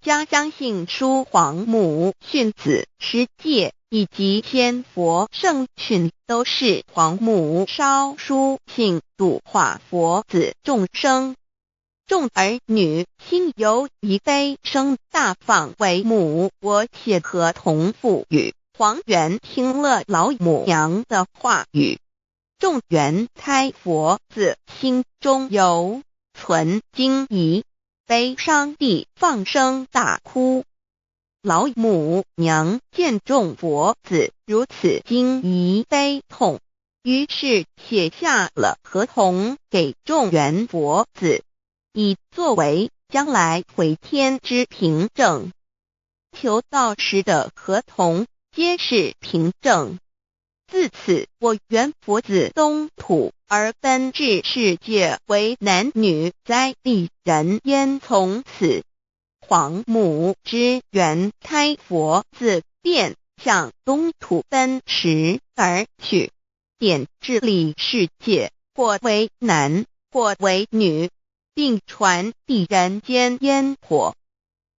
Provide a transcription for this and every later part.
家相信书皇母训子师戒以及天佛圣训都是皇母烧书信度化佛子众生。众儿女心由一悲生大放为母，我且合同赋予。黄元听了老母娘的话语，众元胎佛子心中有存惊疑，悲伤地放声大哭。老母娘见众佛子如此惊疑悲痛，于是写下了合同给众元佛子，以作为将来回天之凭证。求道时的合同皆是凭证。自此，我元佛子东土而奔至世界为男女在地人焉。从此，皇母之元胎佛子便向东土奔驰而去，点治理世界，或为男，或为女，并传递人间烟火。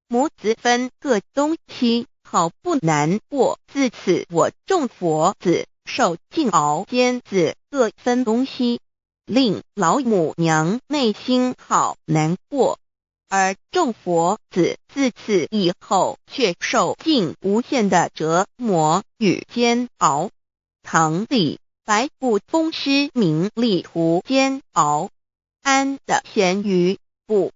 母子分各东西，好不难过。自此，我众佛子受尽熬煎子各分东西，令老母娘内心好难过。而众佛子自此以后却受尽无限的折磨与煎熬。唐李白骨风师名利图煎熬，安的咸鱼不。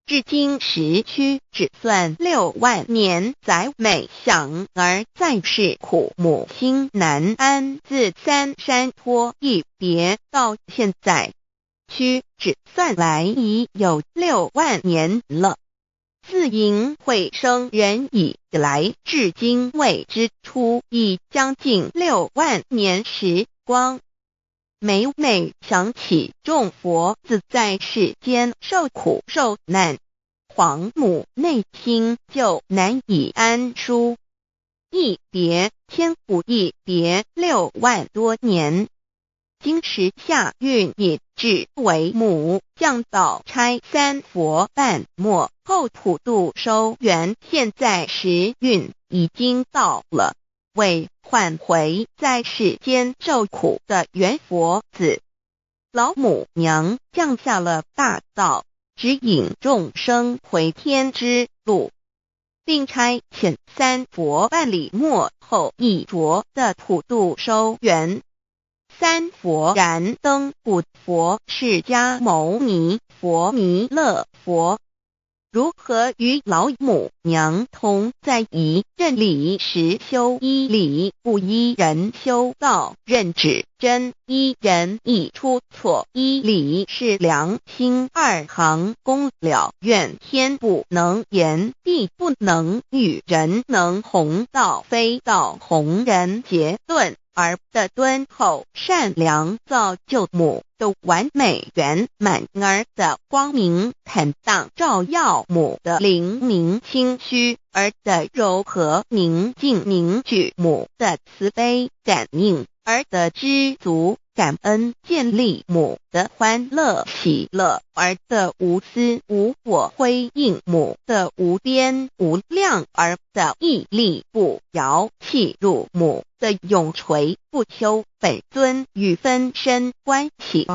至今时区只算6万年，载每想而在世苦母心难安。自三山托一别到现在，区只算来已有6万年了。自寅会生人以来，至今未知出，已将近6万年时光。每每想起众佛子在世间受苦受难，皇母内心就难以安舒。一别千古，一别6万多年。今时下运也至为母，降道差三佛半末，后普度收圆。现在时运已经到了，为唤回在世间受苦的元佛子，老母娘降下了大道，指引众生回天之路，并差遣三佛办理末后一着的普度收圆。三佛燃灯古佛、释迦牟尼佛、弥勒佛，如何与老母娘同在一任理时修一理，不依人修道，任指真一人一出错，一理是良心2行公了，愿天不能言，地不能喻，人能弘道，非道弘人。结论而的敦厚善良造就母的完美圆满，儿的光明坦荡照耀母的灵明清虚，儿的柔和宁静凝聚母的慈悲感应，儿的知足感恩建立母的欢乐喜乐，儿的无私无我辉映母的无边无量，儿的屹立不摇弃入母的永垂不朽。本尊与分身关系。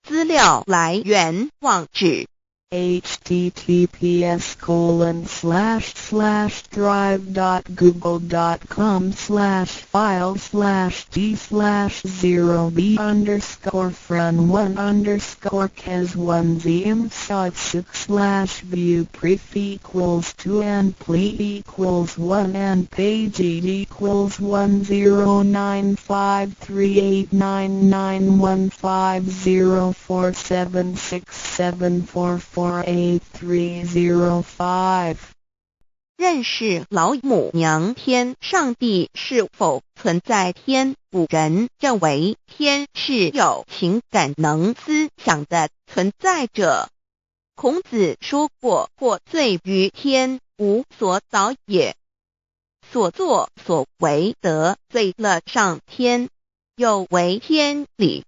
资料来源网址1-TTPS://drive.google.com/files/d/0b_4/48538391505. 认识老母娘。天上帝是否存在？天古人认为天是有情感能思想的存在者。孔子说过，或罪于天，无所导也。所作所为得罪了上天，有违天理，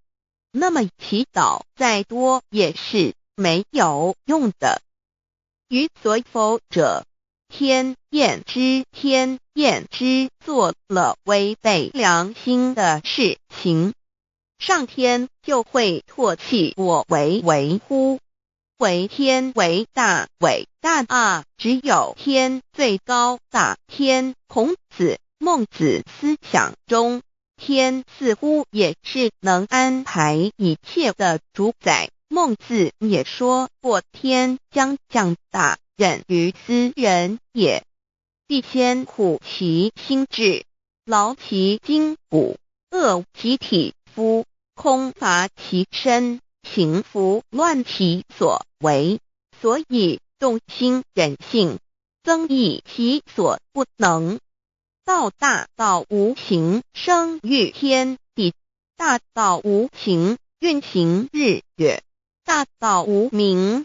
那么祈祷再多也是没有用的。于所否者，天厌之，做了违背良心的事情，上天就会唾弃我为乎？为天为大啊！只有天最高大天。孔子、孟子思想中，天似乎也是能安排一切的主宰。孟子也说过：“天将降大任于斯人也，必先苦其心志，劳其筋骨，饿其体肤，空乏其身，行拂乱其所为。所以动心忍性，增益其所不能。道大道无形，生育天地；大道无形，运行日月；大道无名，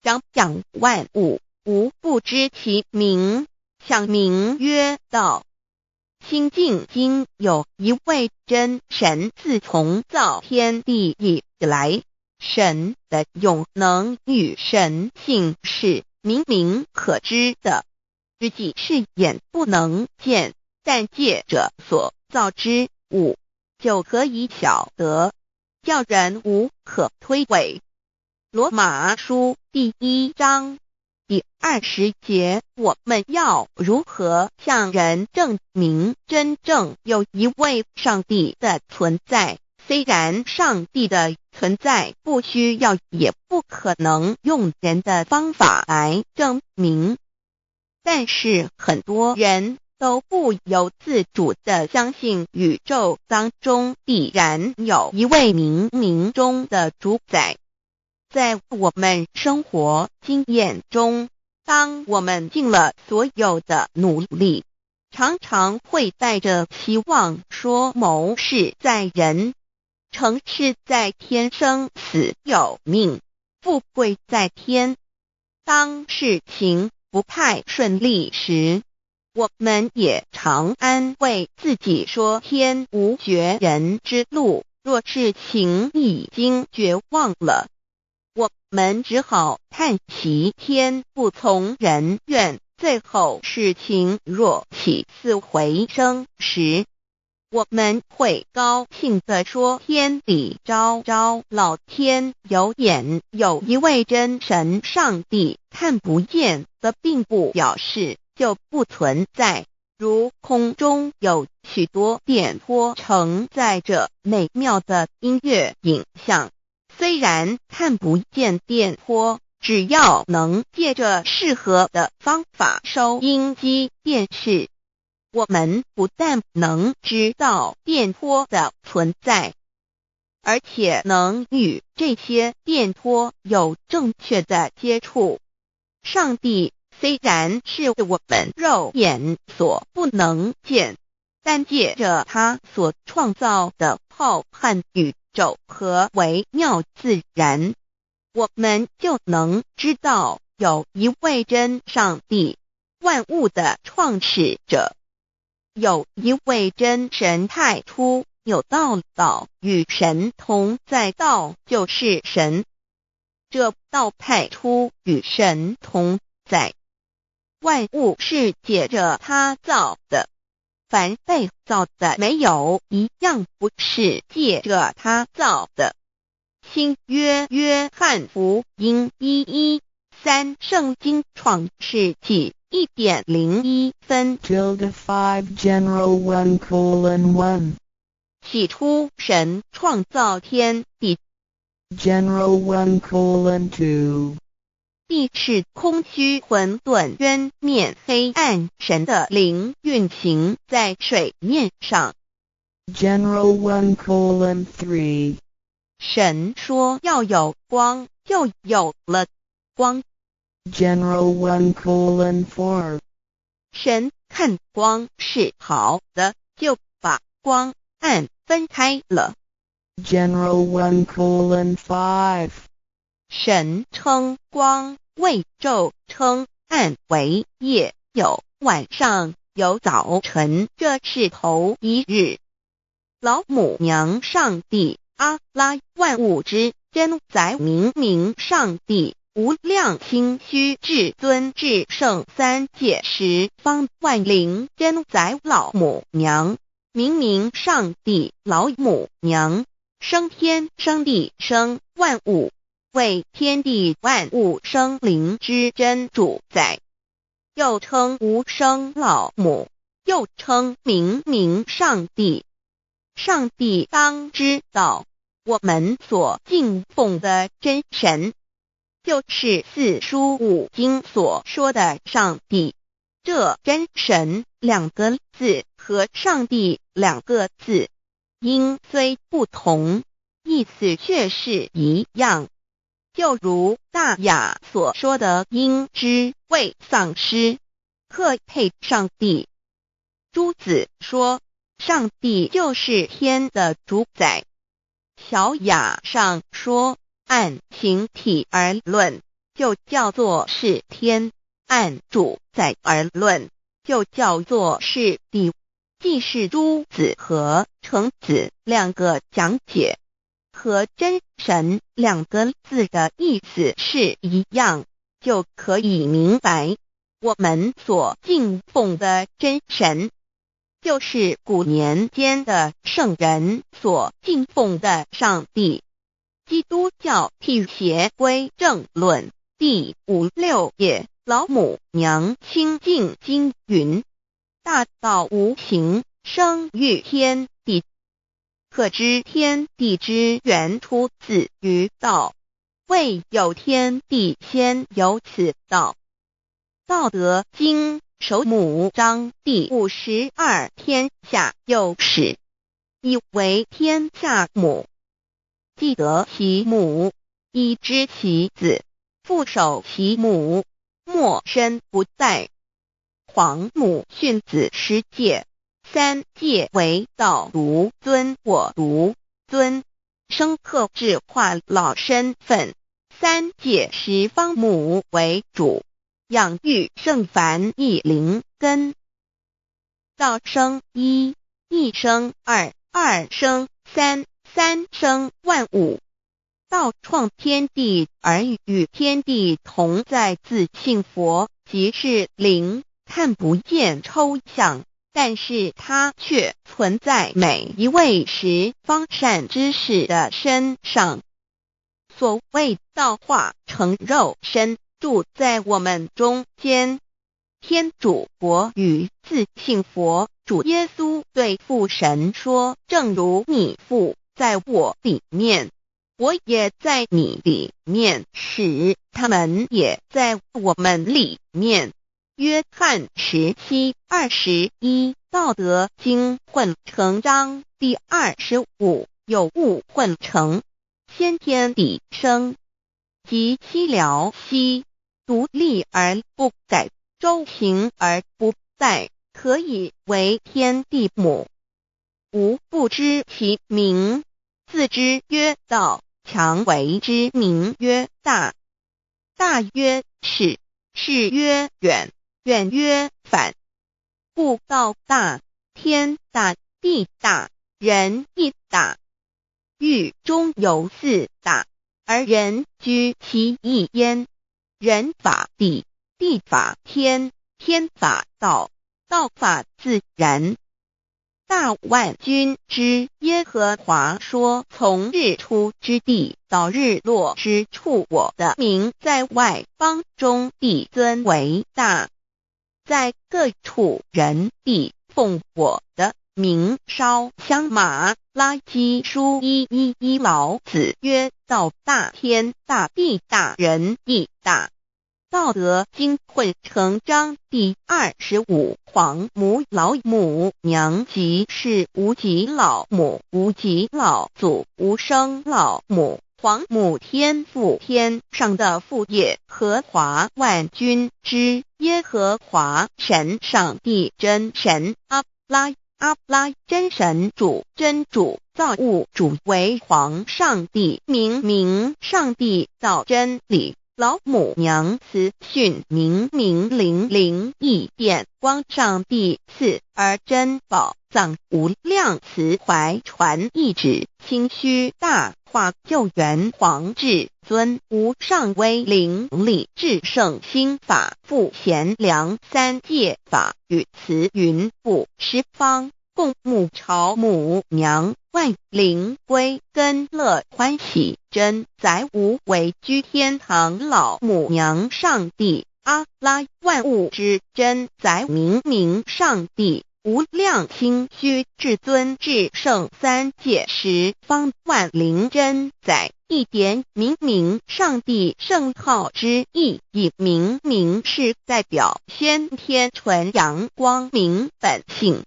掌养万物。吾不知其名，想名曰道。”清净经有一位真神，自从造天地以来，神的永能与神性是明明可知的，实际是眼不能见，但借着所造之物，就可以晓得，叫人无可推诿。罗马书第1章第20节，我们要如何向人证明真正有一位上帝的存在？虽然上帝的存在不需要也不可能用人的方法来证明，但是很多人都不由自主地相信宇宙当中必然有一位冥冥中的主宰。在我们生活经验中，当我们尽了所有的努力，常常会带着希望说谋事在人，成事在天，生死有命，富贵在天。当事情不太顺利时，我们也常安慰自己说天无绝人之路，若事情已经绝望了，我们只好叹息天不从人愿。最后事情若起死回生时，我们会高兴地说天理昭昭，老天有眼，有一位真神上帝，看不见的并不表示就不存在。如空中有许多电波承载着美妙的音乐影像，虽然看不见电波，只要能借着适合的方法收音机电视，我们不但能知道电波的存在，而且能与这些电波有正确的接触。上帝虽然是我们肉眼所不能见，但借着他所创造的浩瀚宇宙和微妙自然，我们就能知道有一位真上帝，万物的创始者，有一位真神太初有道，道与神同在，道就是神，这道太初与神同在。万物是借着他造的，凡被造的没有一样不是借着他造的。新约约翰福音1:13，圣经创世纪1.01分 5 general 1:1 起初神创造天地 general 1:2 地是空虚混沌渊面黑暗，神的灵运行在水面上 general 1:3 神说要有光，就有了光 general 1:4 神看光是好的，就把光暗分开了 general 1:5 神称光为昼，称暗为夜，有晚上，有早晨，这是头一日。老母娘上帝阿拉，万物之真宰明明上帝无量心虚至尊至圣三界十方万灵真宰老母娘，明明上帝老母娘，生天生地生万物，为天地万物生灵之真主宰，又称无生老母，又称明明上帝。上帝当知道，我们所敬奉的真神，就是四书五经所说的上帝。这真神两个字和上帝两个字，音虽不同，意思却是一样。就如大雅所说的音之谓丧失，克配上帝。朱子说，上帝就是天的主宰。小雅上说，按形体而论，就叫做是天；按主宰而论，就叫做是地。既是朱子和程子两个讲解，和真神两个字的意思是一样，就可以明白，我们所敬奉的真神，就是古年间的圣人所敬奉的上帝。基督教辟邪归正论第56页，老母娘清净经云：大道无形，生育天地，可知天地之源出自于道，未有天地先有此道。道德经首母章第52，天下有始，以为天下母。既得其母，以知其子，父守其母，莫身不殆。皇母训子十戒，三戒为道如尊我如尊，生克制化老身份。三戒十方母为主，养育圣凡一灵根。道生一，一生二，二生三，三生万物。道创天地而与天地同在，自性佛，即是灵，看不见抽象，但是它却存在每一位十方善知识的身上。所谓道化成肉身，住在我们中间。天主国与自性佛主耶稣对父神说，正如你父在我里面，我也在你里面，使他们也在我们里面。约翰17:21，道德经混成章第25，有物混成，先天地生，即七辽息，独立而不改，周行而不殆，可以为天地母。吾不知其名，自之曰道，强为之名曰大。大曰始，始曰远，远曰反。故道大，天大，地大，人亦大。域中有四大，而人居其一焉。人法地，地法天，天法道，道法自然。大万军之耶和华说，从日出之地到日落之处，我的名在外邦中必尊为大。在各处人必奉我的名烧香马拉基书1:1，老子曰：道大，天大，地大，人亦大。道德经混成章第25，皇母老母娘，即是无极老母、无极老祖、无生老母。皇母天父，天上的父耶和华万军之耶和华神，上帝真神阿拉真神主，真主造物主，为皇上帝，明上帝造真理。老母娘慈训明灵异变光，上帝赐而珍宝藏无量慈怀传意旨，清虚大化救援黄至尊无上威灵力至圣心法复贤良三界法语慈云布十方共沐朝母娘万灵归根乐欢喜真载无为居天堂老母娘上帝阿拉万物之真载明明上帝无量清虚至尊至圣三界十方万灵真载一点明明上帝圣号之意以明明是代表先天纯阳光明本性，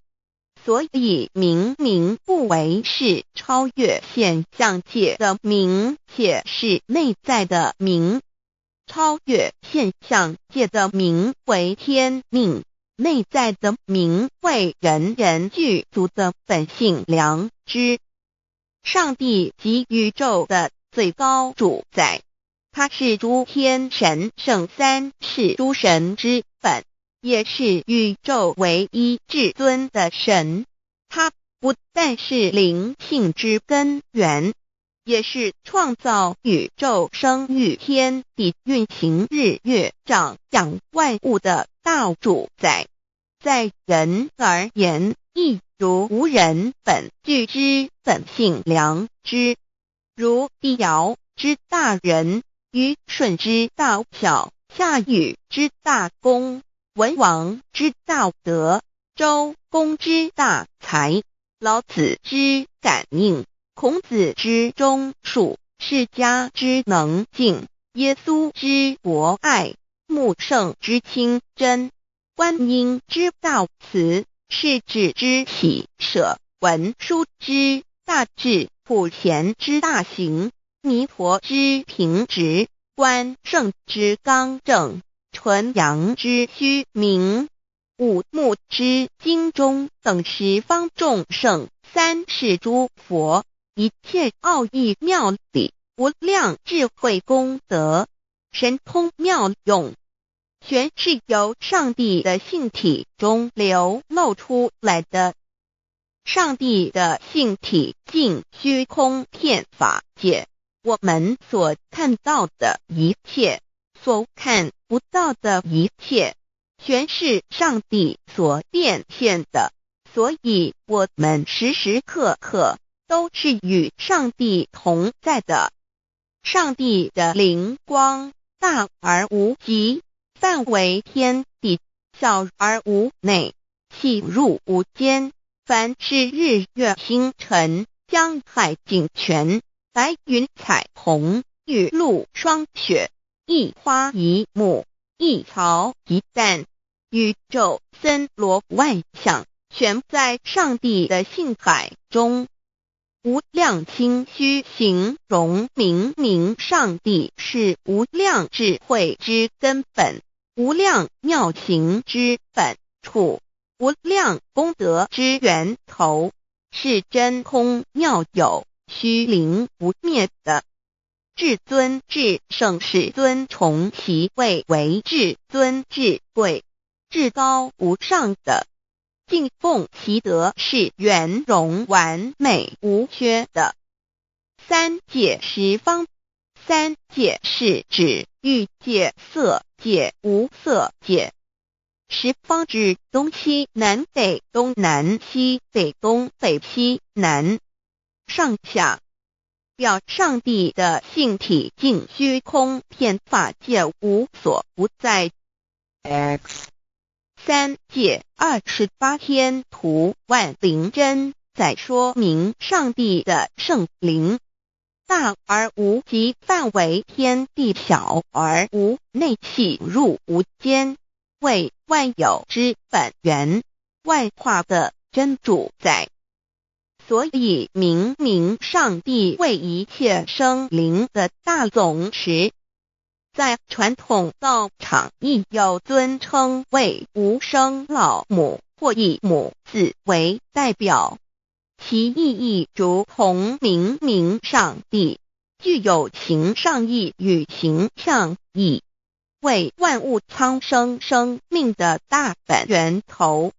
所以明明不为是超越现象界的明，且是内在的明。超越现象界的明为天命，内在的明为人人具足的本性良知。上帝即宇宙的最高主宰，他是诸天神圣三世诸神之本，也是宇宙唯一至尊的神。他不但是灵性之根源，也是创造宇宙生育天地运行日月长养万物的大主宰。在人而言，亦如无人本具之本性良知，如帝尧之大仁，虞舜之大巧，夏禹之大功，文王之大德，周公之大才，老子之感应，孔子之忠恕，释迦之能静，耶稣之博爱，穆圣之清真，观音之大慈，世子之喜舍，文殊之大智，普贤之大行，弥陀之平直，观圣之刚正，纯阳之虚明，五目之精中等十方众圣，三世诸佛，一切奥义妙理，无量智慧功德，神通妙用，全是由上帝的性体中流露出来的。上帝的性体尽虚空遍法界，我们所看到的一切，所看不到的一切，全是上帝所变现的，所以我们时时刻刻都是与上帝同在的。上帝的灵光大而无极，范围天地，小而无内，细入无间。凡是日月星辰，江海景泉，白云彩虹，雨露霜雪，一花一木，一草一蛋，宇宙森罗万象，全在上帝的性海中。无量清虚形容明明上帝是无量智慧之根本，无量妙行之本处，无量功德之源头，是真空妙有，虚灵不灭的。至尊至圣世尊崇其位为至尊至贵，至高无上的，敬奉其德是圆融完美无缺的。三界十方，三界是指欲界、色界、无色界。十方指东西南北东南西北东北西南上下，表上帝的性体尽虚空遍法界无所不在。 X 三界28天图万灵真在说明上帝的圣灵大而无极，范围天地，小而无内，细入无间，为万有之本源，万化的真主宰。所以明明上帝为一切生灵的大总持，在传统道场亦有尊称为无生老母或以母字为代表，其意义如同明明上帝具有形上义与形象义，为万物苍生生命的大本源头。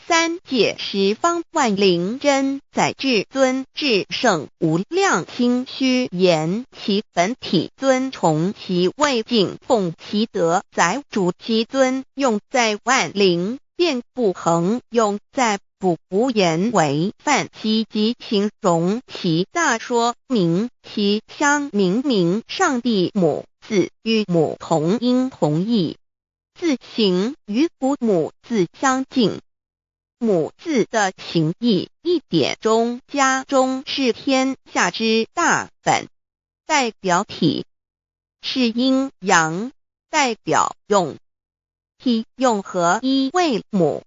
三界十方万灵真在，至尊至圣无量清虚言，其本体尊崇，其位敬奉，其德载主，其尊用在万灵，便不恒用在不无言为范，其极形容，其大说明，其相明明。上帝母字与母同音同义，字形与父母字相近。母字的情义一点中家中是天下之大本，代表体是阴阳，代表用，体用合一为母。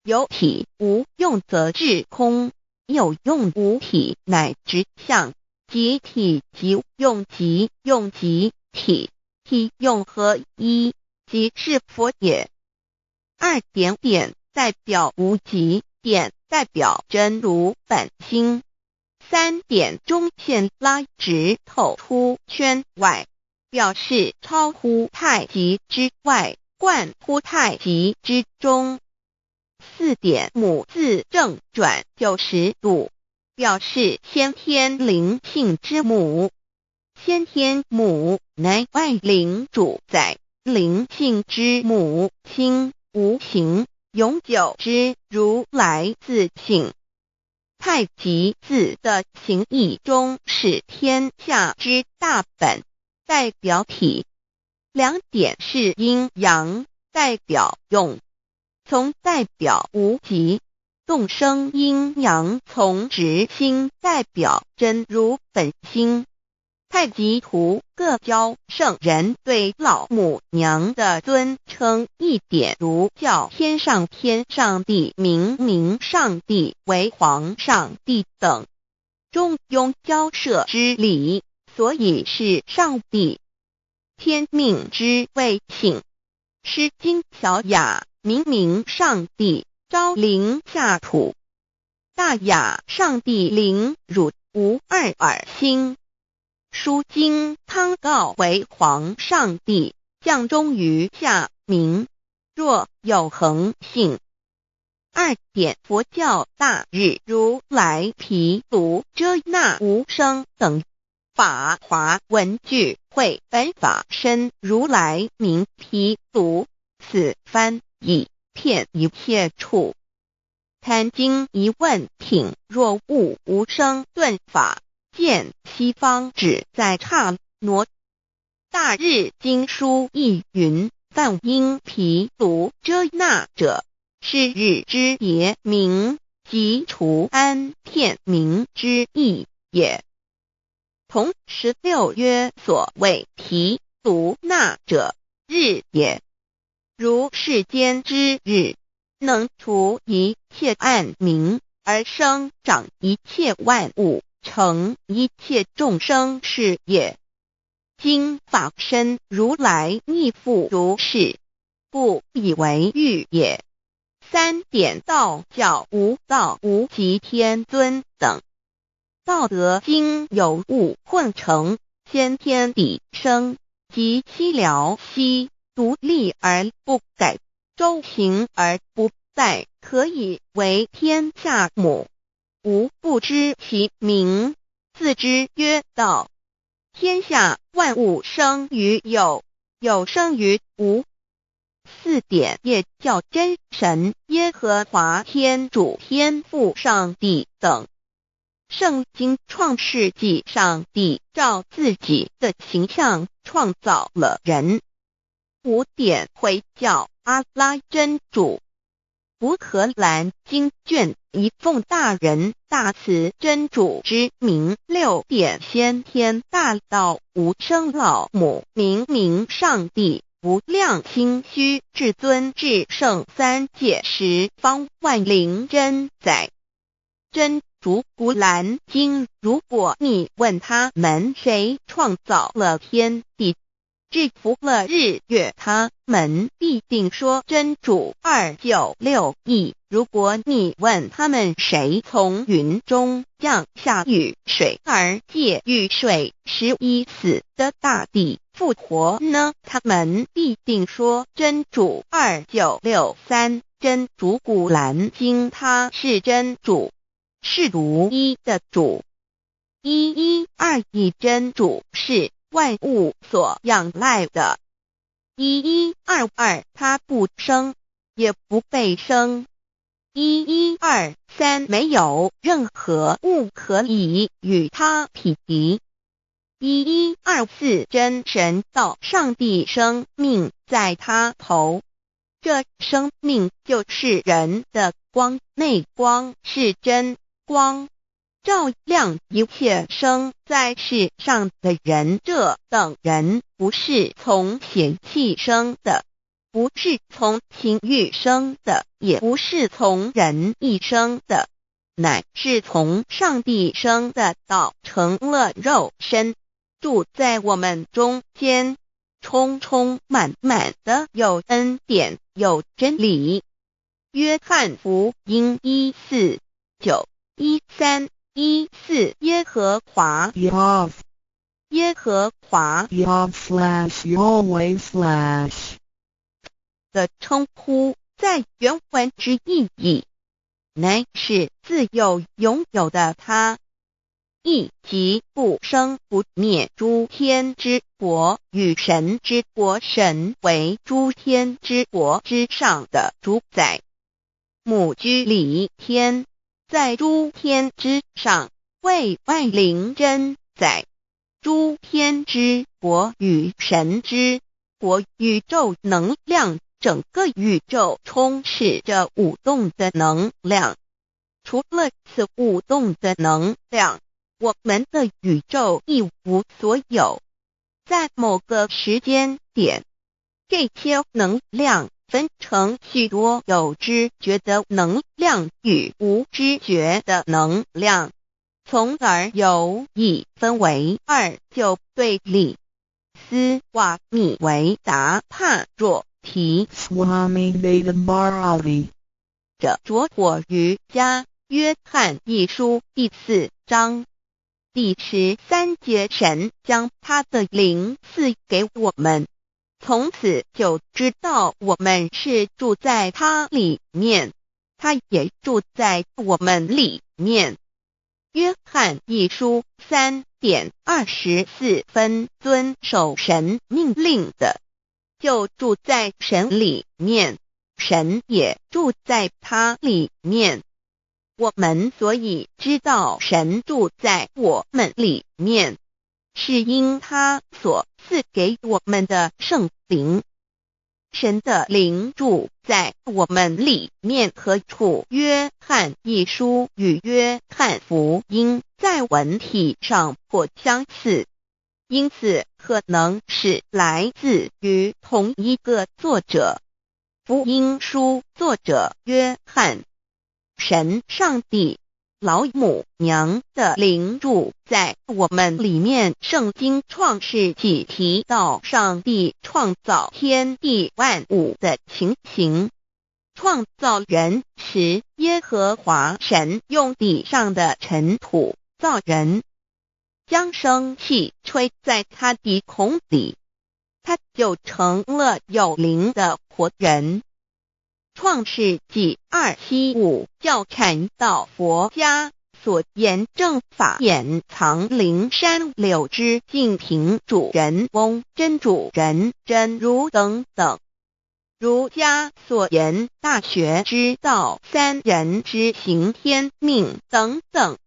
有体无用则至空，有用无体乃至相，即体即用，即用即体，体用合一，即是佛也。二点点代表无极，点代表真如本心。三点中线拉直透出圈外，表示超乎太极之外，贯乎太极之中。四点母字正转90度，表示先天灵性之母。先天母乃外灵主宰，灵性之母心无形，永久之如来自性。太极字的形义中是天下之大本，代表体。两点是阴阳，代表用。从代表无极，动生阴阳，从直心代表真如本心。太极图各教圣人对老母娘的尊称，一点如叫天上天上帝、明明上帝为皇上帝等，中庸交涉之理，所以是上帝。天命之谓性，诗经小雅明明上帝昭灵下土，大雅上帝灵汝无二耳心。书经汤告为皇上帝，降中于下民，若有恒性。二点佛教大日如来毗卢遮那无生等法华文具会本法身如来名毗卢，此翻译片一切处。坛经一问品，若悟无生顿法，见西方只在刹那。大日经书亦云，梵音毗卢遮那者，是日之别名，即除安片名之意也。同16曰，所谓毗卢那者，日也。如世间之日，能除一切暗明，而生长一切万物，成一切众生是也。今法身如来亦复如是，故以为喻也。三点道教无道无极天尊等。道德经有物混成，先天地生，即七辽息，独立而不改，周行而不殆，可以为天下母。吾不知其名，自之曰道。天下万物生于有，有生于无。四点也叫真神、耶和华天主、天父上帝等。圣经创世纪，上帝照自己的形象创造了人。五点会叫阿拉真主。乌克兰经卷一奉大人大慈真主之名。六点先天大道无生老母明明上帝无量清虚至尊至圣三界十方万灵真在。真主古兰经，如果你问他们谁创造了天地，制服了日月，他们必定说真主296亿。如果你问他们谁从云中降下雨水而借雨水使已死的大地复活呢，他们必定说真主2963真主古兰经他是真主，是独一的主。112真主是万物所仰赖的。1122他不生，也不被生。1123没有任何物可以与他匹敌。1124真神道上帝生命在他头，这生命就是人的光，内光是真光，照亮一切生在世上的人。这等人不是从血气生的，不是从情欲生的，也不是从人意生的，乃是从上帝生的道成了肉身，住在我们中间，充充满满的有恩典有真理。约翰福音1491314耶和华 Yav 耶和华 Yav/Yahweh/ 的称呼在原文之意义，乃是自有拥有的他，亦即不生不灭诸天之国与神之国，神为诸天之国之上的主宰，母居里天，在诸天之上，为万灵真宰。诸天之国与神之国，宇宙能量，整个宇宙充斥着舞动的能量。除了此舞动的能量，我们的宇宙一无所有。在某个时间点，这些能量分成许多有知觉的能量与无知觉的能量，从而有一分为二，就对立。斯瓦米维达帕若提 Swami Vedabharati 者着火于家约翰一书第4章第13节，神将他的灵赐给我们，从此就知道我们是住在他里面，他也住在我们里面。约翰一书3:24遵守神命令的，就住在神里面，神也住在他里面。我们所以知道神住在我们里面，是因他所赐给我们的圣灵。神的灵住在我们里面何处？约翰一书与约翰福音在文体上颇相似，因此可能是来自于同一个作者。福音书作者约翰，神上帝老母娘的灵住在我们里面。圣经创世纪提到上帝创造天地万物的情形，创造人时，耶和华神用地上的尘土造人，将生气吹在他鼻孔里，他就成了有灵的活人。创世纪275教阐到佛家所言正法掩藏灵山柳之净瓶主人翁真主人真如等等，儒家所言大学之道三人之行天命等等，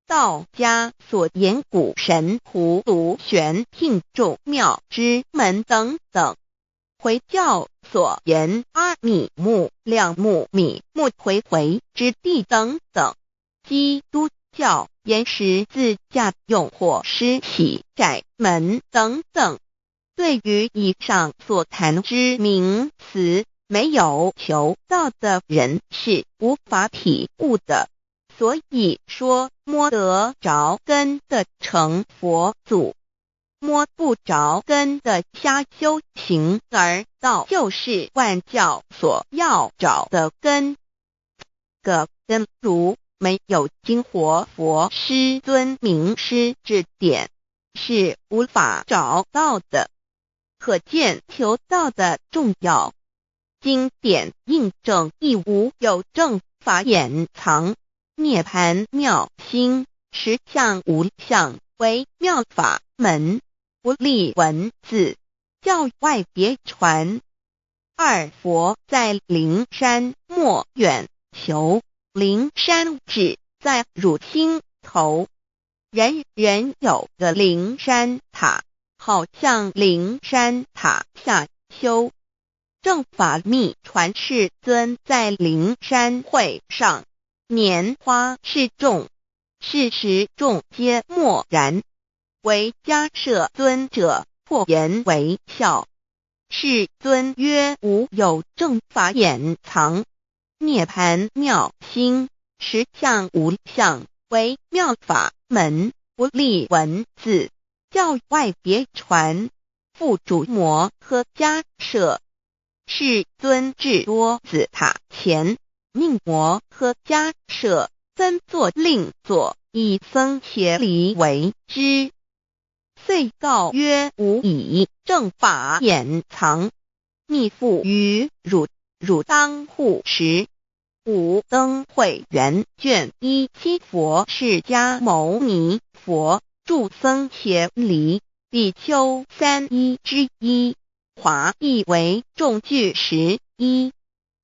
道家所言古神葫芦玄牝众妙之门等等，回教所言阿米木亮木米木回回之地等等，基督教言十字架用火施洗窄门等等。对于以上所谈之名词，没有求道的人是无法体悟的。所以说摸得着根的成佛祖，摸不着根的瞎修行，而道就是万教所要找的根。个根如没有经活佛师尊名师指点，是无法找到的。可见求道的重要。经典印证亦无有正法掩藏，涅盘妙心，实相无相，为妙法门，不立文字，教外别传。二佛在灵山莫远求，灵山只在汝心头。人人有个灵山塔，好像灵山塔下修。正法密传世尊在灵山会上，拈花示众，是时众皆默然，唯迦摄尊者破颜为笑。世尊曰：无有正法掩藏，涅盘妙心，实相无相，为妙法门，不立文字，教外别传。复主摩诃迦摄。世尊至多子塔前，命摩诃迦摄分作另作，以僧伽梨为之。遂告曰：吾以正法掩藏，密付于汝，汝当护持。五灯会元卷17佛释迦牟尼佛著僧伽梨比丘31之一，华译为众句11，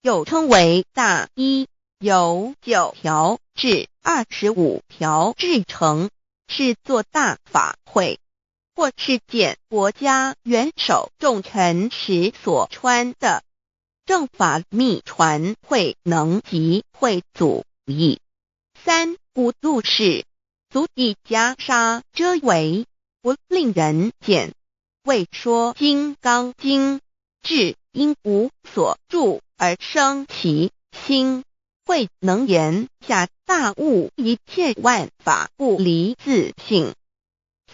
又称为大一，由9条至25条制成，是作大法会，或是见国家元首重臣时所穿的。正法密传会能及会祖义。三无度世，足以袈裟遮围，不令人见。为说金刚经，至因无所住而生其心，会能言下大悟一切万法不离自性。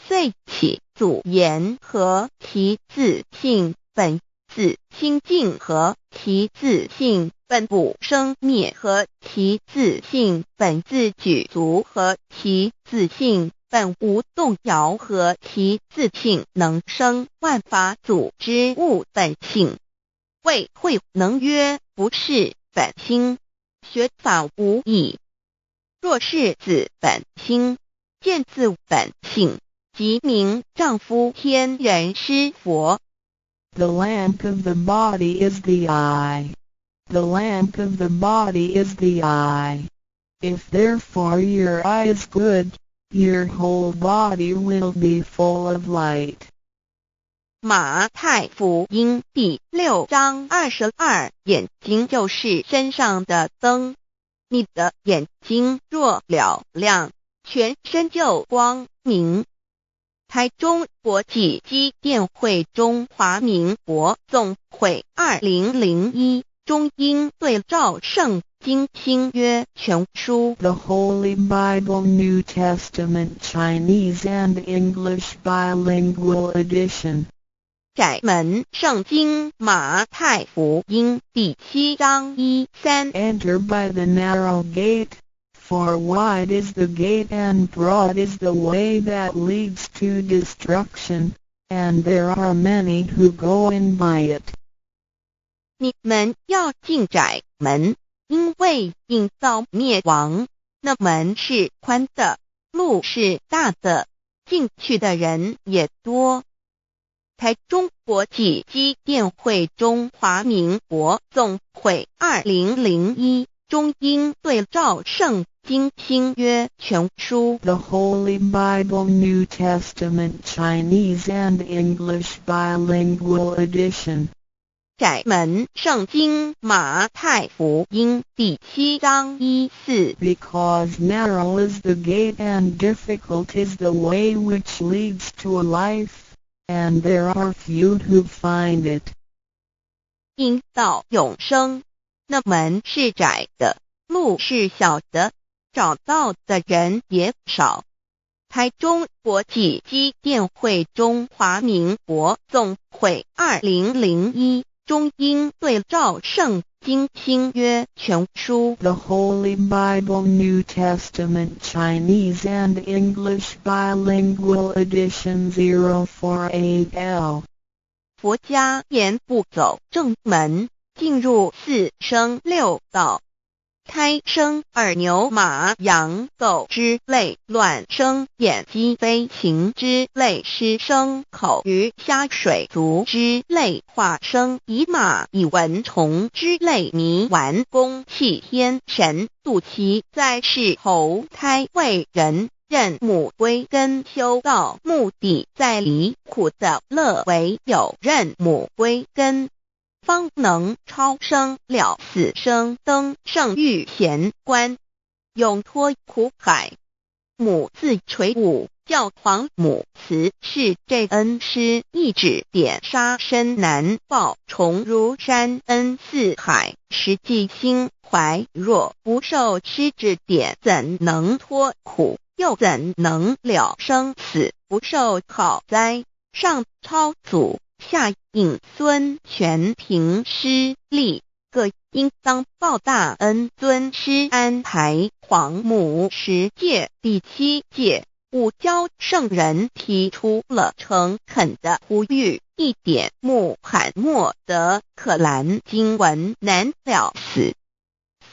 遂起祖言和其自性本自清净和其自性本不生灭和其自性本自具足和其自性本无动摇和其自性能生万法组之物本性。谓会能曰：不是本心，学法无益。若是自本心，见自本性，即名丈夫天人师佛。The lamp of the body is the eye. The lamp of the body is the eye. If therefore your eye is good, your whole body will be full of light. 马太福音第6章22，眼睛就是身上的灯。你的眼睛若了亮，全身就光明。台中国际机电会中华民国总会2001中英对照圣经新约全书 The Holy Bible New Testament Chinese and English Bilingual Edition. 窄门圣经马太福音第7章1-3 Enter by the narrow gate, for wide is the gate and broad is the way that leads to destruction, and there are many who go in by it. 你们要进窄门，因为引到灭亡。那门是宽的，路是大的，进去的人也多。台中国际机电会中华民国总会2001中英对照圣经新约全书 The Holy Bible New Testament Chinese and English Bilingual Edition. 窄门圣经马太福音第7章1-4 Because narrow is the gate and difficult is the way which leads to life, and there are few who find it. 因到永生，那门是窄的，路是小的，找到的人也少。台中国际机电会中华民国总会2001中英对照圣经新约全书 The Holy Bible New Testament Chinese and English Bilingual Edition 048L. 佛家言不走正门，进入4生6道。胎生二牛马羊狗之类，卵生眼鸡飞禽之类，湿生口鱼虾水族之类，化生以马以蚊虫之类，迷顽公气天神，度其在世投胎为人，任母归根修道，目的在离苦的乐，唯有任母归根，方能超生了死生，登圣域贤官，永脱苦海。母自垂武，教皇母慈是这恩师，一指点杀身难报，重如山恩似海，实际心怀若不受师指点，怎能脱苦？又怎能了生死？不受好灾，上超祖，下引孙全凭师力，各应当报大恩。尊师安排皇母10戒，第7戒，五教圣人提出了诚恳的呼吁，一点穆罕默德可兰经文难了死，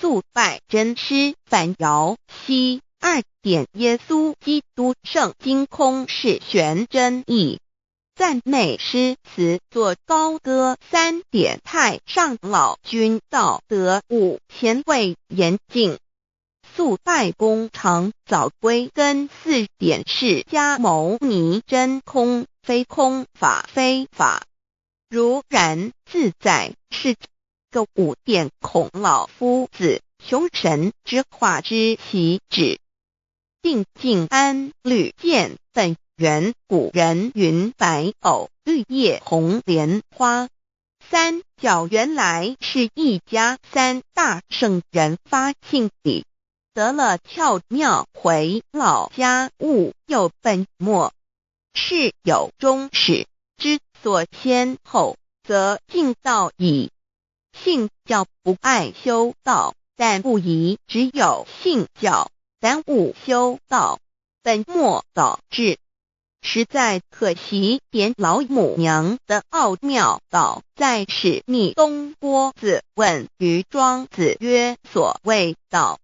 肃拜真师反摇西。2点耶稣基督圣经空是玄真义，赞美诗词作高歌。3点太上老君道德5前卫严谨，肃拜功常早归根。4点释迦牟尼真空非空，法非法，如然自在是个。5点孔老夫子雄神之化之其旨，定静安律见本源。古人云白藕绿叶红莲花。3教原来是一家3大圣人发庆礼，得了窍妙，回老家务有本末，是有终始，之所先后，则敬道矣。信教不爱修道，但不宜只有信教，耽误修道，本末倒置，实在可惜。点老母娘的奥妙道在使逆东郭子问于庄子曰：所谓道，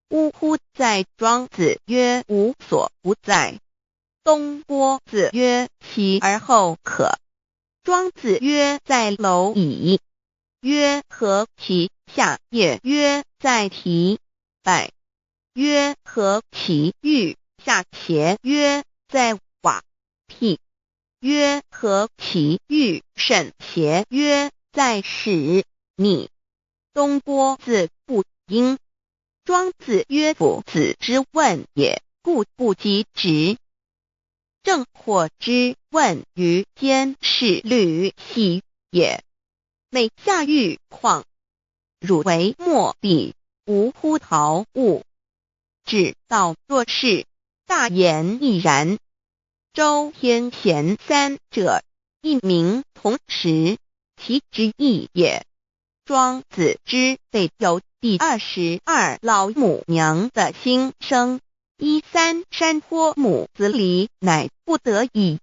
呜呼！在庄子曰：无所不在。东郭子曰：其而后可？庄子曰：在蝼蚁。曰：何其？下也。曰：在蹄。百。曰：何其欲？下且。曰：在瓦辟。曰：何其欲？甚且。曰：在使。逆。东郭子不应。庄子曰：夫子之问也，故不及直。正或之问于监视律系也。每下狱况，汝为莫必，无乎陶物。只道若是，大言亦然。周天贤3者，一名同时，其之义也。庄子之备有第22老母娘的心声，3山坡母子礼，乃不得已。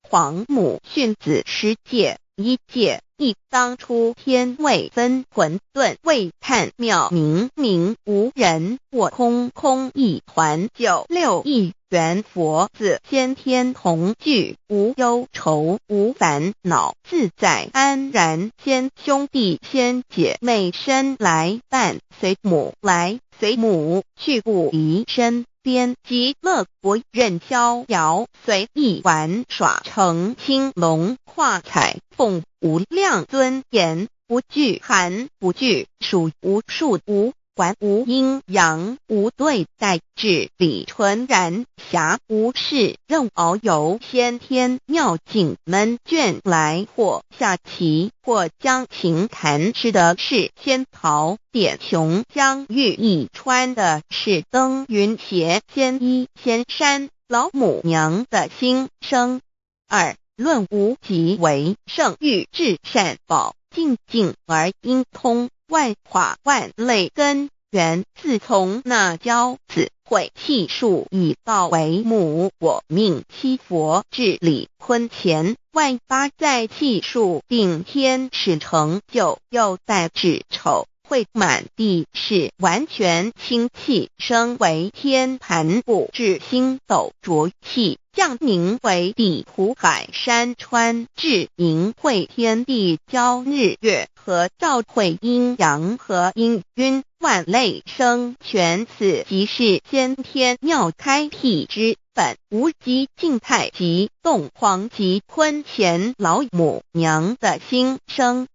皇母训子10戒，1戒亦当初天未分，混沌未探，妙明明无人，我空空一团。96亿元佛子，先天同聚，无忧愁无烦恼，自在安然。先兄弟先姐妹身来伴，随母来随母去，不离身边。极乐国任逍遥，随意玩耍，成青龙画彩凤，无量尊严，不惧寒不惧暑，无数无管，无阴阳，无对待，至理纯然，暇无事任遨游。先天妙境门卷来，或下棋，或将琴弹，吃的是仙桃，点琼将玉一穿的是登云鞋，仙衣仙山。老母娘的心声。2论无极为圣域，至善宝，静静而应通，万法万类根源，自从那骄子会气数以道为母，我命七佛治理坤乾，万八在气数定天使成就，又在子丑会满地是完全清气，升为天盘部，至星斗浊气，降凝为地湖海山川，至凝会天地交日月和照会阴阳和阴晕，万类生全，此即是先天妙开辟之本，无极静态及动黄及坤乾老母娘的心生。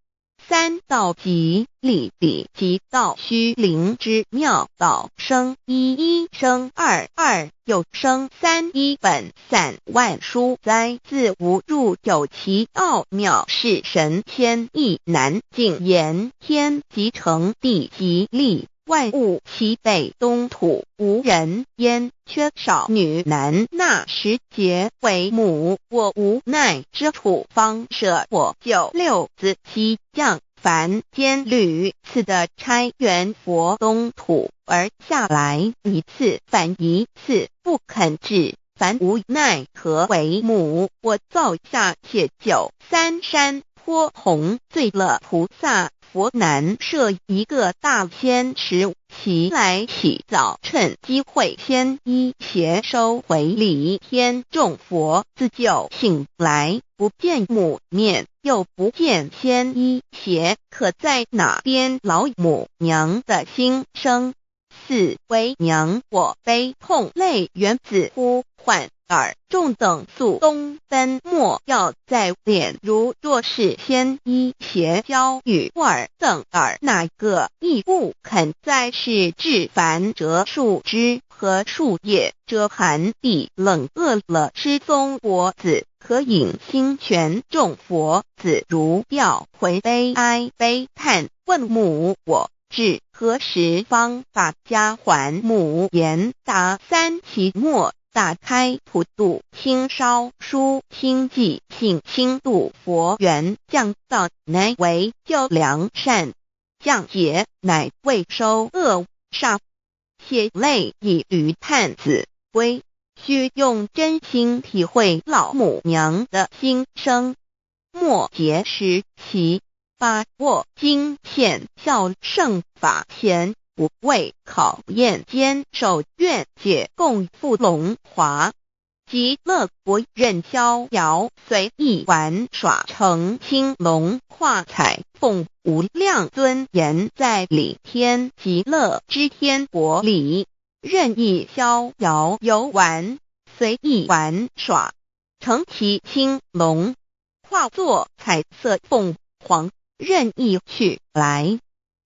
三道即理理即道虚灵之妙道生一，一生二，二又生三，一本散万殊哉，自无入有其奥妙，是神千亿难尽言。天即成地即立，万物其北东土，无人焉，缺少女男纳时节为母，我无奈之处，方舍我九六子七将凡间屡次的差援佛东土而下来一次反一次，不肯治，凡无奈何为母，我造下且九三山颇弘罪了菩萨佛南设一个大仙池，其来起早，趁机会先一邪收回礼，天众佛自救醒来，不见母面，又不见先一邪，可在哪边老母娘的心生？四为娘我悲痛泪源自呼唤耳众等速东奔，莫要再敛，如若是先一邪教与尔等耳，哪个亦不肯再是至凡折树枝和树叶，遮寒地冷饿了失踪佛子，可引心全众佛子如调回悲哀悲叹，问母我至何时方把家还母？言答三其末，打开普度清烧书清寂性清度佛缘，降道乃为救良善，降劫乃为收恶煞，血泪以于叹子归，须用真心体会老母娘的心声，莫结识其把握经现效圣法前，不为考验坚守愿解共赴龙华，极乐国任逍遥随意玩耍，成青龙化彩凤，无量尊严在里天极乐之天国里，任意逍遥游玩，随意玩耍，成其青龙，化作彩色凤凰，任意去来，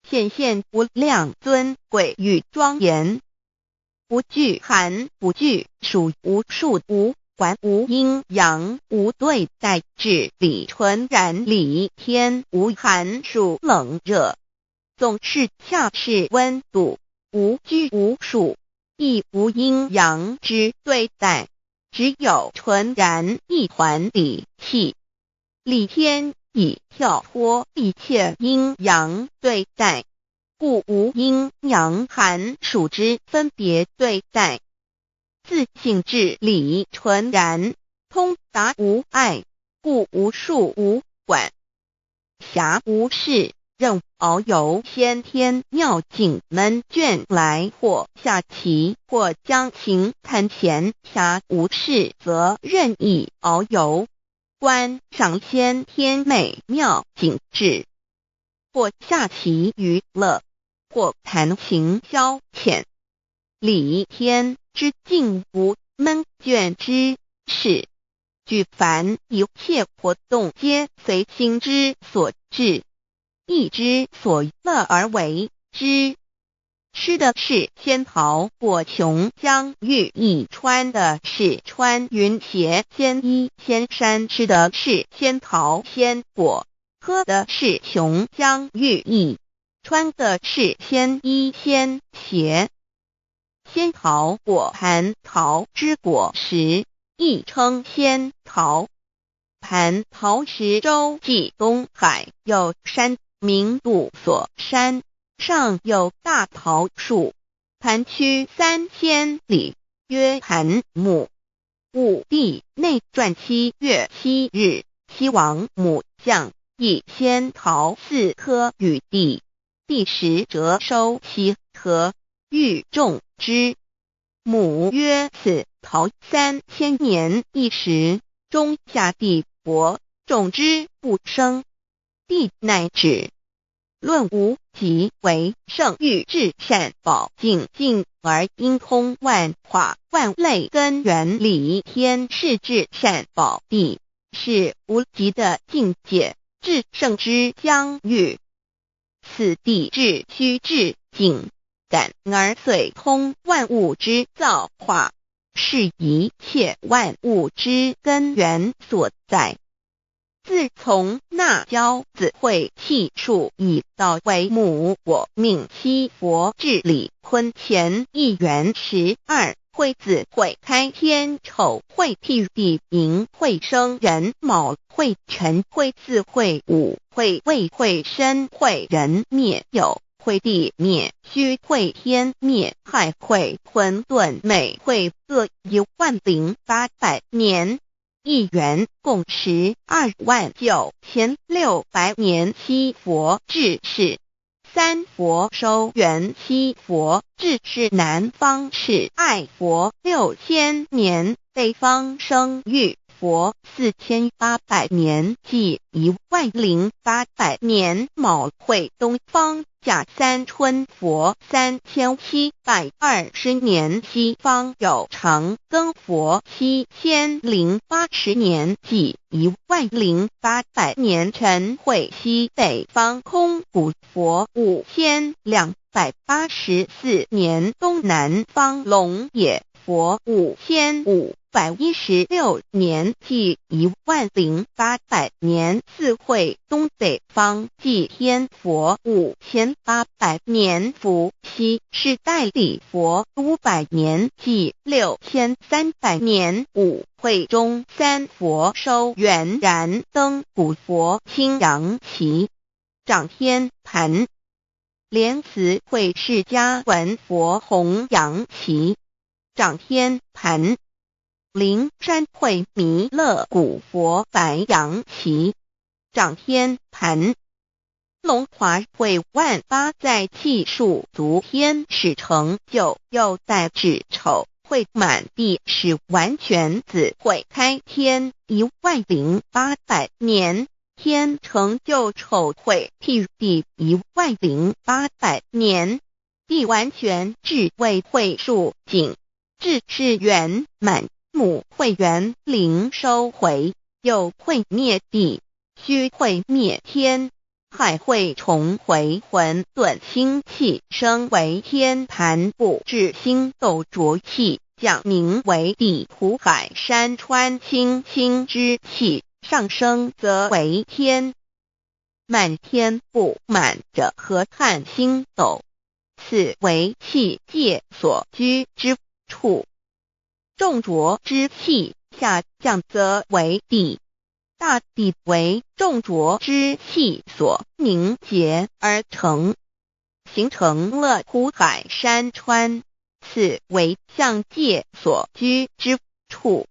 显现无量尊贵与庄严，不惧寒不惧暑，无数无管无阴阳，无对待治理，纯然理天，无寒暑冷热，总是恰是温度，无拘无束，亦无阴阳之对待，只有纯然一团理气。理天以跳脱一切阴阳对待，故无阴阳寒暑之分别对待，自性至理纯然，通达无碍，故无束无管，暇无事，任遨游先天妙境门卷来，或下棋，或将琴弹弦，暇无事则任意遨游，观赏先天美妙景致，或下棋娱乐，或弹琴消遣，理天之境无闷倦之事，举凡一切活动皆随心之所至，意之所乐而为之。吃的是仙桃果琼浆玉一，穿的是穿云鞋仙衣仙衫，吃的是仙桃仙果，喝的是琼浆玉一，穿的是仙衣仙鞋。仙桃果蟠桃之果实，亦称仙桃。蟠桃实洲际东海有山名度所山，上有大桃树，盘区3000里，曰盘母。武帝内传7月7日，西王母将以仙桃4颗与帝，帝时折收其核，欲种之。母曰：此桃3000年一时，中下地薄，种之不生。帝乃止。论无极为圣域至善宝净尽而应通万化万类根源理天是至善宝地，是无极的境界，至圣之疆域。此地至虚至静，感而遂通万物之造化，是一切万物之根源所在。自从那骄子会气数以道为母，我命七佛治理坤乾1元12，会子会开天丑会辟地寅会生人卯会辰会巳会午会未会申会人灭酉会地灭戌会天灭亥会混沌每会各10800年。1元共129600年。七佛治世，三佛收元七佛治世，南方是爱佛6000年，北方生玉佛4800年，即10800年。卯会东方甲三春佛3720年，西方有长庚佛7080年，即10800年。辰会西北方空谷佛5284年，东南方龙野佛5516年，即10800年。四会东北方祭天佛5800年，伏羲是代理佛500年，即6300年。五会中三佛收元燃灯古佛青阳旗，掌天盘。莲慈会释迦文佛红阳旗，掌天盘。灵山会弥勒古佛白阳旗，掌天盘。龙华会万八在气数足天使成就，又代指丑会满地是完全子会开天10800年，天成就丑会辟地10800年，地完全至为会数尽，至是圆满。母会元灵收回，又会灭地，戌会灭天，亥会重回混沌星气，生为天盘部，至星斗浊气，降名为地土海山川清清之气，上升则为天。满天布满着河汉星斗，此为气界所居之处。重浊之气下降则为地，大地为重浊之气所凝结而成，形成了土海山川，此为象界所居之处。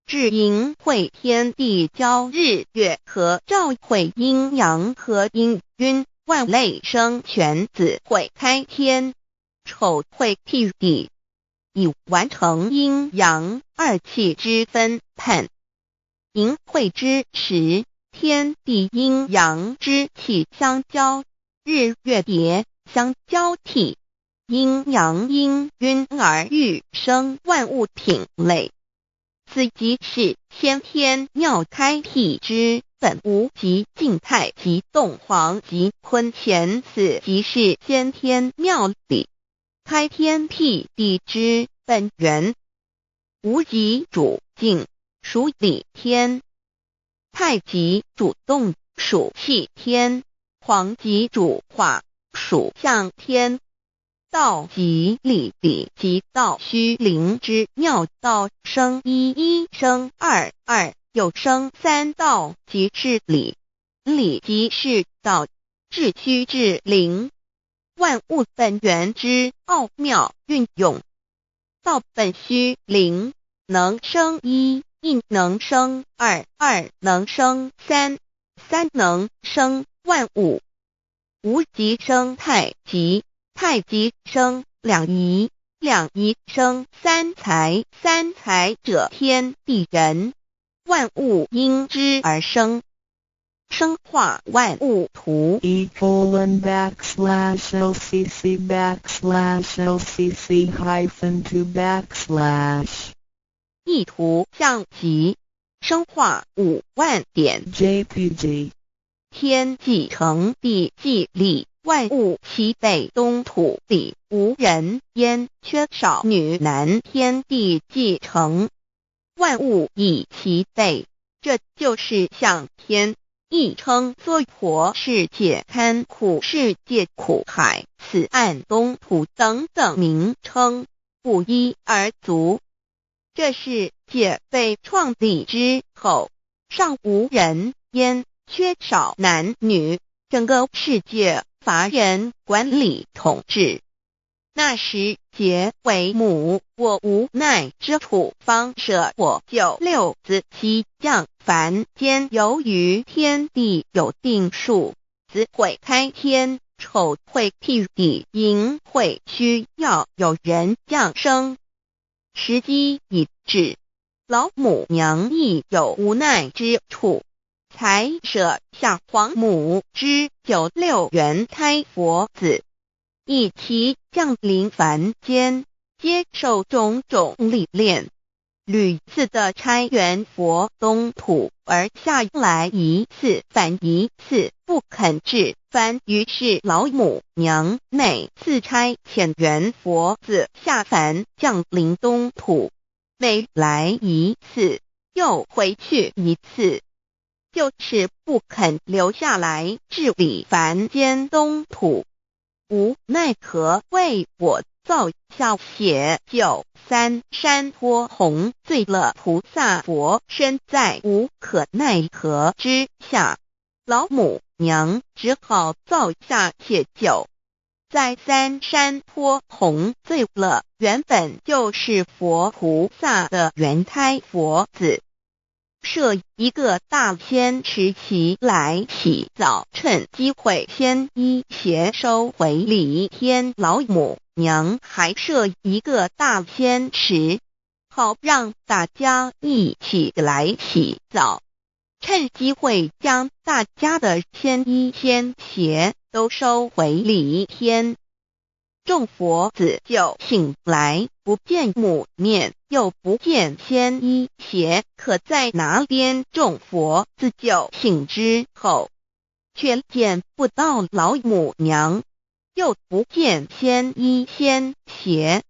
至寅会天地交日月和照会阴阳和阴晕，万类生全子会开天，丑会辟地，以完成阴阳二气之分判。寅会之时，天地阴阳之气相交，日月叠相交替，阴阳阴晕而育生万物品类。此即是先天妙开辟之本无极静态及动黄及坤乾，此即是先天妙理开天辟地之本源。无极主静，属理天；太极主动，属气天；黄极主化，属象天。道即理，理即道虚灵之妙道，生一一，生二二，又生三道，即是理。理即是道，至虚至灵。万物本源之奥妙运用。道本虚灵，能生一，一能生二，二能生三，三能生万物。无极生太极，太极生两仪，两仪生三才，三才者天地人，万物因之而生。生化万物图E://LCC_LCC_2 意图象棋，生化5万点 JPG 天既成地既立，万物其备东土里，无人焉，缺少女男，天地既成，万物以其备。这就是象天，亦称娑婆世界、堪苦世界、苦海、此岸、东土等等名称，不一而足。这世界被创立之后，尚无人焉，缺少男女，整个世界乏人管理统治。那时桀为母，我无奈之处，方舍我9六子期降凡间。由于天地有定数，子会开天，丑会辟地，寅会需要有人降生。时机已至，老母娘亦有无奈之处，才舍下皇母之9六元胎佛子，以其降临凡间，接受种种历练，屡次的差援佛东土，而下来一次反一次不肯治凡，于是老母娘每次差遣援佛子下凡降临东土，每来一次又回去一次，就是不肯留下来治理凡间东土。无奈何为我造下血救三山托洪罪了菩萨佛，身在无可奈何之下，老母娘只好造下血救。在三山托洪罪了原本就是佛菩萨的原胎佛子，设一个大仙池期来洗澡，趁机会先一邪收回礼天。老母娘还设一个大仙池，好让大家一起来洗澡，趁机会将大家的仙衣仙鞋都收回礼天。众佛子就醒来，不见母面，又不见仙衣鞋可在哪边。众佛子就醒之后，却见不到老母娘，又不见仙衣仙鞋。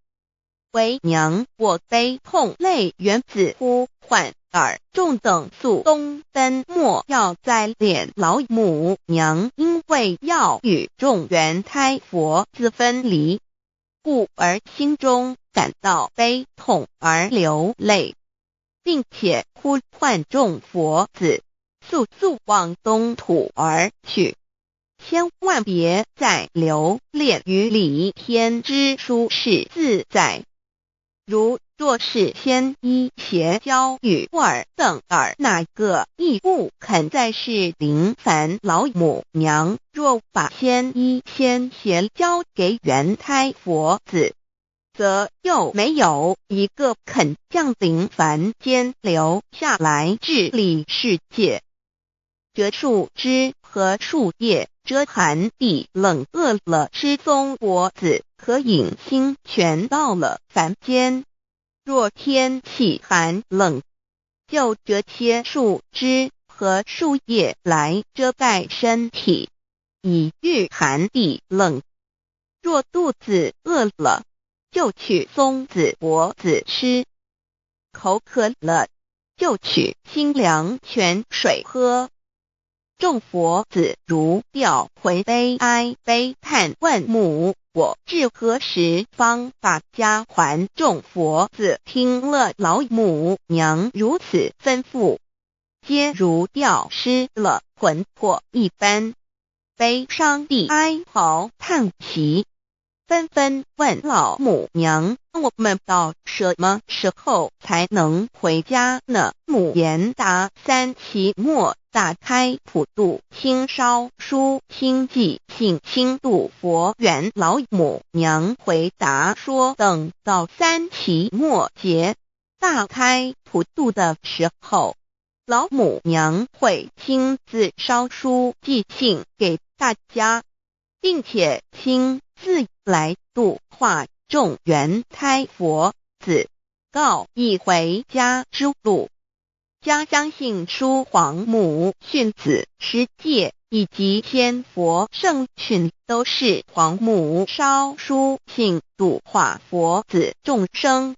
为娘我悲痛泪源自呼唤耳，众等速东奔，莫要再敛。老母娘因为要与众原胎佛子分离，故而心中感到悲痛而流泪，并且呼唤众佛子速速往东土而去，千万别再留恋于礼天之舒适自在。若是仙衣鞋交与尔等儿，哪个亦不肯再是临凡老母娘？若把仙衣仙鞋交给原胎佛子，则又没有一个肯降临凡间留下来治理世界。折树枝和树叶，遮寒地冷，饿了吃松果子，可饮清泉到了凡间。若天气寒冷，就折些树枝和树叶来遮盖身体，以御寒地冷。若肚子饿了，就取松子果子吃，口渴了，就取清凉泉水喝。众佛子如吊魂悲哀悲叹，问母我至何时方把家还？众佛子听了老母娘如此吩咐，皆如吊失了魂魄一般，悲伤地哀嚎叹息，纷纷问老母娘：我们到什么时候才能回家呢？母言答：3期末打开普渡心烧书心寄信心度佛缘。老母娘回答说，等到3期末节大开普渡的时候，老母娘会亲自烧书寄信给大家，并且亲自来度化众缘胎佛子，告一回家之路。家相信书皇母训子十戒以及仙佛圣训都是皇母烧书信度化佛子众生。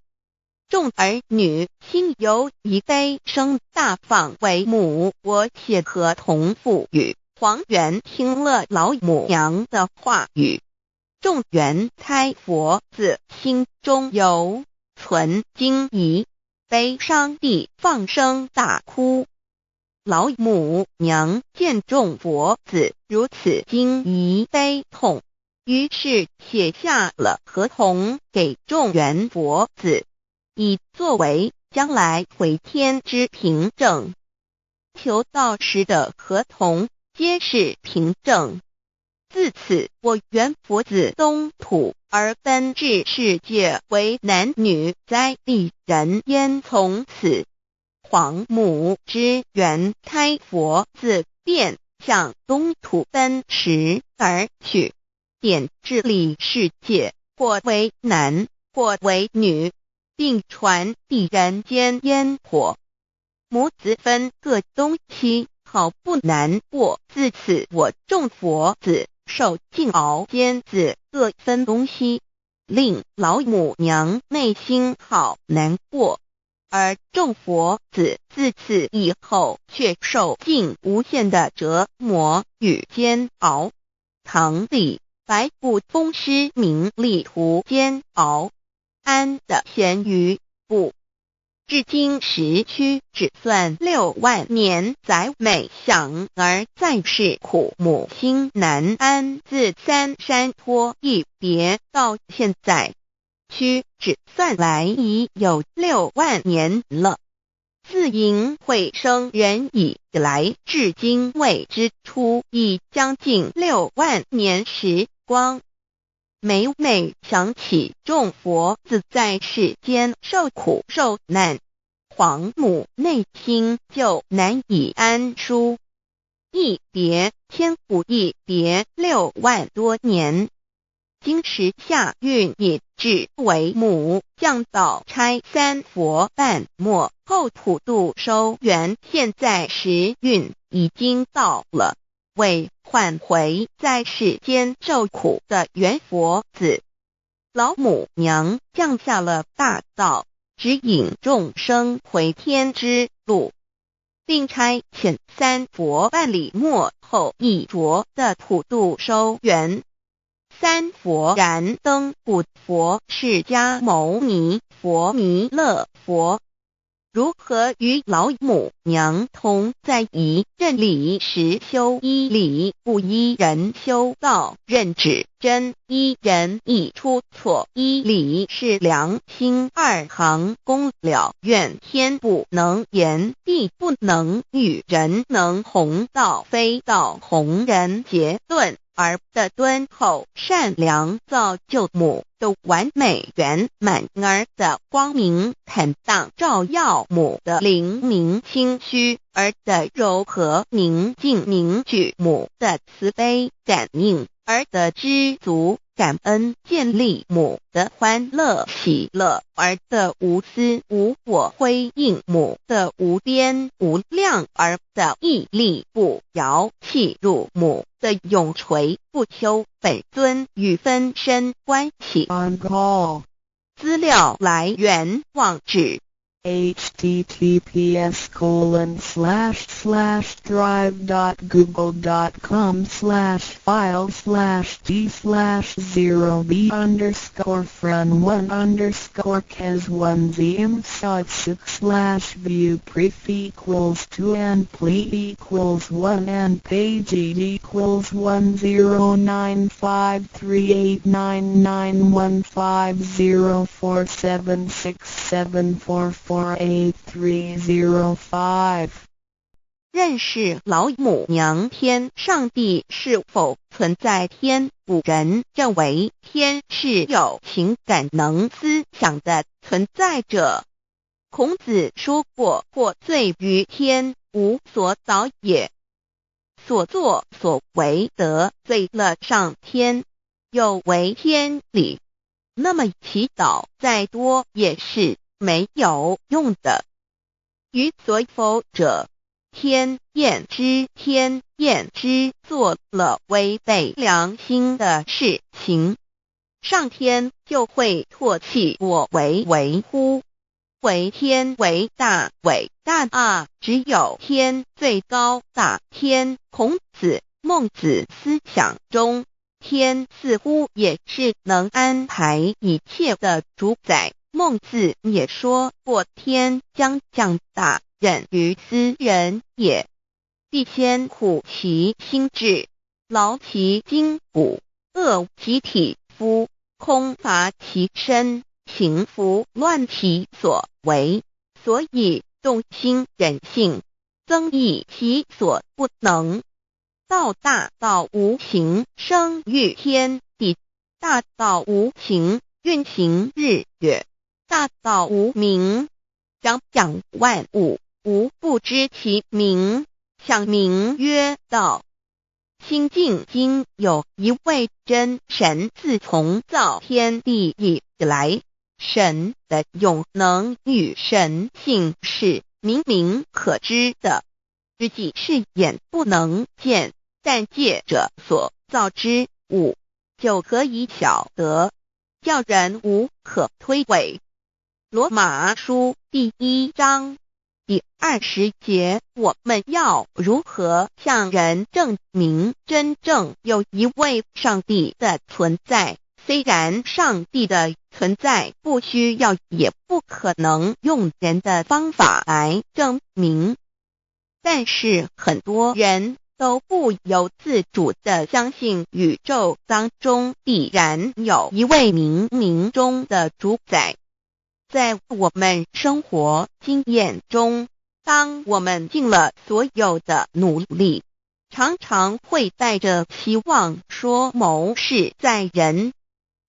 众儿女心有一悲生大放为母，我写合同赋予。黄元听了老母娘的话语，众缘胎佛子心中有存惊疑，悲伤地放声大哭。老母娘见众佛子如此惊疑悲痛，于是写下了合同给众缘佛子，以作为将来回天之凭证。求道时的合同皆是凭证。自此，我缘佛子东土而奔至世界为男女在地人焉。从此，皇母之缘胎佛子便向东土奔驰而去，点治理世界，或为男，或为女，并传递人间烟火。母子分各东西，好不难过。自此，我众佛子受尽熬煎子各分东西，令老母娘内心好难过。而众佛子自此以后却受尽无限的折磨与煎熬。唐李白骨风师名利图煎熬，安的咸鱼不。至今时区只算6万年，载美享而在世苦，母心难安。自三山托一别到现在，区只算来已有6万年了。自寅会生人以来，至今未知出，已将近6万年时光。每每想起众佛子在世间受苦受难，皇母内心就难以安舒。一别千古，一别6万多年。今时下运也至为母降道差3佛半末后普渡收圆，现在时运已经到了。为唤回在世间受苦的缘佛子，老母娘降下了大道，指引众生回天之路，并差遣3佛办理末后一着的普渡收圆。3佛燃灯古佛、释迦牟尼佛、弥勒佛如何与老母娘同在一任理时修一理，不一人修道，任指真一人一出错，一理是良心2行公了，愿天不能言，地不能喻，人能弘道，非道弘人。结论而的敦厚善良，造就母的完美圆满，儿的光明坦荡，照耀母的灵明清虚，儿的柔和宁静凝聚，母的慈悲感应，儿的知足感恩建立母的欢乐喜乐，儿的无私无我辉映母的无边无量，儿的屹立不摇契入母的永垂不朽。本尊与分身关系。On call. 资料来源：网址 https://drive.google.com/files/d/0b_c/view pref equals 1 and page equals 1093899915047674483005。认识老母娘天上帝是否存在天？古人认为天是有情感能思想的存在者。孔子说过，或罪于天，无所导也。所作所为得罪了上天，有违天理，那么祈祷再多也是没有用的。于所否者，天厌之，天厌之，做了违背良心的事情，上天就会唾弃我为乎？为天为大，伟大啊！只有天最高大天。孔子、孟子思想中，天似乎也是能安排一切的主宰。孟子也说过，天将降大任于斯人也，必先苦其心志，劳其筋骨，饿其体肤，空乏其身，行拂乱其所为，所以动心忍性，增益其所不能。道大道无形，生育天地；大道无形，运行日月；大道无名，长养万物，无不知其名，象名曰道。新晋经有一位真神，自从造天地以来，神的永能与神性是明明可知的，自己是眼不能见，但借着所造之物，就可以晓得，叫人无可推诿。罗马书第1章第20节，我们要如何向人证明真正有一位上帝的存在？虽然上帝的存在不需要也不可能用人的方法来证明，但是很多人都不由自主地相信宇宙当中必然有一位冥冥中的主宰。在我们生活经验中，当我们尽了所有的努力，常常会带着期望说谋事在人，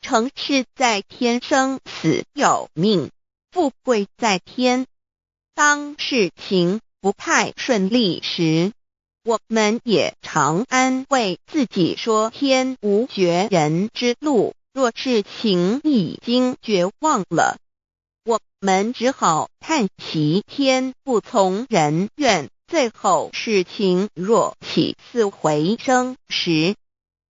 成事在天，生死有命，富贵在天。当事情不太顺利时，我们也常安慰自己说天无绝人之路，若事情已经绝望了，我们只好叹息天不从人愿。最后事情若起死回生时，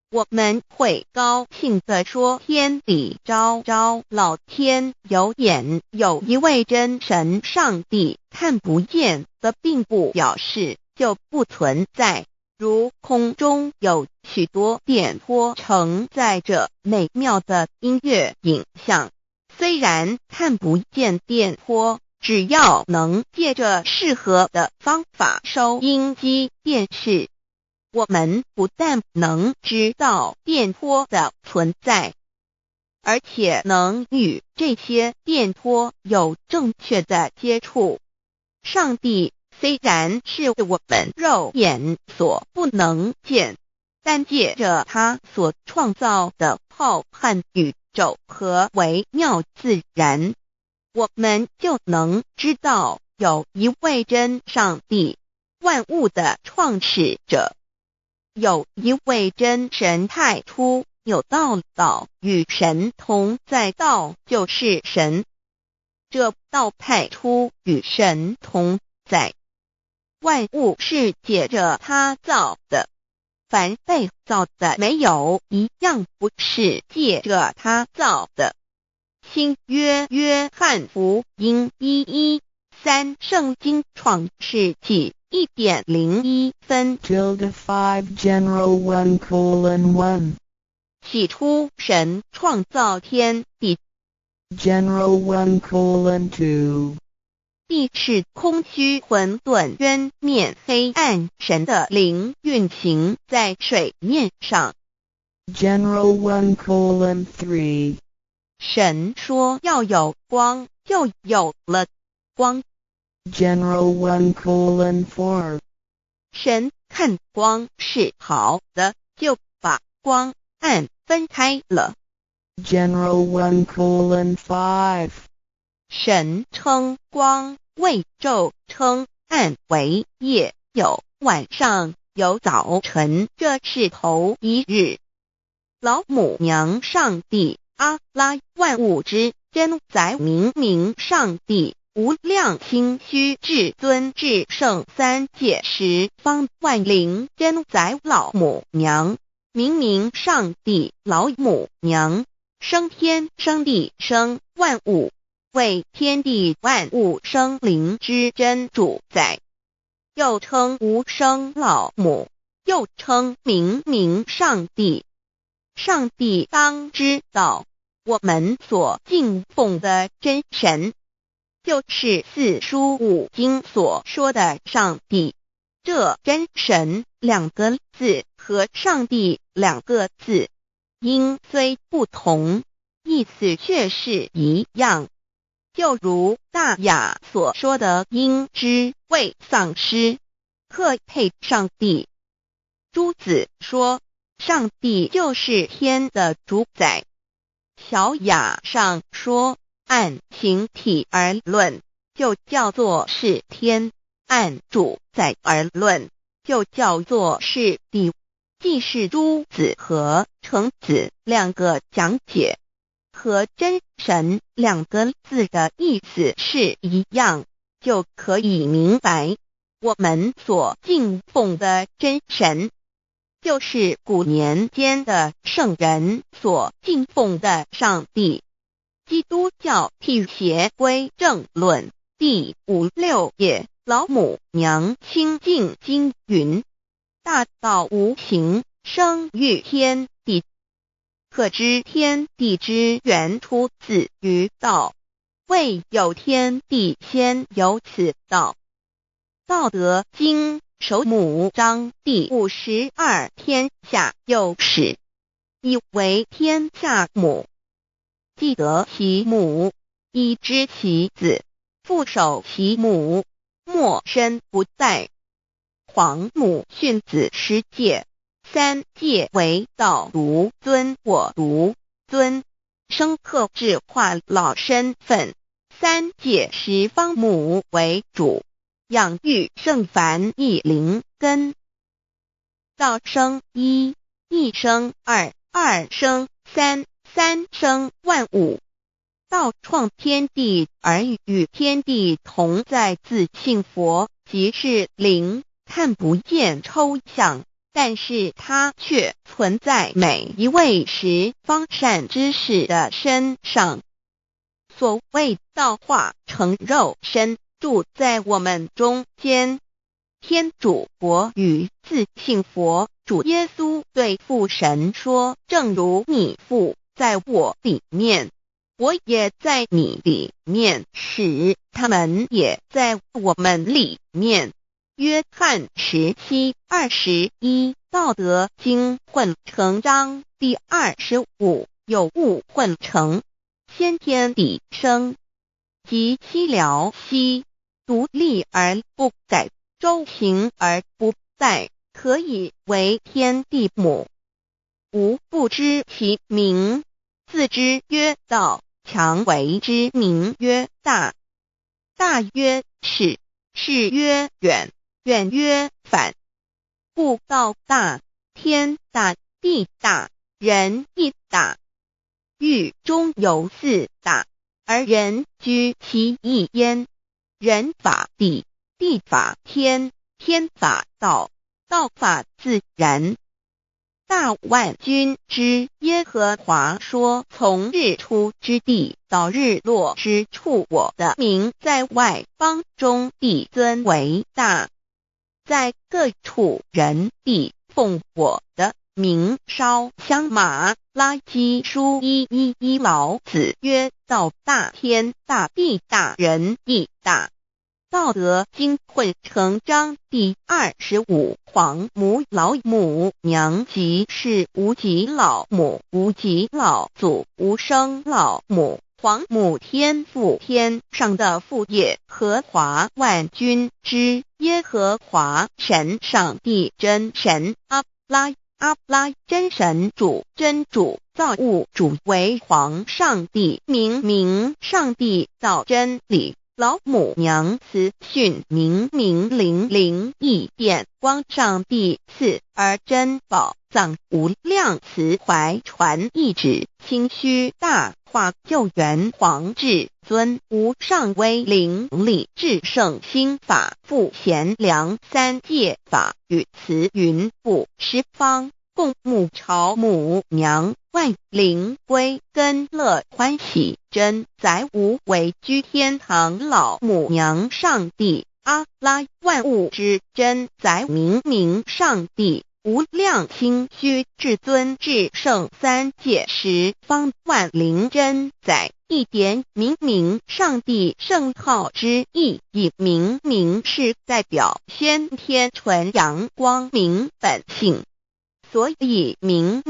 我们会高兴地说天理昭昭，老天有眼，有一位真神上帝，看不见的并不表示就不存在。如空中有许多电波承载着美妙的音乐影像，虽然看不见电波，只要能借着适合的方法收音机电视，我们不但能知道电波的存在，而且能与这些电波有正确的接触。上帝虽然是我们肉眼所不能见，但借着他所创造的浩瀚宇宙和微妙自然，我们就能知道有一位真上帝，万物的创始者，有一位真神太初有道，道与神同在，道就是神，这道太初与神同在。万物是借着他造的，凡被造的没有一样不是借着他造的。新约约翰福音1:1 3圣经创世纪 1.01 分 5 General 1:1 起初神创造天地， General 1:2 地是空虚混沌渊面黑暗，神的灵运行在水面上。 General 1:3 神说要有光，就有了光。 General 1:4 神看光是好的，就把光暗分开了。 General 1:5 神称光为昼，称暗为夜，有晚上，有早晨，这是头一日。老母娘上帝阿拉，万物之真宰明明上帝，无量清虚至尊至圣三界十方万灵真宰老母娘，明明上帝老母娘，生天生地生万物，为天地万物生灵之真主宰，又称无生老母，又称明明上帝。上帝当知道，我们所敬奉的真神，就是四书五经所说的上帝。这真神2个字和上帝2个字，音虽不同，意思却是一样。就如大雅所说的鹰之谓丧尸，特配上帝。朱子说，上帝就是天的主宰。小雅上说，按形体而论，就叫做是天；按主宰而论，就叫做是地。既是朱子和程子2个讲解，和真神2个字的意思是一样，就可以明白，我们所敬奉的真神，就是古年间的圣人所敬奉的上帝。基督教辟邪归正论第56页，老母娘清净经云：大道无形，生育天地，可知天地之源出自于道，未有天地，先有此道。道德经首母章第52，天下有始，以为天下母。既得其母，以知其子，父守其母，莫身不在。皇母训子10戒，3戒为道独尊，我独尊，生克制化老身份。3戒十方母为主，养育圣凡一灵根。道生一，一生二，二生三，三生万物。道创天地而与天地同在，自性佛，即是灵，看不见抽象，但是它却存在每一位十方善知识的身上。所谓道化成肉身，住在我们中间。天主佛与自性佛主耶稣对父神说，正如你父在我里面，我也在你里面，使他们也在我们里面。约翰17:21，道德经混成章第25，有物混成，先天地生，即七辽息，独立而不改，周行而不殆，可以为天地母。吾不知其名，自之曰道，强为之名曰大。大曰始，始曰远，远曰反。故道大，天大，地大，人亦大。狱中有4大，而人居其一焉。人法地，地法天，天法道，道法自然。大万军之耶和华说：从日出之地到日落之处，我的名在外邦中必尊为大，在各处人必奉我的名烧香。马拉基书1:11，老子曰：道大天大，必大，人亦大。道德经混成章第25，黄母老母娘即是无极老母，无极老祖，无生老母。黄母天父，天上的父也，和华万军之耶和华神，上帝真神，阿拉真神主，真主，造物主，为皇上帝，明上帝，造真理。老母娘慈训，明灵异变光，上帝赐而真宝藏，无量慈怀传一旨，清虚大化，救援皇至尊，无上威灵力，至圣心法，复贤良，三界法与慈云布十方，共沐朝母娘，万灵归根乐欢喜，真载无为居天堂，老母娘上帝，阿拉万物之真载，明上帝，无量清虚至尊至圣，三界十方万灵真载，一点明上帝圣号之意义，明是代表先天纯阳光明本性，所以明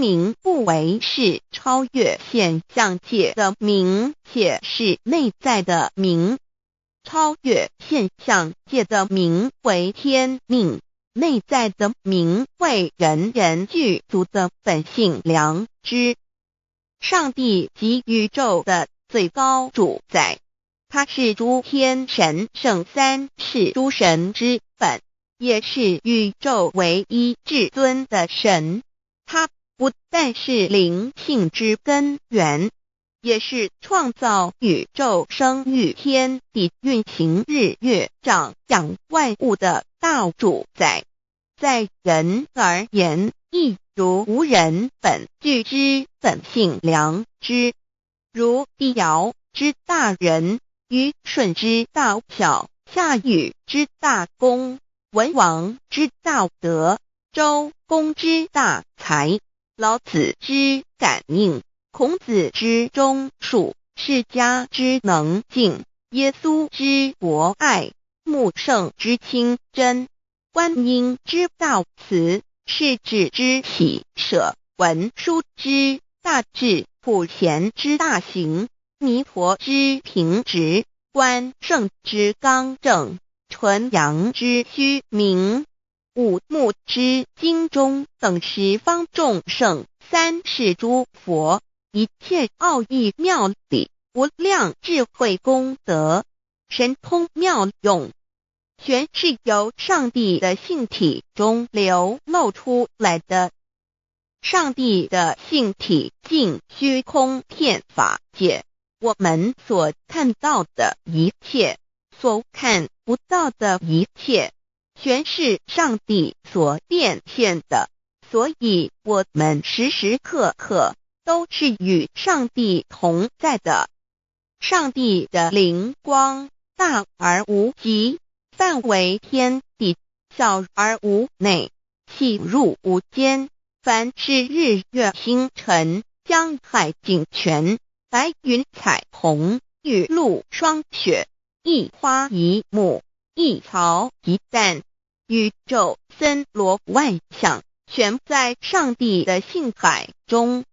不为是超越现象界的明，且是内在的明。超越现象界的明为天命，内在的明为人具足的本性良知。上帝即宇宙的最高主宰，他是诸天神圣三世诸神之本，也是宇宙唯一至尊的神。他不但是灵性之根源，也是创造宇宙生育天地运行日月长养万物的大主宰。在人而言，亦如无人本具之本性良知，如帝尧之大仁，虞舜之大巧，夏禹之大功，文王之大德，周公之大才，老子之感应，孔子之忠恕，释迦之能静，耶稣之博爱，穆圣之清真，观音之大慈，世子之喜舍，文殊之大智，普贤之大行，弥陀之平直，关圣之刚正，纯阳之虚明，五目之精中，等十方众圣，三世诸佛，一切奥义妙理，无量智慧功德，神通妙用，全是由上帝的性体中流露出来的。上帝的性体尽虚空遍法界，我们所看到的一切，所看不到的一切，全是上帝所变现的，所以我们时时刻刻都是与上帝同在的。上帝的灵光大而无极，范围天地，小而无内，细入无间。凡是日月星辰，江海井泉，白云彩虹，雨露霜雪，一花一木，一草一蛋，宇宙森罗万象，全在上帝的性海中。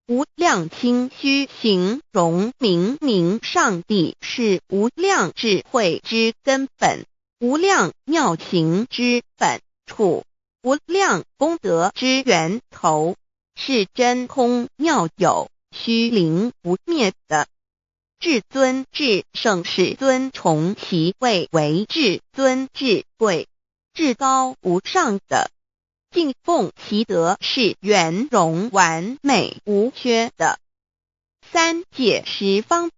无量清虚形容明上帝是无量智慧之根本，无量妙行之本处，无量功德之源头，是真空妙有，虚灵不灭的。至尊至圣世尊崇其位为至尊至贵，至高无上的，敬奉其德是圆融完美无缺的。三界十方，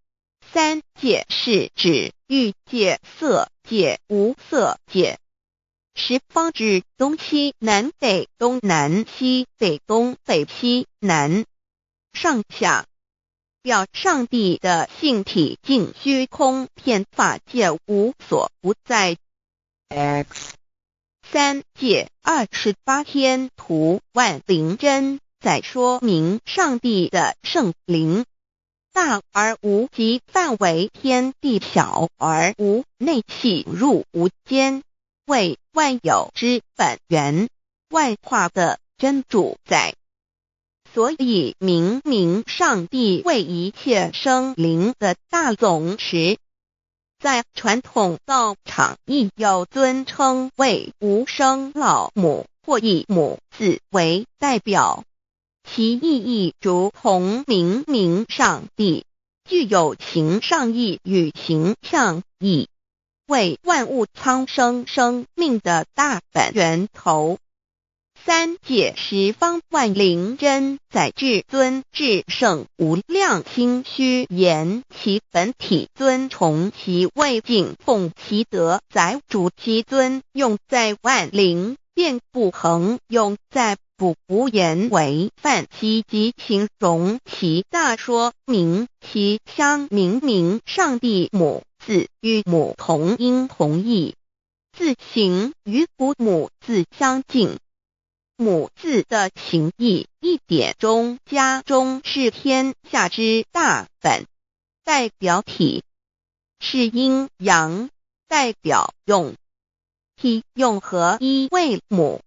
三界是指欲界、色界、无色界。十方指东西南北东南西北东北西南上下，表上帝的性体尽虚空遍法界无所不在。 X 三界28天图万灵真在说明上帝的圣灵大而无极范围，天地小而无内细入无间，为万有之本源，万化的真主宰。所以明明上帝为一切生灵的大总持，在传统道场亦有尊称为无生老母或以母字为代表，其意义如同明明上帝具有形上义与形象义，为万物苍生生命的大本源头。三界十方万灵真在至尊至圣无量心虚言其本体尊崇其位敬奉其德载主其尊，用在万灵便不恒用在不无言为范其及形容其大说明其相明明上帝母字与母同音同义，字形与父母字相近。母字的情义一点中加中是天下之大本，代表体是阴阳，代表用，体用合一为母。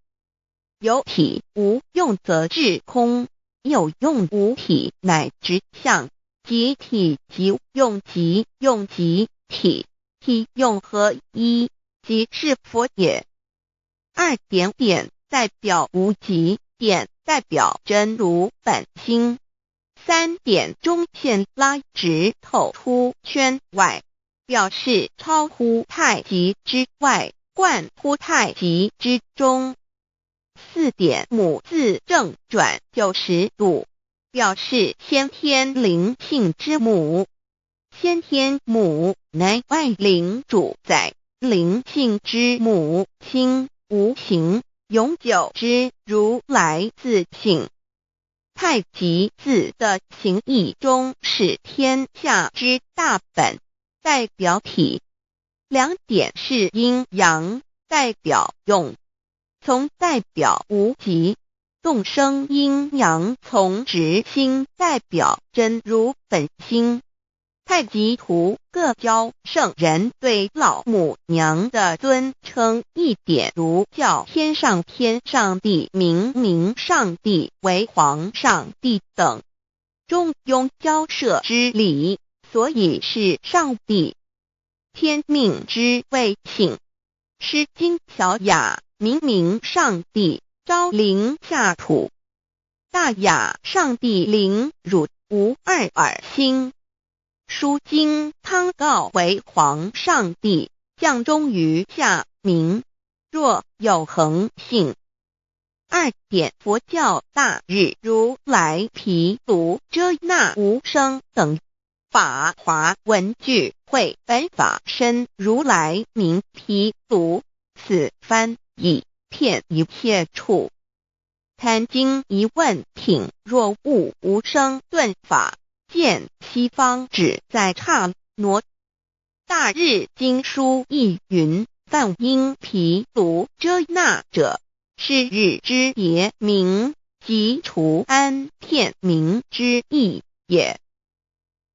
有体无用则至空，有用无体乃直相，即体即用即用即体，体用合一即是佛也。二点点代表无极，点代表真如本心，三点中线拉直透出圈外，表示超乎太极之外，贯乎太极之中。四点母字正转90度，表示先天灵性之母。先天母乃外灵主宰，灵性之母心无形永久之如来自性。太极字的形义中是天下之大本，代表体。两点是阴阳，代表用，从代表无极，动生阴阳从直心代表真如本心。太极图各教圣人对老母娘的尊称一点如叫天上帝明明上帝为皇上帝等，中庸交涉之理，所以是上帝。天命之谓性，诗经小雅明明上帝昭灵下土，大雅上帝灵汝无二耳心。书经汤告为皇上帝降中于下民，若有恒性。二点佛教大日如来毗卢遮那无生等法华文具会本法身如来名毗卢，此翻译遍一切处。贪经一问品若悟无生顿法，见西方只在刹那。大日经书亦云，梵音毗卢遮那者，是日之别名，即除安片名之意也。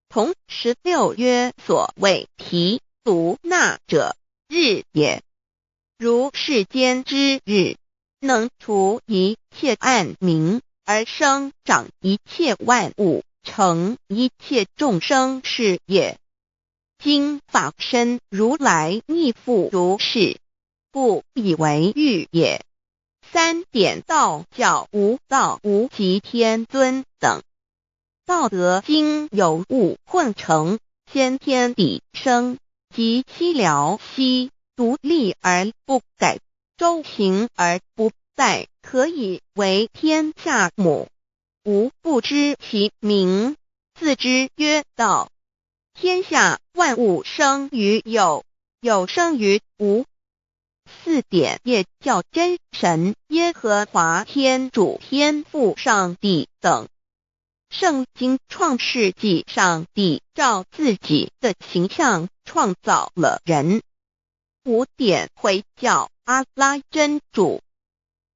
同16曰所谓毗卢那者，日也。如世间之日，能除一切暗明，而生长一切万物，成一切众生是也。今法身如来亦复如是，故以为喻也。三点道教无道无极天尊等，道德经有物混成，先天地生，即悉了悉，独立而不改，周行而不殆，可以为天下母。吾不知其名，自之曰道。天下万物生于有，有生于无。4点也叫真神、耶和华天主、天父上帝等。圣经创世纪，上帝照自己的形象创造了人。5点回教阿拉真主。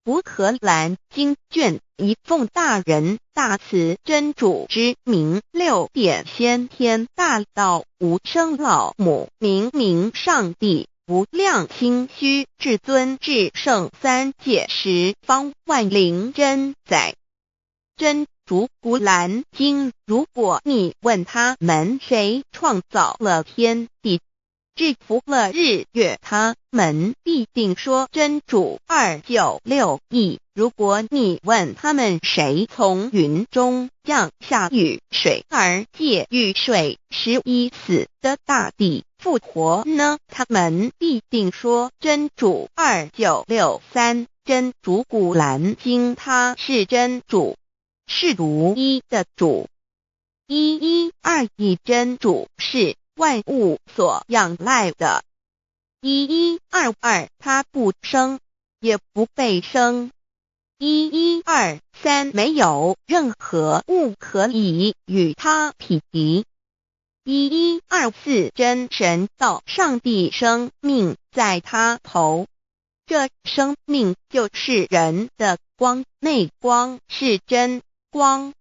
乌克兰经卷1奉大人大慈真主之名。6点先天大道无生老母明明上帝无量心虚至尊至圣3界十方万灵真在。真主古兰经，如果你问他们谁创造了天地，制服了日月，他们必定说真主296亿。如果你问他们谁从云中降下雨水而借雨水使已死的大地复活呢，他们必定说真主2963。真主古兰经，他是真主，是独一的主。112亿真主是万物所仰赖的。1122他不生，也不被生。1123没有任何物可以与他匹敌。1124真神道上帝生命在他头，这生命就是人的光，内光是真光，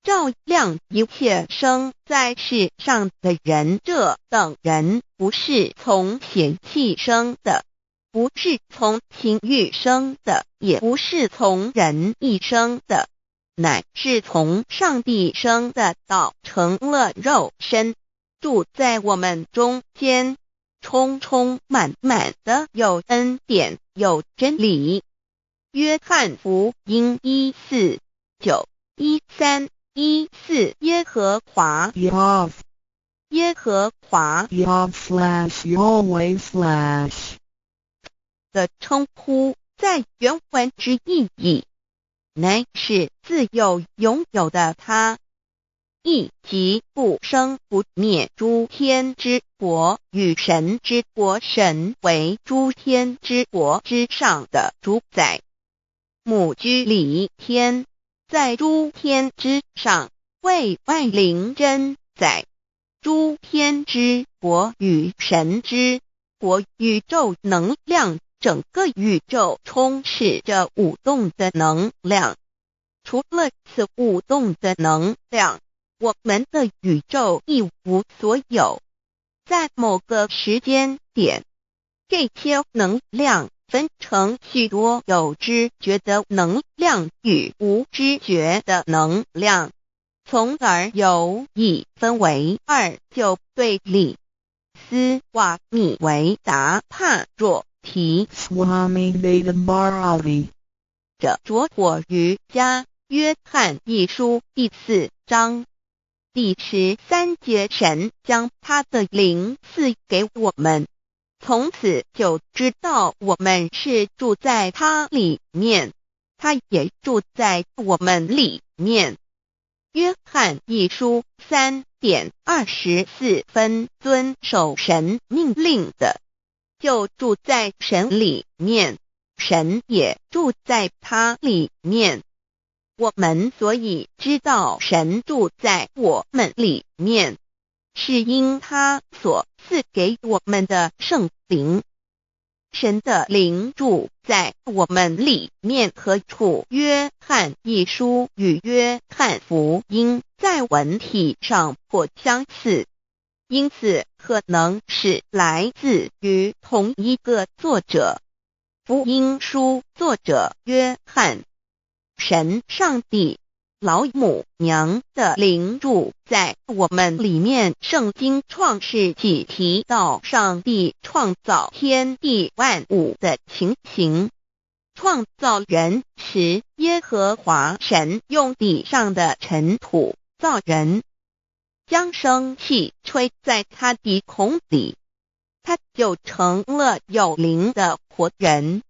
照亮一切生在世上的人。这等人不是从血气生的，不是从情欲生的，也不是从人意生的，乃是从上帝生的，道成了肉身，住在我们中间，充充满满的有恩典有真理。约翰福音1491314耶和华 Yav 耶和华 Yav/Yahweh/ 的称呼，在原文之意义乃是自有拥有的他，亦即不生不灭诸天之国与神之国，神为诸天之国之上的主宰，母居里天，在诸天之上，为万灵真在。诸天之国与神之国，宇宙能量，整个宇宙充斥着舞动的能量。除了此舞动的能量，我们的宇宙一无所有。在某个时间点，这些能量分成许多有知觉的能量与无知觉的能量，从而有一分为二，就对立。斯瓦米维达帕若提 Swami Vedabharati 着着火于家约翰一书第4章第13节，神将他的灵赐给我们，从此就知道我们是住在他里面，他也住在我们里面。约翰一书3:24遵守神命令的，就住在神里面，神也住在他里面。我们所以知道神住在我们里面，是因他所赐给我们的圣灵。神的灵住在我们里面，何处？约翰一书与约翰福音在文体上颇相似，因此可能是来自于同一个作者。福音书作者约翰，神上帝老母娘的灵住在我们里面。圣经创世纪提到上帝创造天地万物的情形，创造人时，耶和华神用地上的尘土造人，将生气吹在他鼻孔里，他就成了有灵的活人。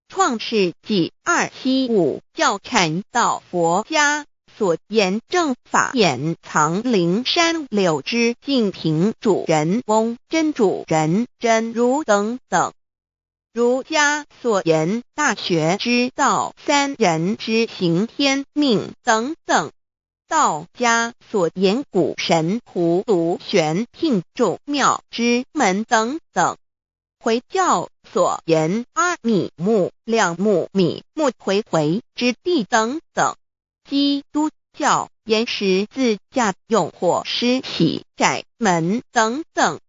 创世纪275教阐到佛家所言正法掩藏灵山柳之净瓶主人翁真主人真如等等。儒家所言大学之道，三人之行天命等等；道家所言谷神荼毒玄牝众妙之门等等；回教所言阿米木亮木米木回回之地等等；基督教言十字架用火施洗窄门等等。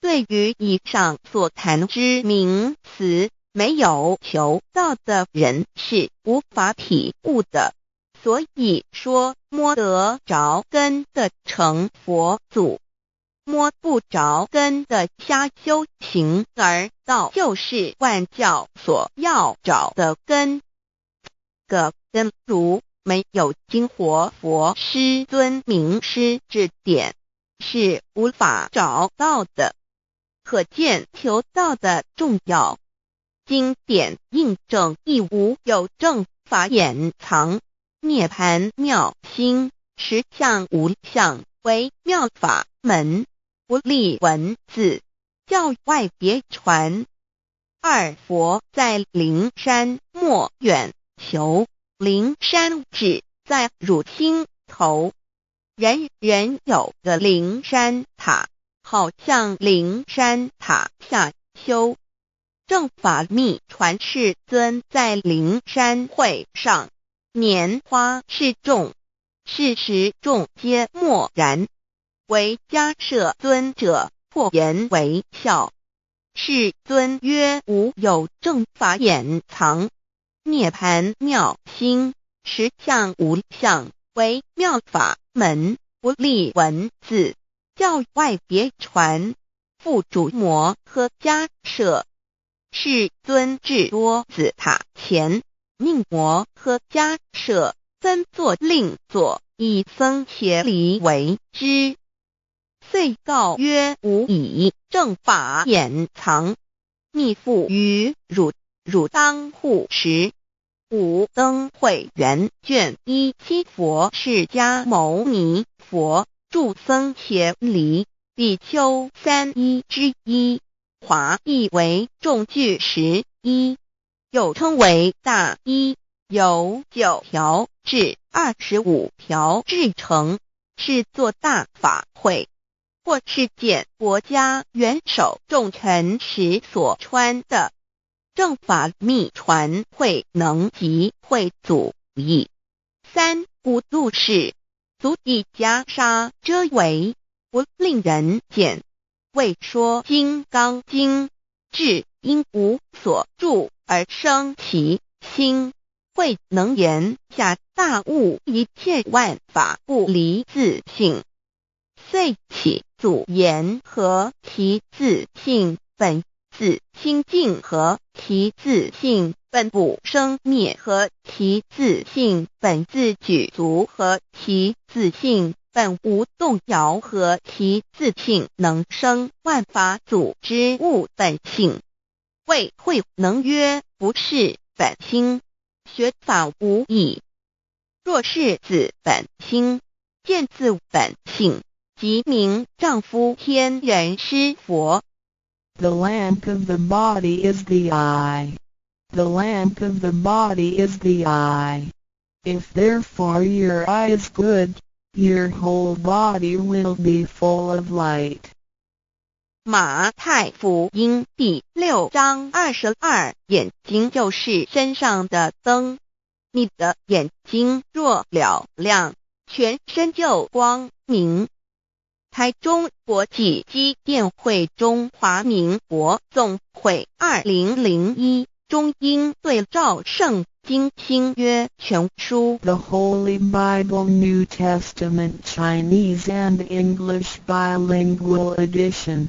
对于以上所谈之名词，没有求道的人是无法体悟的。所以说，摸得着根的成佛祖，摸不着根的瞎修行，而道就是万教所要找的根。个根如没有经活佛师尊名师指点，是无法找到的。可见求道的重要。经典印证亦无有正法掩藏，涅盘妙心，实相无相，为妙法门，不立文字，教外别传。二佛在灵山莫远求，灵山只在汝心头，人人有个灵山塔，好像灵山塔下修。正法密传世尊在灵山会上拈花示众，是时众皆默然，唯迦摄尊者破颜为笑。世尊曰：无有正法掩藏，涅盘妙心，实相无相，为妙法门，不立文字，教外别传。复主摩诃迦摄。世尊至多子塔前，命摩诃迦摄分座另座，以僧伽梨为之。遂告曰：吾以正法掩藏，逆复于汝，汝当护持。五灯会元卷17佛释迦牟尼佛著僧伽梨比丘31之一，华译为众句11，又称为大一，由9条至25条制成，是作大法会，或是见国家元首重臣时所穿的。正法密传会能及会祖义。三不度世，足以袈裟遮围，不令人见。为说金刚经，至因无所住而生其心，慧能言下大悟，一切万法不离自性。遂起祖言和其自性本自清净，和其自性本不生灭，和其自性本自具足，和其自性本无动摇，和其自性能生万法组之物本性。谓慧能曰：不是本心，学法无益。若是自本心，见自本性，即名丈夫天人师佛。The lamp of the body is the eye. The lamp of the body is the eye. If therefore your eye is good, your whole body will be full of light. 马太福音第6章22，眼睛就是身上的灯。你的眼睛若了亮，全身就光明。台中国际机电会中华民国总会2001中英对照圣经新约全书 The Holy Bible New Testament Chinese and English Bilingual Edition.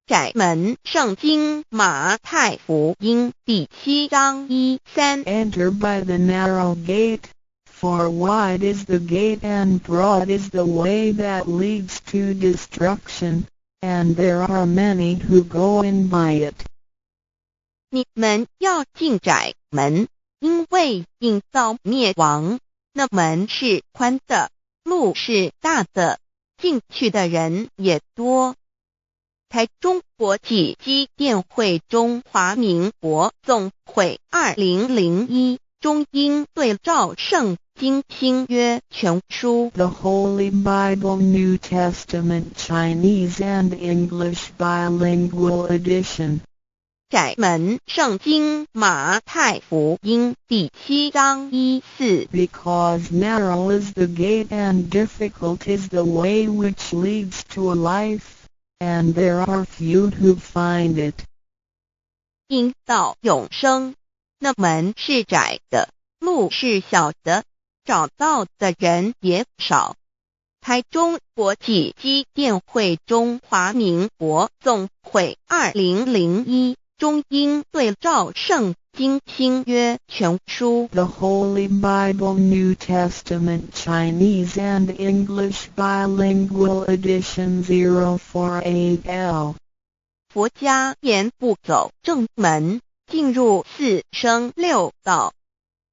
窄门圣经马太福音第7章1-3 Enter by the narrow gate, for wide is the gate and broad is the way that leads to destruction, and there are many who go in by it. 你们要进窄门，因为引到灭亡。那门是宽的，路是大的，进去的人也多。台中国际机电会中华民国总会2001中英对照圣经新约全书 The Holy Bible New Testament Chinese and English Bilingual Edition. 窄门圣经马太福音第7章14 Because narrow is the gate and difficult is the way which leads to life, and there are few who find it. 因到永生，那门是窄的，路是小的，找到的人也少。台中国际机电会中华民国总会2001中英对照圣经新约全书 The Holy Bible New Testament Chinese and English Bilingual Edition 048L. 佛家言不走正门，进入四生六道。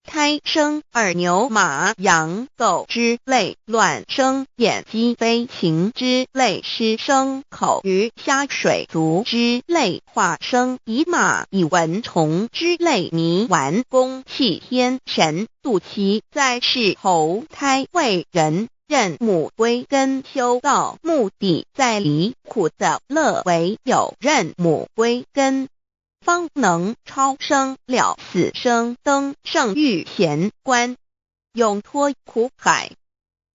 胎生耳牛马羊狗之类，卵生眼鸡飞禽之类，湿生口鱼虾水族之类，化生以马以蚊虫之类，泥丸公气天神度其在世投胎为人，任母归根修道，目的在离苦的乐为有任母归根，方能超生了死生，登圣域贤官，永脱苦海。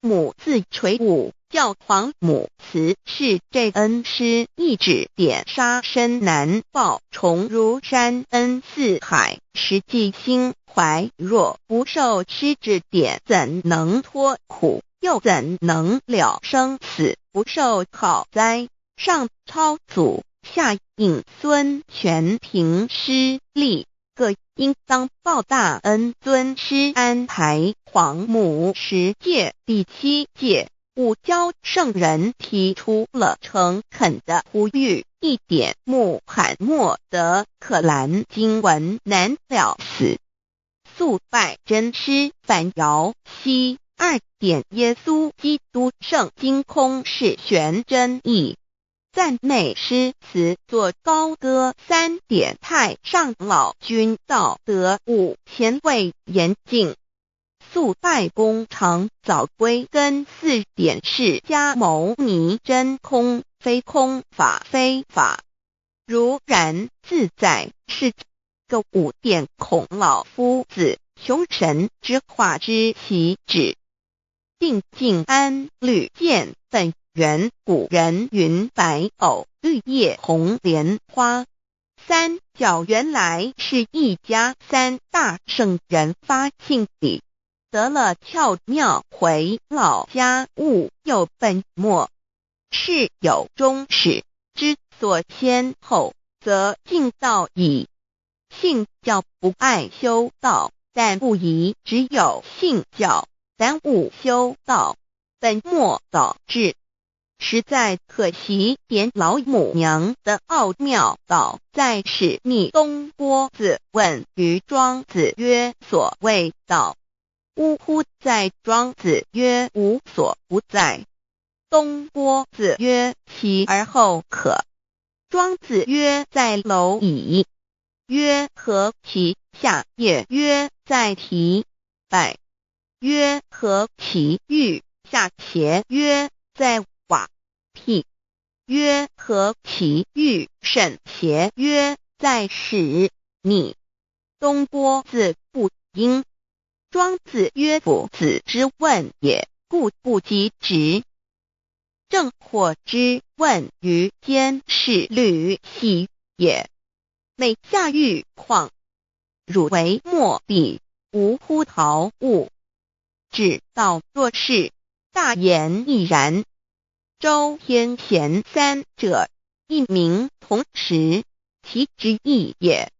母自垂武，教皇母慈是这恩师，一指点杀身难报，重如山恩似海，实际心怀若不受师指点，怎能脱苦？又怎能了生死？不受好灾，上超祖，下引孙全凭师力，各应当报大恩。尊师安排皇母10诫，第7诫五教圣人提出了诚恳的呼吁，一点穆罕默德可兰经文难了死，素拜真师反摇西。2点耶稣基督圣经空是玄真义，赞美诗词作高歌。3点太上老君道德5前卫严谨，素拜公常早归根。4点释迦牟尼真空，非空法非法，如然自在是个。5点孔老夫子雄神之化之其旨，定静安律见本源。古人云白藕绿叶红莲花。3角原来是一家3大圣人发庆礼，得了窍妙，回老家务有本末，事有终始，之所先后，则敬道矣。信教不爱修道，但不宜只有信教，耽误修道，本末倒置，实在可惜。点老母娘的奥妙道在使逆东郭子问于庄子曰：所谓道，呜呼！在庄子曰：无所不在。东郭子曰：其而后可？庄子曰：在蝼蚁。曰：何其？下也曰：在蹄。百曰：何其欲？下且曰：在瓦辟。曰：何其欲？甚且曰：在使逆。东郭子不应。庄子曰：夫子之问也，故不及直。正或之问于监视律系也。每下狱况，汝为莫必，无乎陶物。只道若是，大言亦然。周天贤3者，一名同时，其之义也。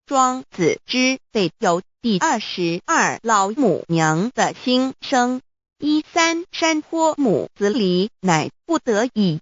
庄子之备有第22老母娘的心声，13山坡母子礼，乃不得已。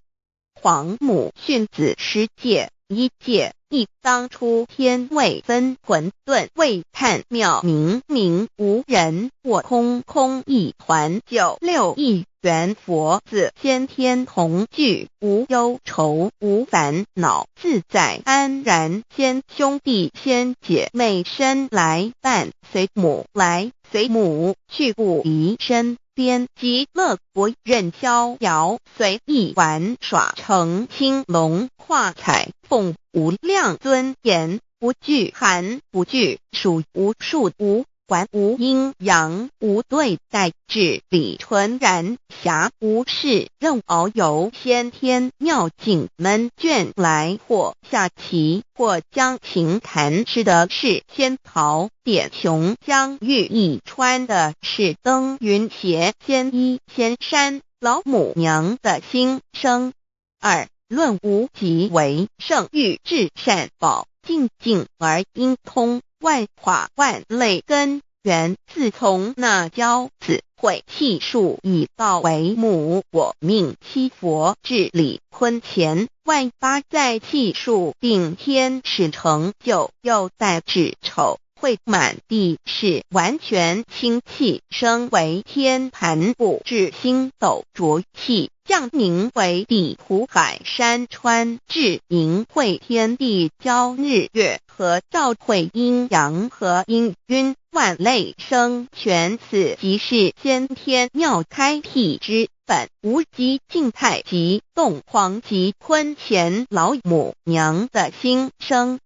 皇母训子10诫，1诫亦当初天未分，混沌未探，渺冥冥无人，我空空一团，96亿元佛子，先天同聚，无忧愁无烦恼，自在安然。先兄弟先姐妹生来伴，随母来随母去，不离身边。极乐国任逍遥，随意玩耍，成青龙化彩凤，无量尊严，不惧寒不惧暑，无数无管，无阴阳，无对待，至理纯然，暇无事任遨游。先天妙境门卷来，或下棋，或将琴弹，吃的是仙桃点琼浆玉一穿的是登云鞋，仙衣仙衫，老母娘的心声。二论无极为圣域至善宝，静静而应通，万法万类根源。自从那骄子会气数以道为母，我命七佛治理坤乾，万八在气数并天使成就，又待至丑会满地是完全清气，升为天盘部，至星斗浊气，降凝为地土海山川，至盈会天地交日月和照会阴阳和阴晕，万类生全。此即是先天妙开辟之本，无极静态及动黄及坤乾老母娘的心声。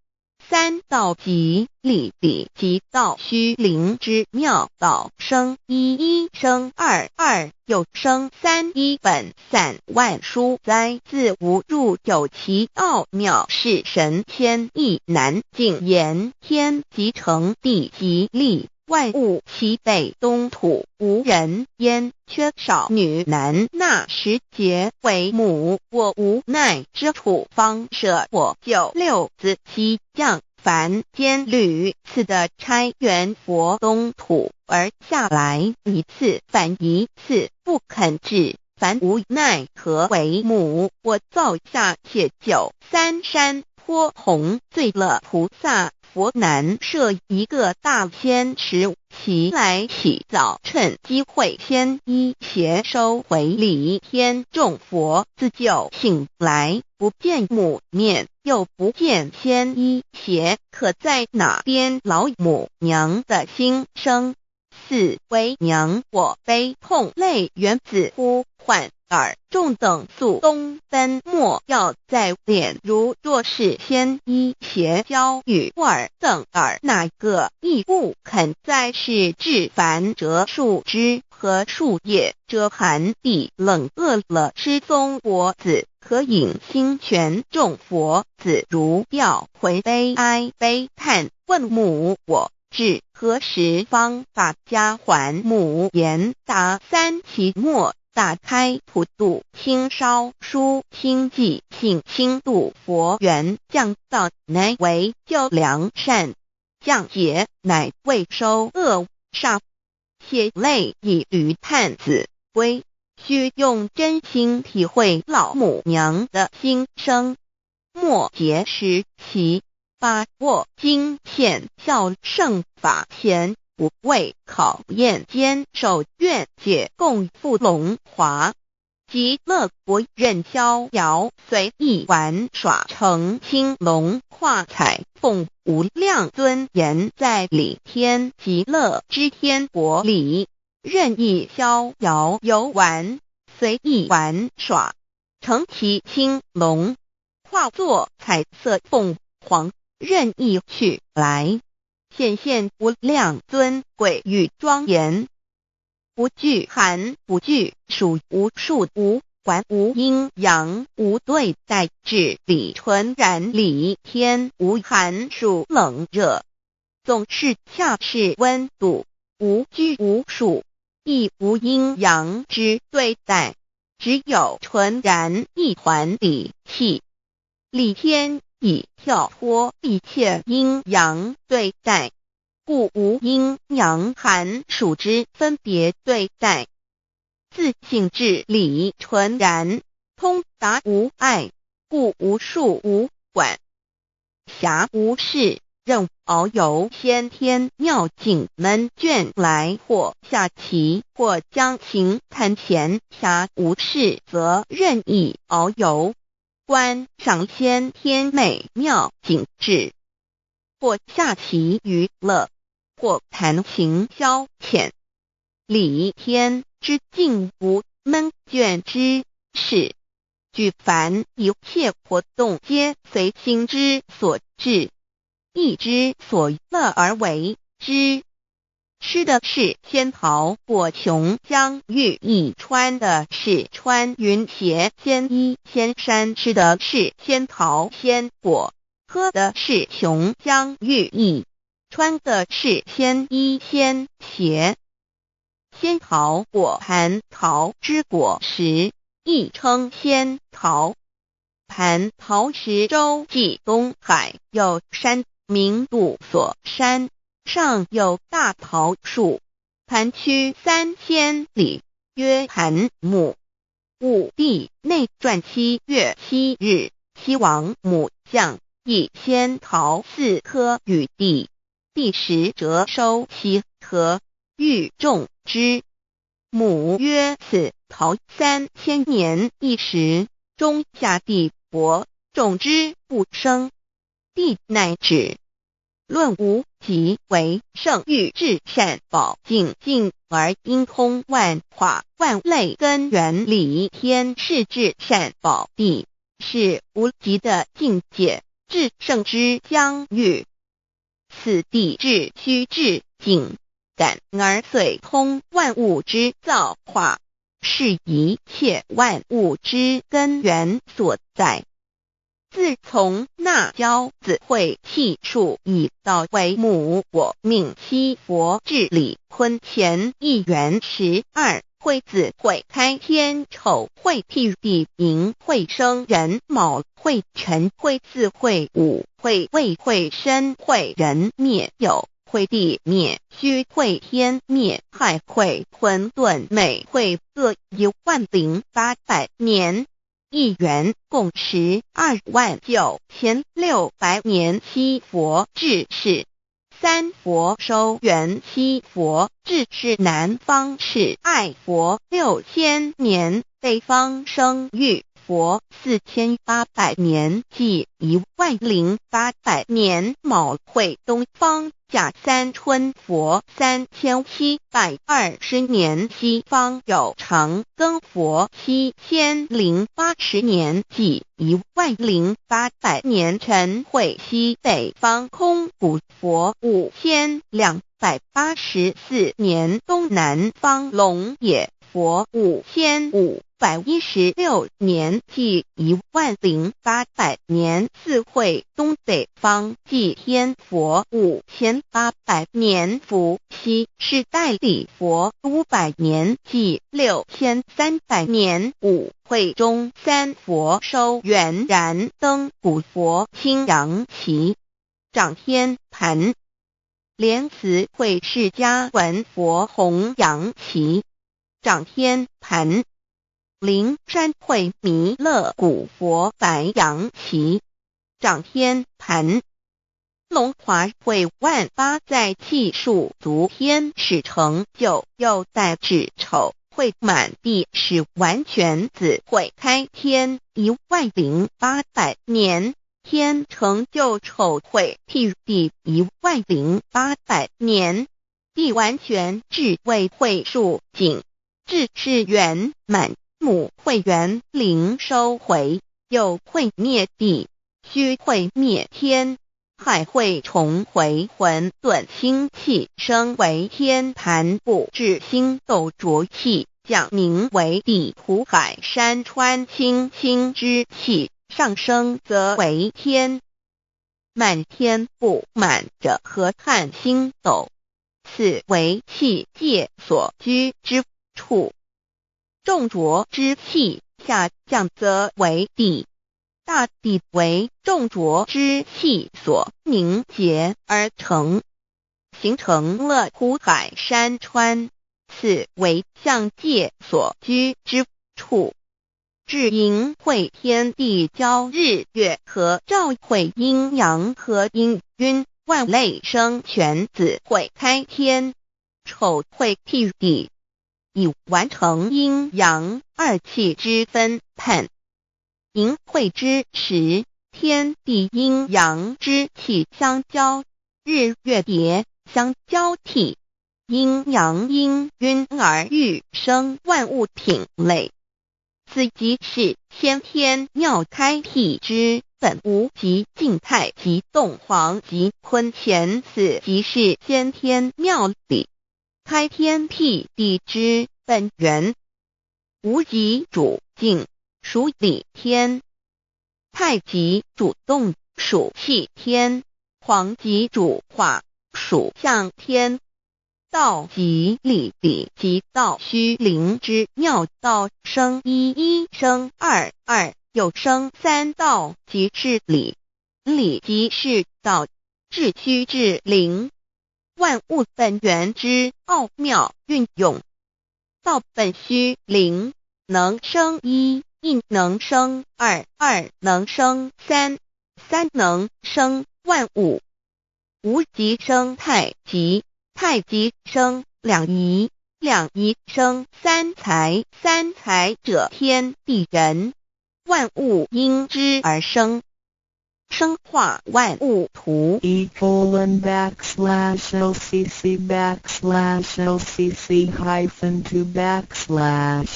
三道即理理即道虚灵之妙道生，一一生二，二又生三，一本散万殊哉，自无入有其奥妙，是神千亿难尽言。天即成，地即立，万物其北东土，无人焉，缺少女男。那时节为母，我无奈之处，方舍我96子妻降凡间屡次的差缘佛东土而下来，一次反一次，不肯治，凡无奈何为母。我造下且93山坡弘罪乐菩萨佛南设一个大仙池，其来起早，趁机会先一邪收回礼。天众佛自就醒来，不见母面，又不见先一邪，可在哪边？老母娘的心声。四为娘，我悲痛泪源自呼唤耳众等速东奔，莫要在脸，如若是先一邪教与尔等耳，哪个亦不肯在世至凡折树枝和树叶，遮寒地冷，饿了吃松果子，可饮清泉。众佛子如调回悲哀悲叹，问母我至何时方把家还母？言答三期末，打开普度清烧书清寂，请清度佛缘，降道乃为救良善，降劫乃为收恶煞。血泪以于叹子归，须用真心体会老母娘的心声。末节时期，把握经现效圣法前，不畏考验，坚守愿解，共赴龙华。极乐国任逍遥，随意玩耍，成青龙化彩凤，无量尊严，在理天极乐之天国里，任意逍遥游玩，随意玩耍，成其青龙，化作彩色凤凰，任意去来，显现无量尊贵与庄严，不惧寒不惧暑，无数无管，无阴阳，无对待，至理纯然，理天无寒暑冷热，总是恰是温度，无拘无束，亦无阴阳之对待，只有纯然一团理气。理天以跳脱一切阴阳对待，故无阴阳寒暑之分别对待，自性至理纯然，通达无碍，故无束无管。暇无事，任遨游先天妙境门卷来，或下棋，或将琴弹弦，暇无事则任意遨游，观赏先天美妙景致，或下棋娱乐，或弹琴消遣。理天之境无闷倦之事，举凡一切活动皆随心之所至，意之所乐而为之。吃的是仙桃果琼浆玉液，穿的是穿云鞋仙衣仙衫，吃的是仙桃仙果，喝的是琼浆玉液，穿的是仙衣仙鞋。仙桃果蟠桃之果实，亦称仙桃。蟠桃实洲即东海有山名杜所山，上有大桃树，盘曲3千里，曰盘木。武帝内传7月7日，西王母将以仙桃4颗与帝，帝时折收其核，欲种之。母曰：此桃3000年一时，中下地薄，种之不生。帝乃止。论无极为圣域至善宝境境而因通万化万类根源理天是至善宝地，是无极的境界，至圣之疆域。此地至虚至境，感而遂通万物之造化，是一切万物之根源所在。自从那骄子会气数以道为母，我命七佛治理坤乾一元12，会子会开天丑，会替地寅，会生人卯，会辰会巳，会午，会未，会申，会人灭酉，会地灭戌，会天灭亥，会混沌昧，会各10800年。一元共129600年。七佛治世，三佛收元，七佛治世南方是爱佛6000年，北方生玉佛4800年，即10800年。卯会东方甲三春佛3720年，西方有长庚佛7080年，即10800年。辰会西北方空谷佛5284年，东南方龙野佛5516年，即10800年。四会东北方祭天佛5800年，伏羲是代理佛500年，即6300年。五会中三佛收元然灯古佛青阳旗，掌天盘。莲慈会释迦文佛红阳旗，掌天盘。灵山会弥勒古佛白阳旗，掌天盘。龙华会万八载气数足天使成就，又代指丑会满地是完全子会开天10800年，天成就丑会替地10800年，地完全至为会数景，至是圆满。母会元灵收回，又会灭地，戌会灭天，亥会重回混沌星气，生为天盘部，至星斗浊气，降名为地土海山川清清之气，上升则为天。满天不满者何叹星斗，此为气界所居之处。重浊之气下降则为地，大地为重浊之气所凝结而成，形成了土海山川，此为象界所居之处。至阴会天地交日月和照会阴阳和阴晕，万类生全子会开天，丑会替地，以完成阴阳二气之分判。寅会之时，天地阴阳之气相交，日月叠相交替，阴阳阴晕而欲生万物品类。此即是先天妙开辟之本无即静态即动黄即坤乾，此即是先天妙理开天辟地之本源。无极主静，属理天；太极主动，属气天；黄极主化，属象天。道即理，理即道虚灵之妙道，生一，一生二，二又生三，道即是理，理即是道，至虚至灵，万物本源之奥妙运用。道本虚灵，能生一，一能生二，二能生三，三能生万物。无极生太极，太极生两仪，两仪生三才，三才者天地人，万物因之而生，生化万物图。://LCC_LCC_2/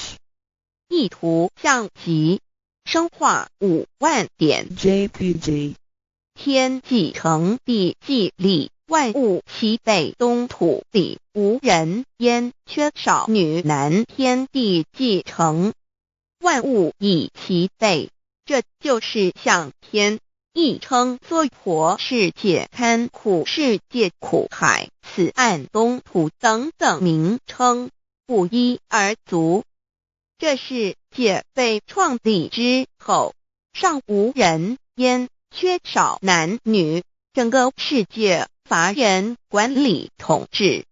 意图象极，生化5万点 JPG 天既成地既立，万物其北东土地，无人焉，缺少女男，天地既成，万物以其北，这就是象天，亦称娑婆世界、堪苦世界、苦海、此岸东土等等名称，不一而足。这世界被创立之后，尚无人焉，缺少男女，整个世界乏人管理统治。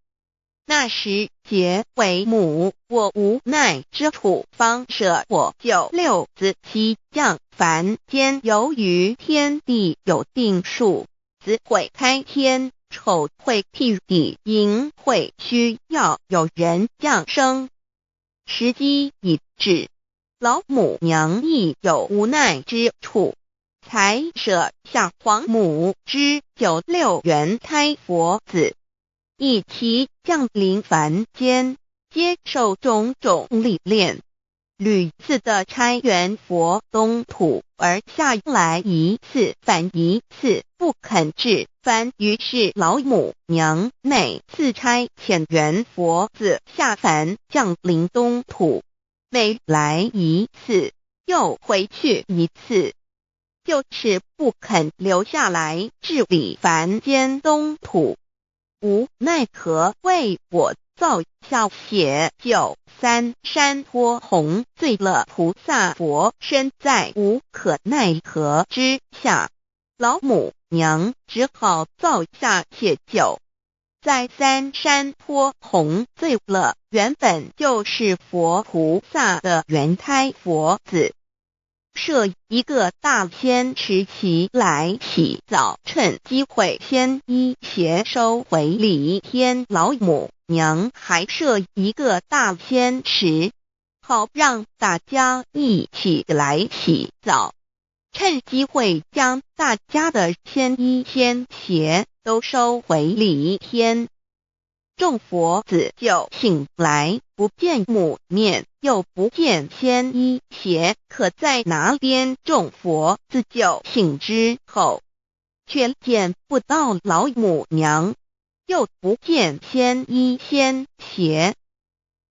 那时桀为母，我无奈之处，方舍我就六子七将凡间，由于天地有定数，子会开天，丑会替地，寅会需要有人降生。时机已至，老母娘亦有无奈之处，才舍下皇母之9、6元胎佛子，以其降临凡间，接受种种历练，屡次的差援佛东土，而下来一次反一次不肯至凡，于是老母娘每次差遣援佛子下凡降临东土，每来一次又回去一次，就是不肯留下来治理凡间东土。无奈何为我造下血救3山托洪罪了菩萨佛，身在无可奈何之下，老母娘只好造下血救，在3山托洪罪了原本就是佛菩萨的原胎佛子，设一个大仙池其来洗澡，趁机会先一邪收回礼天。老母娘还设一个大仙池，好让大家一起来洗澡，趁机会将大家的仙衣仙鞋都收回礼天。众佛子就醒来，不见母面，又不见仙衣鞋，可在哪边？众佛子就醒之后，却见不到老母娘，又不见仙衣仙鞋。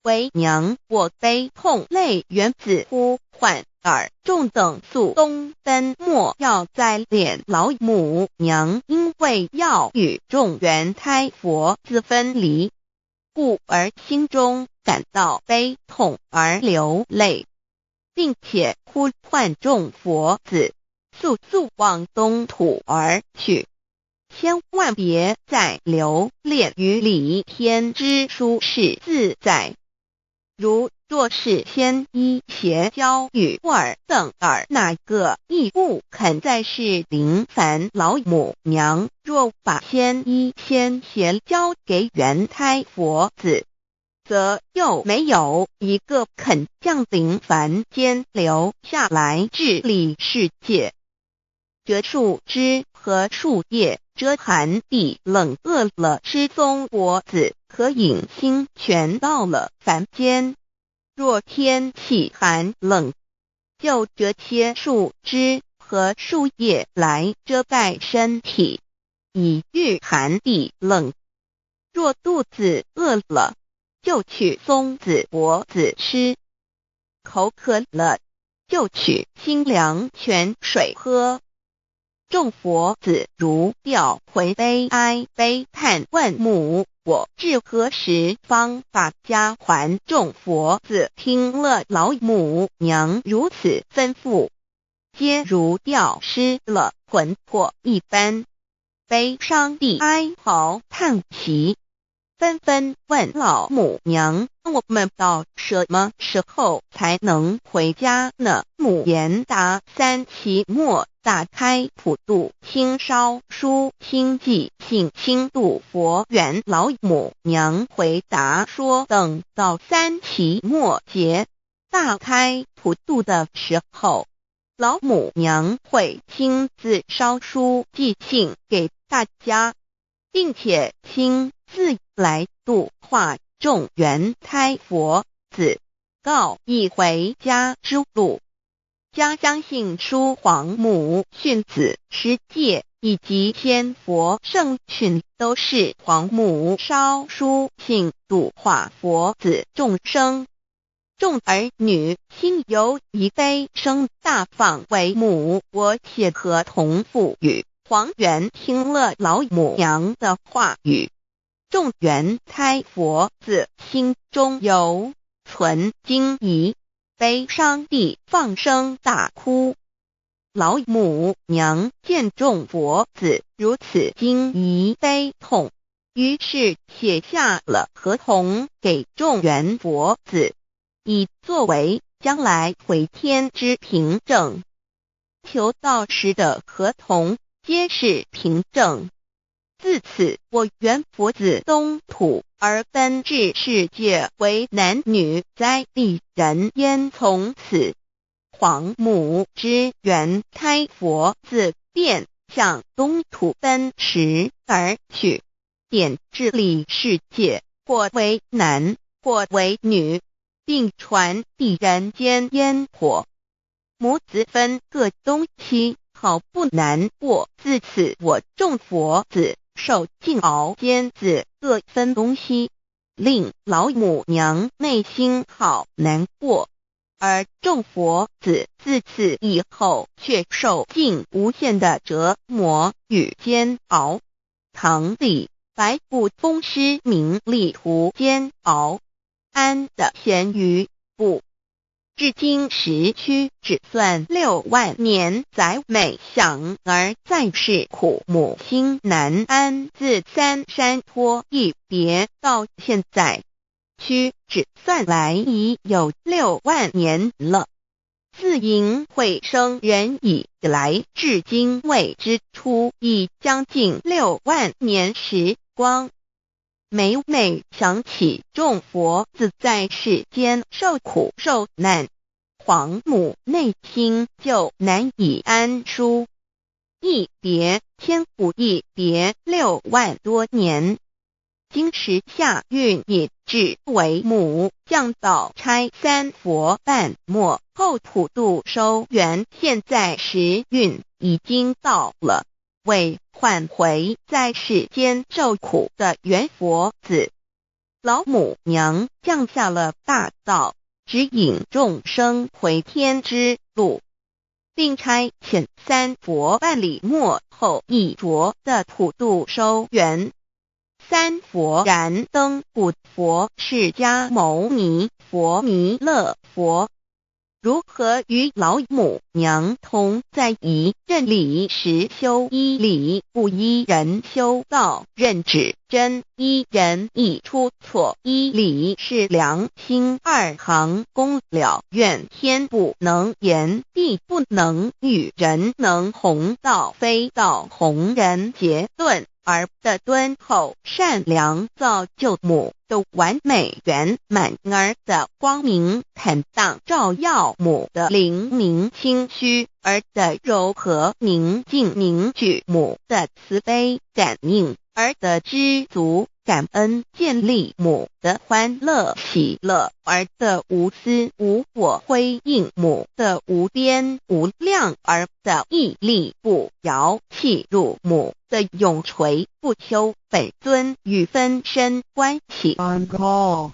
为娘，我悲痛泪源自呼唤耳众等速东奔，莫要再敛老母娘，因为要与众原胎佛子分离，故而心中感到悲痛而流泪，并且呼唤众佛子速速往东土而去，千万别再留恋于礼天之舒适自在。如若是先依邪教与尔等尔哪个亦不肯再是临凡老母娘，若把先依先邪教给元胎佛子，则又没有一个肯降临凡间留下来治理世界。这树枝和树叶遮寒地冷饿了失踪佛子和影星全到了凡间。若天气寒冷，就这些树枝和树叶来遮盖身体，以御寒地冷。若肚子饿了，就取松子柏子吃；口渴了，就取清凉泉水喝。众佛子如调回悲哀悲叹问母，我至何时方把家还？众佛子听了老母娘如此吩咐，皆如吊失了魂魄一般，悲伤地哀嚎叹息，纷纷问老母娘：我们到什么时候才能回家呢？母言答：三期末打开普度清烧书清寂性清度佛缘。老母娘回答说，等到三期末节大开普度的时候，老母娘会亲自烧书寄信给大家，并且亲自来度化众元胎佛子，告一回家之路。家相信书皇母训子师戒以及仙佛圣训都是皇母烧书信度化佛子众生。众儿女心由一悲生大放为母，我且合同赋予。皇元听了老母娘的话语，众元胎佛子心中有存惊疑，悲伤地放声大哭。老母娘见众佛子如此惊疑悲痛，于是写下了合同给众元佛子，以作为将来回天之凭证。求道时的合同皆是凭证。自此，我元佛子东土而奔至世界为男女在地人焉。从此，皇母之元胎佛子便向东土奔驰而去，便治理世界，或为男，或为女，并传递人间烟火。母子分各东西，好不难过。自此，我众佛子受尽熬煎子各分东西，令老母娘内心好难过。而众佛子自此以后却受尽无限的折磨与煎熬。唐李白骨风师名利图煎熬，安的咸鱼不。至今时区只算6万年，载每想而在世苦母心难安。自三山坡一别到现在，屈指算来已有6万年了。自寅会生人以来，至今未知出，已将近6万年时光。每每想起众佛子在世间受苦受难，皇母内心就难以安舒。一别千古，一别6万多年。今时夏运也至为母，降道差三佛半末，后普度收圆。现在时运已经到了，为唤回在世间受苦的元佛子，老母娘降下了大道，指引众生回天之路，并差遣三佛办理末后一着的普度收圆。三佛燃灯古佛释迦牟尼佛、弥勒佛。如何与老母娘同在一任理时修一理，不依人修道，任指真一人一出错，一理是良心，二行公了愿，天不能言，地不能喻，人能弘道，非道弘人。结论儿的敦厚善良造就母的完美圆满，儿的光明坦荡照耀母的灵明清虚，儿的柔和宁静凝聚母的慈悲感应，儿的知足感恩建立母的欢乐喜乐，儿的无私无我辉映母的无边无量，儿的屹立不摇弃入母的永垂不朽。本尊与分身关系。 On call.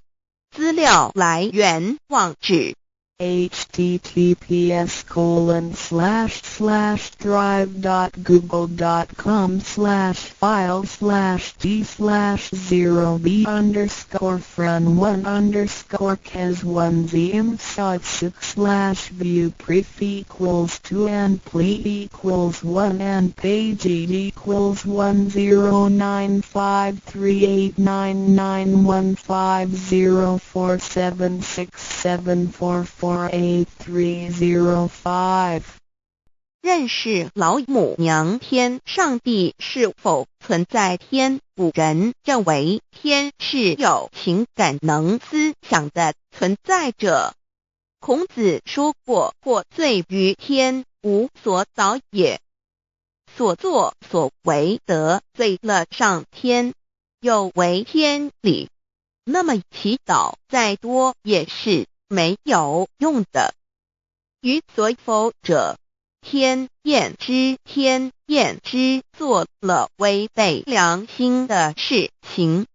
资料来源网址https://drive.google.com/files/d/0b_cas1z_imsa6/view pref equals 2 and plea equals 1 and page equals 1095389910476774483005。认识老母娘天上帝是否存在？天古人认为天是有情感能思想的存在者。孔子说过，或罪于天，无所导也。所作所为得罪了上天，有违天理，那么祈祷再多也是没有用的。于所否者，天厌之，天厌之，做了违背良心的事情，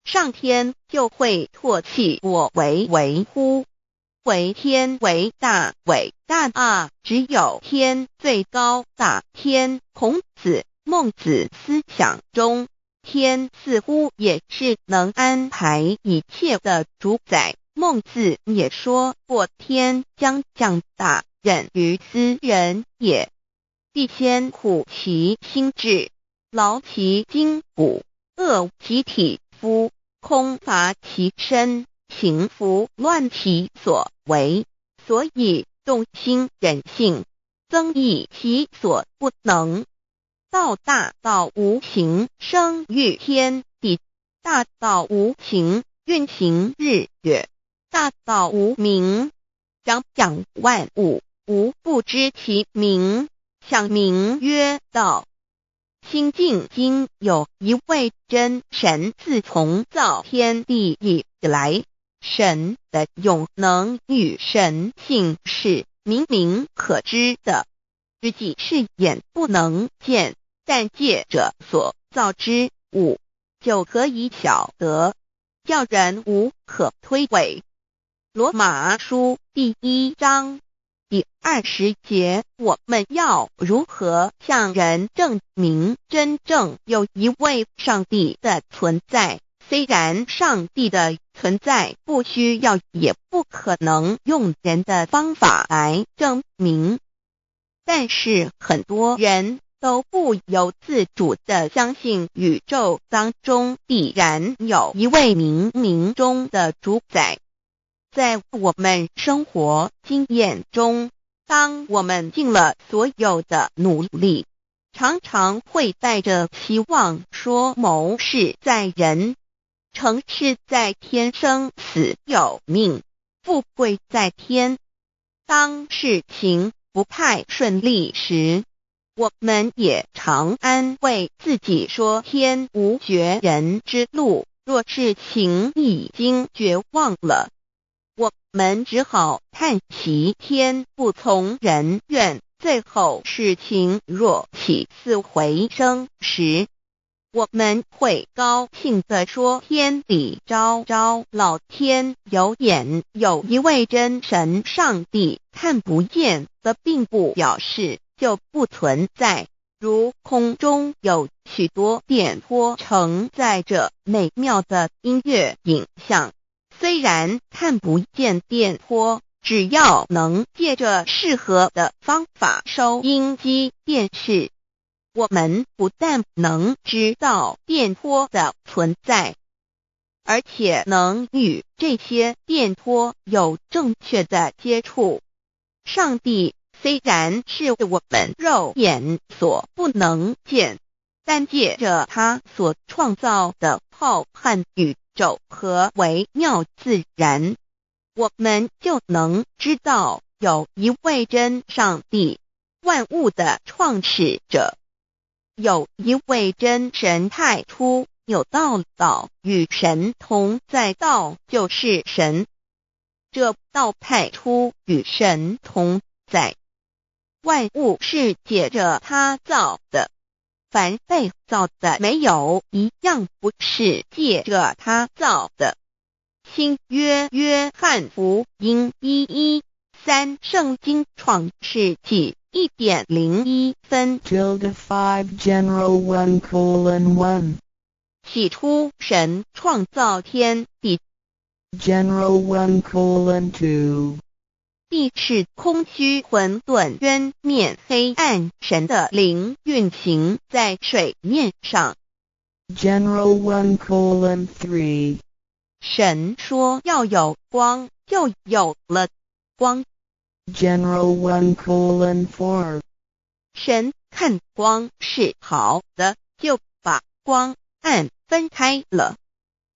上天就会唾弃我为乎？为天为大，伟大啊！只有天最高大。天，孔子、孟子思想中，天似乎也是能安排一切的主宰。孟子也说过，天将降大任于斯人也，必先苦其心志，劳其筋骨，饿其体肤，空乏其身，行拂乱其所为，所以动心忍性，增益其所不能。道大道无形，生育天地；大道无情，运行日月；大道无名，长养万物，无不知其名，想名曰道。心经经有一位真神，自从造天地以来，神的永能与神性是明明可知的，实际是眼不能见，但借着所造之物，就可以晓得，叫人无可推诿。罗马书第1章第20节，我们要如何向人证明真正有一位上帝的存在？虽然上帝的存在不需要也不可能用人的方法来证明，但是很多人都不由自主地相信宇宙当中必然有一位冥冥中的主宰。在我们生活经验中，当我们尽了所有的努力，常常会带着期望说谋事在人，成事在天，生死有命，富贵在天。当事情不太顺利时，我们也常安慰自己说天无绝人之路，若事情已经绝望了，我们只好叹息天不从人愿。最后事情若起死回生时，我们会高兴地说天理昭昭，老天有眼，有一位真神上帝，看不见的并不表示就不存在。如空中有许多电波承载着美妙的音乐影像，虽然看不见电波，只要能借着适合的方法收音机电视，我们不但能知道电波的存在，而且能与这些电波有正确的接触。上帝虽然是我们肉眼所不能见，但借着他所创造的浩瀚宇宙和微妙自然，我们就能知道有一位真上帝，万物的创始者，有一位真神太初有道，道与神同在，道就是神，这道太初与神同在。万物是借着他造的，凡被造的没有一样不是借着他造的。新约约翰福音1:13圣经创世纪1.01分 5 General 1:1 起初神创造天地， General 1:2 地是空虚混沌渊面黑暗，神的灵运行在水面上。 General 1:3 神说要有光，就有了光。 General 1:4 神看光是好的，就把光暗分开了。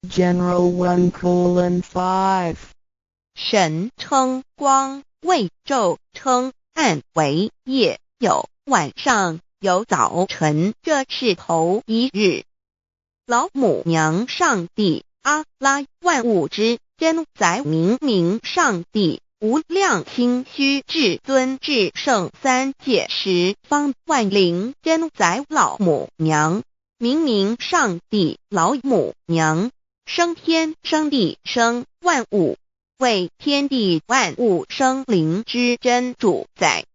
General 1:5 神称光为昼，称暗为夜，有晚上，有早晨，这是头一日。老母娘上帝阿拉，万物之真宰，明明上帝无量心虚至尊至圣三界十方万灵真宰，老母娘明明上帝，老母娘生天生地生万物，为天地万物生灵之真主宰，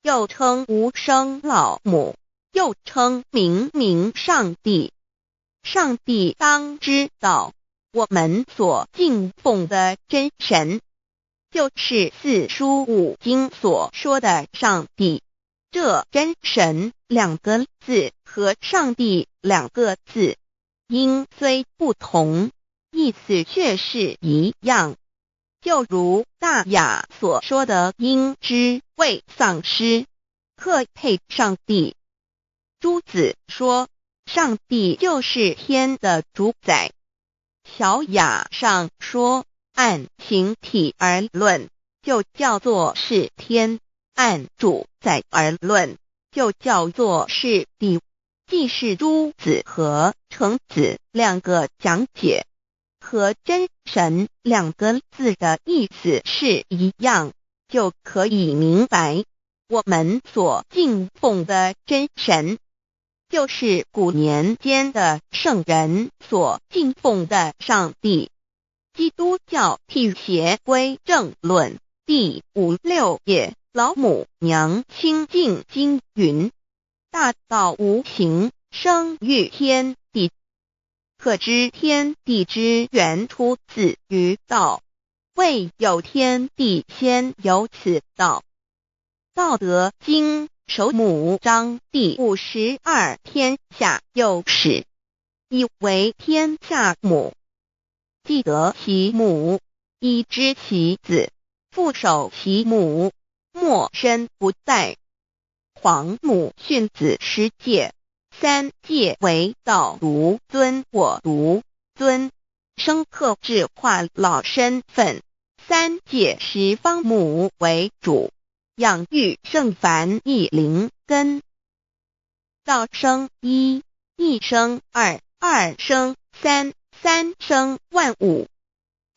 又称无生老母，又称明明上帝。上帝当知道，我们所敬奉的真神，就是四书五经所说的上帝。这真神两个字和上帝两个字，音虽不同，意思却是一样。就如大雅所说的鹰之谓丧尸，可配上帝。朱子说上帝就是天的主宰。小雅上说按形体而论，就叫做是天；按主宰而论，就叫做是地。既是朱子和程子两个讲解，和真神两个字的意思是一样，就可以明白，我们所敬奉的真神，就是古年间的圣人所敬奉的上帝。基督教辟邪归正论第56页，老母娘清净经云：大道无形，生育天地，可知天地之源出自于道，未有天地，先有此道。道德经首母章第52，天下有始，以为天下母。既得其母，以知其子，父守其母，莫身不殆。皇母训子十戒，三戒为道独尊，我独尊，生克制化老身份。三戒十方母为主，养育圣凡一灵根。道生一，一生二，二生三，三生万物。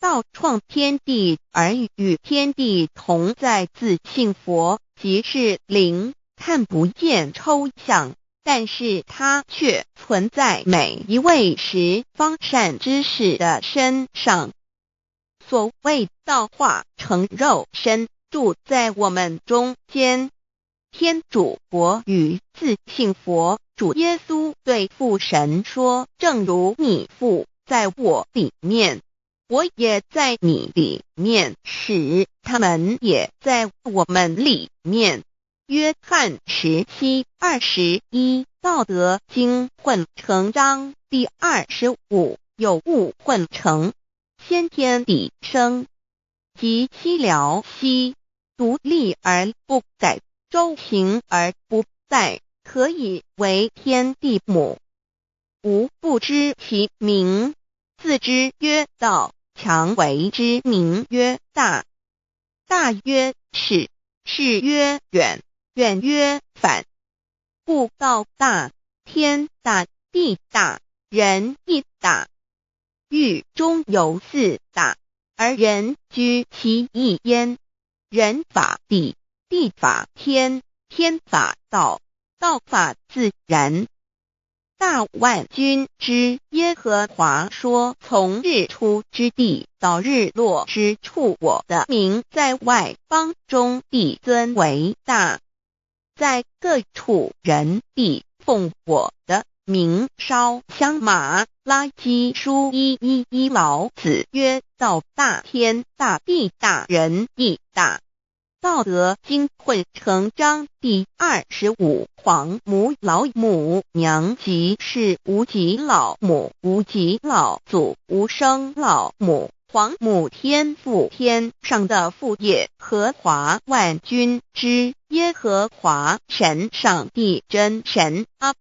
道创天地而与天地同在，自性佛，即是灵，看不见抽象，但是它却存在每一位十方善知识的身上。所谓道化成肉身，住在我们中间。天主佛与自性佛主耶稣对父神说：正如你父在我里面，我也在你里面，使他们也在我们里面。约翰17:21道德经混成章第25有物混成，先天地生，即西辽兮，独立而不改，周行而不殆，可以为天地母。吾不知其名，自之曰道，强为之名曰大。大曰是，是曰远，远曰反。故道大，天大，地大，人亦大。狱中有四大，而人居其一焉。人法地，地法天，天法道，道法自然。大万军之耶和华说，从日出之地到日落之处，我的名在外邦中必尊为大。在各处人必奉我的名烧香马拉基书1:11老子曰：道大，天大，地大，人亦大。道德经混成章第25黄母老母娘即是无极老母，无极老祖，无生老母。黄母天父，天上的父也，和华万军之耶和华神，上帝真神，阿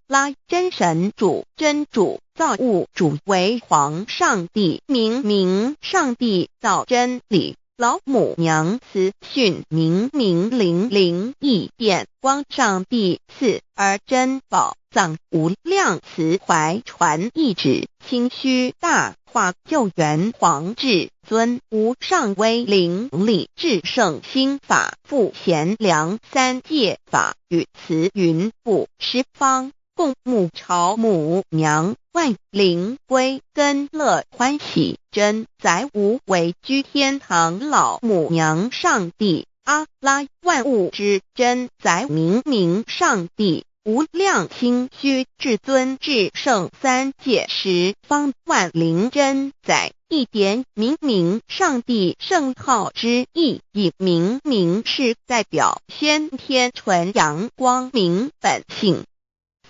拉真神主，真主，造物主，为皇上帝，明上帝，造真理。老母娘慈训，明灵义变光，上帝赐而真宝藏，无量慈怀传一旨，清虚大化，救援皇至尊，无上威灵力，至圣心法，富贤良，三界法与慈云布十方，共沐朝母娘，万灵归根乐欢喜，真载无为居天堂，老母娘上帝，阿拉万物之真载明上帝，无量清虚至尊至圣，三界十方万灵真载，一点明上帝圣号之意义，明是代表先天纯阳光明本性。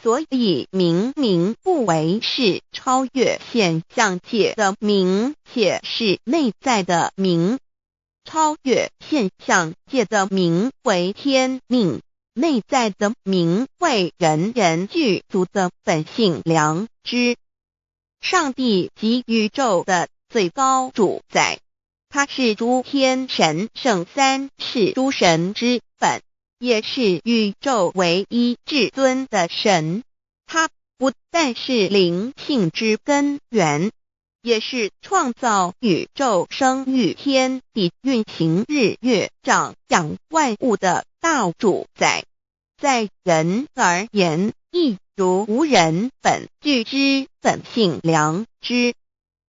所以明不为是超越现象界的明，且是内在的明。超越现象界的明为天命，内在的明为人人具足的本性良知。上帝即宇宙的最高主宰，他是诸天神圣三世诸神之本，也是宇宙唯一至尊的神。他不但是灵性之根源，也是创造宇宙生育天地运行日月长养万物的大主宰。在人而言，亦如无人本具之本性良知，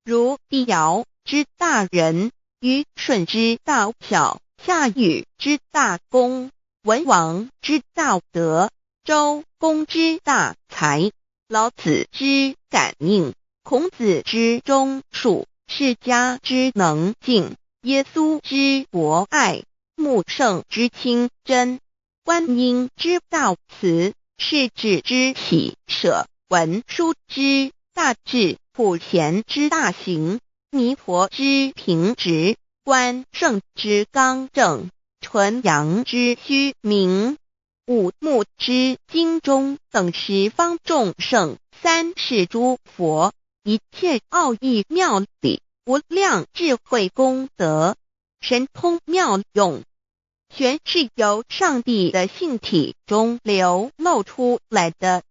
如帝尧之大仁，虞舜之大巧，夏禹之大功，文王之大德，周公之大才，老子之感应，孔子之忠恕，释迦之能静，耶稣之博爱，穆圣之清真，观音之大慈，世子之喜舍，文殊之大智，普贤之大行，弥陀之平直，关圣之刚正，纯阳之虚明，五目之精中，等十方众圣，三世诸佛，一切奥义妙理，无量智慧功德，神通妙用，全是由上帝的性体中流露出来的。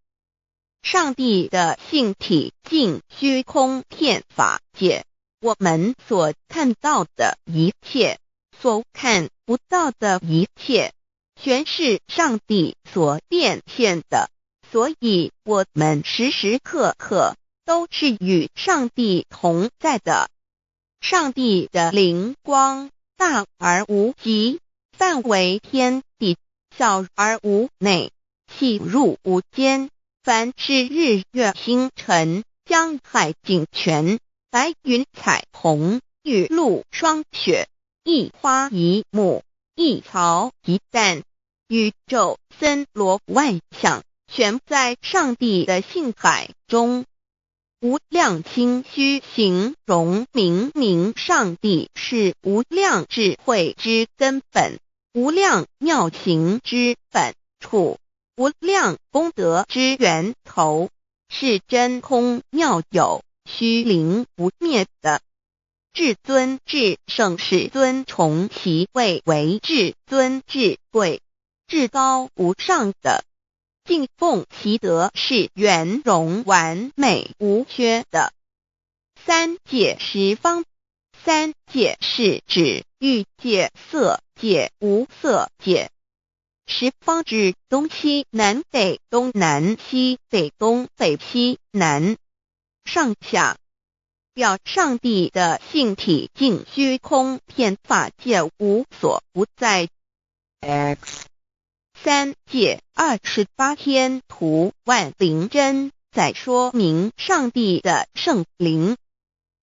上帝的性体尽虚空遍法界，我们所看到的一切，所看不到的一切，全是上帝所变现的，所以我们时时刻刻都是与上帝同在的。上帝的灵光大而无极，范围天地，小而无内，细入无间。凡是日月星辰，江海井泉，白云彩虹，玉露霜雪，一花一木，一草一蛋，宇宙森罗万象，悬在上帝的性海中。无量清虚形容明明上帝是无量智慧之根本，无量妙行之本处，无量功德之源头，是真空妙有，虚灵不灭的。至尊至圣世尊崇其位为至尊至贵，至高无上的。敬奉其德是圆融完美无缺的。三界十方，三界是指欲界、色界、无色界。十方指东西南北东南西北东北西南上下，表上帝的性体净虚空遍法界无所不在。 X 三界28天图万灵真，在说明上帝的圣灵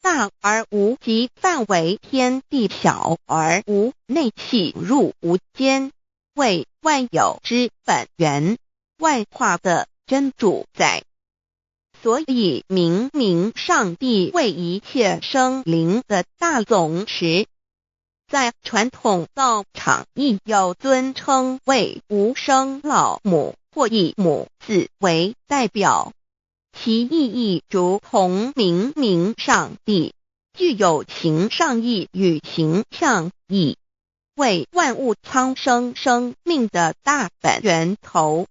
大而无极范围，天地小而无内气入无间，为万有之本源，万化的真主宰。所以明明上帝为一切生灵的大总持，在传统道场亦有尊称为无生老母或以母字为代表，其意义如同明明上帝，具有形上义与形象义，为万物苍生生命的大本源头。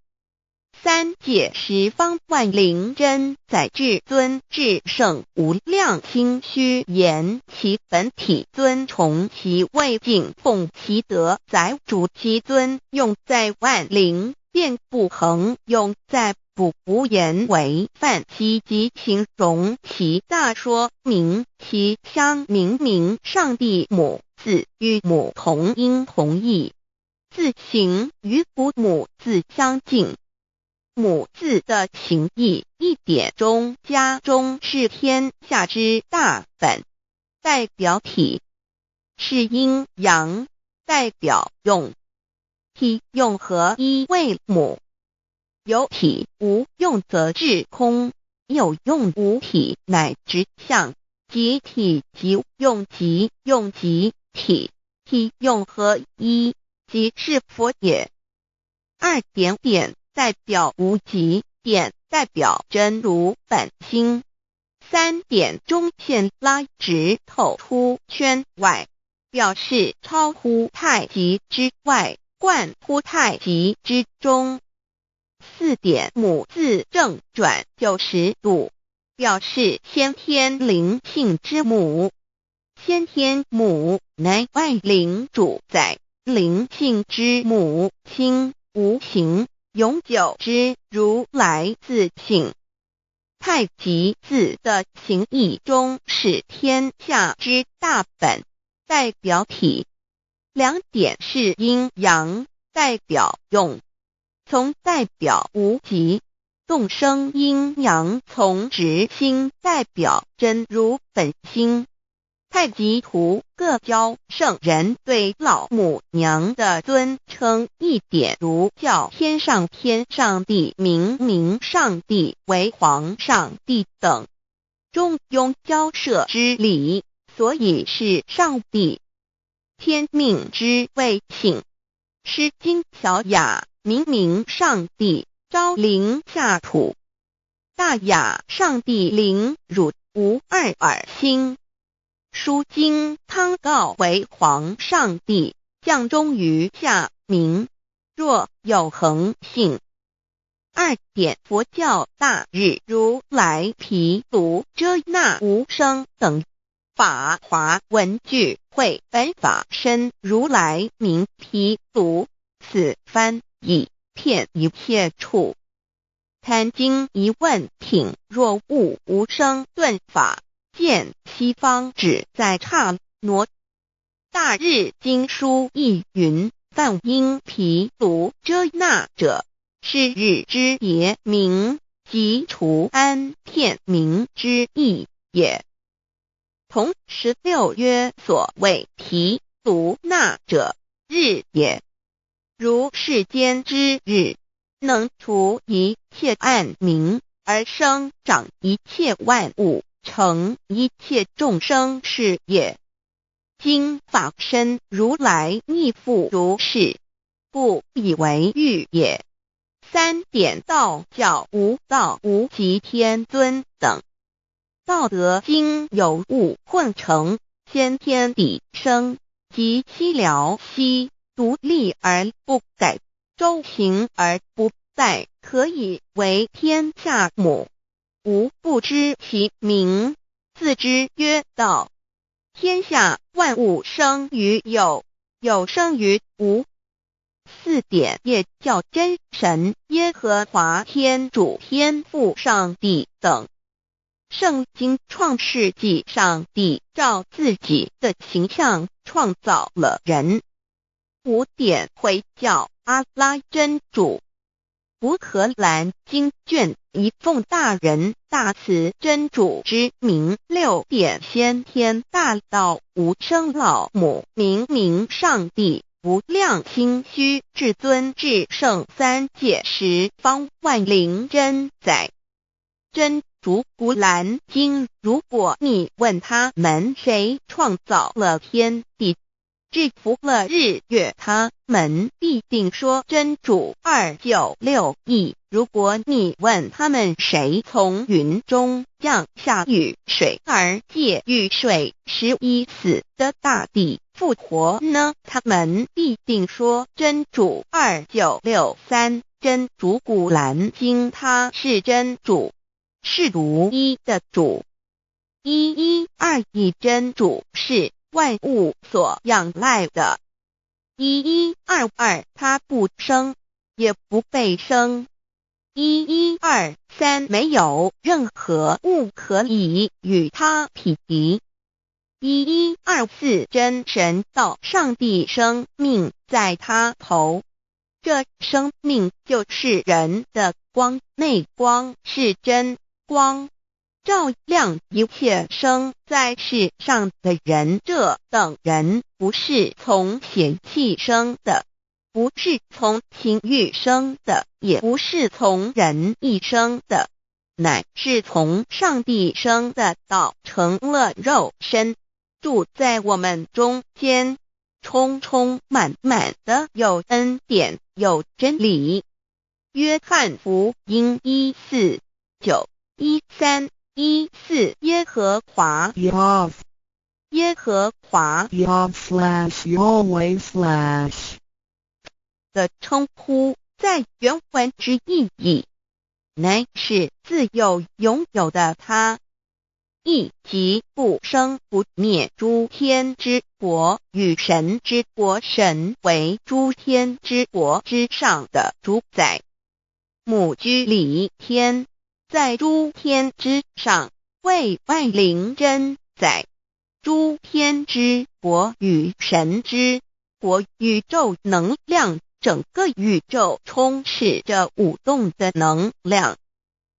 三界十方万灵真，在至尊至圣无量清虚言其本体尊崇其位敬奉其德载主其尊，用在万灵便不恒用在不无言为范其及形容其大说明其相明明上帝母字与母同音同义，字形与父母字相近。母字的情义一点中加中是天下之大本，代表体是阴阳，代表用，体用合一为母。有体无用则至空，有用无体乃直相，即体即用即用即体，体用合一即是佛也。二点点代表无极，点代表真如本心，三点中线拉直透出圈外，表示超乎太极之外，贯乎太极之中。四点母字正转90度，表示先天灵性之母。先天母乃外灵主宰，灵性之母心无形，永久之如来自性。太极字的形义中是天下之大本，代表体。两点是阴阳，代表用，从代表无极，动生阴阳从直心代表真如本心。太极图各教圣人对老母娘的尊称，一点如教天上帝、明明上帝为皇上帝等，中庸交涉之礼，所以是上帝。天命之谓请，诗经小雅明明上帝昭灵下土，大雅上帝灵汝无二耳心。书经汤告为皇上帝，降中于下民，若有恒性。二点佛教大日如来毗卢遮那无生等法华文具会本法身如来名毗卢，此翻译骗一切处。贪经一问挺，若悟无生顿法，见西方只在刹那。大日经书亦云，梵音毗卢遮那者，是日之别名，即除安片名之意也。从16曰所谓提独纳者，日也。如世间之日，能除一切暗明，而生长一切万物，成一切众生是也。今法身如来亦复如是，故以为喻也。三点道教无道无极天尊等，道德经有物混成，先天地生，即悉了悉，独立而不改，周行而不殆，可以为天下母。吾不知其名，自之曰道。天下万物生于有，有生于无。四点业教真神耶和华天主天父上帝等。圣经创世纪，上帝照自己的形象创造了人。五点回教阿拉真主。乌克兰经卷一奉大人大慈真主之名，六点先天大道无生老母明明上帝无量心虚至尊至圣三界十方万灵真载真主古兰经，如果你问他们谁创造了天地，制服了日月，他们必定说真主296亿。如果你问他们谁从云中降下雨水而借雨水使已死的大地复活呢，他们必定说真主2963。真主古兰经，他是真主，是独一的主。112真主是万物所仰赖的。1122他不生，也不被生。1123没有任何物可以与他匹敌。1124真神道上帝生命在他头，这生命就是人的光，内光是真光，照亮一切生在世上的人。这等人不是从血气生的，不是从情欲生的，也不是从人意生的，乃是从上帝生的道成了肉身，住在我们中间，充充满满的有恩典有真理。约翰福音1491314耶和华 Yav 耶和华 Yav/Yahweh/ 的称呼，在原文之意义，乃是自有拥有的他，亦即不生不灭诸天之国与神之国，神为诸天之国之上的主宰。母居里天，在诸天之上，为万灵真载。诸天之国与神之国，宇宙能量，整个宇宙充斥着舞动的能量。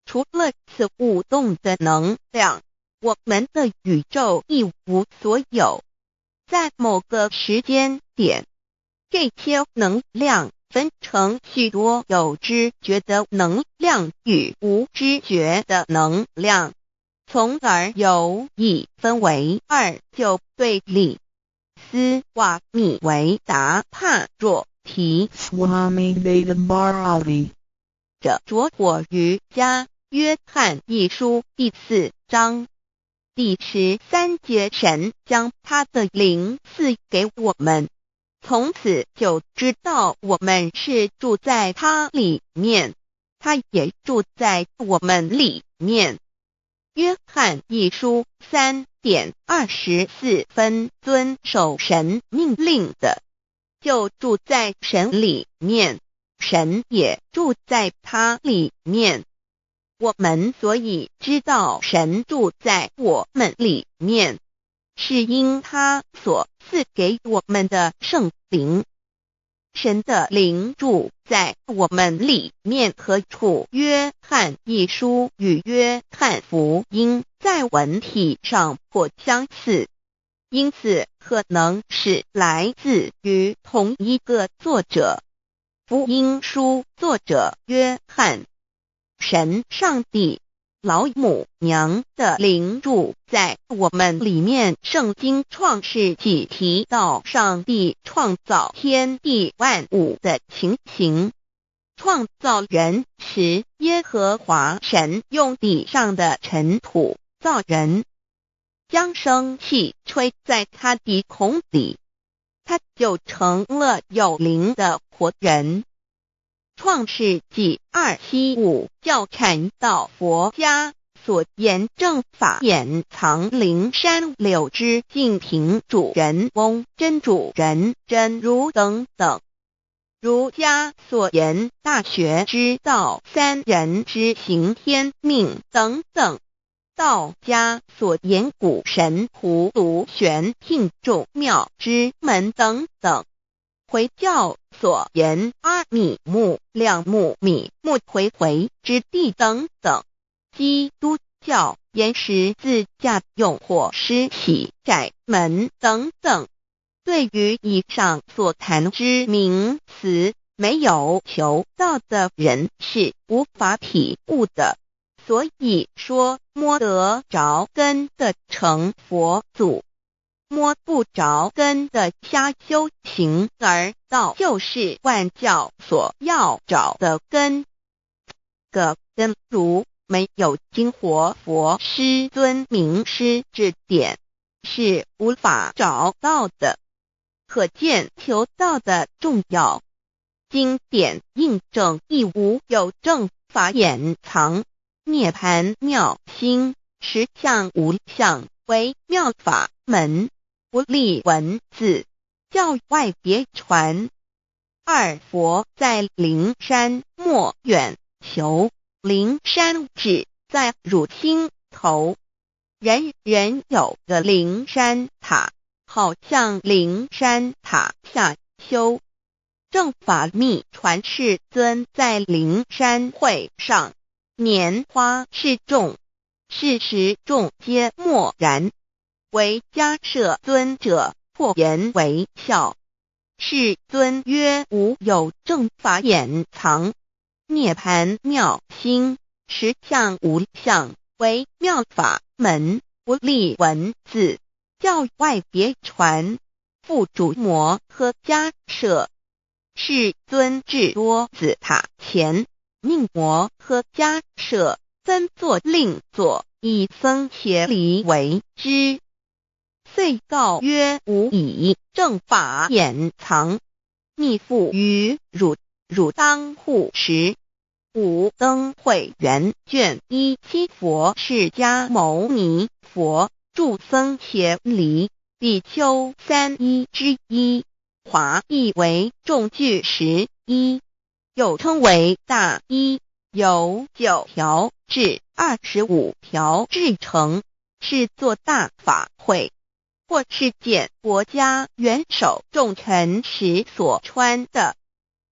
除了此舞动的能量，我们的宇宙一无所有。在某个时间点，这些能量分成许多有知觉的能量与无知觉的能量，从而有一分为二，就对立。斯瓦米维达帕若提 Swami Vedabharati 着着火于家约翰一书第4章第13节，神将他的灵赐给我们，从此就知道我们是住在他里面，他也住在我们里面。约翰一书3:24遵守神命令的，就住在神里面，神也住在他里面。我们所以知道神住在我们里面，是因他所赐给我们的圣灵。神的灵住在我们里面何处？约翰一书与约翰福音在文体上颇相似，因此可能是来自于同一个作者。福音书作者约翰，神上帝老母娘的灵住在我们里面。圣经创世纪提到上帝创造天地万物的情形。创造人时，耶和华神用地上的尘土造人，将生气吹在他鼻孔里，他就成了有灵的活人。创世纪275教阐到佛家所言正法掩藏灵山柳之净瓶主人翁真主人真如等等。儒家所言大学之道三人之行天命等等。道家所言古神荼毒玄牝众妙之门等等。回教所言阿米木两木米木回回之地等等。基督教言十字架用火施洗窄门等等。对于以上所谈之名词，没有求道的人是无法体悟的。所以说摸得着根的成佛祖，摸不着根的瞎修行，而道就是万教所要找的根。个根如没有经活佛师尊名师指点，是无法找到的。可见求道的重要。经典印证亦无有正法掩藏，涅盘妙心，实相无相，为妙法门，不立文字，教外别传。二佛在灵山莫远求，灵山只在汝心头。人人有个灵山塔，好像灵山塔下修。正法密传世尊在灵山会上，拈花示众，是时众皆默然，唯迦摄尊者破颜为笑。世尊曰：无有正法掩藏，涅盘妙心，实相无相，为妙法门，不立文字，教外别传。复主摩诃迦摄。世尊至多子塔前，命摩诃迦摄分作令作，以僧伽梨为之。遂告曰：吾以正法掩藏，逆复于汝，汝当护持。五灯会元卷17佛释迦牟尼佛著僧伽梨比丘31之一。华译为众句11，又称为大一，由9条至25条制成，是作大法会，或是见国家元首重臣时所穿的。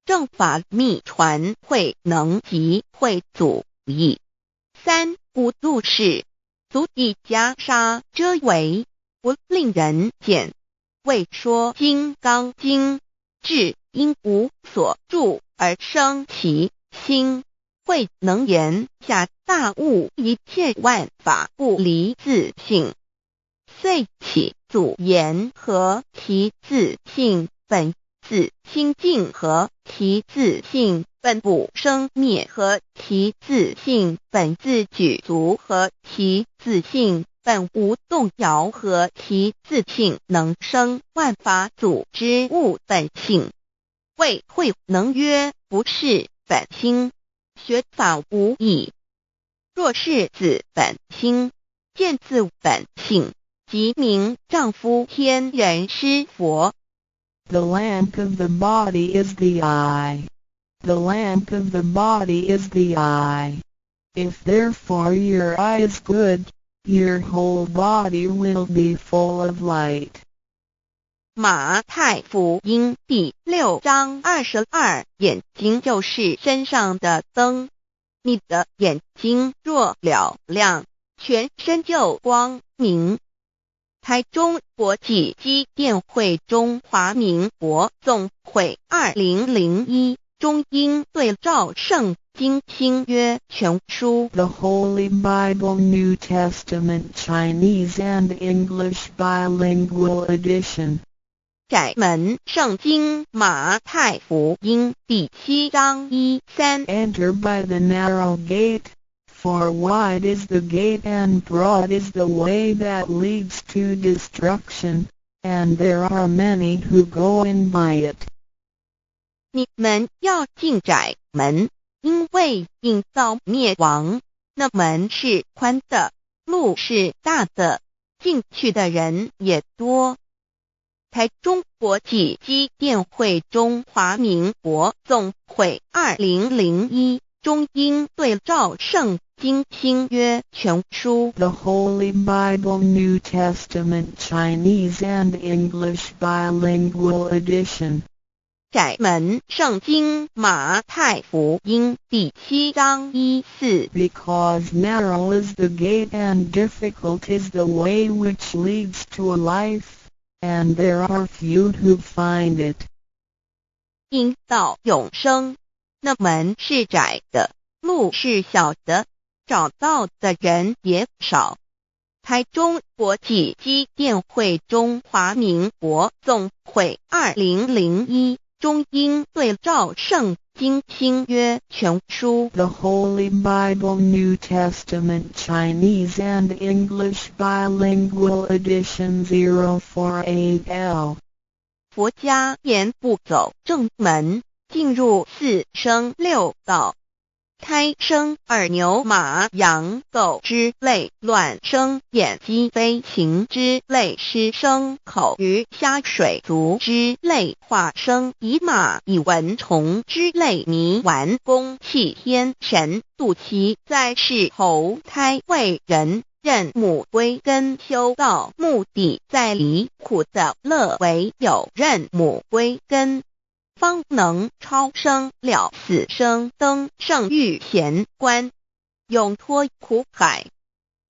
正法密传会能及会祖义。三无度世，足以袈裟遮为，不令人见。为说金刚经，至因无所住而生其心，慧能言下大悟一切万法不离自性。遂起祖言和其自性本自清净和其自性本不生灭和其自性本自具足和其自性本无动摇和其自性能生万法组之物本性。谓慧能曰：不是本心，学法无益。若是自本心，见自本性，即名丈夫天人师佛。The lamp of the body is the eye. The lamp of the body is the eye. If therefore your eye is good, your whole body will be full of light. 马太福音第6章22，眼睛就是身上的灯。你的眼睛若了亮，全身就光明。台中国际机电会中华民国总会2001中英对照圣经新约全书 The Holy Bible New Testament Chinese and English Bilingual Edition. 窄门圣经马太福音第7章1-3 Enter by the narrow gate, for wide is the gate and broad is the way that leads to destruction, and there are many who go in by it. 你们要进窄门，因为引到灭亡。那门是宽的，路是大的，进去的人也多。台中国际机电会中华民国总会2001中英对照圣经新约全书 The Holy Bible New Testament Chinese and English Bilingual Edition. 窄门圣经马太福音第7章1-4 Because narrow is the gate and difficult is the way which leads to life, and there are few who find it. 引到永生，那门是窄的，路是小的，找到的人也少。台中国际机电会中华民国总会2001中英对照圣经新约全书 The Holy Bible New Testament Chinese and English Bilingual Edition 048L. 佛家言不走正门，进入4生6道。胎生耳牛马羊狗之类，卵生眼鸡飞禽之类，湿生口鱼虾水族之类，化生以马以蚊虫之类，泥丸公气天神，肚脐在世投胎为人，任母归根修道，目的在离苦的乐为有任母归根，方能超生了死生登圣域贤官，永脱苦海。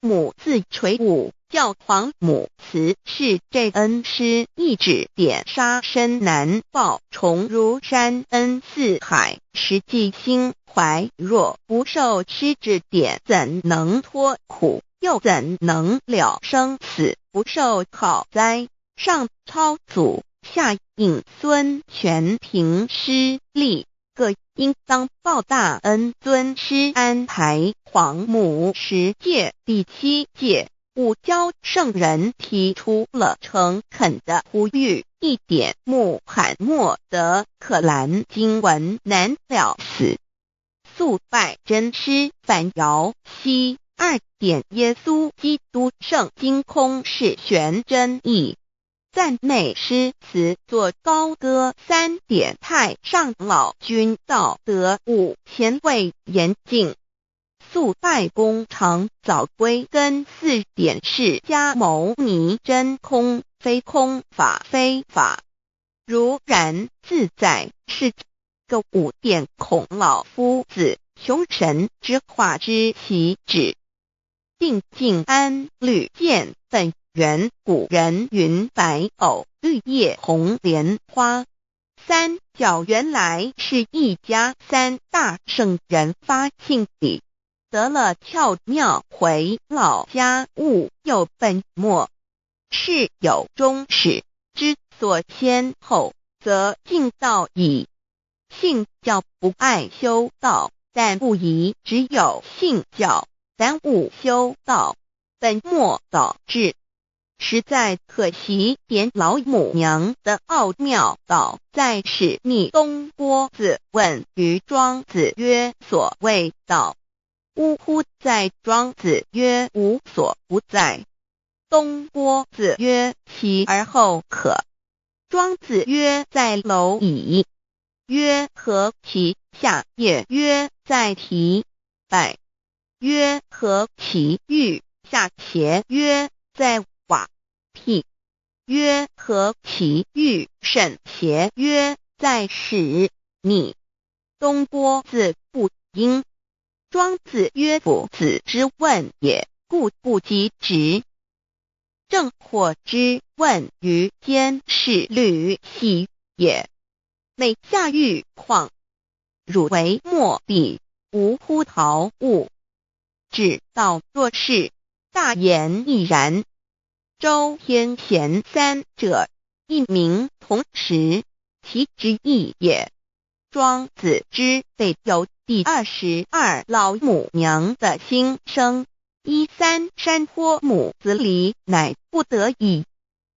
母自垂武，教皇母慈是这恩师，一指点杀身难报，重如山恩似海，实际心怀若不受师指点，怎能脱苦？又怎能了生死？不受好灾，上超祖，下引孙权凭师力，各应当报大恩。尊师安排皇母10诫，第7诫，五教圣人提出了诚恳的呼吁，一点穆罕默德可兰经文难了死，肃拜真师反摇西。2点耶稣基督圣经空是玄真义，赞美诗词作高歌。3点太上老君道德5前卫严谨，肃拜公常早归根。4点释迦牟尼真空，非空法非法，如然自在是个5点孔老夫子雄神之化之其旨，定静安律见本源。古人云白藕绿叶红莲花。3角原来是一家3大圣人发庆礼，得了窍妙，回老家务有本末，事有终始，之所先后，则敬道矣。信教不爱修道，但不宜只有信教，耽误修道，本末倒置，实在可惜。点老母娘的奥妙道在使逆东郭子问于庄子曰：所谓道，呜呼！在庄子曰：无所不在。东郭子曰：其而后可。庄子曰：在蝼蚁。曰：何其下也？曰：在蹄。百。曰：何其欲？下且？曰：在瓦辟。曰：何其欲甚邪曰：在使逆。东郭子不应。庄子曰：夫子之问也，故不及直。正或之问于监视律系也。每下欲况，汝为莫必，无乎陶物。指道若是，大言亦然。周天贤三者，一名同时，其之义也。庄子之备有第22老母娘的心声。13山坡母子离，乃不得已。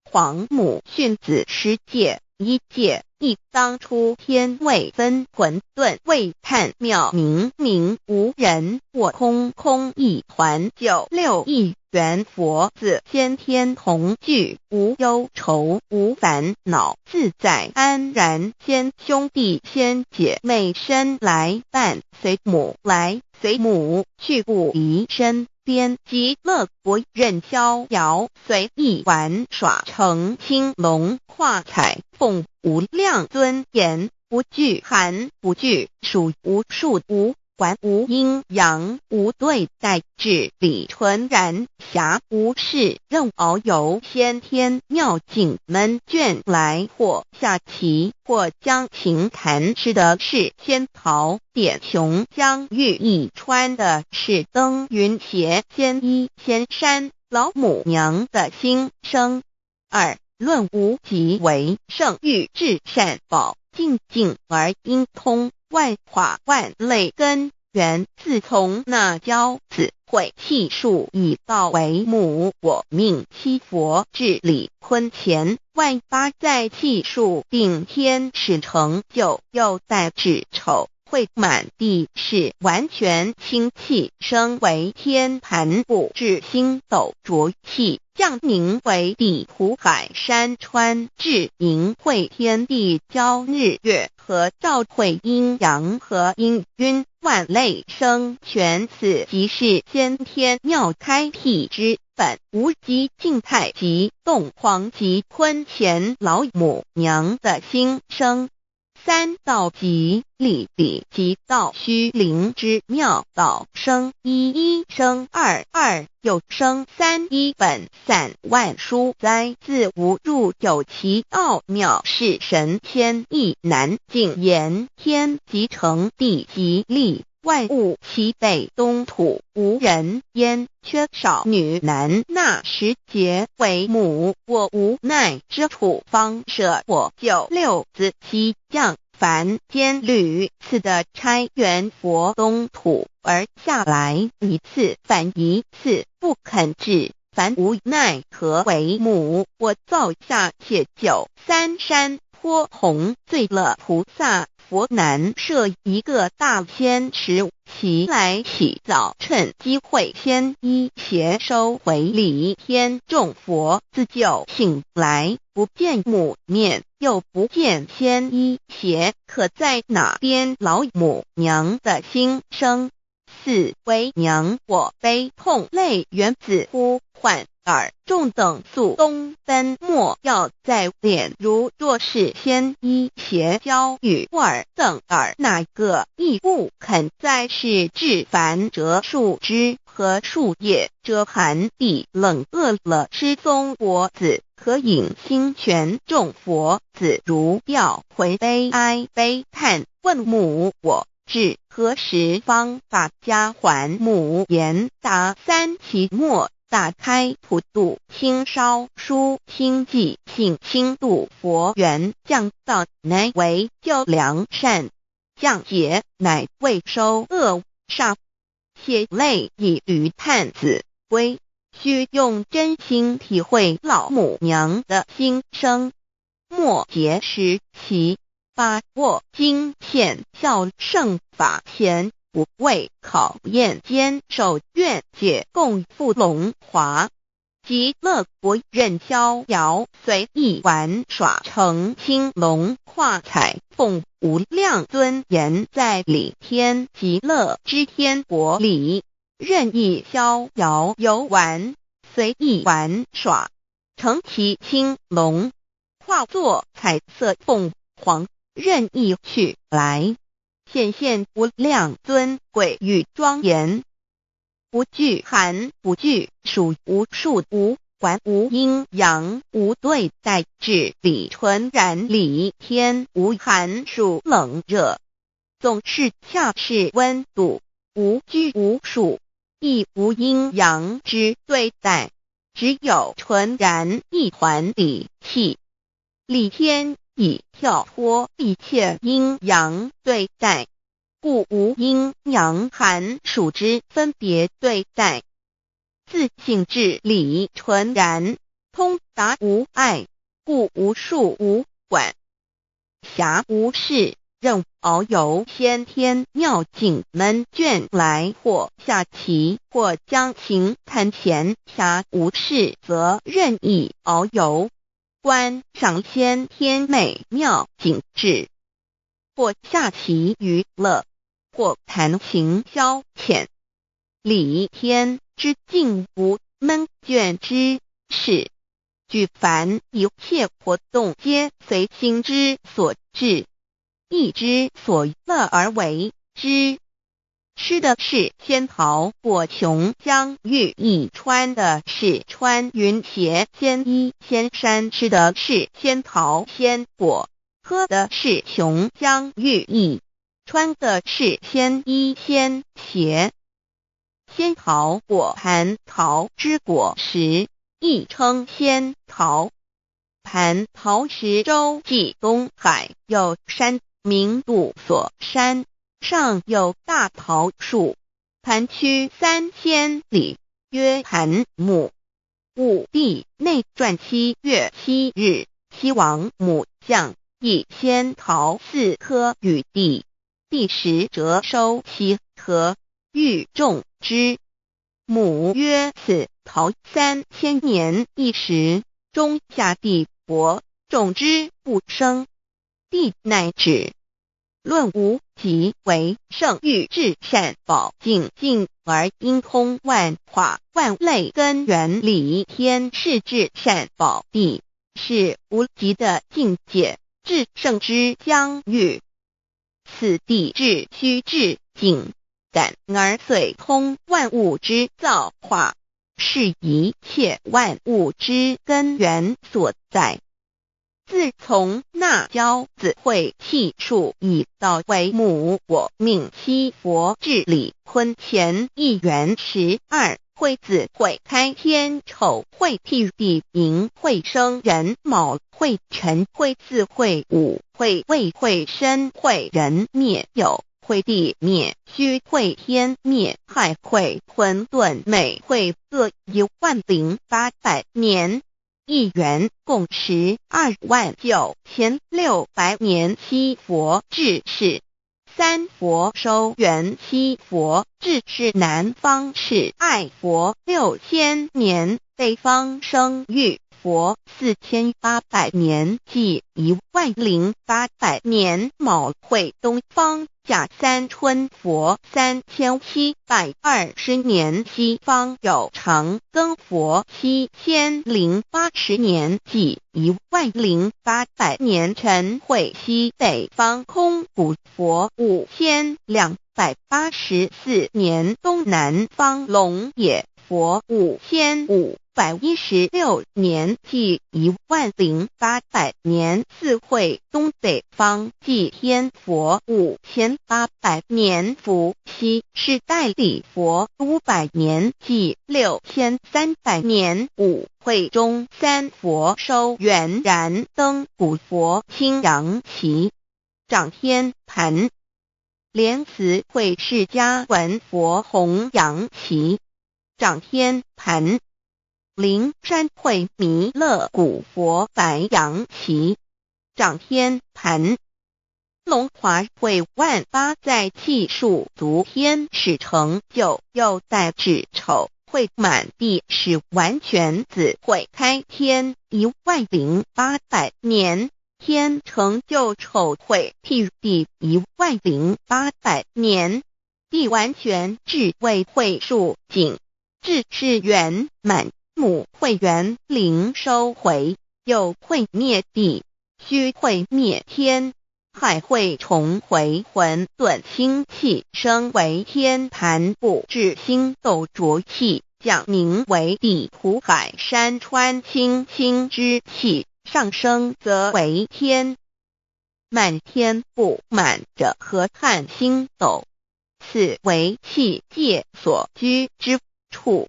黄母训子10戒，1戒亦当初天未分混沌，未探妙明明无人，我空空一团，96亿元佛子先天同具，无忧愁无烦恼，自在安然。先兄弟先姐妹生来伴随母来随母去，不离身边。极乐国任逍遥，随意玩耍，成青龙化彩凤，无量尊严，不惧寒不惧暑，无数无管，无阴阳，无对待，至理纯然，暇无事任遨游。先天妙境门卷来，或下棋，或将琴弹，吃的是仙桃点琼浆玉一川的是登云斜仙衣仙山。老母娘的心声。2论无极为圣欲至善宝，静静而应通，万法万类根源，自从那骄子会气数以道为母，我命七佛治理坤乾，万八在气数并天使成就，又待至丑会满地是完全清气，升为天盘布至星斗浊气，降凝为地土海山川，至盈会天地交日月和照会阴阳和阴晕，万类生全，此即是先天妙开辟之本。无极静态及动黄极坤乾老母娘的心声。3道即理理即道虚灵之妙道生一生二又生3，一本散万殊哉，自无入有其奥妙，是神天意难尽言。天即成，地即立，万物其北东土，无人焉，缺少女男。那时节为母，我无奈之处方舍我96子西降凡间屡次的差援佛东土，而下来一次反一次，不肯治，凡无奈何为母。我造下且93山坡弘罪乐菩萨佛南设一个大仙池，其来起早，趁机会先一邪收回礼天，众佛自就醒来，不见母面，又不见先一邪，可在哪边？老母娘的心声。4为娘我悲痛泪源自呼唤耳，众等宿东奔，莫要在脸，如若是先一邪交与耳等耳，哪个亦不肯在是至凡折树枝和树叶，遮寒地冷，饿了吃松果子，可饮清泉。众佛子如调回悲哀悲叹，问母我至何时方把家还母？言答3期末，打开普度清烧书清寂性清度佛缘，降道乃为救良善，降劫乃为收恶煞，血泪以于叹子归。须用真心体会老母娘的心声。末节时期，把握经现效圣法前，不畏考验，坚守愿解，共赴龙华。极乐国任逍遥，随意玩耍，成青龙化彩凤，无量尊严，在理天极乐之天国里，任意逍遥游玩，随意玩耍。乘其青龙，化作彩色凤凰，任意去来，显现无量尊贵与庄严。不惧寒，不惧暑，无数无管，无阴阳，无对待，至理纯然理天，无寒暑冷热，总是恰是温度，无拘无束，亦无阴阳之对待，只有纯然一环理气。理天以跳脱一切阴阳对待，故无阴阳寒暑之分别对待，自性至理纯然，通达无碍，故无束无管，暇无事，任遨游先天妙境，能倦来或下棋，或将琴弹弦，暇无事则任意遨游，观赏先天美妙景致，或下棋娱乐，或弹琴消遣。理天之境无闷倦之事，举凡一切活动皆随心之所至，意之所乐而为之。吃的是仙桃果琼浆玉液，穿的是穿云鞋仙衣仙衫，吃的是仙桃仙果，喝的是琼浆玉液，穿的是仙衣仙鞋。仙桃果蟠桃之果实，亦称仙桃。蟠桃实洲际东海有山，名杜所山，上有大桃树，盘曲3千里，曰盘木。武帝内传7月7日，西王母将以仙桃4颗与帝，帝时折收其颗，欲种之。母曰：此桃3000年一时，终下地薄，种之不生。帝乃止。论无极为圣欲至善宝净净而因通万化万类根源理天是至善宝地，是无极的境界，至圣之疆域。此地至虚至境，感而遂通万物之造化，是一切万物之根源所在。自从那骄子会气数以道为母，我命七佛治理坤乾一元12，会子会开天丑，会替地寅，会生人卯，会辰会巳，会午，会未，会申，会人灭酉，会地灭戌，会天灭亥，会混沌昧，会各10800年。一元共129600年，七佛治世。三佛收元，七佛治世。南方是爱佛6000年，北方生玉佛4800年，即10800年。卯会东方甲三春佛3720年，西方有长庚佛7080年，即10800年。辰会西北方空谷佛5284年，东南方龙野佛5516年，即10800年。四会东北方祭天佛5800年，伏羲是代理佛500年，即6300年。五会中三佛收元然灯古佛青阳旗，掌天盘。莲慈会释迦文佛红阳旗，掌天盘。灵山会弥勒古佛白羊旗，掌天盘。龙华会万八载气数足天使成就，又代指丑会满地是完全子会开天10800年，天成就丑会替地10800年，地完全至为会数尽，至是圆满。母会园灵收回，又会灭地，须会灭天，还会重回混沌星气，升为天盘部，至星斗浊气，降名为地土海山川星星之气，上升则为天。满天不满者河汉星斗，此为气界所居之处。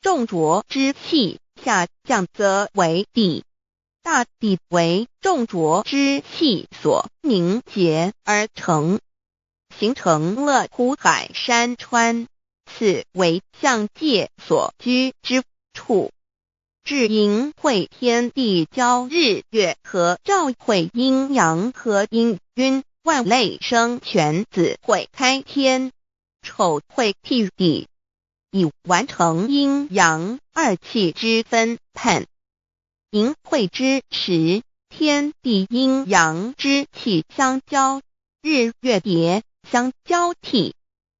重浊之气下降则为地，大地为重浊之气所凝结而成，形成了土海山川，此为象界所居之处。至阴会天地交日月和照会阴阳和阴晕，万类生全子会开天，丑会替地，以完成阴阳二气之分判。寅会之时，天地阴阳之气相交，日月叠相交替，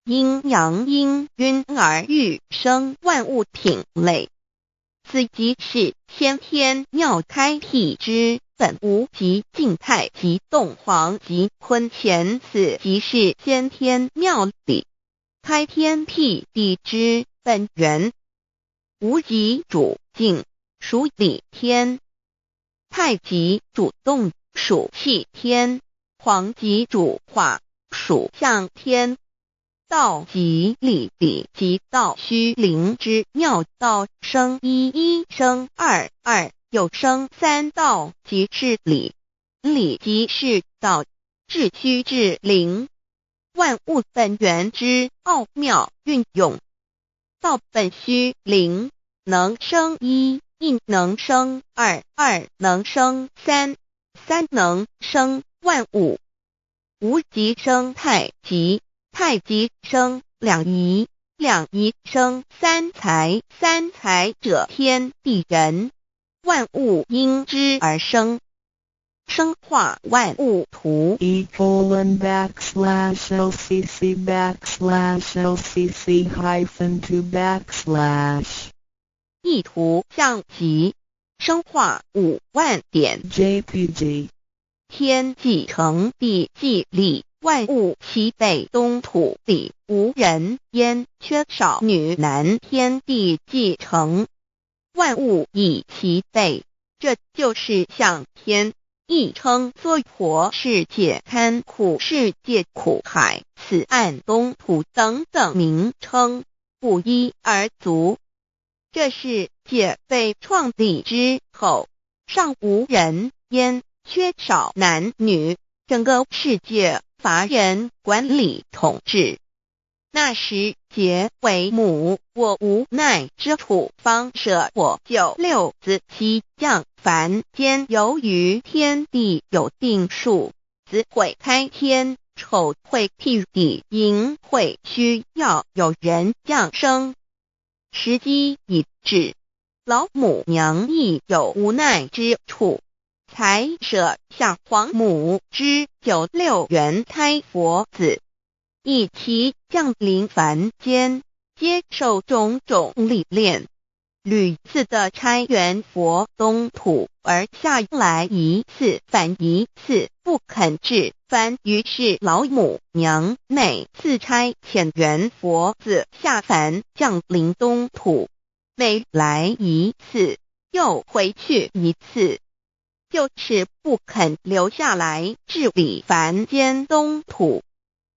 阴阳阴晕而育生万物品类。此即是先天妙开辟之本无极静态及动黄及坤乾，此即是先天妙理开天辟地之本源。无极主静，属理天；太极主动，属气天；黄极主化，属象天。道即理理即道虚灵之妙道，生一一生二二，又生三道，即是理。理即是道，至虚至灵，万物本源之奥妙运用。道本虚灵，能生一，一能生二，二能生三，三能生万物。无极生太极，太极生两仪，两仪生三才，三才者天地人，万物因之而生，生化万物图。://LCC/LCC-2/ 意图象极，生化5万点 JPG 天既成地既立，万物齐备，东土里无人焉，缺少女男，天地既成，万物以齐备，这就是象天，亦称娑婆世界、堪苦世界、苦海、此岸、东土等等名称，不一而足。这世界被创立之后，尚无人焉，缺少男女，整个世界乏人管理统治。那时桀为母，我无奈之处，方舍我救六子妻降凡间。由于天地有定数，子会开天，丑会替地，寅会需要有人降生。时机已至，老母娘亦有无奈之处，才舍下皇母之96元胎佛子，以其降临凡间，接受种种历练，屡次的差援佛东土，而下来一次反一次不肯至凡，于是老母娘每次差遣援佛子下凡降临东土，每来一次又回去一次，就是不肯留下来治理凡间东土。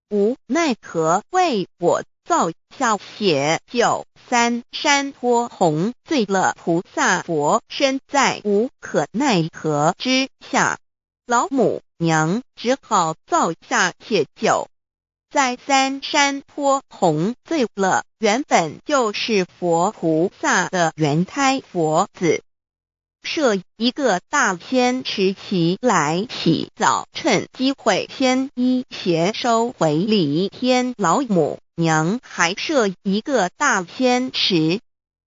无奈何为我造下血救三山托洪罪了菩萨佛，身在无可奈何之下，老母娘只好造下血救，在三山托洪罪了原本就是佛菩萨的原胎佛子，设一个大仙池其来洗澡，趁机会先一邪收回礼天。老母娘还设一个大仙池，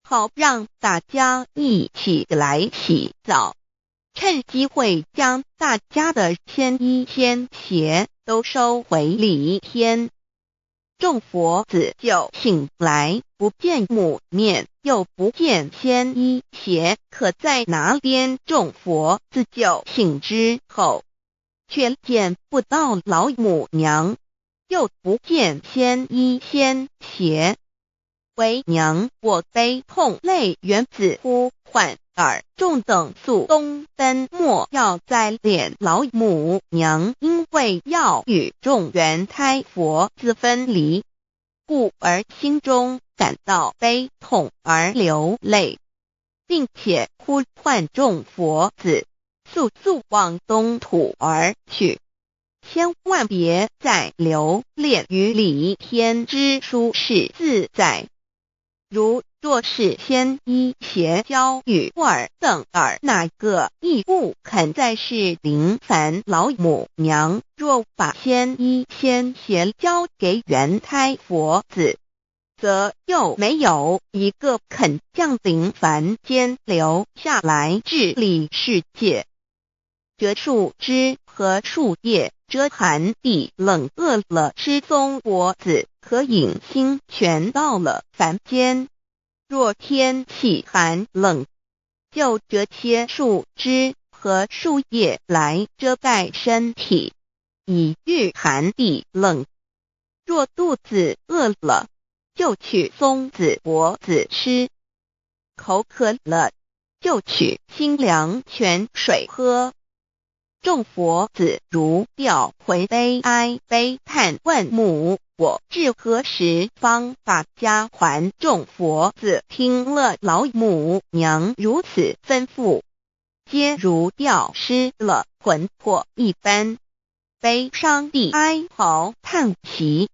好让大家一起来洗澡，趁机会将大家的仙衣仙鞋都收回礼天。众佛子就醒来，不见母面，又不见仙衣鞋，可在哪边？众佛子就醒之后，却见不到老母娘，又不见仙衣仙鞋。为娘，我悲痛泪源自呼唤耳，众等速东奔，莫要再敛老母娘，因为要与众元胎佛子分离，故而心中感到悲痛而流泪，并且呼唤众佛子速速往东土而去，千万别再留恋于理天之舒适自在。若是仙衣鞋交与尔等儿，哪个亦不肯再是临凡老母娘？若把仙衣仙鞋交给元胎佛子，则又没有一个肯降临凡间留下来治理世界。这树枝和树叶遮寒地冷，饿了吃松果子，可饮清泉到了凡间。若天气寒冷，就这些树枝和树叶来遮盖身体，以御寒地冷。若肚子饿了，就取松子果子吃；口渴了，就取清凉泉水喝。众佛子如调回悲哀悲叹，问母：我至何时方把家还？众佛子听了老母娘如此吩咐，皆如吊失了魂魄一般，悲伤地哀嚎叹息，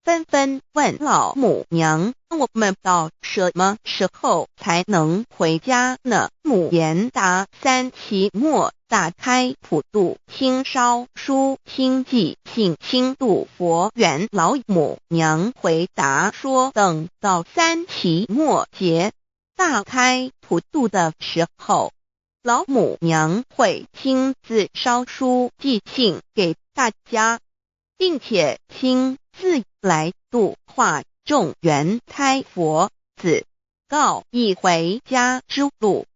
纷纷问老母娘：我们到什么时候才能回家呢？母言答：三期末大开普度，清烧书清寂，信清度佛缘。老母娘回答说：等到三期末节大开普度的时候，老母娘会亲自烧书寄信给大家，并且亲自来度化众元胎佛子，告一回家之路。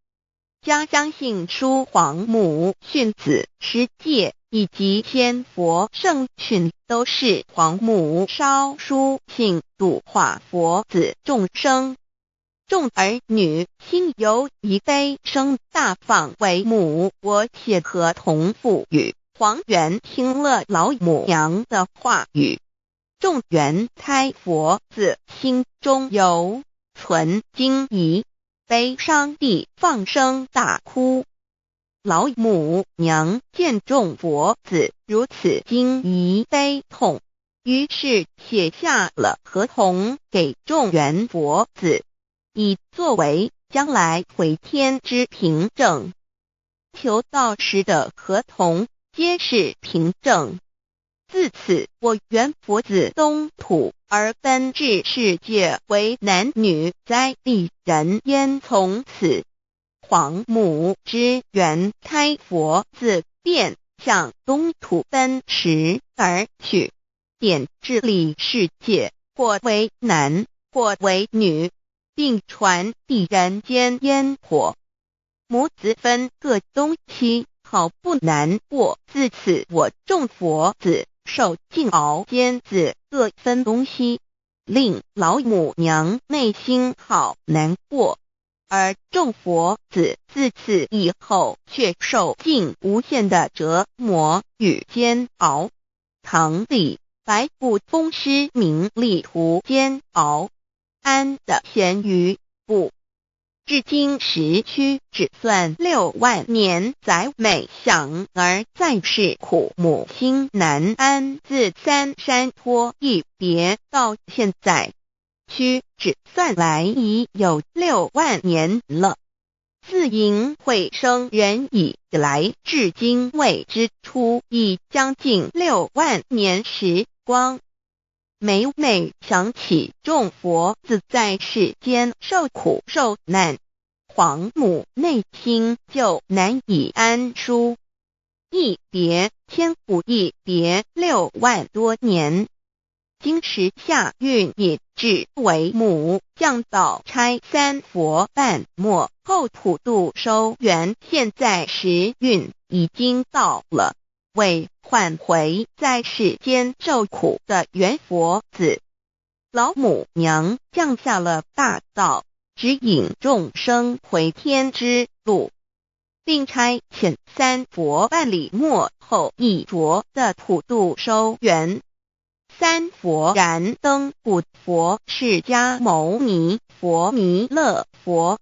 家相信书皇母训子十戒以及仙佛圣训，都是皇母烧书信度化佛子众生。众儿女心有一悲生大放为母，我写合同赋予。皇元听了老母娘的话语，众元胎佛子心中有存惊疑，悲伤地放声大哭。老母娘见众佛子如此惊疑悲痛，于是写下了合同给众元佛子，以作为将来回天之凭证。求道时的合同皆是凭证。自此，我元佛子东土而奔至世界为男女在地人焉。从此，皇母之元胎佛子便向东土奔驰而去，便治理世界，或为男，或为女，并传递人间烟火。母子分各东西，好不难过。自此，我众佛子受尽熬煎子各分东西，令老母娘内心好难过。而众佛子自此以后却受尽无限的折磨与煎熬。唐李白骨风师名利图煎熬，安的咸鱼不。至今时区只算6万年，载每想而在世苦母心难安。自三山坡一别到现在，区只算来已有6万年了。自寅会生人以来，至今未知出，已将近6万年时光。每每想起众佛子在世间受苦受难，皇母内心就难以安舒。一别千古一别6万多年，经时下运引至为母，降到拆三佛半末后普度收圆，现在时运已经到了，为换回在世间受苦的圆佛子。老母娘降下了大道，指引众生回天之路，并差遣三佛半里末后一着的普度收圆。三佛燃灯古佛、释迦牟尼佛、弥勒佛，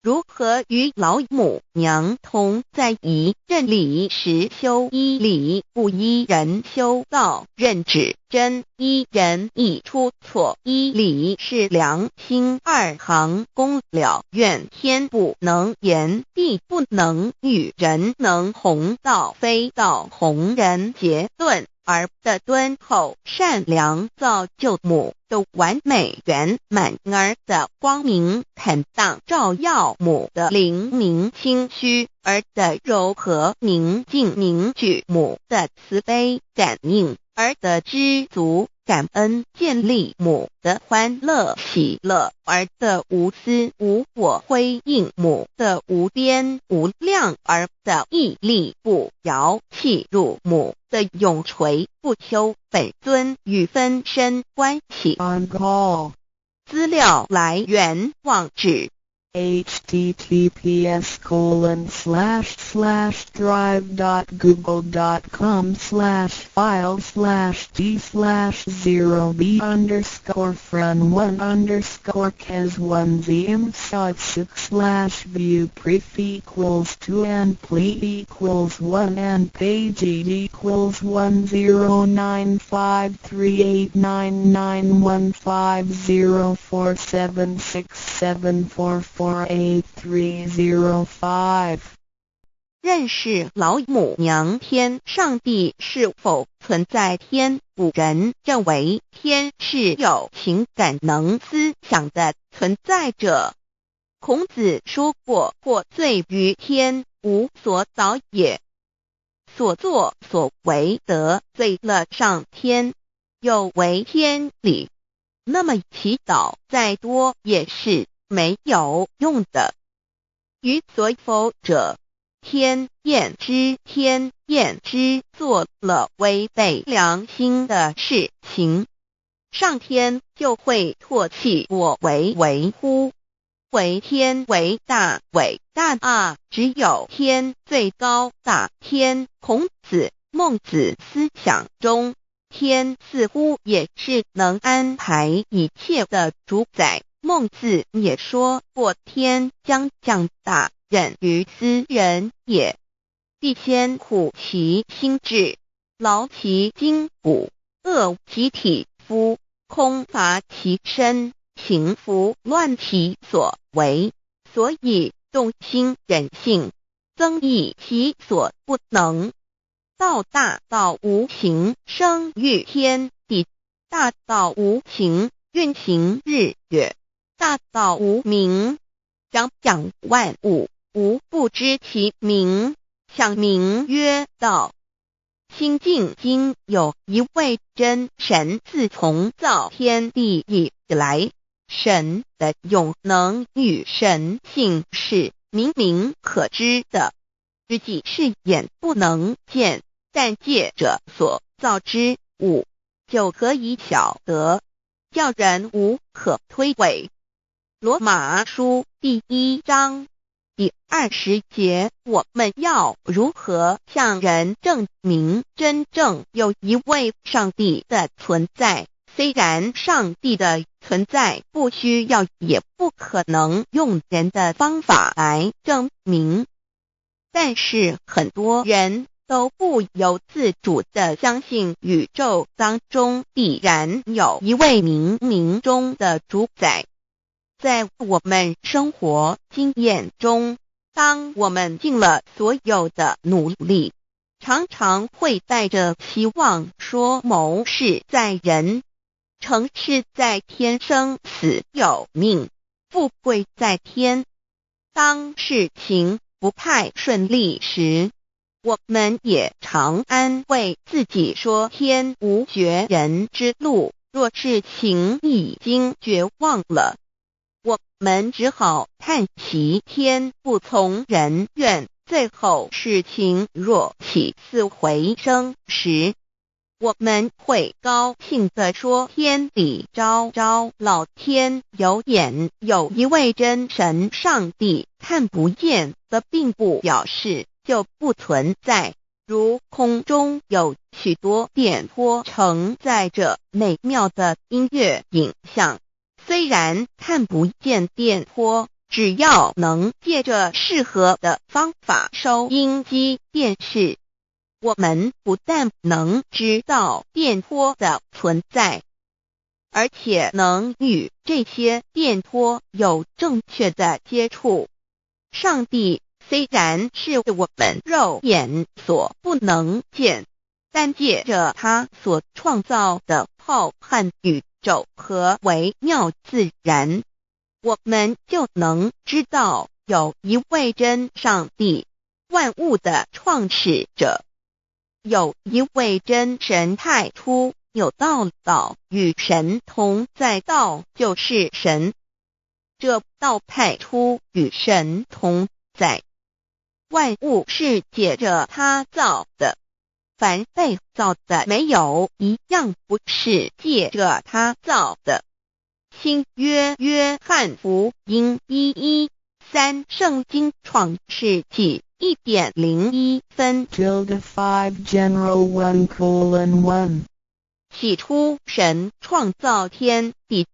如何与老母娘同在一任理时修一理，不依人修道，任指真一人一出错，一理是良心，二行公了愿，天不能言，地不能喻，人能弘道，非道弘人结论。而的敦厚善良造就母的完美圆满，儿的光明坦荡照耀母的灵明清虚，儿的柔和宁静凝聚母的慈悲感应，儿的知足感恩建立母的欢乐喜乐，儿的无私无我辉映母的无边无量，儿的屹立不摇弃入母的永垂不朽本尊与分身关系。 On call. 资料来源网址https://drive.google.com/files/d/0b_cas1zm/view pref equals 2 and ple equals 1 and page equals 1095389914767448305. 认识老母娘天上帝是否存在天？古人认为天是有情感能思想的存在者。孔子说过，或罪于天，无所导也。所作所为得罪了上天，有违天理，那么祈祷再多也是没有用的。于所否者，天厌之，做了违背良心的事情，上天就会唾弃我为为乎？为天为大，伟大啊！只有天最高大天。孔子、孟子思想中，天似乎也是能安排一切的主宰。孟子也说过，天将降大任于斯人也，必先苦其心志，劳其筋骨，饿其体肤，空乏其身，行拂乱其所为，所以动心忍性，增益其所不能。道大道无形，生育天地；大道无情，运行日月；大道无名，掌讲万物，无不知其名，想名曰道。心经经有一位真神，自从造天地以来，神的永能与神性是明明可知的，实际是眼不能见，但借着所造之物，就可以晓得，叫人无可推诿。罗马书第1章第20节，我们要如何向人证明真正有一位上帝的存在？虽然上帝的存在不需要也不可能用人的方法来证明，但是很多人都不由自主地相信宇宙当中必然有一位冥冥中的主宰。在我们生活经验中，当我们尽了所有的努力，常常会带着希望说谋事在人，成事在天，生死有命，富贵在天。当事情不太顺利时，我们也常安慰自己说天无绝人之路，若事情已经绝望了，我们只好叹息天不从人愿。最后事情若起死回生时，我们会高兴地说天理昭昭，老天有眼。有一位真神上帝看不见的，并不表示就不存在。如空中有许多电波承载着美妙的音乐影像，虽然看不见电波，只要能借着适合的方法收音机电视，我们不但能知道电波的存在，而且能与这些电波有正确的接触。上帝虽然是我们肉眼所不能见，但借着他所创造的浩瀚宇宙和微妙自然，我们就能知道有一位真上帝，万物的创始者，有一位真神太初有道与神同在，道就是神，这道太初与神同在。万物是借着他造的，凡被造的没有一样不是借着他造的。新约约翰福音1:13，圣经创世纪1.01分 5 General 1:1 起初神创造天地，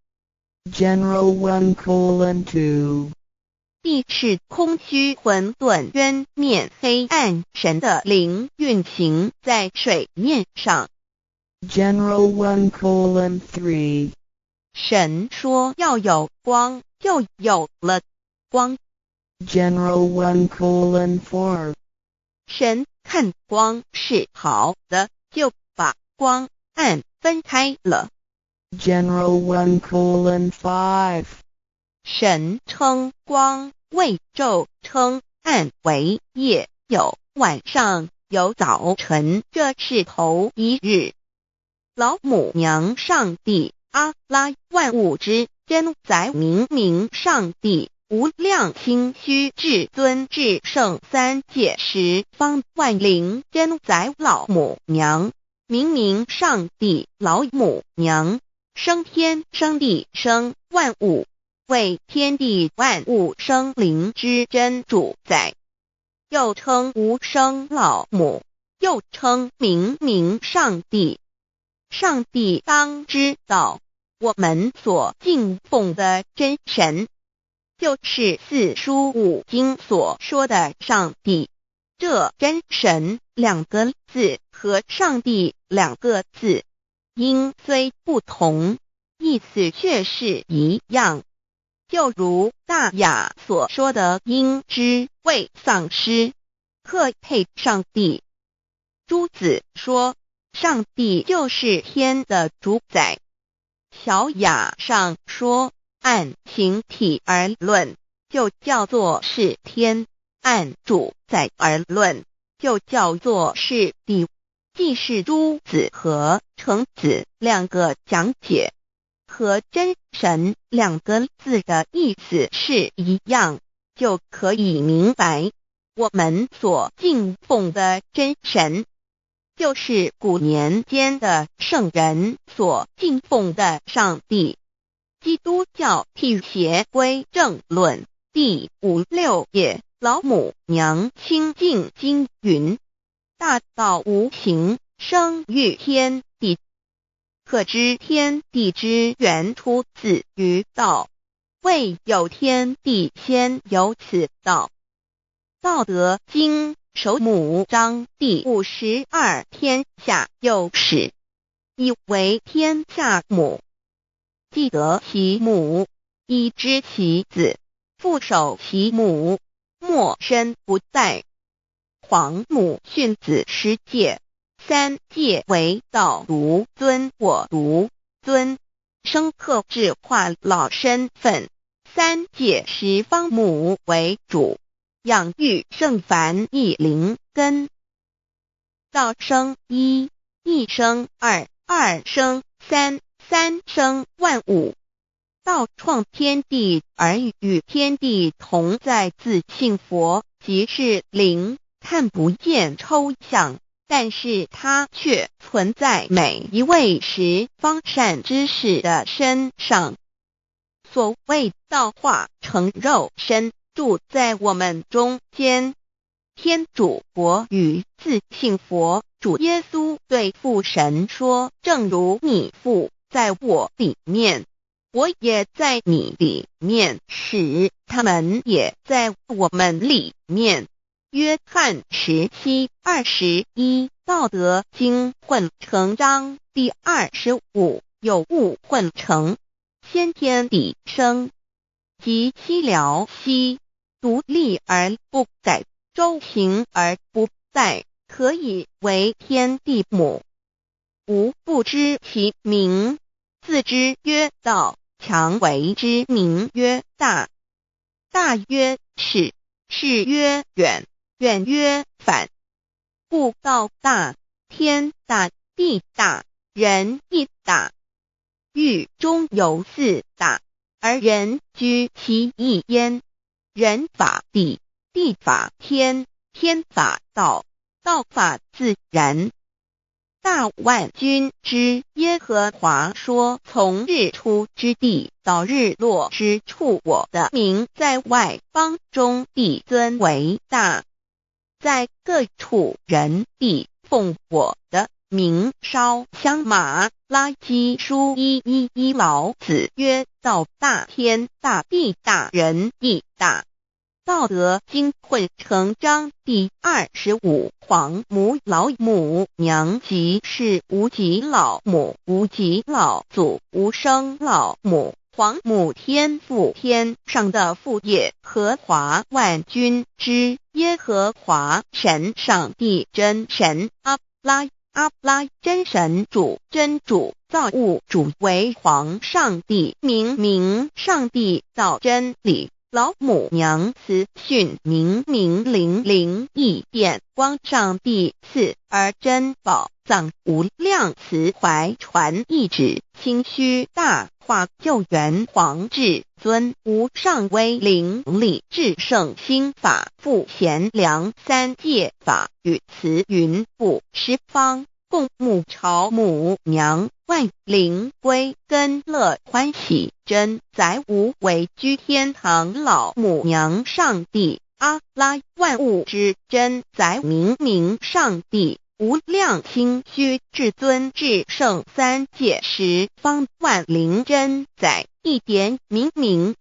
General 1:2 地是空虚混沌渊面黑暗，神的灵运行在水面上。 General 1:3 神说要有光，就有了光。 General 1:4 神看光是好的，就把光暗分开了。 General 1:5 神称光为昼，称暗为夜，有晚上，有早晨，这是头一日。老母娘上帝阿拉，万物之真宰明明上帝，无量清虚至尊至圣三界十方万灵真宰老母娘，明明上帝老母娘，生天生地生万物，为天地万物生灵之真主宰，又称无生老母，又称明明上帝。上帝当知道，我们所敬奉的真神，就是四书五经所说的上帝。这真神两个字和上帝两个字，音虽不同，意思却是一样。就如大雅所说的鹰之谓丧尸，克配上帝。朱子说上帝就是天的主宰。小雅上说按形体而论，就叫做是天；按主宰而论，就叫做是地。既是朱子和程子两个讲解，和真神两个字的意思是一样，就可以明白，我们所敬奉的真神，就是古年间的圣人所敬奉的上帝。基督教辟邪归正论第56页，老母娘清净经云：大道无形，生育天地，可知天地之源出自于道，未有天地，先有此道。道德经首母章第52，天下有始，以为天下母。既得其母，以知其子，父守其母，莫身不殆。皇母训子十戒，三戒为道如尊我如尊，生克制化老身份。三戒十方母为主，养育圣凡一灵根。道生一，一生二，二生三，三生万物。道创天地而与天地同在，自性佛，即是灵，看不见抽象，但是它却存在每一位十方善知识的身上。所谓道化成肉身，住在我们中间。天主国与自性佛主耶稣对父神说，正如你父在我里面，我也在你里面，使他们也在我们里面。约翰17:21，道德经混成章第25，有物混成，先天地生，即西辽西，独立而不改，周行而不殆，可以为天地母。吾不知其名，自之曰道，强为之名曰大。大曰始，始曰远，远曰反。故道大，天大，地大，人亦大。域中有四大，而人居其一焉。人法地，地法天，天法道，道法自然。大万军之耶和华说，从日出之地到日落之处，我的名在外邦中必尊为大。在各处人必奉我的名烧香。马拉基书1:11，老子曰：道大，天大，地大，人亦大。道德经混成章第25，皇母老母娘，即是无极老母，无极老祖，无生老母。皇母天父，天上的父也，和华万军之耶和华神，上帝真神，阿拉真神主，真主，造物主，为皇上帝，明上帝造真理。老母娘慈训明灵异变光，上帝赐而真宝藏，无量慈怀传一旨，清虚大化，救援皇至尊，无上威灵力，至圣心法，复贤良三界法，与慈云布十方，共沐朝母娘，万灵归根乐欢喜，真载无为居天堂，老母娘上帝，阿拉万物之真载，明上帝，无量清虚至尊至圣三界十方，万灵真载，一点明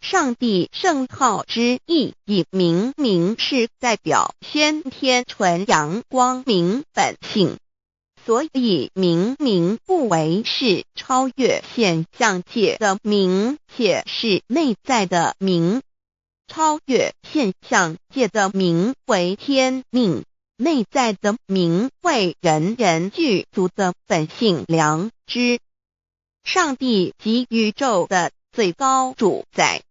上帝圣号之意，以明是代表先天纯阳光明本性。所以明不为是超越现象界的明，且是内在的明。超越现象界的明为天命，内在的明为人人具足的本性良知。上帝即宇宙的最高主宰，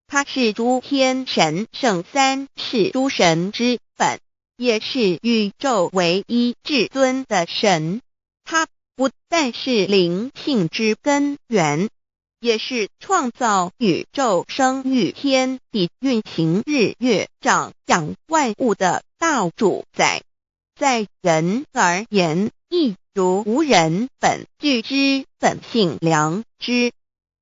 他是诸天神圣三世诸神之本，也是宇宙唯一至尊的神。他不但是灵性之根源，也是创造宇宙生育天地运行日月长养万物的大主宰。在人而言，亦如无人本具之本性良知，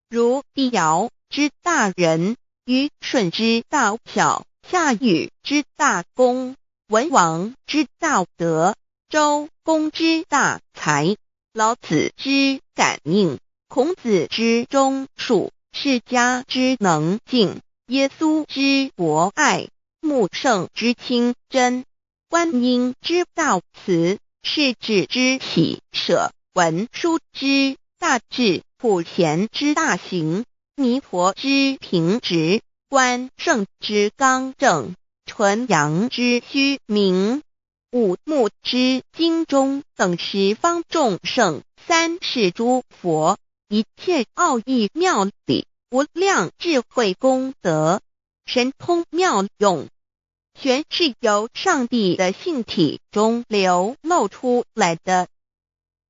如帝尧之大仁，虞舜之大巧，夏禹之大功，文王之大德，周公之大才，老子之感应，孔子之忠恕，释迦之能静，耶稣之博爱，穆圣之清真，观音之大慈，世子之喜舍，文殊之大智，普贤之大行，弥陀之平直，关圣之刚正，纯阳之虚明，五目之精中，等十方众圣，三世诸佛，一切奥义妙理，无量智慧功德，神通妙用，全是由上帝的性体中流露出来的。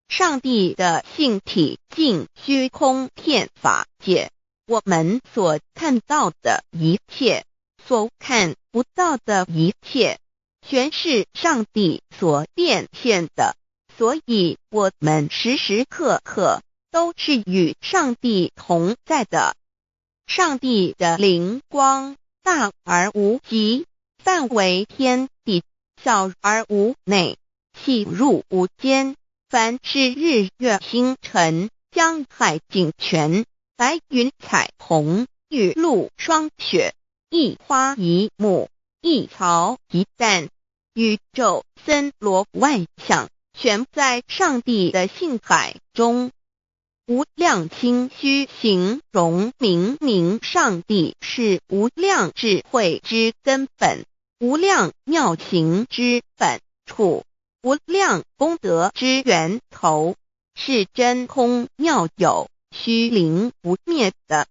上帝的性体尽虚空遍法界，我们所看到的一切，所看不到的一切，全是上帝所变现的，所以我们时时刻刻都是与上帝同在的。上帝的灵光大而无极，范围天地，小而无内，细入无间。凡是日月星辰，江海井泉，白云彩虹，雨露霜雪，一花一木，一草一蛋，宇宙森罗万象，全在上帝的性海中。无量清虚形容明明上帝是无量智慧之根本，无量妙行之本处，无量功德之源头，是真空妙有，虚灵不灭的。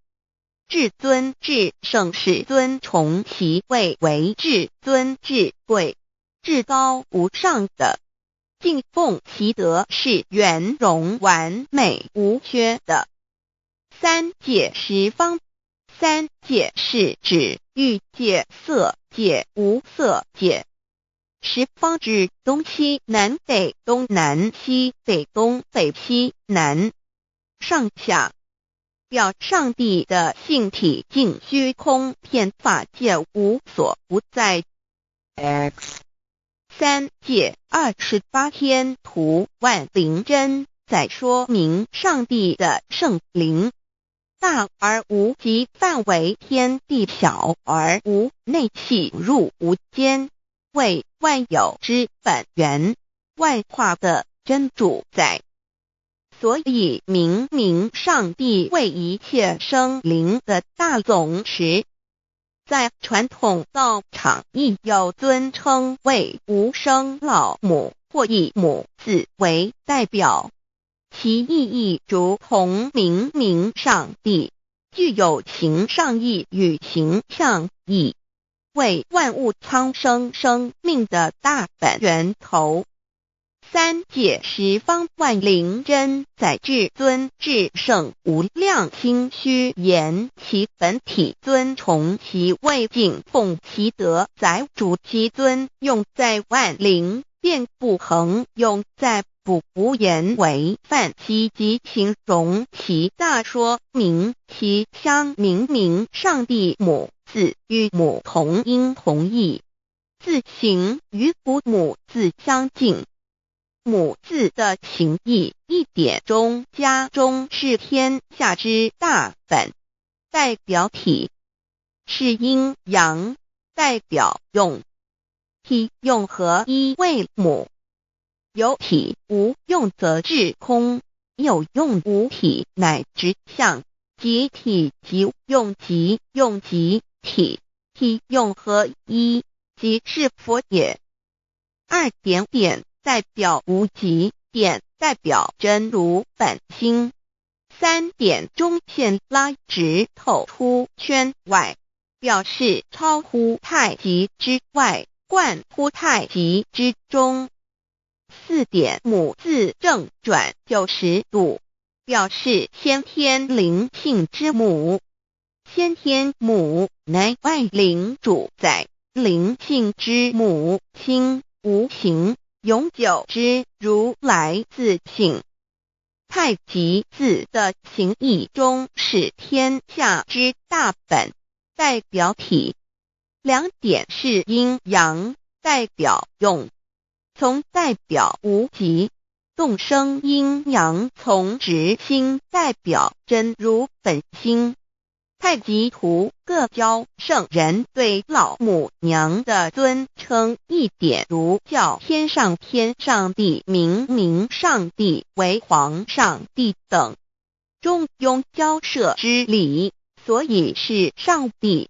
至尊至圣世尊崇其位为至尊至贵，至高无上的，敬奉其德是圆融完美无缺的。三界十方，三界是指欲界、色界、无色界。十方指东西南北东南西北东北西南上下，表上帝的性体尽虚空遍法界无所不在。 X 三界28天图万灵真，在说明上帝的圣灵大而无极，范围天地，小而无内，细入无间，为万有之本源，万化的真主宰。所以明明上帝为一切生灵的大总持，在传统道场亦有尊称为无生老母，或以母字为代表，其意义如同明明上帝具有形上义与形象义，为万物苍生生命的大本源头。三界十方万灵真，在至尊至圣无量清虚言其本体，尊崇其位，敬奉其德，载主其尊，用在万灵，遍不恒，用在不无言为范，其即形容其大，说明其相明明上帝母字与母同音同义，字形与父母字相近。母字的情义一点中加中，是天下之大本，代表体是阴阳，代表用体用合一为母。有体无用则至空，有用无体乃至相，即体即用，即用即体，体用合一即是佛也。二点点代表无极，点代表真如本心，三点中线拉直透出圈外，表示超乎太极之外，贯乎太极之中。四点母字正转90度，表示先天灵性之母。先天母乃万灵主宰，灵性之母亲无形永久之如来自性。太极字的形义中是天下之大本，代表体。两点是阴阳，代表用，从代表无极，动生阴阳从直心，代表真如本心。太极图各教圣人对老母娘的尊称，一点如叫天上天上帝、明明上帝为皇上帝等，中庸交涉之理，所以是上帝。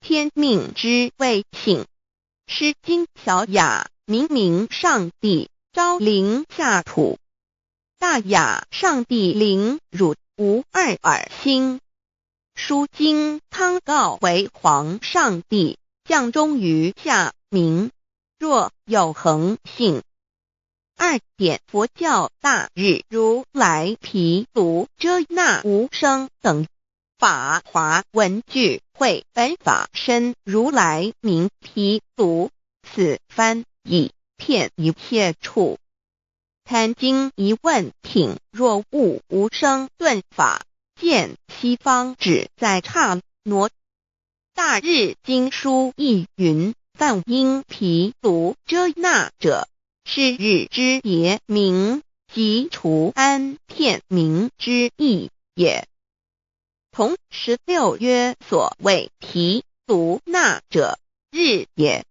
天命之谓性，诗经小雅明明上帝昭灵下土，大雅上帝灵汝无二耳心。书经汤告为皇上帝，降中于下民，若有恒性， 2点佛教大日如来毗卢遮那无生等法华文具会本法身如来名毗卢，此翻译遍一切处。贪经一问品，若悟无生顿法，见西方只在刹那。大日经书亦云，梵音毗卢遮那者，是日之别名，即除安片名之意也。同16曰，所谓毗卢那者，日也。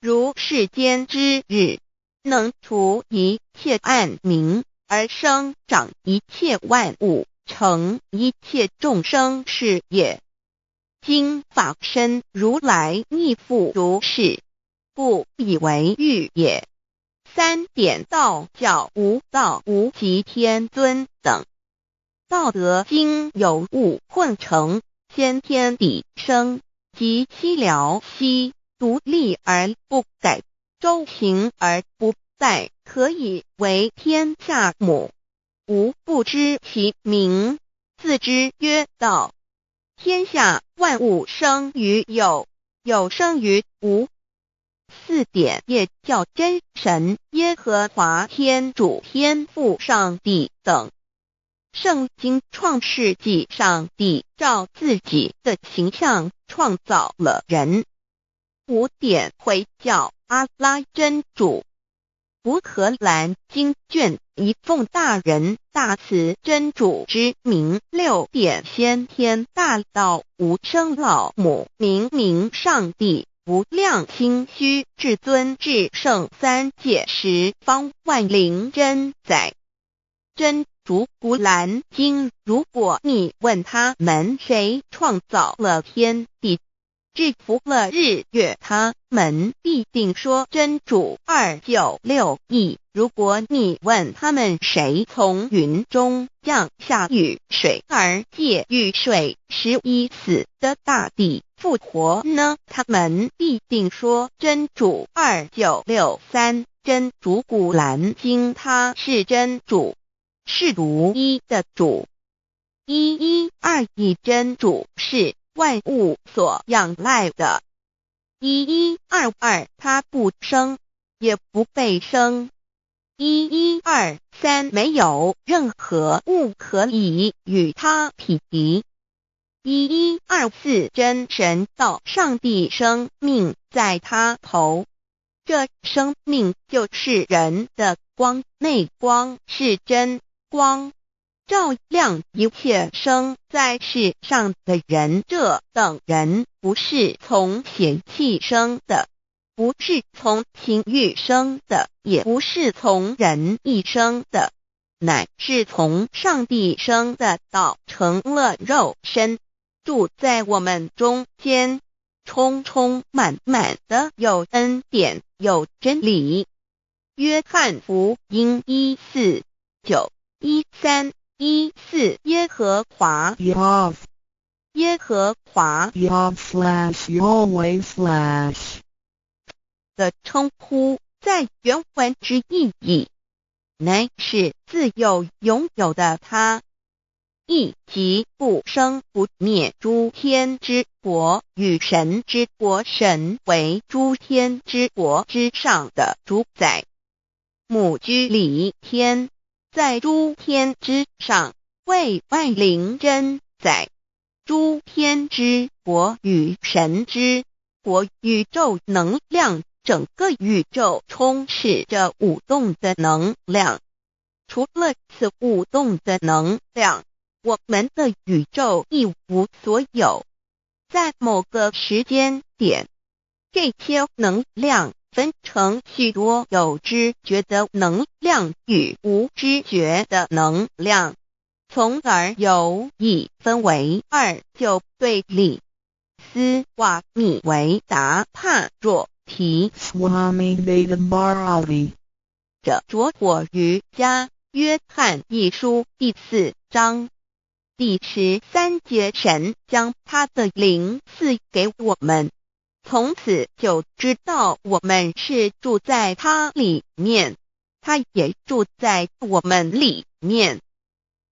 如世间之日，能除一切暗明，而生长一切万物，成一切众生是也。今法身如来亦复如是，故以为喻也。3点道教无道无极天尊等，道德经有物混成，先天地生，即七辽息，独立而不改，周行而不殆，可以为天下母。吾不知其名，自之曰道。天下万物生于有，有生于无。4点业教真神耶和华天主天父上帝等。圣经创世纪，上帝照自己的形象创造了人。5点回教阿拉真主。乌克兰经卷一奉大人大慈真主之名。6点先天大道无生老母明上帝无量心虚至尊至圣三界十方万灵真载。真主古兰经，如果你问他们谁创造了天地，制服了日月，他们必定说真主296亿。如果你问他们谁从云中降下雨水而借雨水11死的大地复活呢，他们必定说真主2963。真主古兰经，他是真主，是独一的主。112真主是万物所仰赖的。1122他不生，也不被生。1123没有任何物可以与他匹敌。1124真神道上帝生命在他头，这生命就是人的光，内光是真光，照亮一切生在世上的人。这等人不是从血气生的，不是从情欲生的，也不是从人意生的，乃是从上帝生的道成了肉身，住在我们中间，充充满满的有恩典，有真理。约翰福音1491314耶和华 Yav 耶和华 Yav/Yahweh/ 的称呼，在原文之意义，乃是自有拥有的他，亦即不生不灭诸天之国与神之国，神为诸天之国之上的主宰，母居里天，在诸天之上，为万灵真载。诸天之国与神之国，宇宙能量，整个宇宙充斥着舞动的能量。除了此舞动的能量，我们的宇宙一无所有。在某个时间点，这些能量分成许多有知觉的能量与无知觉的能量，从而有意分为2，就对立。斯瓦米维达帕若提 Swami Vedabharati 者着火于家约翰一书第4章第13节，神将他的灵赐给我们，从此就知道我们是住在他里面，他也住在我们里面。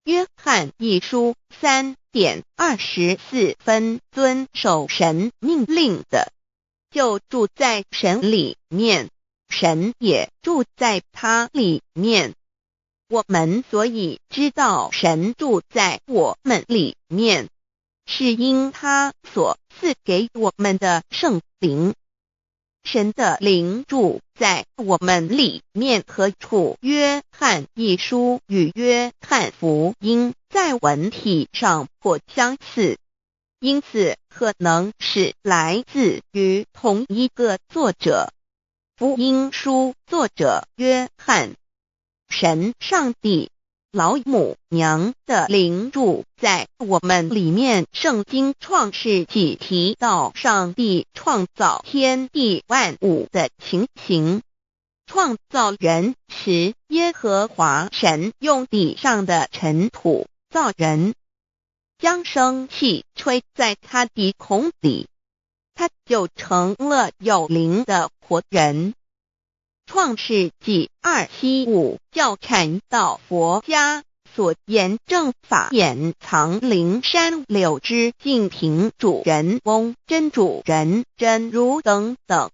约翰一书3:24遵守神命令的，就住在神里面，神也住在他里面。我们所以知道神住在我们里面，是因他所赐给我们的圣灵。神的灵住在我们里面，何处约翰一书与约翰福音在文体上颇相似，因此可能是来自于同一个作者。福音书作者约翰，神上帝老母娘的灵住在我们里面。圣经创世纪提到上帝创造天地万物的情形。创造人时，耶和华神用地上的尘土造人，将生气吹在他鼻孔里，他就成了有灵的活人。创世纪2:7-5教阐到佛家所言正法掩藏灵山柳之净瓶主人翁真主人真如等等。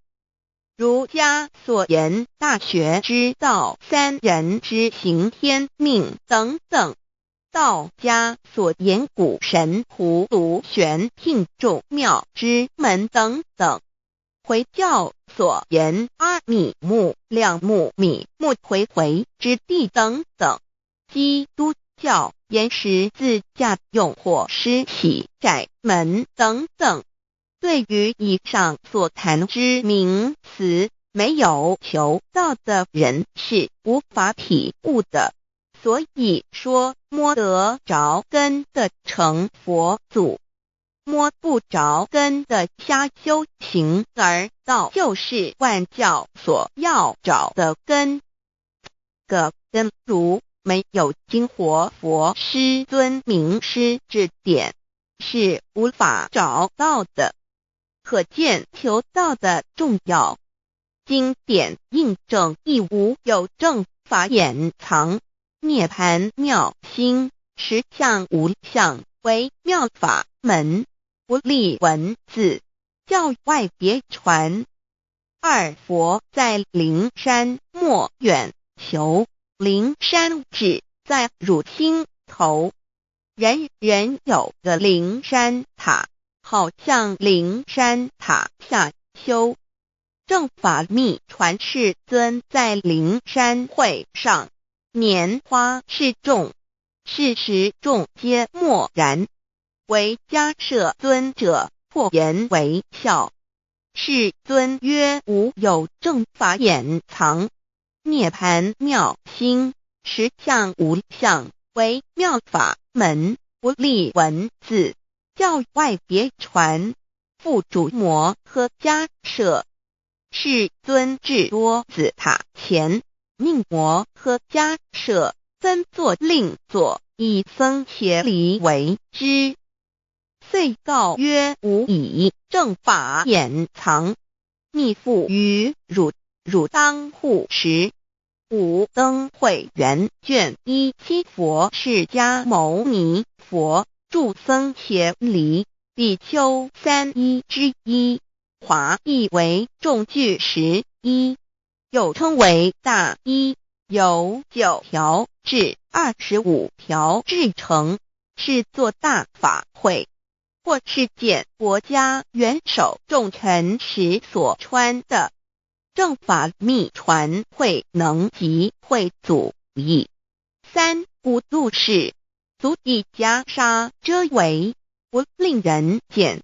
儒家所言大学之道三人之行天命等等。道家所言古神葫芦玄牝众妙之门等等。回教所言阿米木亮木米木回回之地等等。基督教言十字架用火施洗窄门等等。对于以上所谈之名词，没有求道的人是无法体悟的。所以说摸得着根的成佛祖，摸不着根的瞎修行，而道就是万教所要找的根。个根如没有经活佛师尊名师指点，是无法找到的。可见求道的重要。经典印证亦无有正法掩藏，涅盘妙心，实相无相，为妙法门，不立文字，教外别传。二佛在灵山莫远求，灵山只在汝心头。人人有个灵山塔，好像灵山塔下修。正法密传世尊在灵山会上，拈花示众，是时众皆默然，唯迦摄尊者破颜为笑。世尊曰：无有正法掩藏，涅盘妙心，实相无相，为妙法门，不立文字，教外别传。复主摩诃迦摄。世尊至多子塔前，命摩诃迦摄分作令作，以僧伽梨为之。遂告曰：吾以正法掩藏，密付于汝，汝当护持。五灯会元卷1佛释迦牟尼佛著僧伽梨比丘3:1华译为众句11，又称为大一，由9条至25条制成，是作大法会，或是见国家元首重臣时所穿的。正法密传会能及会祖义。三无度世，足以袈裟遮为，不令人见。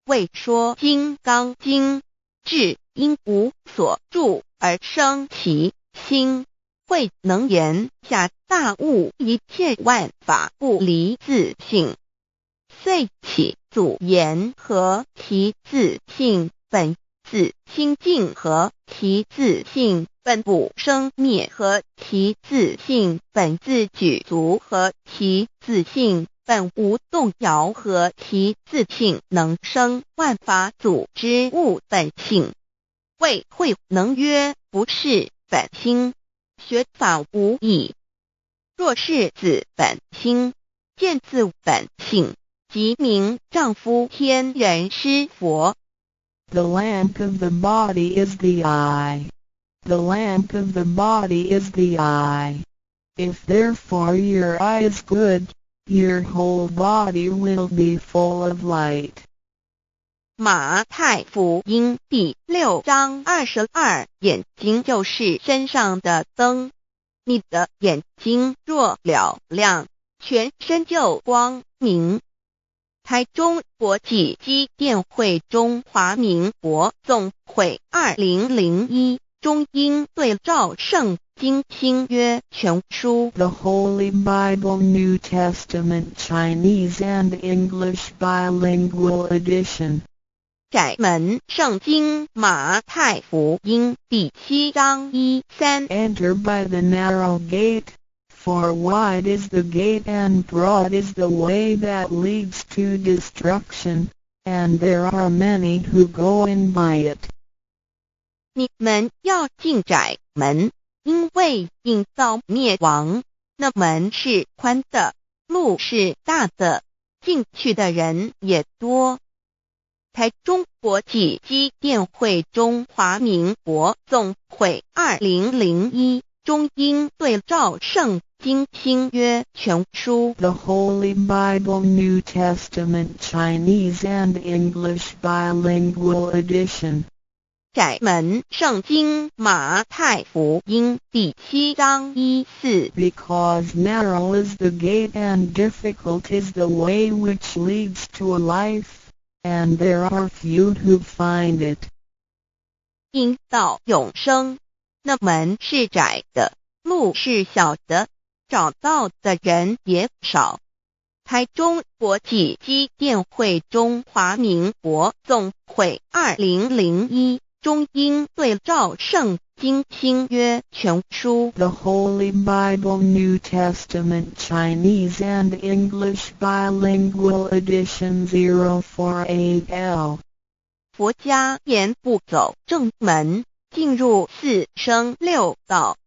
为说金刚经，至因无所住而生其心，慧能言下大悟一切万法不离自性。遂起祖言和其自性本，自清净和其自性本不生灭，和其自性本自具足，和其自性本无动摇，和其自性能生万法组之物本性。谓慧能曰：不是本心，学法无益。若是子本心，见自本性，即名丈夫天人师佛。The lamp of the body is the eye. The lamp of the body is the eye. If therefore your eye is good, your whole body will be full of light. 马太福音第6章22，眼睛就是身上的灯。你的眼睛若了亮，全身就光明。台中国际机电会中华民国总会2001中英对照圣经新约全书 The Holy Bible New Testament Chinese and English Bilingual Edition. 窄门圣经马太福音第7章1-3 Enter by the narrow gate, for wide is the gate and broad is the way that leads to destruction, and there are many who go in by it. 你们要进窄门，因为引到灭亡。那门是宽的，路是大的，进去的人也多。台中国际机电会中华民国总会2001中英对照圣经新约全书 The Holy Bible New Testament Chinese and English Bilingual Edition. 窄门圣经马太福音第7章1-4 Because narrow is the gate and difficult is the way which leads to life, and there are few who find it. 因到永生，那门是窄的，路是小的，找到的人也少。台中国际机电会中华民国总会2001中英对照圣经新约全书 The Holy Bible New Testament Chinese and English Bilingual Edition 048L. 佛家言不走正门，进入4生6道。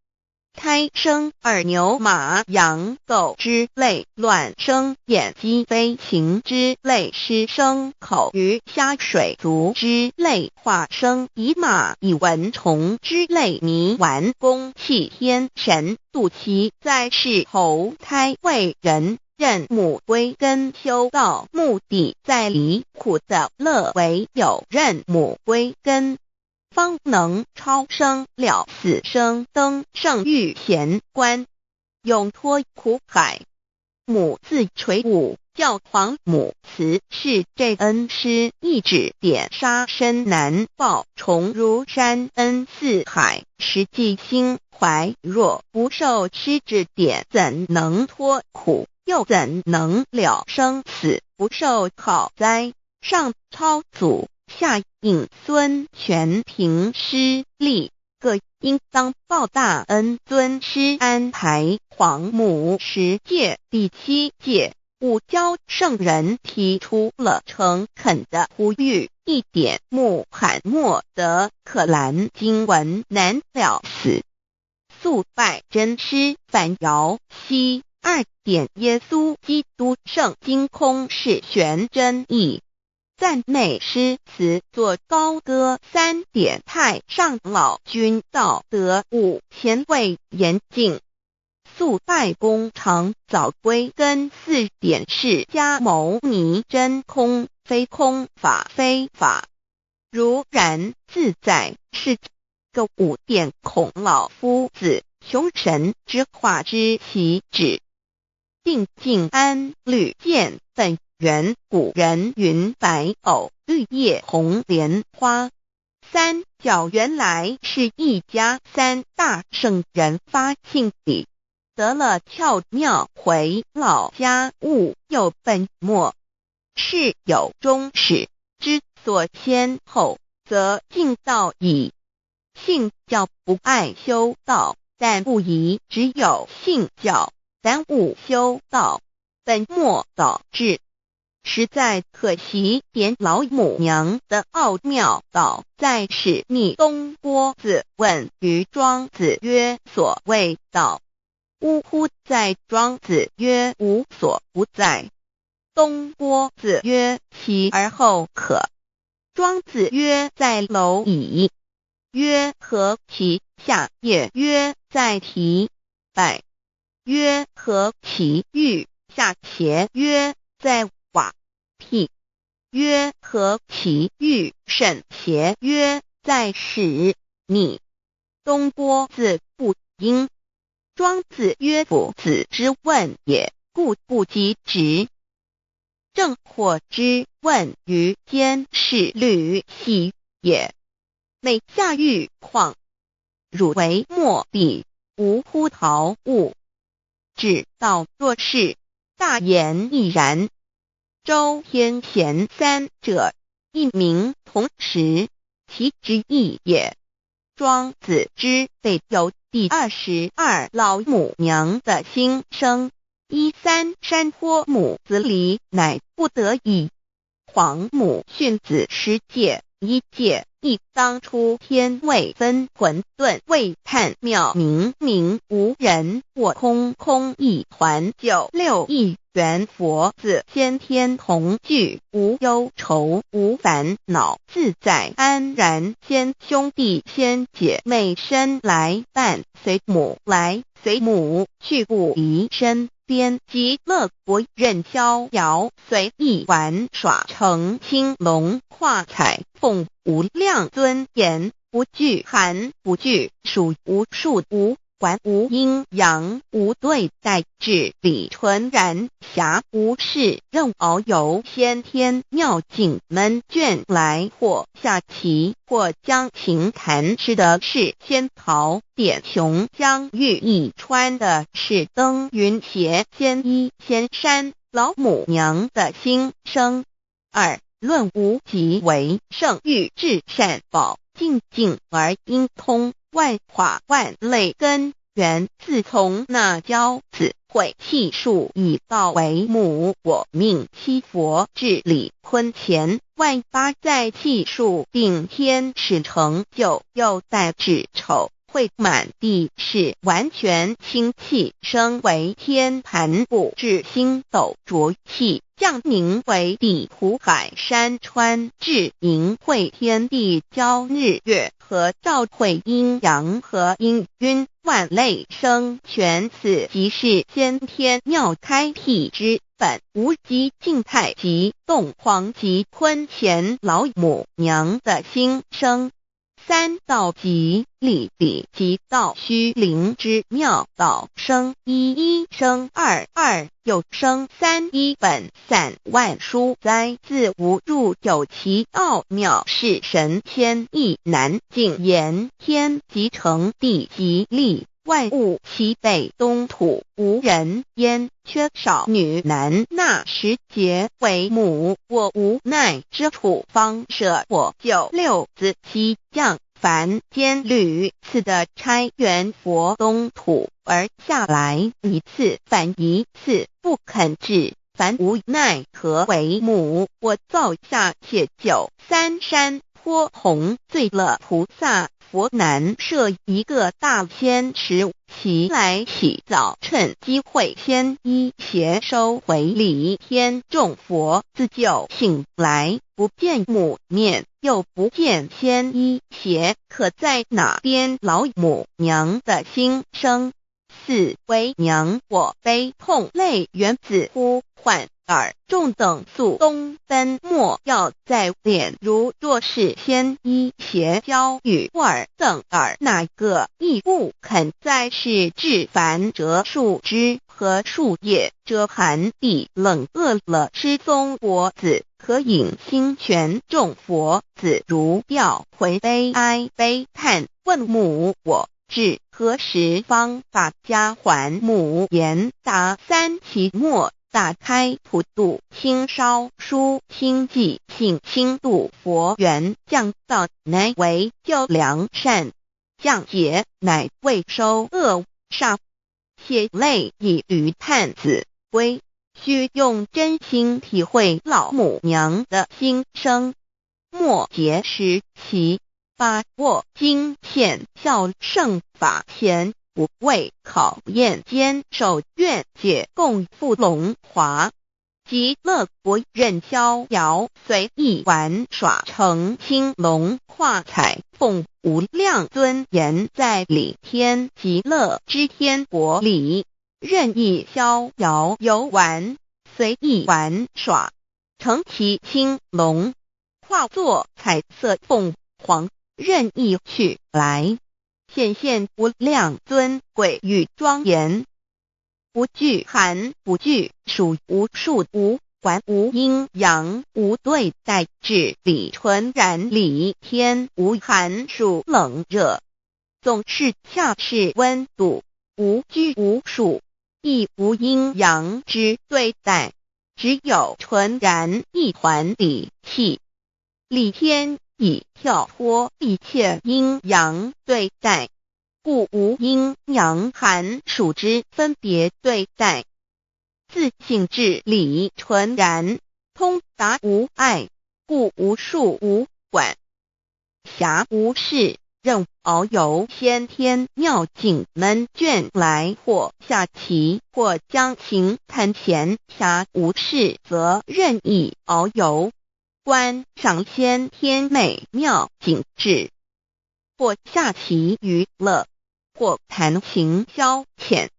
胎生耳牛马羊狗之类，卵生眼鸡飞禽之类，湿生口鱼虾水族之类，化生以马以蚊虫之类，迷顽公气天神度其在世投胎为人，任母归根修道，目的在离苦的乐，唯有任母归根，方能超生了死生，登圣域贤官，永脱苦海。母自垂武，教皇母慈是这恩师，一指点杀身难报，重如山恩似海，实际心怀若不受师指点，怎能脱苦？又怎能了生死？不受好灾，上超祖，下引孙全凭师力，各应当报大恩。尊师安排皇母10诫，第7诫，五教圣人提出了诚恳的呼吁，一点穆罕默德可兰经文难了死，肃拜真师反摇西。2点耶稣基督圣经空是玄真义，赞美诗词作高歌。3点太上老君道德5前卫严谨，肃拜公常早归根。4点释迦牟尼真空非空，法非法，如然自在是个5点孔老夫子雄神之化之其旨，定静安律见本源。古人云白藕绿叶红莲花。3角原来是一家3大圣人发庆礼，得了窍妙，回老家务有本末，是有终始，之所先后，则敬道矣。信教不爱修道，但不宜只有信教，耽误修道，本末倒置。实在可惜，点老母娘的奥妙道在使逆东郭子问于庄子曰：所谓道，呜呼！在庄子曰：无所不在。东郭子曰：其而后可。庄子曰：在蝼蚁。曰：何其？下也。曰：在蹄。百。曰：何其欲？下且。曰：在瓦辟。曰：何其欲？甚且。曰：在始。逆。东郭子不应。庄子曰：夫子之问也，故不及直。正或之问于监视律系也。每下欲况，汝为莫必，无乎陶物。指道若是，大言亦然。周天贤三者，一名同时，其之义也。庄子之备有第22老母娘的心声。13山坡母子礼，乃不得已。黄母训子10戒，1戒亦当初天未分，混沌未探，妙明明无人，我空空一团。96亿元佛子，先天同具，无忧愁无烦恼，自在安然。先兄弟先姐妹生来伴随母来随母去，不离身边。极乐国任逍遥，随意玩耍，成青龙画彩凤，无量尊严，不惧寒不惧暑，无数无管无阴阳，无对待，至理纯然，暇无事任遨游。先天妙境门卷来，或下棋，或将琴弹，吃的是仙桃，点琼将玉一穿的是登云鞋。仙衣仙山，老母娘的心声。2论无极为圣欲至善宝，静静而应通，万法万类根源。自从那骄子会气数以道为母，我命七佛治理坤乾，万八在气数定天使成就，又待至丑会满地是完全清气，升为天盘部，至星斗浊气，降凝为地湖海山川，至明会天地交日月和照，会阴阳和阴晕，万类生全。此即是先天妙开辟之本，无极静态及动黄及坤乾老母娘的心声。3道即理理即道虚灵之妙道生一生二又生3，一本散万殊哉，自无入有其奥妙，是神天意难尽言。天即成，地即立，万物其北东土，无人焉，缺少女男。那时节为母，我无奈之处，方舍我96子妻降凡间屡次的差援佛东土，而下来一次反一次，不肯治，凡无奈何为母。我造下且93山坡弘罪了菩萨，佛南设一个大仙池，其来洗澡，趁机会先一邪收回礼。天众佛自就醒来，不见母面，又不见先一邪，可在哪边？老母娘的心声。4为娘我悲痛泪源自呼唤耳，众等速东奔，莫要再敛。如若是先一邪教与尔等耳，哪个亦不肯再是至凡折树枝和树叶，遮寒地冷，饿了吃松果子，可饮清泉。众佛子如调回悲哀悲叹，问母我至何时方把家还母？言答3期末，打开普度清烧书清寂性清度佛缘，降道乃为救良善，降劫乃为收恶煞，血泪以于探子归。需用真心体会老母娘的心声。末节时期，把握经现孝圣法前，不畏考验，坚守愿解共赴龙华。极乐国任逍遥随意玩耍，成青龙化彩凤，无量尊严在理天极乐之天国里，任意逍遥游玩，随意玩耍，成其青龙，化作彩色凤凰，任意去来，显现无量尊贵与庄严。不惧寒，不惧暑，无数无管，无阴阳，无对待，至理纯然理天，无寒暑冷热，总是恰是温度，无拘无束，亦无阴阳之对待，只有纯然一团理气。理天以跳脱一切阴阳对待，故无阴阳寒暑之分别对待，自性至理纯然，通达无碍，故无束无管，暇无事，任遨游先天妙境门卷来，或下棋，或将琴弹弦，暇无事则任意遨游，观赏先天美妙景致，或下棋娱乐，或弹琴消遣。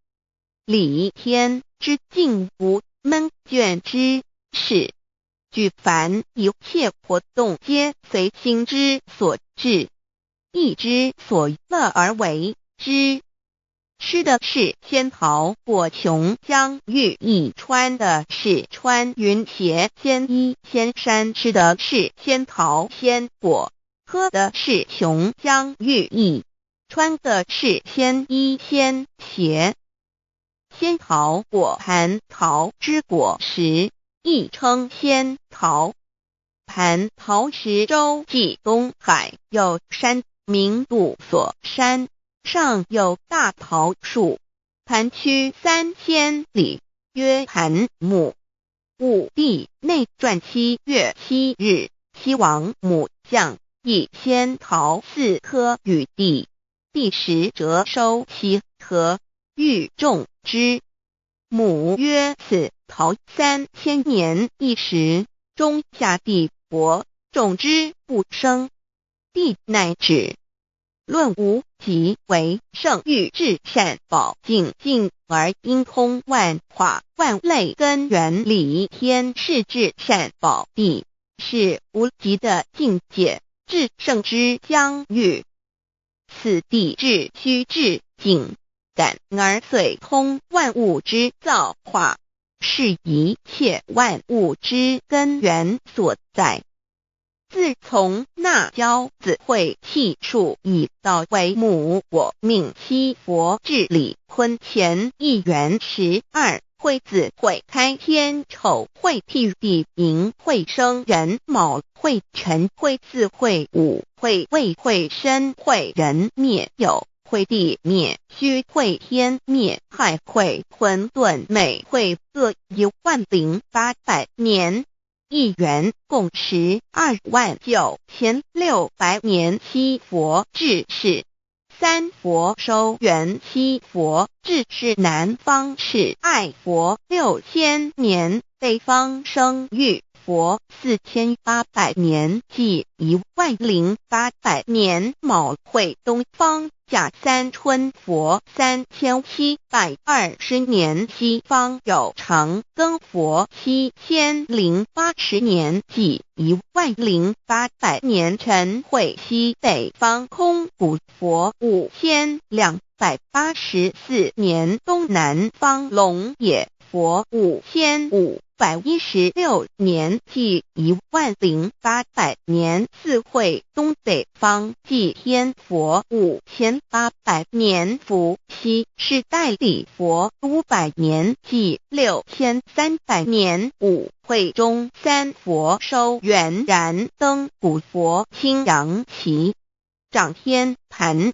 理天之境无闷倦之事，举凡一切活动皆随心之所至，意之所乐而为之。吃的是仙桃果琼浆玉液，穿的是穿云鞋仙衣仙衫，吃的是仙桃仙果，喝的是琼浆玉液，穿的是仙衣仙鞋。仙桃果蟠桃之果实，亦称仙桃。蟠桃实洲际东海有山，名杜所山，上有大桃树，蟠区3000里，曰蟠木。武帝内传7月7日，西王母将以仙桃4颗与帝，帝时折收其核，欲种之。母曰：此桃3000年一时，终下地薄，种之不生。帝乃止。论无极为圣欲至善宝净尽而应通万化万类根源理天是至善宝地，是无极的境界，至圣之疆域。此地至虚至静，感而遂通万物之造化，是一切万物之根源所在。自从那骄子会气数以道为母，我命七佛治理坤乾1元12，会子会开天丑，会辟地寅，会生人卯，会辰会巳，会午，会未，会申，会人灭酉，会地灭戌，会天灭亥，会混沌昧，会各10800年。1元共129600年。七佛治世，三佛收元，七佛治世南方是爱佛6000年，北方生玉佛4800年，即10800年。卯会东方甲三春佛3720年，西方有长庚佛7080年，即10800年。辰会西北方空谷佛5284年，东南方龙野佛5516年，即10800年。四会东北方祭天佛5800年，伏羲是代理佛500年，即6300年。五会中三佛收元然灯古佛青阳旗，掌天盘。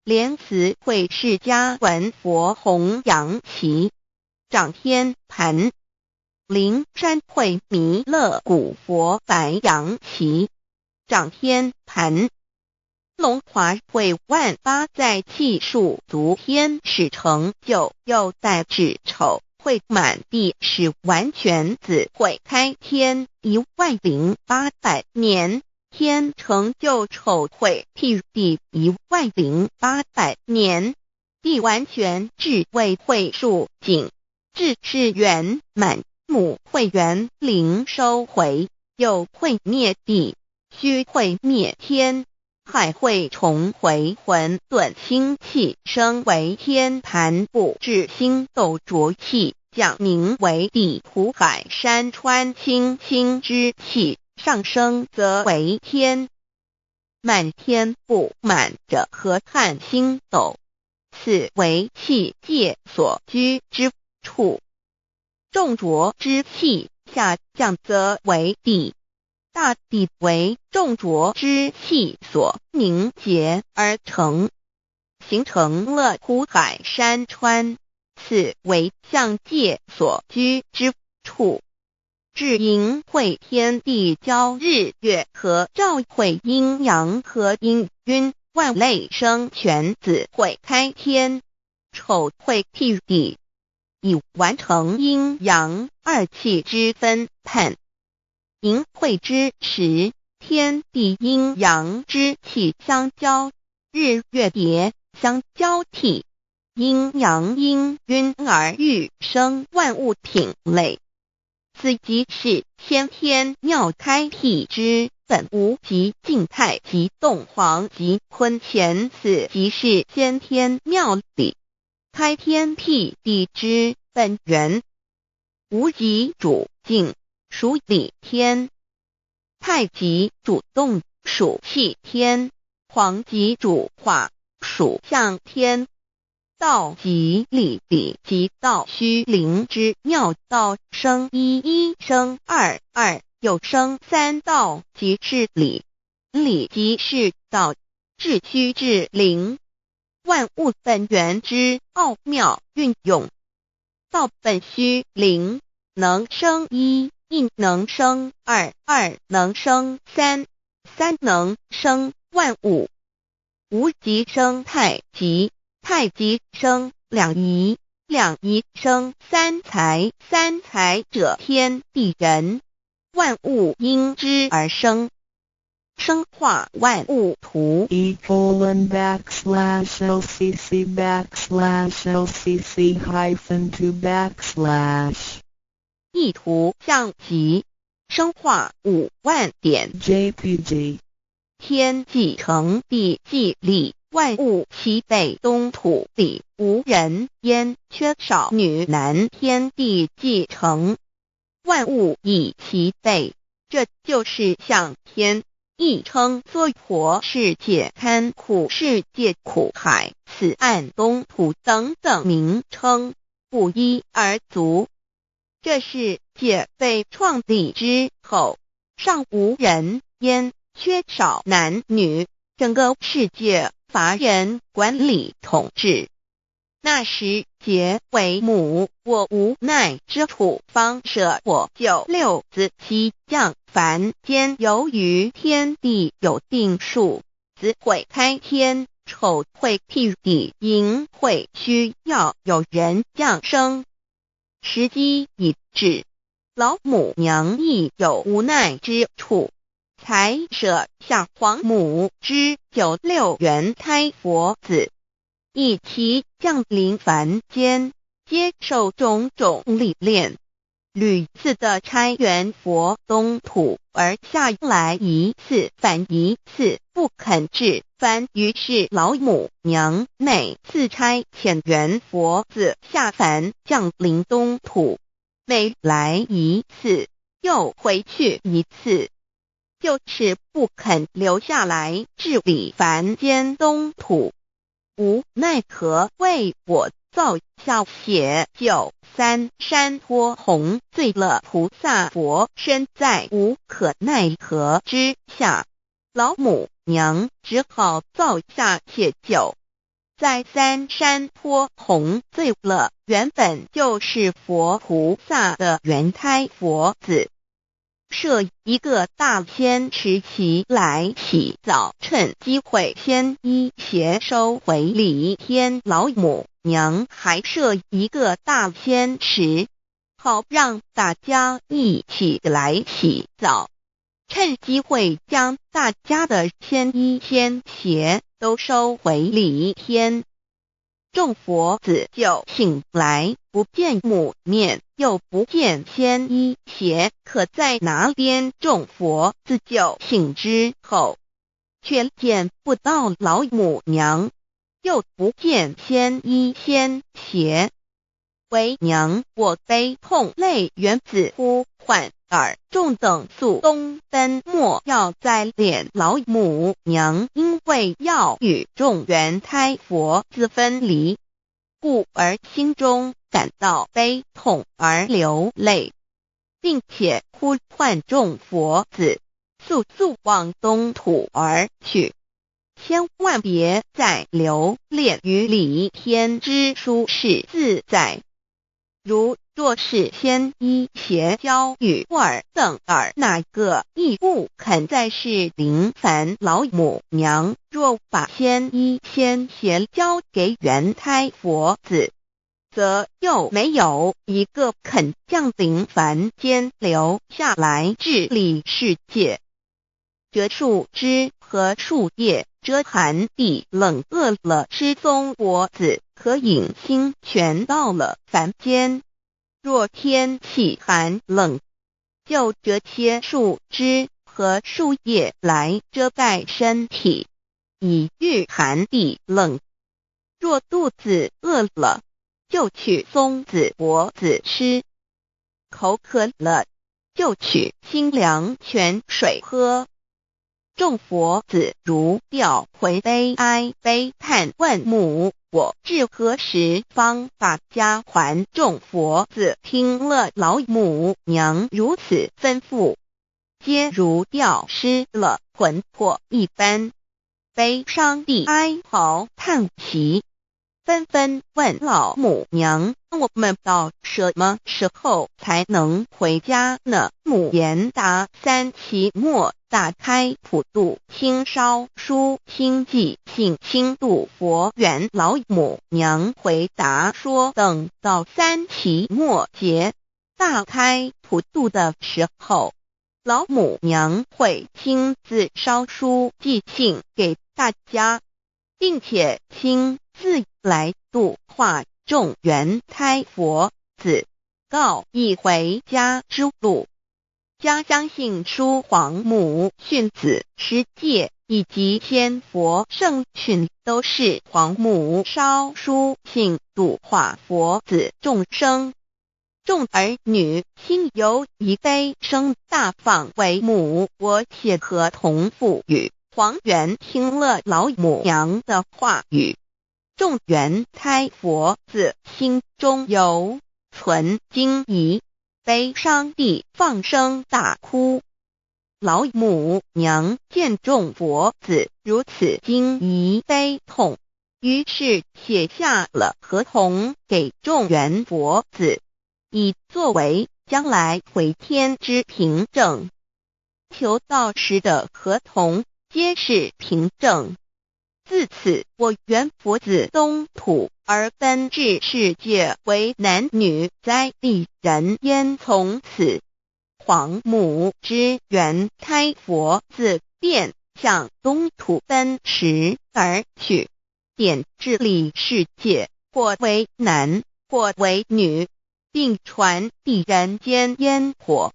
莲慈会释迦文佛红阳旗，掌天盘。灵山会弥勒古佛白羊旗，掌天盘。龙华会万八载气数足天使成就，又代指丑会满地是完全子会开天10800年，天成就丑会替地10800年，地完全智慧会数景，智是圆满，母会圆灵收回，又会灭地，虚会灭天，海会重回混沌清气，升为天盘部至星斗浊气，降名为地土海山川清清之气，上升则为天。满天布满着河汉星斗，此为气界所居之处。重浊之气下降则为地，大地为重浊之气所凝结而成，形成了土海山川，此为象界所居之处。至阴会天地交日月和照会阴阳和阴晕，万类生全子会开天，丑会替地，以完成阴阳二气之分判。阴会之时，天地阴阳之气相交，日月叠相交替，阴阳阴晕而育生万物品类。此即是先天妙开辟之本无极静态及动黄及坤乾，此即是先天妙理开天辟地之本源。无极主静，属理天；太极主动，属气天；黄极主化，属象天。道即理，理即道虚灵之妙道，生一，一生二，二又生三，道即是理，理即是道，至虚至灵，万物本源之奥妙运用。道本虚灵，能生一，一能生二，二能生三，三能生万物。无极生太极，太极生两仪，两仪生三才，三才者天地人，万物因之而生，生化万物图。e://LCC_LCC_2/ 意图象极，生化5万点 JPG。天既成地既立，万物其备，东土里无人焉，缺少女男，天地既成，万物以其备，这就是象天，亦称娑婆世界、堪苦世界、苦海、此岸、东土等等名称，不一而足。这世界被创立之后，尚无人焉，缺少男女，整个世界乏人管理统治。那时桀为母，我无奈之处，方舍我9六子期降凡间。由于天地有定数，子会开天，丑会替地，寅会需要有人降生。时机已至，老母娘亦有无奈之处，才舍下皇母之9六元胎佛子，以其降临凡间，接受种种历练，屡次的差援佛东土，而下来一次反一次不肯治凡，于是老母娘每次差遣援佛子下凡降临东土，每来一次又回去一次，就是不肯留下来治理凡间东土。无奈何为我造下血救三山脱红，罪了菩萨佛身在无可奈何之下，老母娘只好造下血救，在三山坡红醉了原本就是佛菩萨的圆胎佛子，设一个大仙池起来洗澡，趁机会先衣鞋收回礼天老母娘，还设一个大仙池，好让大家一起来洗澡，趁机会将大家的仙衣仙鞋都收回礼天。众佛子就醒来，不见母面，又不见仙衣鞋可在哪边。众佛子就醒之后，却见不到老母娘，又不见仙衣仙鞋。为娘，我悲痛泪源自呼唤尔众等速东奔，莫要再敛老母娘，因为要与众圆胎佛子分离，故而心中感到悲痛而流泪，并且呼唤众佛子速速往东土而去，千万别再留恋于礼天之舒适自在。若是仙衣鞋交与尔等哪个亦不肯再是临凡老母娘，若把仙衣仙鞋交给圆胎佛子，则又没有一个肯降临凡间留下来治理世界。这树枝和树叶遮寒地冷，饿了吃松果子，可饮清泉到了凡间。若天气寒冷，就折些树枝和树叶来遮盖身体，以御寒地冷。若肚子饿了，就取松子果子吃，口渴了，就取清凉泉水喝。众佛子如吊魂悲哀悲叹，问母我至何时方把家还？众佛子听了老母娘如此吩咐，皆如吊失了魂魄一般，悲伤地哀嚎叹息，纷纷问老母娘，我们到什么时候才能回家呢？母言答：三期末打开普度清烧书清寂信清度佛缘。老母娘回答说，等到三期末节大开普度的时候，老母娘会亲自烧书寄信给大家，并且亲自来度化众圆胎佛子，告一回家之路。将相信书皇母训子十戒以及仙佛圣训都是皇母烧书信度化佛子众生。众儿女心有一悲生大放为母，我且合同赋予。皇元听了老母娘的话语，众圆胎佛子心中有存惊疑，悲伤地放声大哭。老母娘见众佛子如此惊疑悲痛，于是写下了合同给众圆佛子，以作为将来回天之凭证。求道时的合同皆是凭证。自此，我圆佛子东土而奔至世界为男女在地人焉。从此，皇母之圆胎佛子便向东土奔驰而去，便治理世界，或为男，或为女，并传递人间烟火。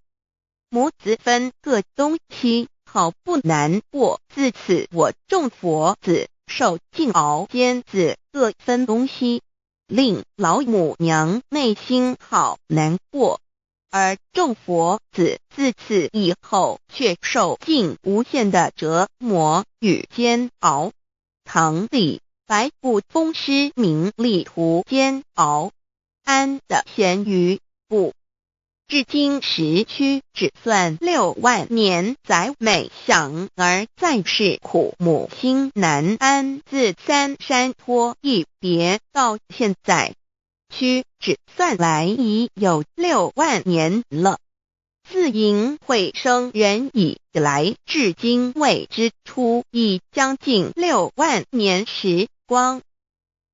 母子分各东西，好不难过。自此，我众佛子受尽熬尖子，各分东西，令老母娘内心好难过。而众佛子自此以后却受尽无限的折磨与煎熬。唐李白骨风师名利图煎熬，安的咸鱼不至今时区只算6万年载每想而在世苦母亲难安，自三山托一别到现在，区只算来已有6万年了。自寅会生人以来至今未知出已将近6万年时光。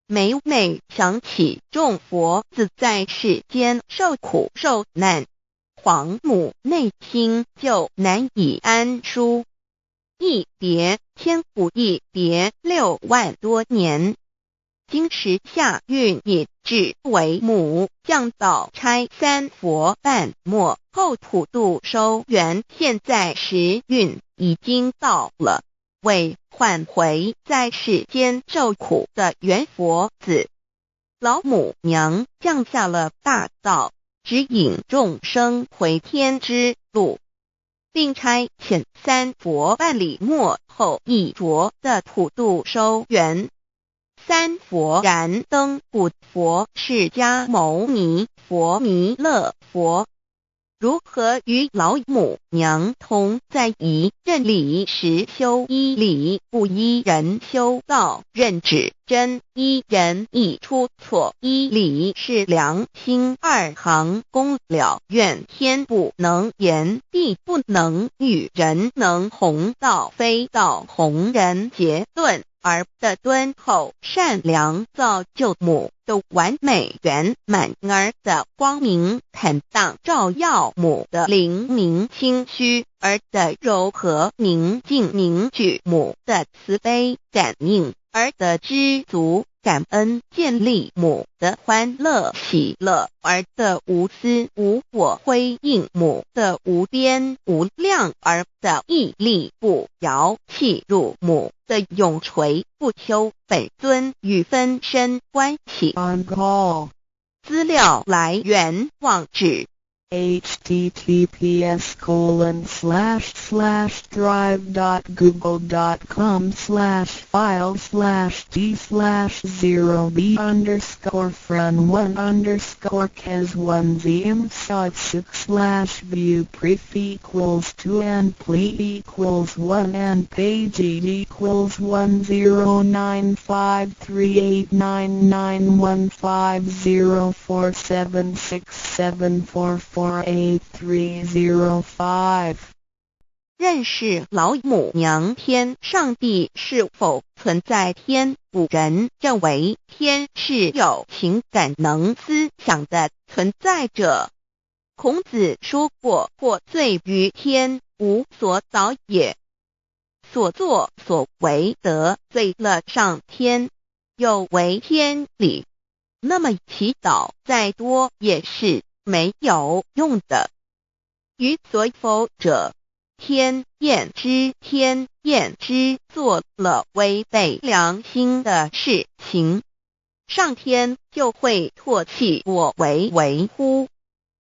每每想起众佛子在世间受苦受难，皇母内心就难以安舒。一别千古一别6万多年，今时下运也至为母降道差三佛半末后普度收圆，现在时运已经到了，为唤回在世间受苦的圆佛子，老母娘降下了大道，指引众生回天之路，并差遣三佛半里末后一着的普度收圆。三佛燃灯古佛释迦牟尼佛弥勒佛，如何与老母娘同在一任理时修一理，不一人修道，任指真一人一出错，一理是良心二行功了，愿天不能言，地不能喻，人能弘道，非道弘人结论。而的敦厚善良造就母的完美圆满，儿的光明坦荡照耀母的灵明清虚，儿的柔和宁静凝聚母的慈悲感应，儿的知足感恩建立母的欢乐喜乐，儿的无私无我辉映母的无边无量，儿的屹立不摇弃入母的永垂不朽本尊与分身关系。 On call 资料来源网址https://drive.google.com/file/d/0b_cas1z_6/view pref equals 2 and plea equals 1 and page equals 1095389919476476448305305。认识老母娘天上帝是否存在天？古人认为天是有情感能思想的存在者。孔子说过，或罪于天，无所导也。所作所为得罪了上天，有违天理，那么祈祷再多也是没有用的。于所否者，天厌之，做了违背良心的事情，上天就会唾弃我为乎？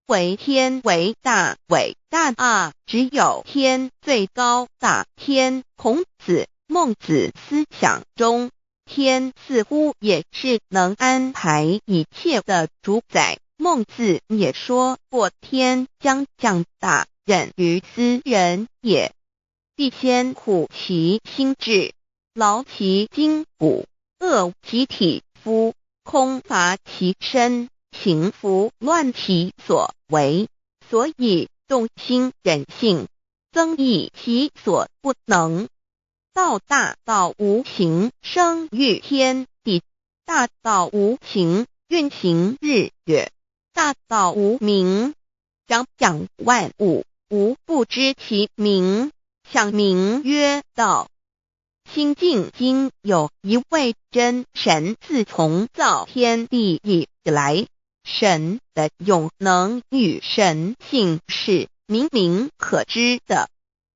为天为大，伟大啊！只有天最高大天。孔子、孟子思想中，天似乎也是能安排一切的主宰。孟子也说过，天将降大任于斯人也，必先苦其心志，劳其筋骨，饿其体肤，空乏其身，行拂乱其所为，所以动心忍性，增益其所不能。道大道无形，生育天地；大道无情，运行日月；大道无名，掌养万物，无不知其名，想名曰道。新晋经有一位真神，自从造天地以来，神的永能与神性是明明可知的，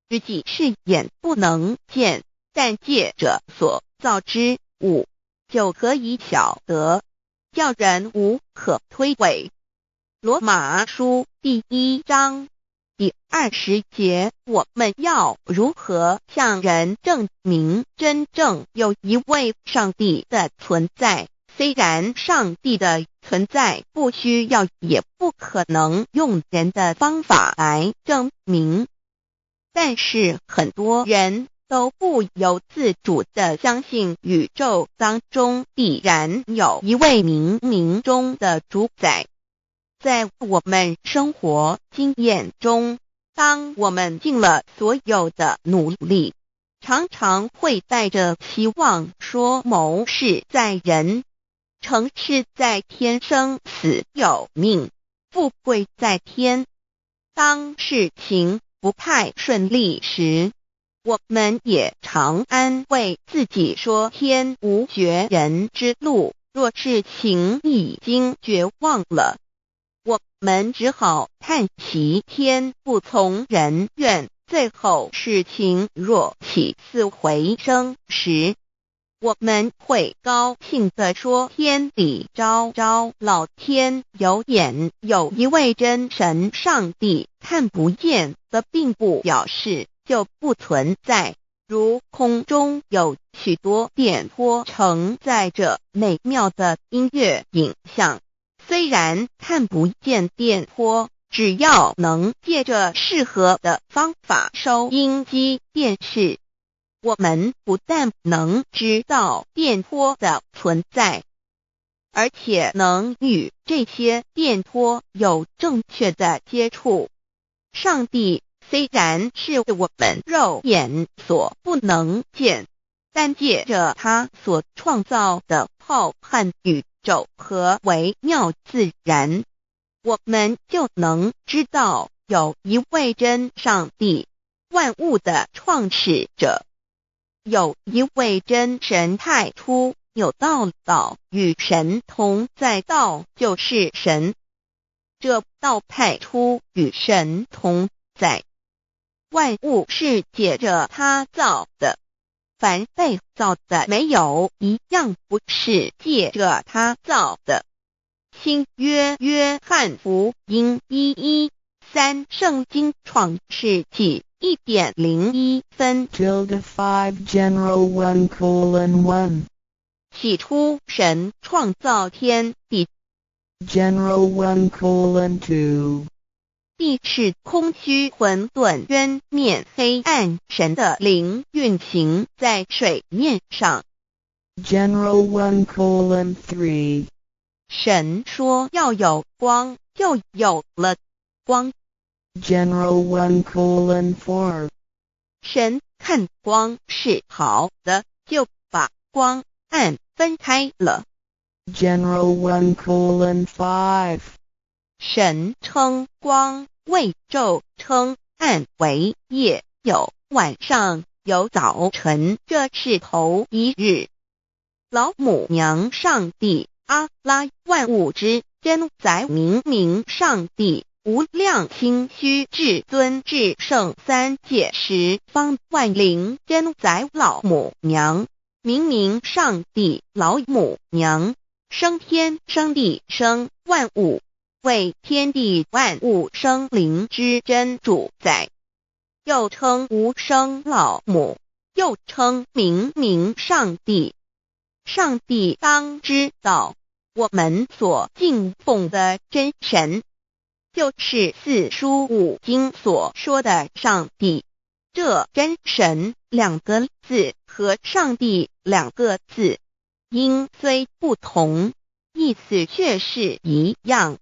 实际是眼不能见，但借着所造之物，就可以晓得，叫人无可推诿。罗马书第1章第20节，我们要如何向人证明真正有一位上帝的存在？虽然上帝的存在不需要也不可能用人的方法来证明。但是很多人都不由自主地相信宇宙当中必然有一位冥冥中的主宰。在我们生活经验中，当我们尽了所有的努力，常常会带着期望说谋事在人，成事在天，生死有命，富贵在天。当事情不太顺利时，我们也常安慰自己说天无绝人之路，若事情已经绝望了，我们只好叹息天不从人愿。最后事情若起死回生时，我们会高兴地说天理昭昭，老天有眼，有一位真神上帝，看不见的并不表示就不存在。如空中有许多电波承载着美妙的音乐影像，虽然看不见电波，只要能借着适合的方法收音机电视，我们不但能知道电波的存在，而且能与这些电波有正确的接触。上帝虽然是我们肉眼所不能见，但借着他所创造的浩瀚宇宙和微妙自然，我们就能知道有一位真上帝，万物的创始者，有一位真神太初有道，道与神同在，道就是神，这道太初与神同在。万物是借着他造的，凡被造的没有一样不是借着他造的。新约约翰福音1:13，圣经创世纪1.01分 5 General 1:1 起初神创造天地， General 1:2 地是空虚混沌渊面黑暗，神的灵运行在水面上。 General 1:3 神说要有光，就有了光。 General 1:4 神看光是好的，就把光暗分开了。 General 1:5 神称光为昼，称暗为夜，有晚上，有早晨，这是头一日。老母娘上帝阿拉，万物之真宰明明上帝，无量清虚至尊至圣三界十方万灵真宰老母娘，明明上帝老母娘，生天生地生万物，为天地万物生灵之真主宰，又称无生老母，又称明明上帝。上帝当知道，我们所敬奉的真神，就是四书五经所说的上帝。这真神两个字和上帝两个字，音虽不同，意思却是一样。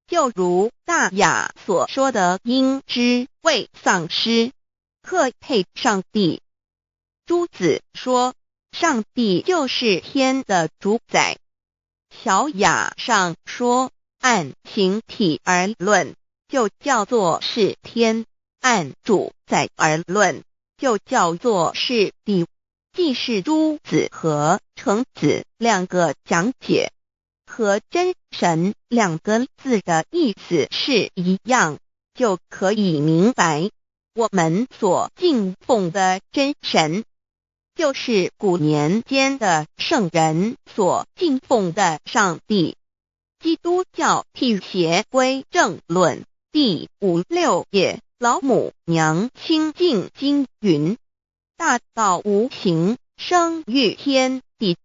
就如大雅所说的鹰之谓丧尸，可配上帝。朱子说上帝就是天的主宰。小雅上说按形体而论，就叫做是天；按主宰而论，就叫做是地。既是朱子和程子两个讲解，和真神两个字的意思是一样，就可以明白，我们所敬奉的真神，就是古年间的圣人所敬奉的上帝。基督教辟邪归正论第56页，老母娘清净经云：大道无形，生育天地，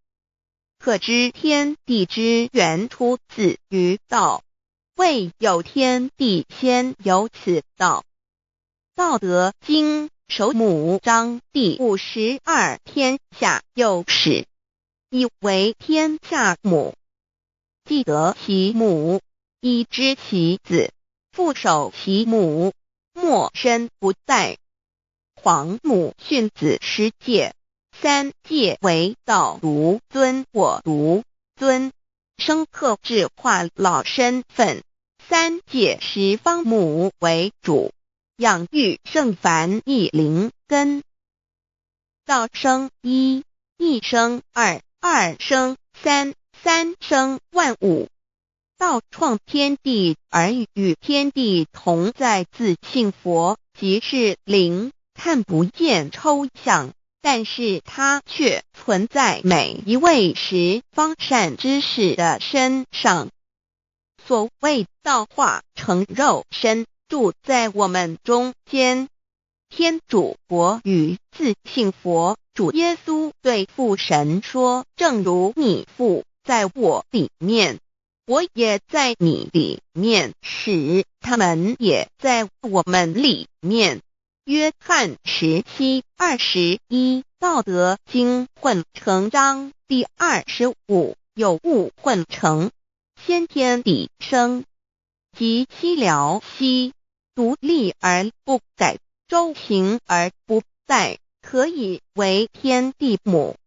可知天地之源出自于道，未有天地先有此道。道德经首母章第52，天下有始，以为天下母。既得其母，以知其子，父守其母，莫身不在。黄母训子十戒，三戒为道如尊我如尊，生克制化老身份。三戒十方母为主，养育圣凡一灵根。道生一，一生二，二生三，三生万物。道创天地而与天地同在，自性佛，即是灵，看不见抽象，但是它却存在每一位十方善知识的身上。所谓道化成肉身，住在我们中间。天主佛与自性佛主耶稣对父神说，正如你父在我里面，我也在你里面，使他们也在我们里面。约翰17:21，道德经混成章第25，有物混成，先天地生，即西辽西，独立而不改，周行而不殆，可以为天地母。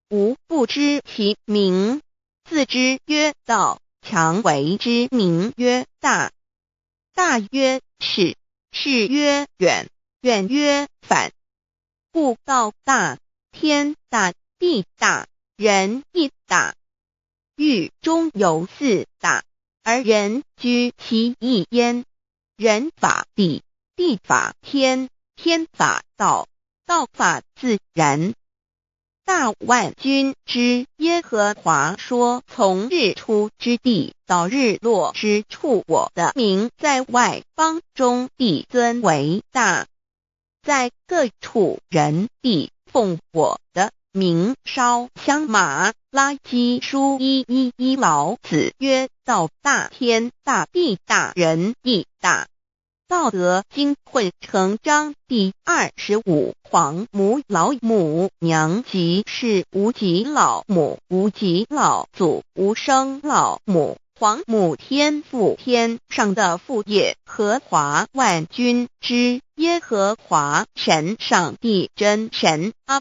吾不知其名，自之曰道，强为之名曰大。大曰始，始曰远，远曰反。故道大，天大，地大，人亦大。域中有四大，而人居其一焉。人法地，地法天，天法道，道法自然。大万军之耶和华说，从日出之地到日落之处，我的名在外邦中必尊为大。在各处人必奉我的名烧香马拉基书1:11，老子曰：道大，天大，地大，人亦大。道德经混成章第25，黄母老母娘，即是无极老母，无极老祖，无生老母。黄母天父，天上的父也，和华万军之耶和华神，上帝真神，阿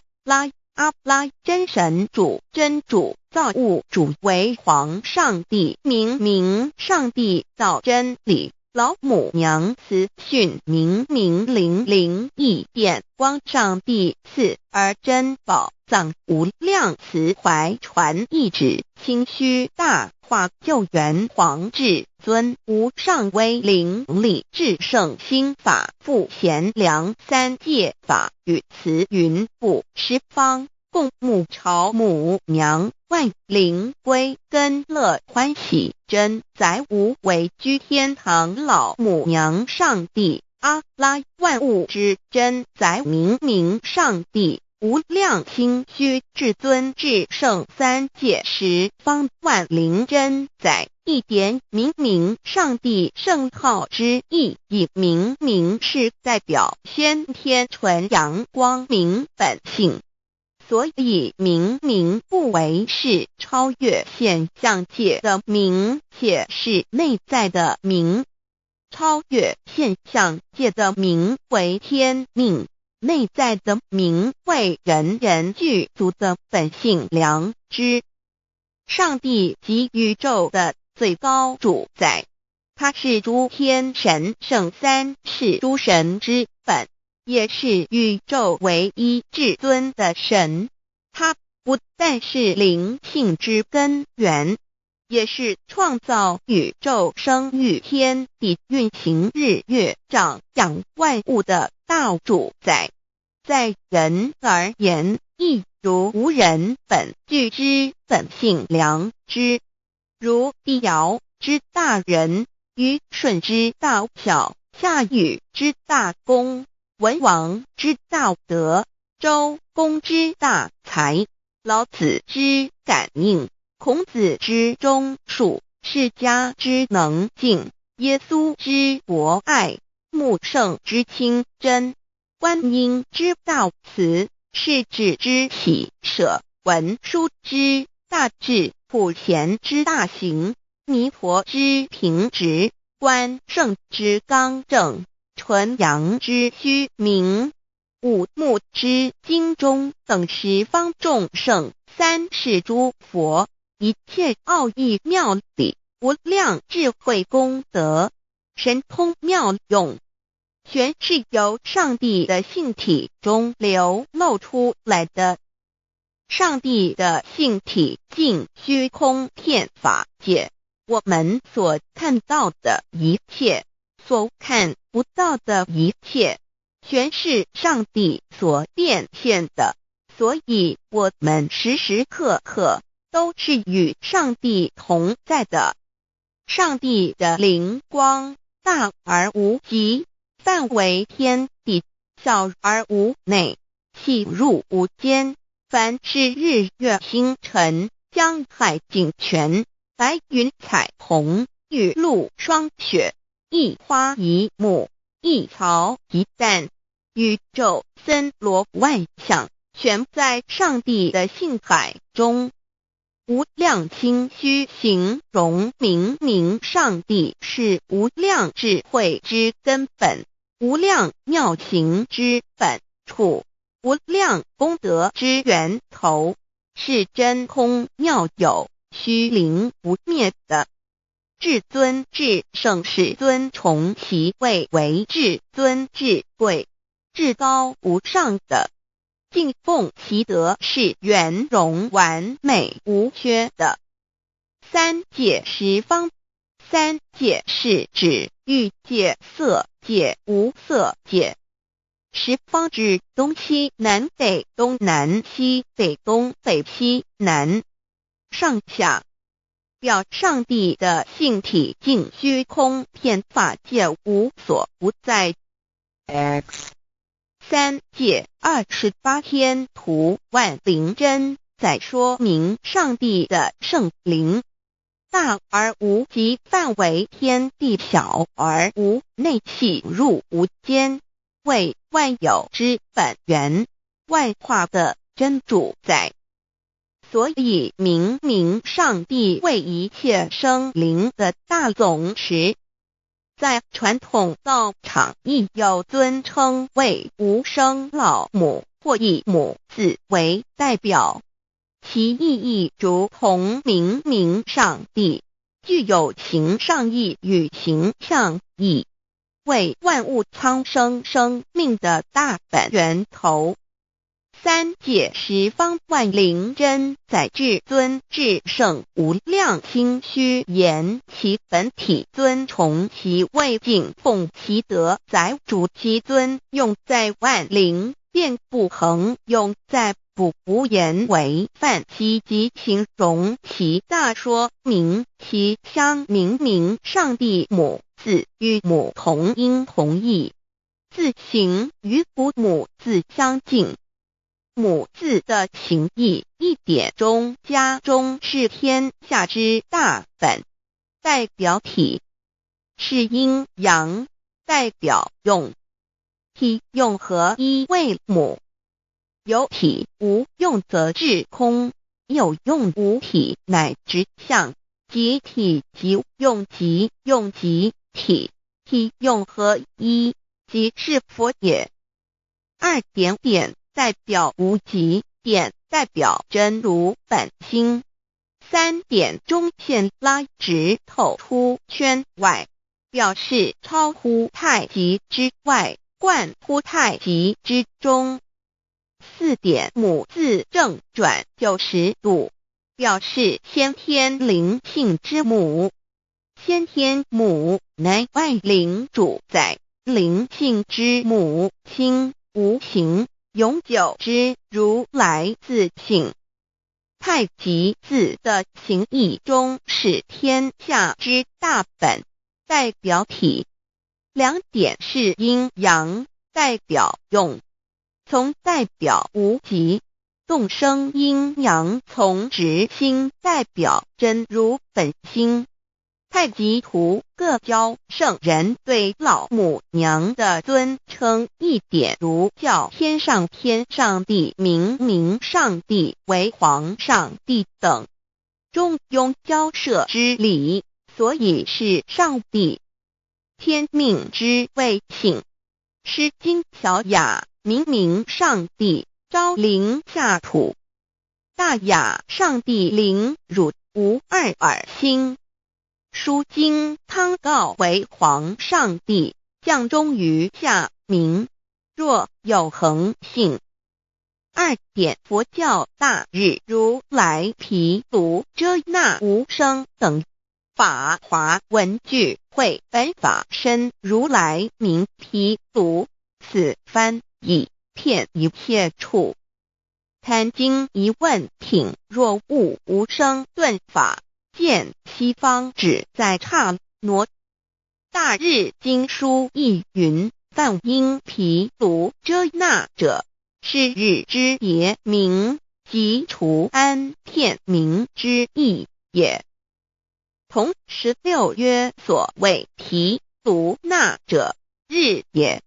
拉真神主，真主，造物主，为皇上帝，明上帝，造真理。老母娘慈训明灵义电光，上帝赐而真宝藏，无量慈怀传一旨，清虚大化救援皇至尊，无上威灵力至圣心法，复贤良三界法，与慈云布十方，共沐朝母娘，万灵归根乐欢喜，真载无为居天堂，老母娘上帝，阿拉万物之真载明上帝，无量清虚至尊至圣三界十方，万灵真载，一点明上帝圣号之意，以明是代表先天纯阳光明本性。所以明不为是超越现象界的明，且是内在的明。超越现象界的明为天命，内在的明为人人具足的本性良知。上帝即宇宙的最高主宰，他是诸天神圣三世诸神之本，也是宇宙唯一至尊的神。他不但是灵性之根源，也是创造宇宙生育天地运行日月长养万物的大主宰。在人而言，亦如无人本具之本性良知，如帝尧之大仁，虞舜之大巧，夏禹之大功，文王之大德，周公之大才，老子之感应，孔子之忠恕，释迦之能静，耶稣之博爱，穆圣之清真，观音之道慈，世子之喜舍，文殊之大智，普贤之大行，弥陀之平直，关圣之刚正，纯阳之虚明，五目之精中，等十方众圣，三世诸佛，一切奥义妙理，无量智慧功德，神通妙用，全是由上帝的性体中流露出来的。上帝的性体尽虚空遍法界，我们所看到的一切，所看不到的一切，全是上帝所变现的，所以我们时时刻刻都是与上帝同在的。上帝的灵光大而无极，范围天地，小而无内，细入无间。凡是日月星辰，江海井泉，白云彩虹，雨露霜雪，一花一木，一草一蛋，宇宙森罗万象，全在上帝的性海中。无量清虚形容明明上帝是无量智慧之根本，无量妙行之本处，无量功德之源头，是真空妙有，虚灵不灭的。至尊至圣世尊崇其位为至尊至贵，至高无上的，敬奉其德是圆融完美无缺的。三界十方，三界是指欲界、色界、无色界。十方指东西南北东南西北东北西南上下，表上帝的性体尽虚空遍法界无所不在。 X 三界28天图万灵真，在说明上帝的圣灵大而无极，范围天地，小而无内，细入无间，为万有之本源，万化的真主宰。所以明明上帝为一切生灵的大总持，在传统道场亦有尊称为无生老母，或以母字为代表，其意义如同明明上帝，具有形上义与形象义，为万物苍生生命的大本源头。三界十方万灵真，在至尊至圣无量心虚言其本体，尊崇其位，敬奉其德，载主其尊，用在万灵，便不恒用在不无言为范积极形容其大，说明其相明明上帝母字与母同音同义，字形与古母字相近。母字的情义一点中加中，是天下之大本，代表体；是阴阳，代表用。体用合一为母，有体无用则至空，有用无体乃直相，即体即用，即用即体，体用合一，即是佛也。二点点代表无极，点代表真如本心，三点中线拉直透出圈外，表示超乎太极之外，贯乎太极之中。四点母字正转90度，表示先天灵性之母。先天母乃万灵主宰，灵性之母心无形，永久之如来自性。太极字的形义中是天下之大本，代表体；两点是阴阳，代表用。从代表无极动生阴阳从直心代表真如本心。太极图各教圣人对老母娘的尊称一点如叫天上帝、明上帝为皇上帝等，中庸交涉之理，所以是上帝。天命之谓请，诗经小雅明上帝昭灵下土，大雅上帝灵汝无二耳心。书经汤告为皇上帝，降忠于下民，若有恒性。2点佛教大日如来毗卢遮那无生等法华文具会本法身如来名毗卢，此翻以遍一切处。贪经一问挺若悟无生顿法，见西方只在刹那。大日经书亦云：梵音毗卢遮那者，是日之别名，即除安片名之意也。同16曰：所谓毗卢那者，日也。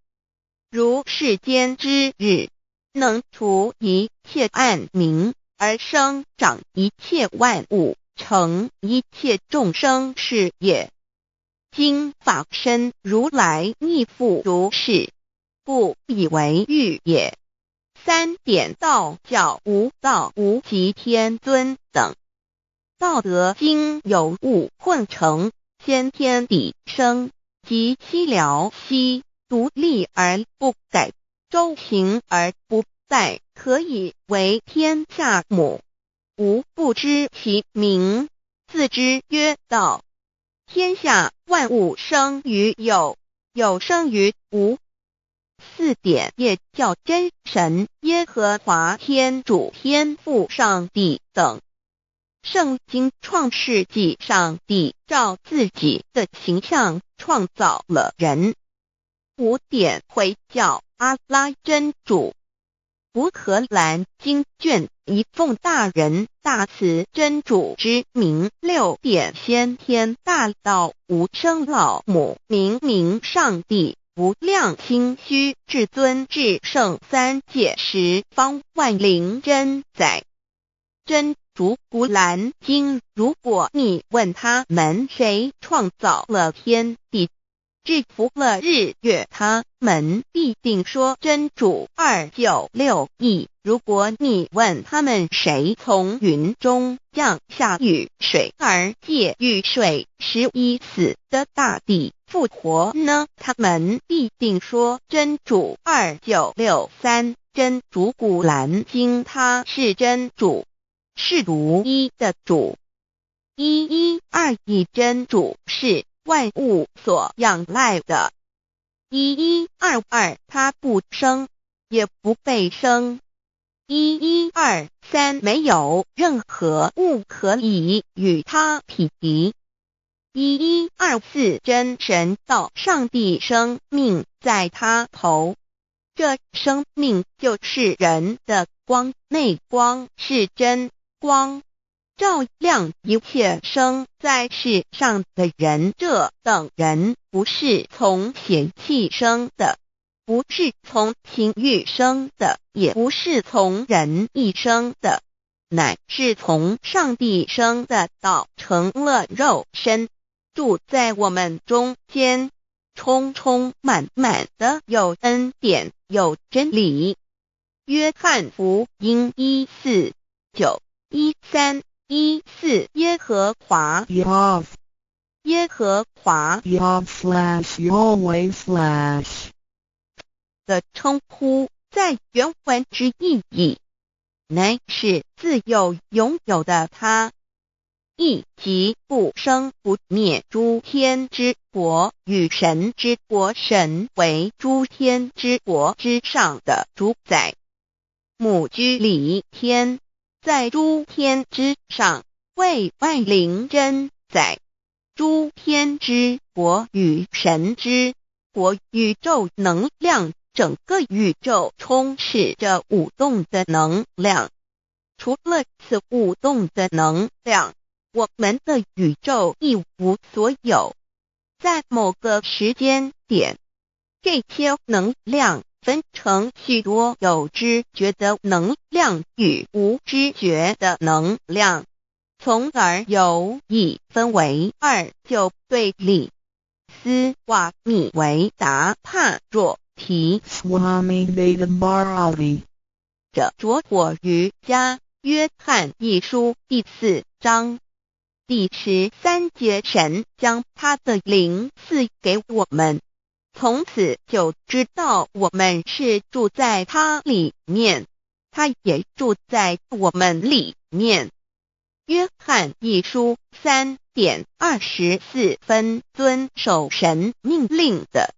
如世间之日，能除一切暗明，而生长一切万物，成一切众生是也。今法身如来亦复如是，不以为喻也。3点道教无道无极天尊等，道德经有物混成，先天地生，即悉了悉，独立而不改，周行而不殆，可以为天下母。吾不知其名，自之曰道。天下万物生于有，有生于无。4点也叫真神耶和华天主天父上帝等。圣经创世纪，上帝照自己的形象创造了人。5点回教阿拉真主。乌克兰经卷一奉大人大慈真主之名。6点先天大道无生老母明上帝无量心虚至尊至圣三界十方万灵真载。真主古兰经，如果你问他们谁创造了天地，制服了日月，他们必定说真主296亿。如果你问他们谁从云中降下雨水而借雨水使已死的大地复活呢，他们必定说真主2963。真主古兰经，他是真主，是独一的主。112真主是万物所仰赖的。1122他不生，也不被生。1123没有任何物可以与他匹敌。1124真神道上帝生命在他头，这生命就是人的光，内光是真光，照亮一切生在世上的人。这等人不是从血气生的，不是从情欲生的，也不是从人意生的，乃是从上帝生的道成了肉身，住在我们中间，充充满满的有恩典，有真理。约翰福音1491314耶和华 Yahweh 耶和华 Yahweh/ 的称呼，在原文之意义，乃是自有拥有的他，亦即不生不灭诸天之国与神之国，神为诸天之国之上的主宰，母居里天，在诸天之上，为万灵真载。诸天之国与神之国，宇宙能量，整个宇宙充斥着舞动的能量，除了此舞动的能量，我们的宇宙一无所有。在某个时间点，这些能量分成许多有知觉的能量与无知觉的能量，从而有意分为二就对立。斯瓦米维达帕若提 Swami Vedabharati 者着火于家约翰一书第4章第13节，神将他的灵赐给我们，从此就知道我们是住在他里面，他也住在我们里面。约翰一书3:24，遵守神命令的，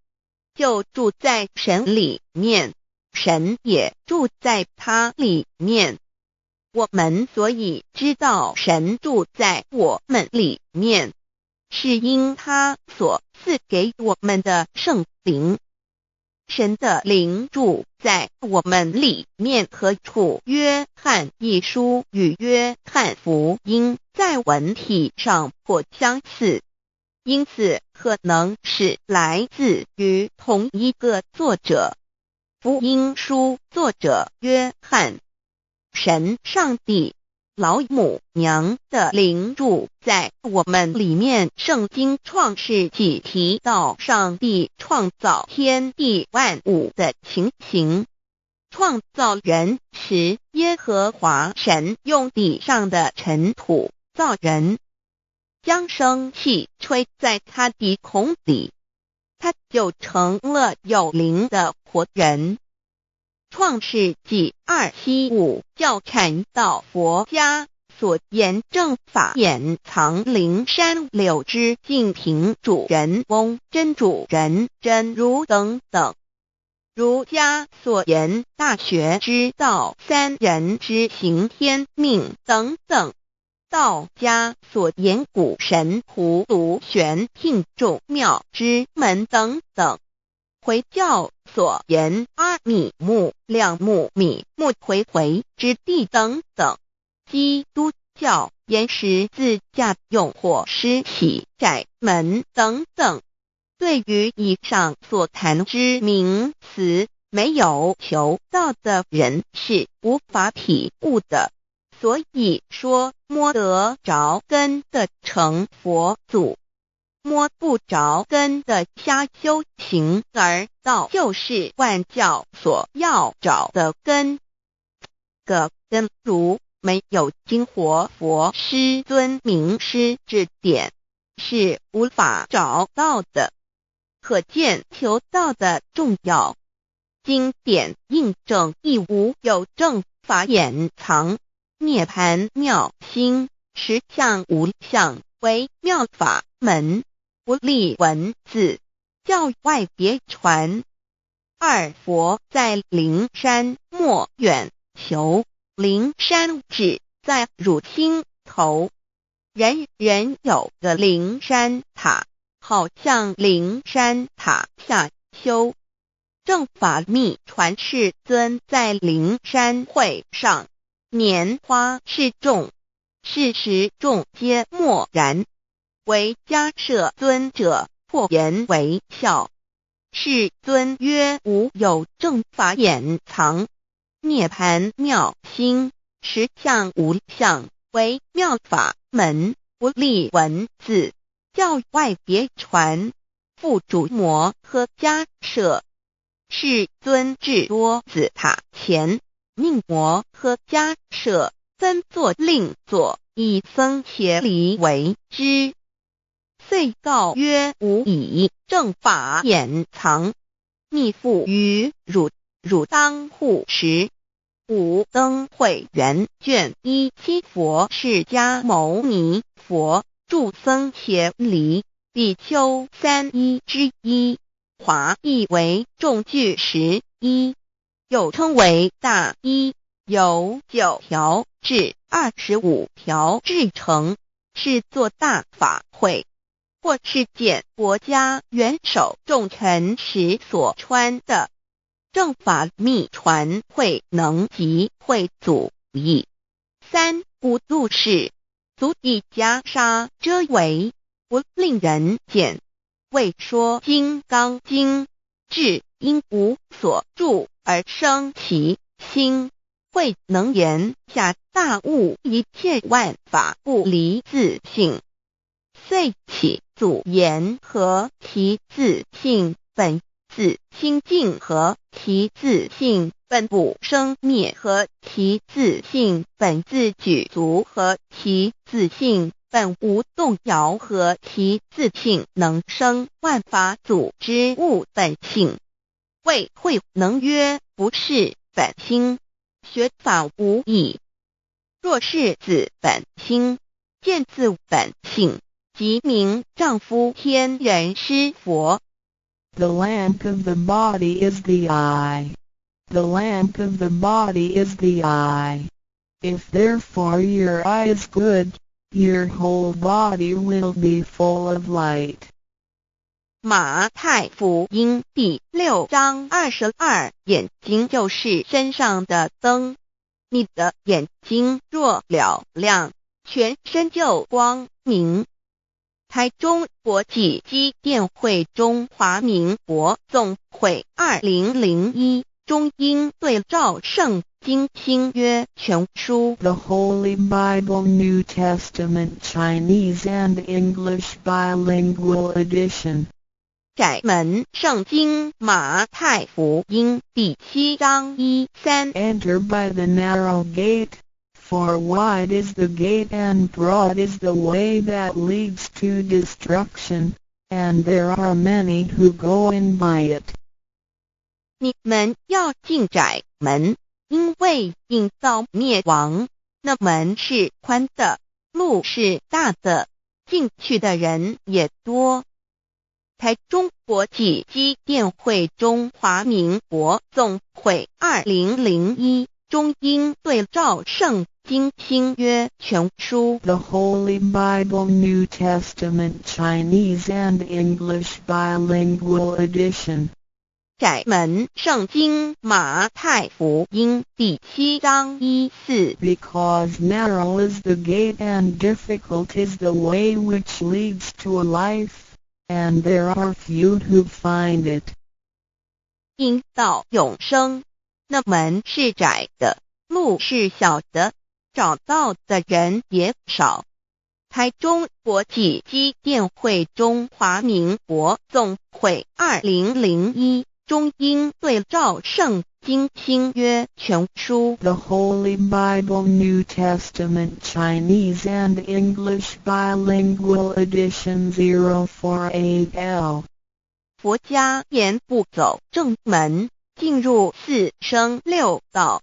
就住在神里面，神也住在他里面。我们所以知道神住在我们里面，是因他所赐给我们的圣灵。神的灵住在我们里面何处？约翰一书与约翰福音在文体上颇相似，因此可能是来自于同一个作者。福音书作者约翰，神上帝老母娘的灵住在我们里面。圣经创世纪提到上帝创造天地万物的情形，创造人时，耶和华神用地上的尘土造人，将生气吹在他鼻孔里，他就成了有灵的活人。创世纪2:7-5教看到佛家所言正法掩藏灵山柳之净瓶主人翁真主人真如等等。儒家所言大学之道三人之行天命等等。道家所言古神葫芦玄牝众妙之门等等。回教所言阿米木亮木米木回回之地等等。基督教言十字架用火施洗窄门等等。对于以上所谈之名词，没有求道的人是无法体悟的。所以说摸得着根的成佛祖，摸不着根的瞎修行，而道就是万教所要找的根。个根如没有经活佛师尊名师指点，是无法找到的。可见求道的重要。经典印证亦无有正法掩藏，涅盘妙心，实相无相，为妙法门，不立文字，教外别传。二佛在灵山莫远求，灵山只在汝心头。人人有个灵山塔，好像灵山塔下修。正法密传世尊在灵山会上拈花示众，是时众皆默然，唯迦摄尊者破颜为笑。世尊曰：无有正法掩藏，涅盘妙心，实相无相，为妙法门，不立文字，教外别传。复主摩诃迦摄。世尊至多子塔前，命摩诃迦摄分作令作，以僧伽梨为之。遂告曰：吾以正法掩藏，密付于汝，汝当护持。五灯会元卷1佛释迦牟尼佛著僧伽梨比丘3:1，华译为众句11，又称为大一，由9条至25条制成，是作大法会，或是见国家元首重臣时所穿的。正法密传会能集会祖义，三无度是，足以袈裟遮为，不令人见。未说金刚经，至因无所住而生其心，慧能言下大悟，一切万法不离自性。遂起祖言和其自性本自清净和其自性本不生灭和其自性本自具足和其自性本无动摇和其自性能生万法组之物本性。谓慧能曰不是本心，学法无益。若是自本心，见自本性，即名丈夫天人师佛。The lamp of the body is the eye. The lamp of the body is the eye. If therefore your eye is good, your whole body will be full of light. 马太福音第6章22，眼睛就是身上的灯。你的眼睛若了亮，全身就光明。台中国际机电会中华民国总会2001中英对照圣经新约全书 The Holy Bible New Testament Chinese and English Bilingual Edition. 窄门圣经马太福音第7章1、3 Enter by the narrow gate, for wide is the gate and broad is the way that leads to destruction, and there are many who go in by it. 你们要进窄门，因为引到灭亡。那门是宽的，路是大的，进去的人也多。台中国际机电会中华民国总会2001中英对照圣经新约全书 The Holy Bible New Testament Chinese and English Bilingual Edition. 窄门圣经马太福音第7章1、4 Because narrow is the gate and difficult is the way which leads to life, and there are few who find it. 因到永生，那门是窄的，路是小的，找到的人也少。台中国际机电会中华民国总会2001中英对照圣经新约全书 The Holy Bible New Testament Chinese and English Bilingual Edition 048L. 佛家言不走正门，进入四生六道。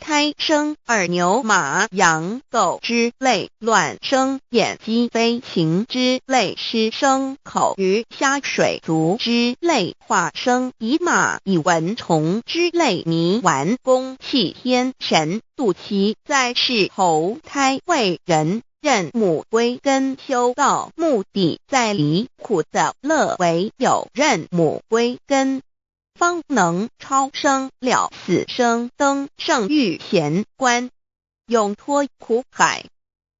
胎生耳牛马羊狗之类，卵生眼鸡飞禽之类，湿生口鱼虾水族之类，化生以马以蚊虫之类，泥丸公气天神，度其在世投胎为人，任母归根修道，目的在离苦的乐为有任母归根，方能超生了死生登圣域贤官，永脱苦海。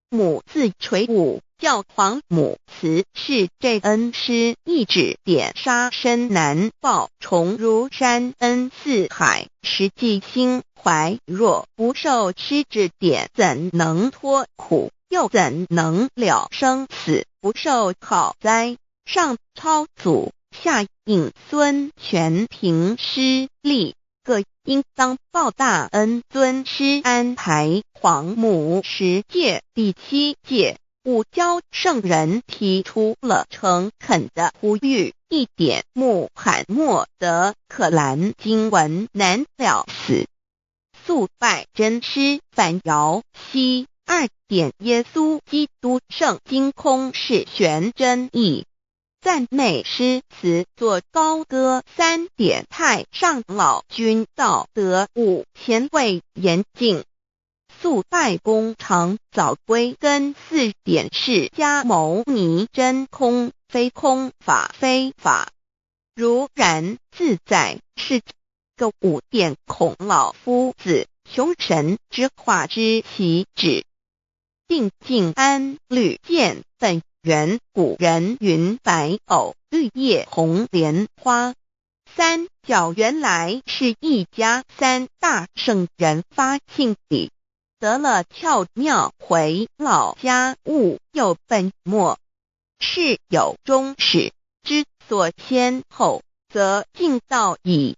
母自垂武，教皇母慈是这恩师，一指点杀身难报，重如山恩似海，实际心怀，若不受师指点，怎能脱苦？又怎能了生死？不受好灾，上超祖，下引孙全凭师力，各应当报大恩。尊师安排皇母10戒，第7戒，五教圣人提出了诚恳的呼吁，一点穆罕默德可兰经文难了死，速拜真师反摇西。2点耶稣基督圣经空是玄真义，赞美诗词作高歌。3点太上老君道德5前卫严谨，速拜公常早归根。4点释迦牟尼真空非空法非法，如然自在是个5点孔老夫子凶神之化之其旨。定静安律见本源，古人云白藕绿叶红莲花。三角原来是一家三大圣人发庆礼，得了窍妙，回老家务有本末，事有终始，之所先后，则敬道矣。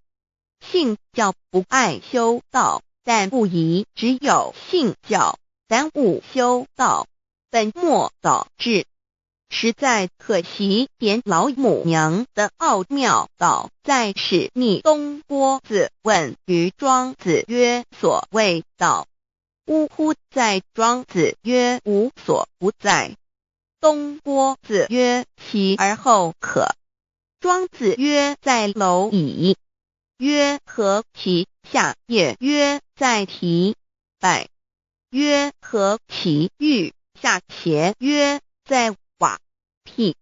信教不爱修道，但不宜只有信教，耽误修道，本末倒置。实在可惜，点老母娘的奥妙道在使逆东郭子问于庄子曰：所谓道，呜呼！在庄子曰：无所不在。东郭子曰：其而后可。庄子曰：在蝼蚁。曰：何其下也？曰：在蹄。百。曰：何其欲下且？曰：在瓦辟。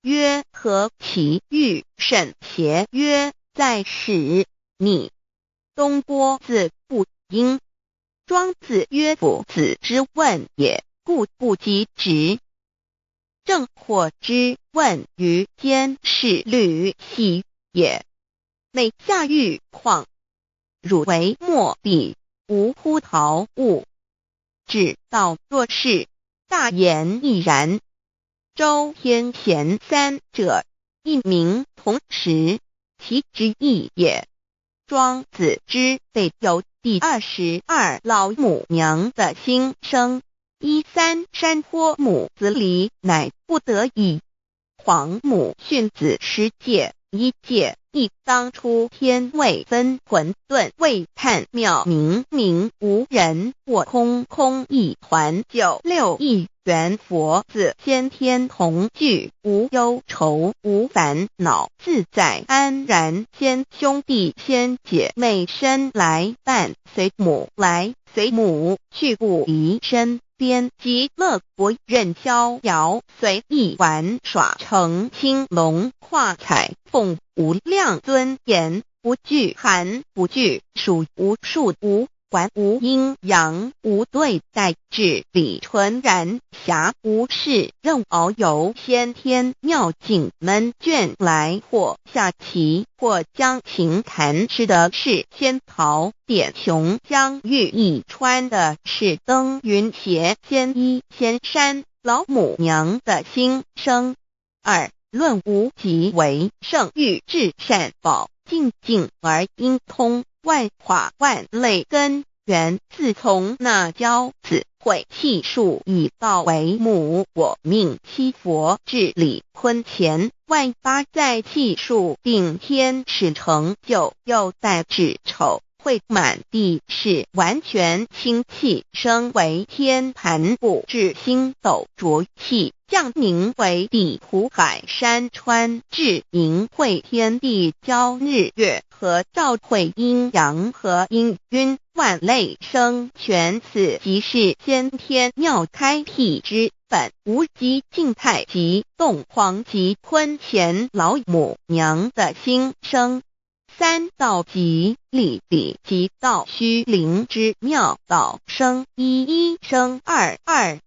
曰：何其欲甚且？曰：在使逆。东郭子不应。庄子曰：夫子之问也，故不及直。正或之问于监视律系也。每下欲况，汝为莫彼，无乎陶物。指道若是，大言亦然。周天贤三者，一名同时，其之义也。庄子之备有第22老母娘的心声，依三山坡母子礼，乃不得已。皇母训子10戒，1戒亦当初天未分，混沌未探，妙明明无人，我空空一团，96亿元佛子先天同聚，无忧愁无烦恼，自在安然。先兄弟先姐妹生来伴，随母来随母去，不离身边，极乐国任逍遥，随意玩耍，成青龙画彩凤，无量尊严，不惧寒不惧暑，无数无管无阴阳，无对待，至理纯然，暇无事任遨游，先天妙境门卷来，或下棋，或将琴弹，吃的是仙桃，点琼浆玉一穿的是登云鞋，仙衣仙衫，老母娘的心声。二论无极为圣欲至善宝，静静而应通，万化万类根源，自从那骄子会气数以道为母，我命七佛治理坤乾，万八在气数并天使成就，又待至丑会满地是完全清气，升为天盘布至星斗浊气，降凝为地土海山川，至盈会天地交日月和照会阴阳和阴晕，万类生全，此即是先天妙开辟之本，无极静态及动黄及坤乾老母娘的心声。三道即理即道虚灵之妙道生一生二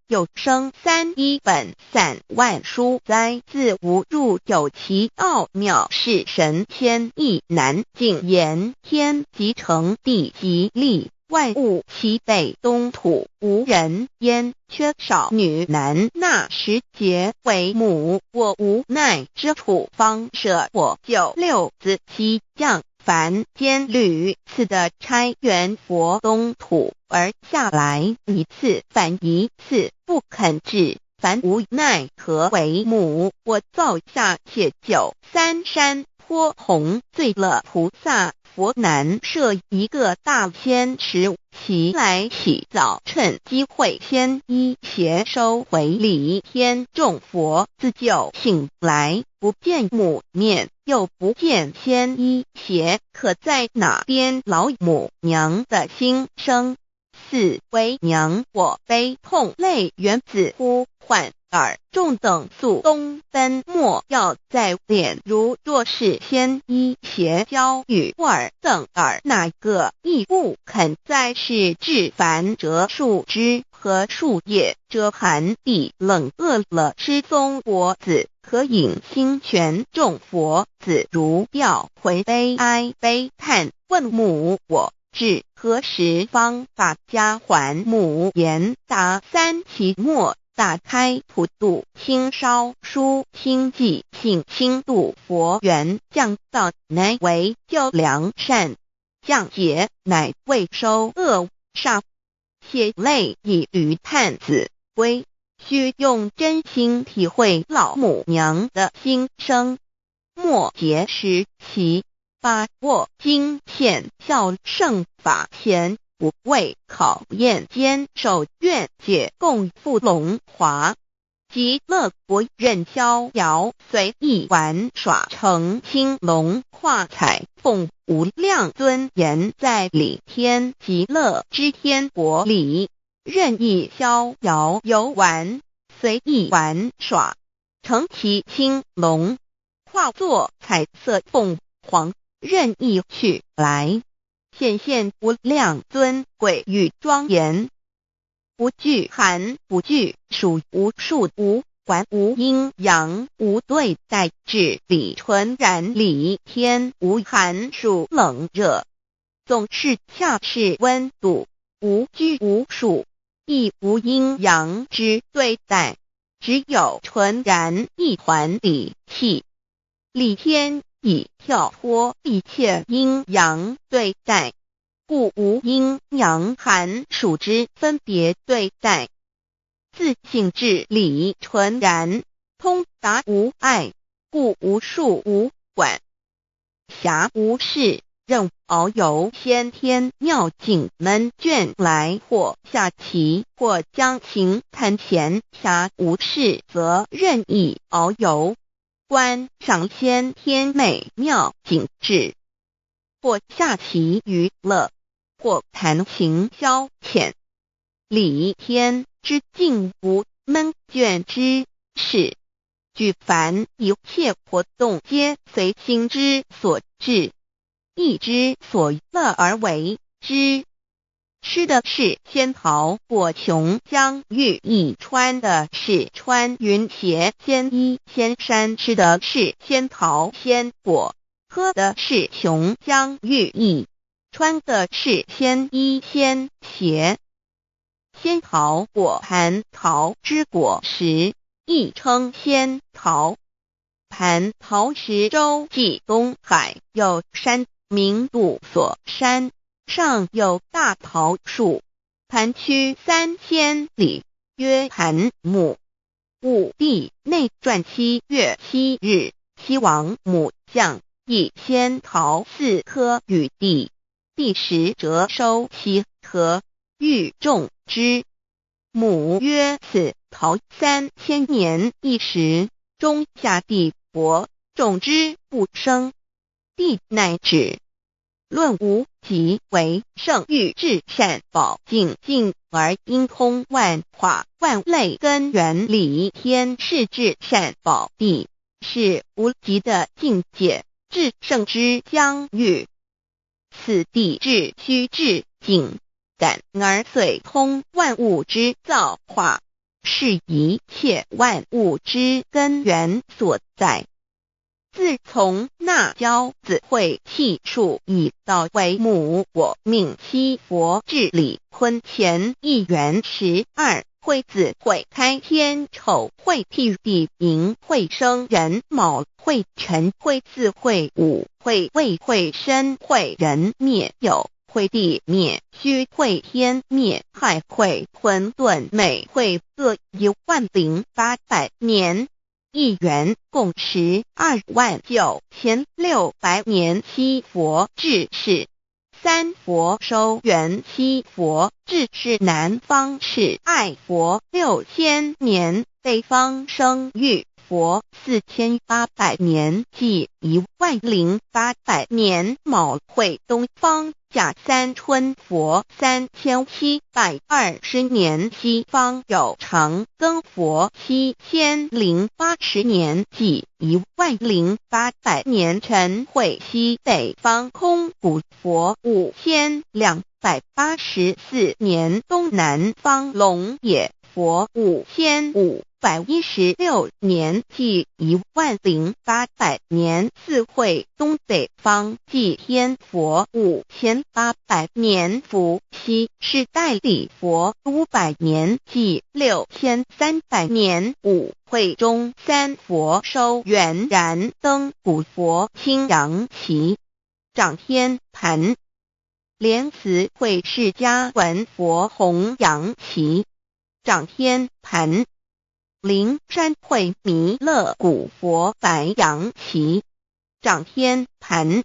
又生三，一本散万殊哉，自无入有其奥妙，是神天意难尽言。天即成，地即立，万物其北东土，无人焉，缺少女男，纳10节为母，我无奈之处方舍我96子七将凡间屡次的差援佛东土，而下来一次反一次，不肯治，凡无奈何为母，我造下且就三山坡弘罪了菩萨，佛难设一个大仙池，其来洗澡，趁机会先一邪收回礼，天众佛自就醒来，不见母面，又不见先一邪，可在哪边？老母娘的心声。四为娘我悲痛泪源自呼唤，耳众等宿东奔莫要在敛，如若是先一邪教与尔等耳哪个亦不肯在世至凡折树枝和树叶，遮寒地冷，饿了吃松果子，可饮清泉，众佛子如调回悲哀悲叹，问母我至何时方把家还？母言答三期末，打开普度清烧书清寂性清度佛缘，降道乃为救良善，降劫乃为收恶煞，血泪以于探子归，需用真心体会老母娘的心声。末节时期，把握经现效圣法前，不畏考验，坚守愿解共赴龙华。极乐国任逍遥，随意玩耍，乘青龙化彩凤，无量尊严在里天极乐之天国里，任意逍遥游玩，随意玩耍，乘其青龙，化作彩色凤凰，任意去来，显现无量尊贵与庄严。不惧寒，不惧暑，无数无还，无阴阳，无对待，至理纯然理天，无寒暑冷热，总是恰是温度，无拘无束，亦无阴阳之对待，只有纯然一环理气。理天以跳脱一切阴阳对待，故无阴阳寒暑之分别对待，自性至理纯然，通达无碍，故无数无管辖无事，任遨游先天妙境，门卷来或下棋，或将琴弹弦，暇无事则任意遨游，观赏先天美妙景致，或下棋娱乐，或弹琴消遣。理天之境无闷倦之事，举凡一切活动皆随心之所至，意之所乐而为之。吃的是仙桃果琼浆玉液，穿的是穿云鞋仙衣仙衫，吃的是仙桃仙果，喝的是琼浆玉液，穿的是仙衣仙鞋。仙桃果蟠桃之果实，亦称仙桃。蟠桃实洲际东海有山，名度所山，上有大桃树，盘曲3000里，曰盘木。武帝内传7月7日，西王母将以仙桃4颗与帝，帝时折收其核，欲种之。母曰：此桃3000年一时，终下地薄，种之不生。帝乃止。论无极为圣欲至善宝净净而因通万化万类根源理天是至善宝地，是无极的境界，至圣之疆域。此地至虚至境，感而遂通万物之造化，是一切万物之根源所在。自从那骄子会气数以道为母，我命七佛治理坤乾一元12，会子会开天丑，会辟地寅，会生人卯，会辰会巳，会午，会未，会申，会人灭酉，会地灭戌，会天灭亥，会混沌昧，会各10800年。一元共129600年，七佛治世。三佛收元，七佛治世。南方是爱佛6000年，北方生育佛4800年即10800年卯会东方甲三春佛3720年西方有长庚佛7080年即10800年辰会西北方空谷佛5284年东南方龙野佛5516年即10800年四会东北方祭天佛5800年伏羲是代理佛500年即6300年五会中三佛收元然灯古佛青阳旗掌天盘莲慈会释迦文佛红阳旗掌天盘灵山会弥勒古佛白羊旗掌天盘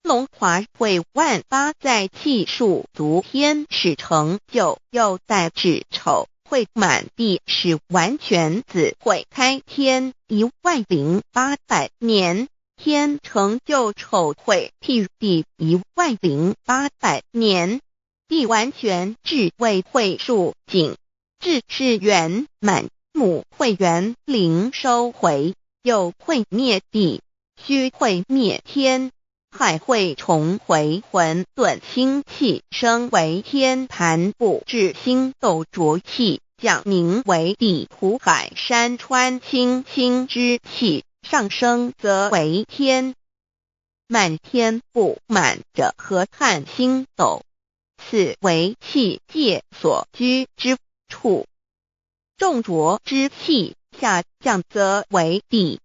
龙华会万八在气数足天使成就又代指丑会满地是完全子会开天10800年天成就丑会替地10800年地完全智慧会数景智是圆满母会圆灵收回又会灭地虚会灭天海会重回混沌星气升为天盘部至星斗浊气降名为地土海山川清清之气上升则为天满天不满者河汉星斗此为气界所居之处重浊之气下降则为地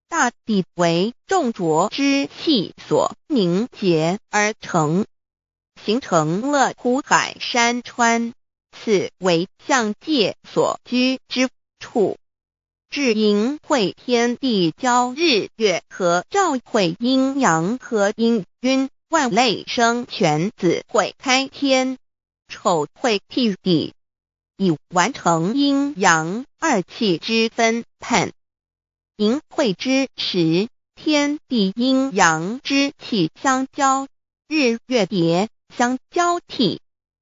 大地为重浊之气所凝结而成形成了土海山川此为象界所居之处至阴会天地交日月和照会阴阳和阴晕万类生全子会开天丑会替地以完成阴阳二气之分判阴会之时天地阴阳之气相交日月叠相交替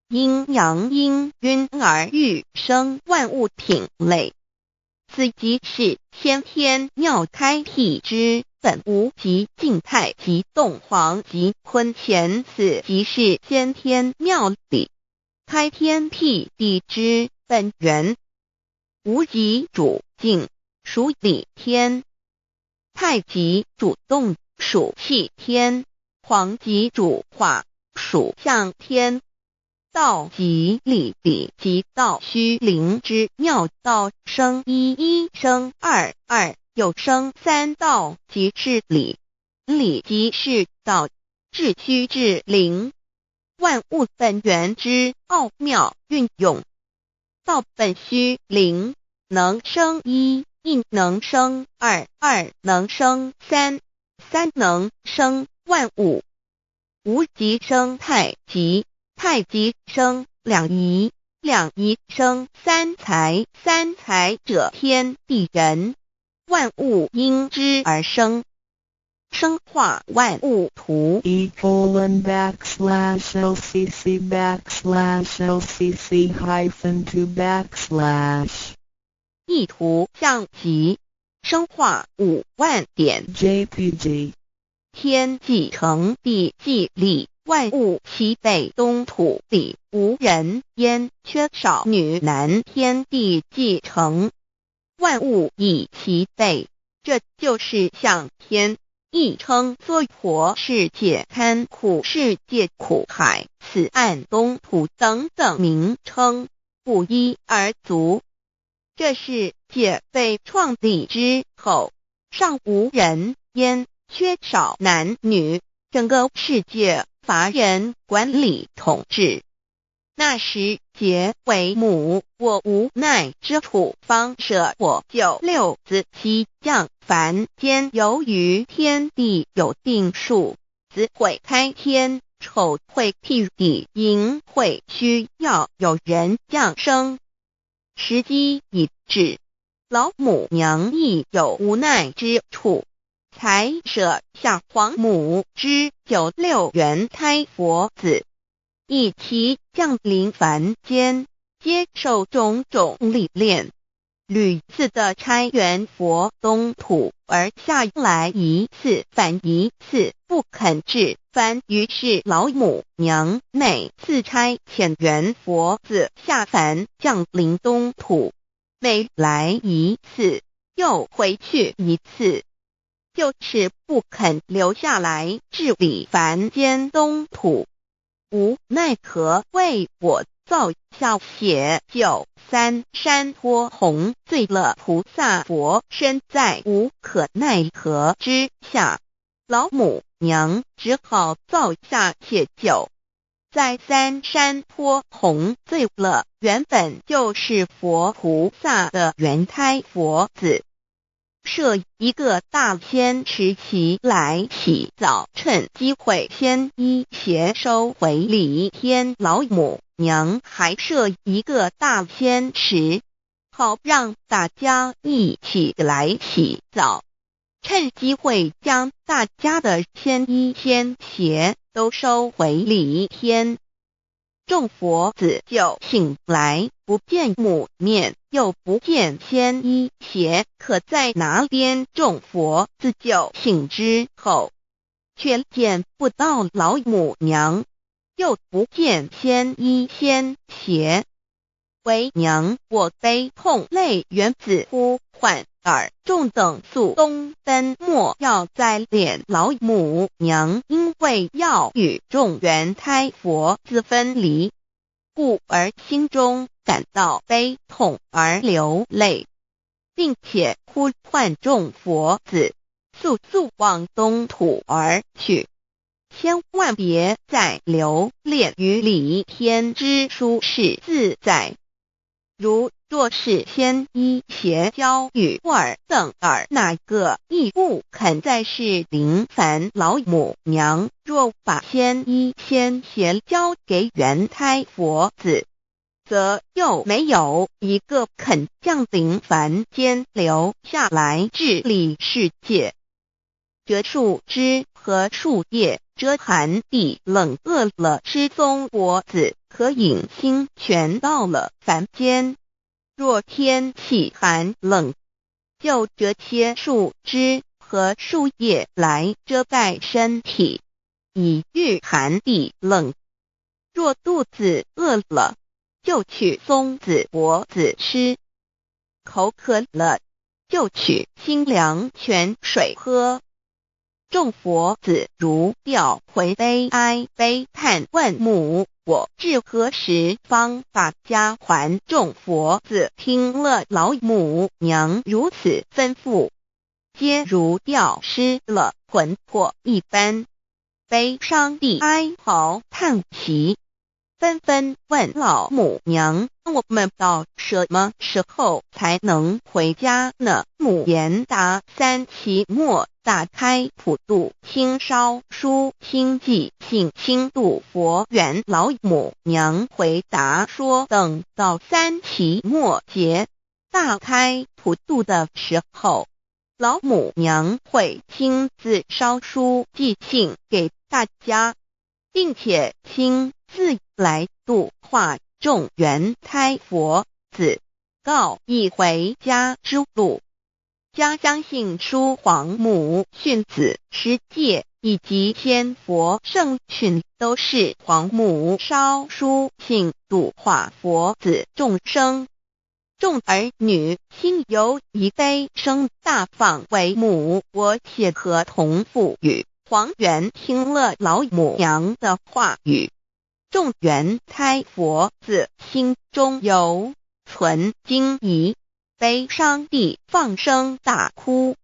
阴阳阴晕而育生万物品类此即是先天妙开辟之本无极静态及动黄及坤乾此即是先天妙理开天辟地之本源无极主静属理天太极主动属气天黄极主化属象天道即理理即道虚灵之妙道生一一生二二又生三道即是理理即是道至虚至灵万物本源之奥妙运用道本虚灵能生一一能生二二能生三三能生万物无极生太极太极生两仪两仪生三才三才者天地人万物因之而生生化万物图://LCC_LCC_2 意图象极生化5万点 JPG 天既成地既立万物其北东土里无人焉缺少女男天地既成万物以其北这就是象天亦称娑婆世界堪苦世界苦海此岸东土等等名称不一而足这世界被创立之后尚无人焉缺少男女整个世界乏人管理统治那时结为母我无奈之处方舍我就六子七降凡间由于天地有定数子会开天丑会替地寅会需要有人降生时机已至老母娘亦有无奈之处，才舍下皇母之96元胎佛子，一起降临凡间，接受种种历练，屡次的差援佛东土而下来一次反一次不肯至番，于是老母娘每次差遣援佛子下凡降临东土，每来一次又回去一次，就是不肯留下来治理凡间东土。无奈何为我造下血93山托红罪了菩萨佛，身在无可奈何之下，老母娘只好造下血酒，在3山托红罪了原本就是佛菩萨的原胎佛子，设一个大仙池期来洗澡，趁机会先一邪收回礼天。老母娘还设一个大仙池，好让大家一起来洗澡，趁机会将大家的仙衣仙鞋都收回礼天。众佛子就醒来，不见母面，又不见仙衣鞋可在哪边。众佛子就醒之后，却见不到老母娘，又不见仙衣仙鞋。为娘我悲痛泪源自呼唤耳，众等速东奔，莫要再敛。老母娘因为要与众原胎佛子分离，故而心中感到悲痛而流泪，并且呼唤众佛子速速往东土而去，千万别再留恋于礼天之舒适自在。若是仙衣鞋交与尔等儿，哪个亦不肯再是临凡老母娘？若把仙衣仙鞋交给原胎佛子，则又没有一个肯降临凡间留下来治理世界。这树枝和树叶遮寒地冷，饿了吃松果子，可饮清泉到了凡间。若天气寒冷，就折些树枝和树叶来遮盖身体，以御寒地冷。若肚子饿了，就取松子果子吃；口渴了，就取清凉泉水喝。众佛子如调回悲哀悲叹，问母我至何时方把家还？众佛子听了老母娘如此吩咐，皆如吊失了魂魄一般，悲伤地哀嚎叹息，纷纷问老母娘：我们到什么时候才能回家呢？母言答：3期末打开普度清烧书清寂信清度佛缘。老母娘回答说，等到3期末节大开普度的时候，老母娘会亲自烧书寄信给大家，并且亲自来度化众原胎佛子，告一回家之路。家相信书皇母训子十戒以及天佛圣训，都是皇母烧书信度化佛子众生。众儿女心由一悲生大放为母，我且合同赋予。皇元听了老母娘的话语，众原胎佛子心中有存惊疑，悲伤地放声大哭。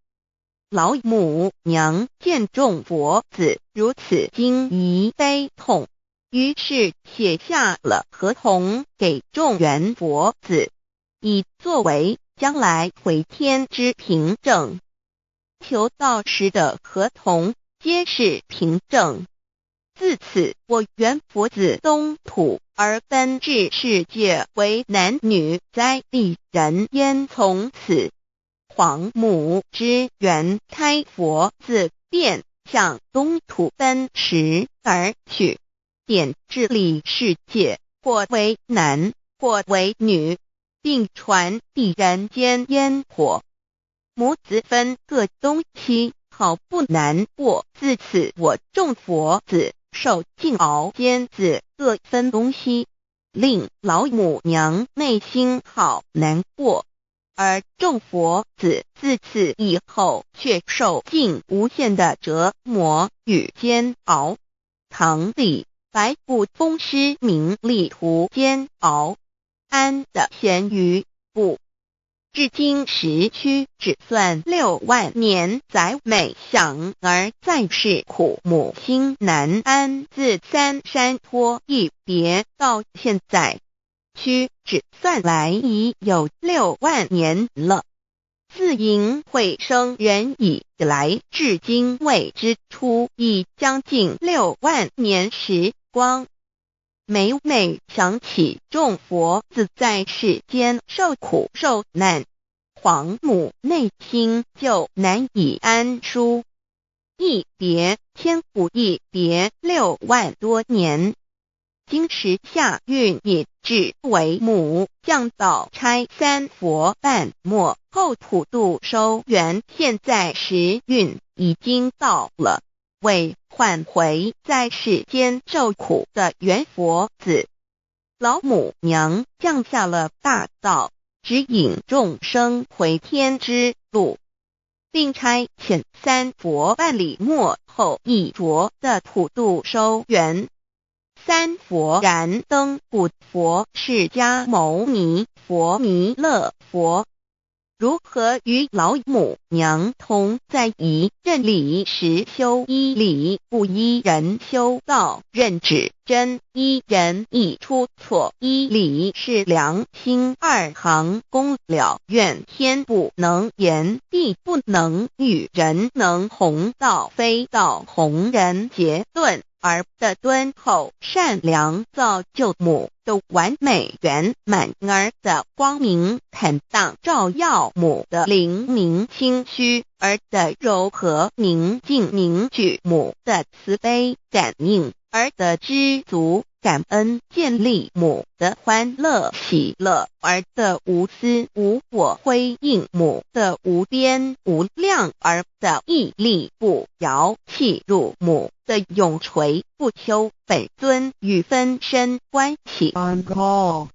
老母娘见众佛子如此惊疑悲痛，于是写下了合同给众原佛子，以作为将来回天之凭证。求道时的合同皆是凭证。自此，我原佛子东土而奔至世界为男女在地人焉，从此黄母之元胎佛自便向东土奔驰而去，点治理世界，或为男，或为女，并传递人间烟火。母子分各东西，好不难过。自此我众佛子受尽熬煎子各分东西，令老母娘内心好难过。而众佛子自此以后却受尽无限的折磨与煎熬。唐李白骨风师名利图煎熬，安的咸鱼不。至今时区只算6万年，载每想而在世苦母心难安。自三山托一别到现在，区只算来已有6万年了。自寅会生人以来，至今未知出，已将近6万年时光。每想起众佛子在世间受苦受难，皇母内心就难以安舒。一别千古，一别6万多年。今时下运也至为母降道差三佛半末后普度收圆，现在时运已经到了，为唤回在世间受苦的圆佛子。老母娘降下了大道，指引众生回天之路，并差遣三佛半里末后一着的普度收圆。三佛燃灯古佛、释迦牟尼佛、弥勒佛，如何与老母娘同在一任理时修一理，不依人修道，任指真一人一出错，一理是良心二行公了愿，天不能言，地不能语，人能弘道，非道弘人。结论而的敦厚善良，造就母的完美圆满，儿的光明坦荡，照耀母的灵明清虚，儿的柔和宁静凝聚母的慈悲感应，儿的知足感恩建立母的欢乐喜乐，儿的无私无我辉映母的无边无量，儿的屹立不摇弃入母的永垂不朽本尊与分身关系。 On call.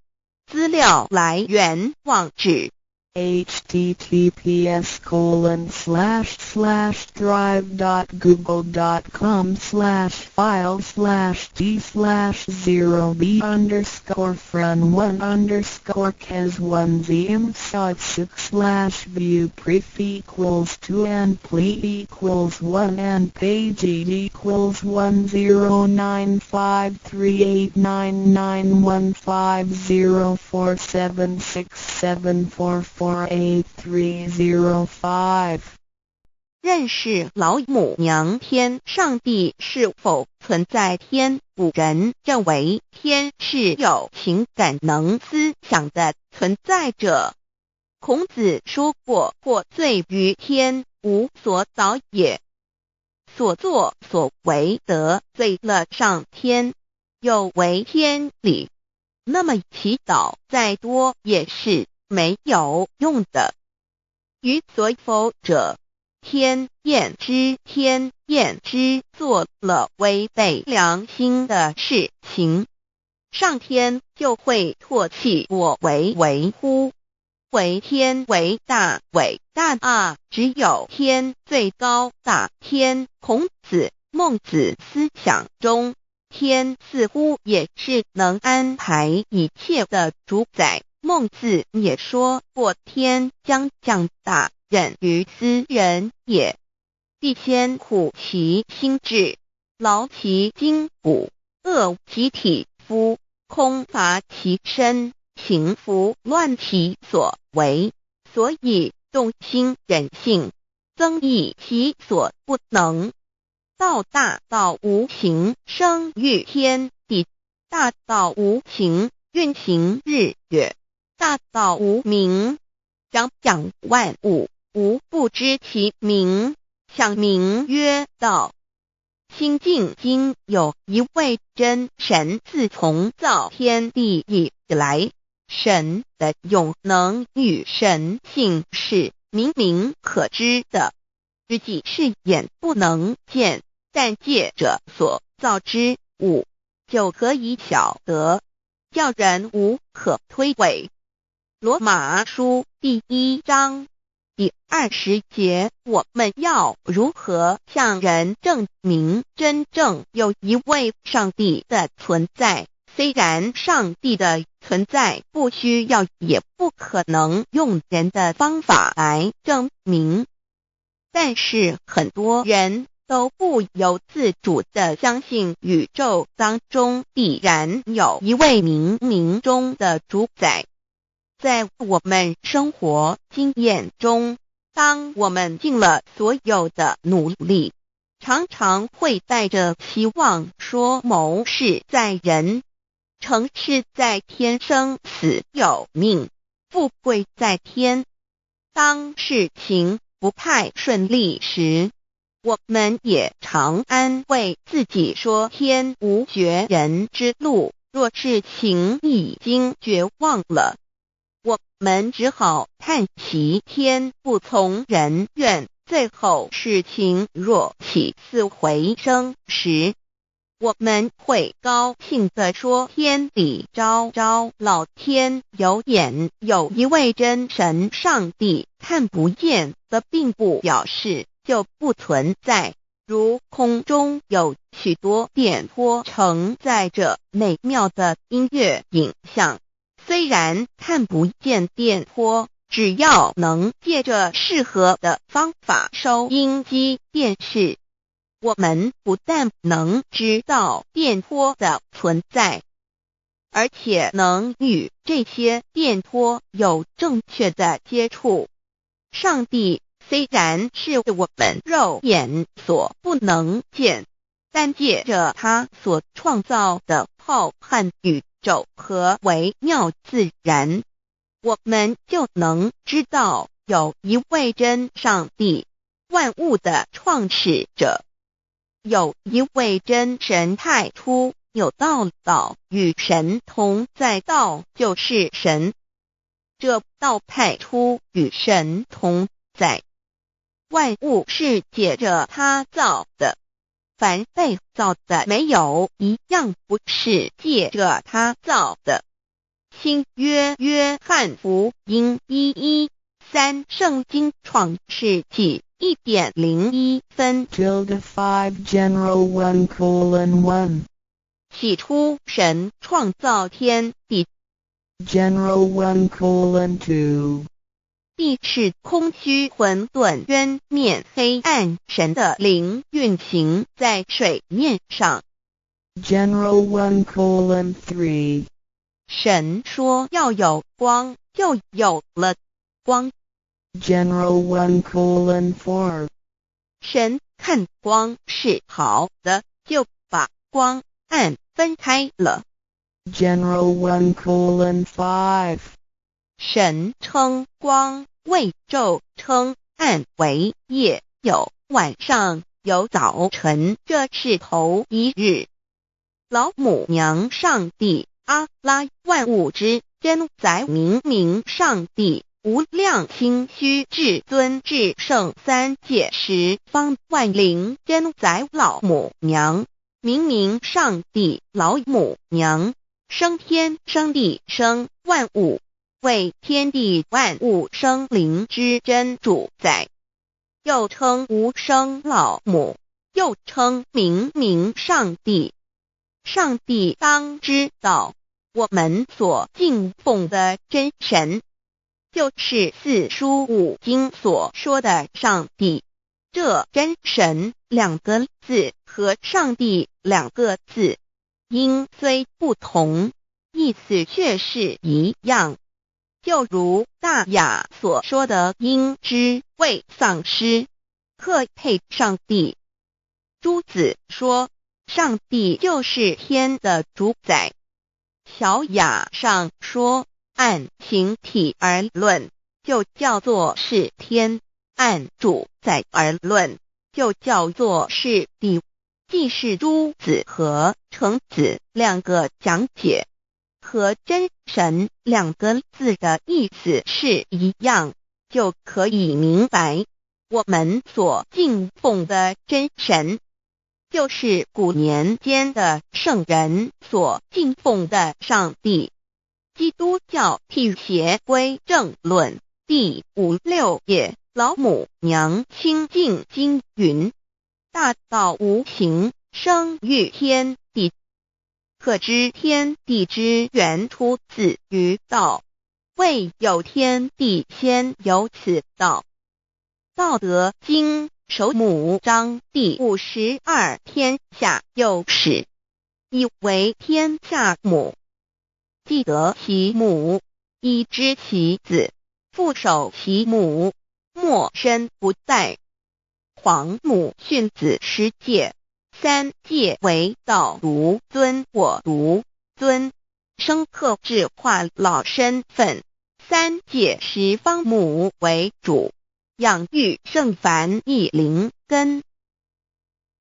资料来源网址https://drive.google.com/file/d/0b__cor_fun_view_pref=2 and plea=1 and page8=1095389915047674448305。认识老母娘。天上帝是否存在？天古人认为天是有情感能思想的存在者。孔子说过，或罪于天，无所导也。所作所为得罪了上天，有违天理，那么祈祷再多也是没有用的。于所否者，天厌之，天厌之，做了违背良心的事情，上天就会唾弃我为乎。为天为大，伟大啊！只有天最高大。天，孔子、孟子思想中，天似乎也是能安排一切的主宰。孟子也说过，天将降大任于斯人也，必先苦其心志，劳其筋骨，饿其体肤，空乏其身，行拂乱其所为，所以动心忍性，增益其所不能。道大道无形，生育天地；大道无形，运行日月；大道无名，掌万物。无不知其名，象名曰道。清净经有一位真神，自从造天地以来，神的永能与神性是明明可知的，实际是眼不能见，但借着所造之物，就可以晓得，叫人无可推诿。罗马书第1章第20节，我们要如何向人证明真正有一位上帝的存在？虽然上帝的存在不需要也不可能用人的方法来证明，但是很多人都不由自主地相信宇宙当中必然有一位冥冥中的主宰。在我们生活经验中，当我们尽了所有的努力，常常会带着希望说谋事在人，成事在天，生死有命，富贵在天。当事情不太顺利时，我们也常安慰自己说天无绝人之路，若事情已经绝望了，我们只好叹息天不从人愿。最后事情若起死回生时，我们会高兴地说天理昭昭，老天有眼，有一位真神上帝，看不见的并不表示就不存在。如空中有许多电波承载着美妙的音乐影像，虽然看不见电波，只要能借着适合的方法收音机电视，我们不但能知道电波的存在，而且能与这些电波有正确的接触。上帝虽然是我们肉眼所不能见，但借着他所创造的浩瀚宇宙和微妙自然，我们就能知道有一位真上帝，万物的创始者，有一位真神太初有道，道与神同在，道就是神，这道太初与神同在。万物是借着他造的，凡被造的没有一样不是借着他造的。新约约翰福音1:13，圣经创世纪1.01分 5 General 1:1 起初神创造天地， General 1:2 地是空虚混沌渊面黑暗，神的灵运行在水面上。 General 1:3 神说要有光，就有了光。 General 1:4 神看光是好的，就把光暗分开了。 General 1:5 神称光为昼，称暗为夜，有晚上，有早晨，这是头一日。老母娘上帝阿拉，万物之真宰明明上帝，无量清虚至尊至圣三界十方万灵真宰老母娘，明明上帝老母娘，生天生地生万物，为天地万物生灵之真主宰，又称无生老母，又称明明上帝。上帝当知道，我们所敬奉的真神，就是四书五经所说的上帝。这真神两个字和上帝两个字，音虽不同，意思却是一样。就如大雅所说的鹰之谓丧尸，克配上帝。朱子说上帝就是天的主宰。小雅上说按形体而论，就叫做是天。按主宰而论，就叫做是谛，既是诸子和程子两个讲解，和真神两个字的意思是一样，就可以明白，我们所敬奉的真神，就是古年间的圣人所敬奉的上帝。基督教辟邪归正论第56页，老母娘清净经云：大道无形，生育天地，可知天地之源出自于道，未有天地，先有此道。道德经首母章第52，天下有始，以为天下母。既得其母，以知其子，父守其母，莫身不殆。皇母训子十戒，三戒为道如尊我如尊，生克制化老身份。三戒十方母为主，养育圣凡一灵根。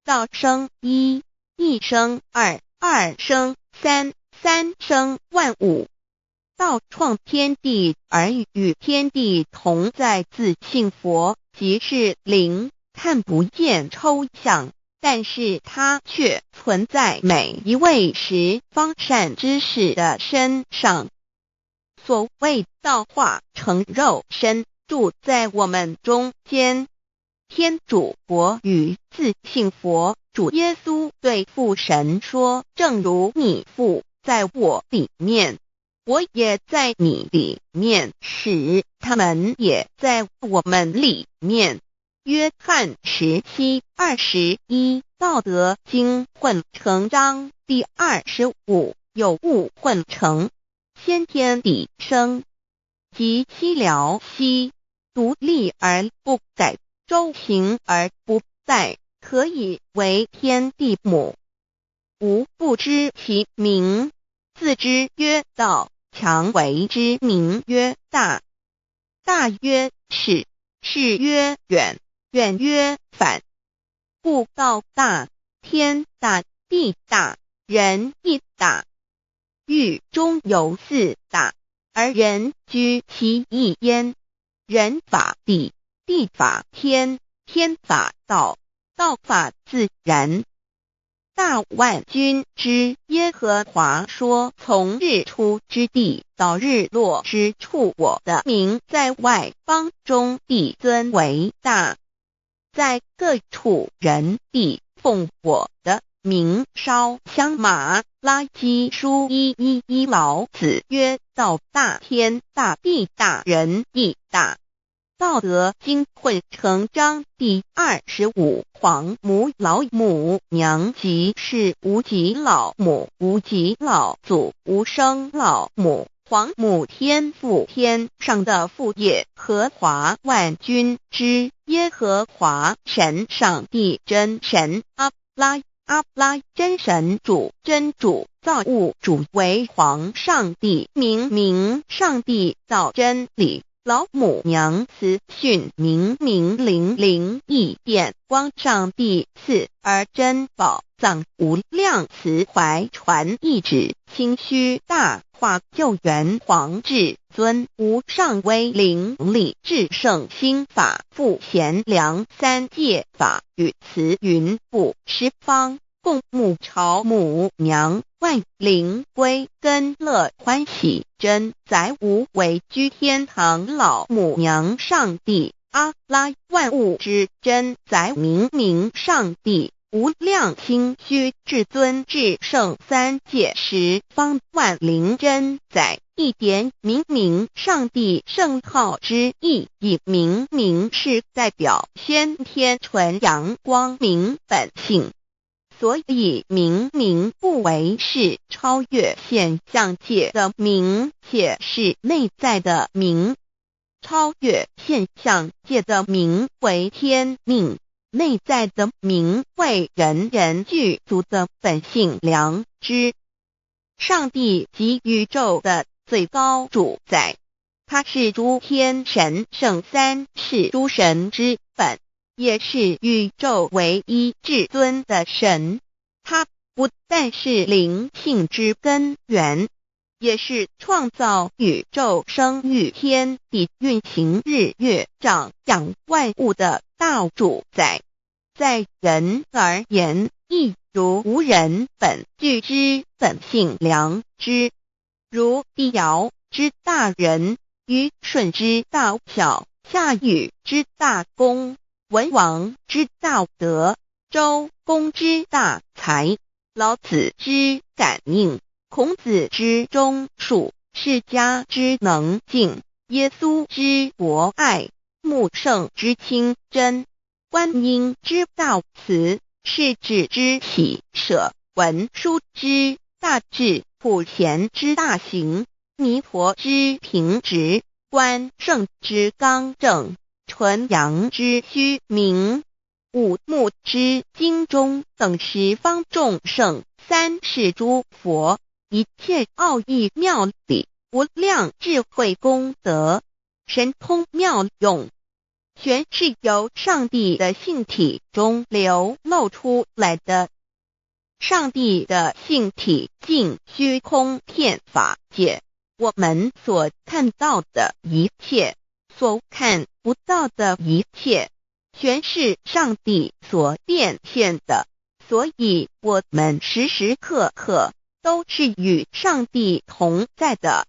道生一，一生二，二生三，三生万物。道创天地而与天地同在，自性佛，即是灵，看不见抽象，但是它却存在每一位十方善知识的身上。所谓道化成肉身，住在我们中间。天主佛与自性佛主耶稣对父神说：正如你父在我里面，我也在你里面，使他们也在我们里面。约翰17:21，道德经混成章第25，有物混成，先天地生，即西辽西，独立而不改，周行而不殆，可以为天地母。吾不知其名，自之曰道，强为之名曰大。大曰是，是曰远，远曰反。故道大，天大，地大，人亦大。狱中有四大，而人居其一焉。人法地，地法天，天法道，道法自然。大万军之耶和华说：从日出之地到日落之处，我的名在外邦中必尊为大。在各处人必奉我的名烧香马拉基书1:11，老子曰：道大，天大，地大，人亦大。道德经混成章第25，皇母老母娘，即是无极老母，无极老祖，无生老母。皇母天父，天上的父，耶和华万军之耶和华神，上帝真神，阿拉真神主，真主造物主，为皇上帝，明上帝造真理。老母娘慈训明灵异变光，上帝赐而珍宝藏无量，慈怀传一旨，清虚大化，救援皇至尊，无上威灵力，至圣心法，复贤良，三界法与慈云布十方，共沐朝母娘，万灵归根，乐欢喜真载无为，居天堂老母娘，上帝阿拉，万物之真载明上帝，无量清虚至尊至圣，三界十方万灵真载，一点明上帝圣号之意，以明是代表先天纯阳光明本性。所以明不为是超越现象界的明，且是内在的明。超越现象界的明为天命，内在的明为人人具足的本性良知。上帝即宇宙的最高主宰，他是诸天神圣三世诸神之本，也是宇宙唯一至尊的神。他不但是灵性之根源，也是创造宇宙生育天地运行日月长养万物的大主宰。在人而言，亦如无人本具之本性良知，如帝尧之大仁，虞舜之大巧，夏禹之大功，文王之大德，周公之大才，老子之感应，孔子之忠恕，释迦之能静，耶稣之博爱，穆圣之清真，观音之大慈，世子之喜舍，文殊之大智，普贤之大行，弥陀之平直，关圣之刚正，纯阳之虚明，五目之精中，等十方众圣，三世诸佛，一切奥义妙理，无量智慧功德，神通妙用，全是由上帝的性体中流露出来的。上帝的性体尽虚空遍法界，我们所看到的一切，所看不到的一切，全是上帝所变现的，所以我们时时刻刻都是与上帝同在的。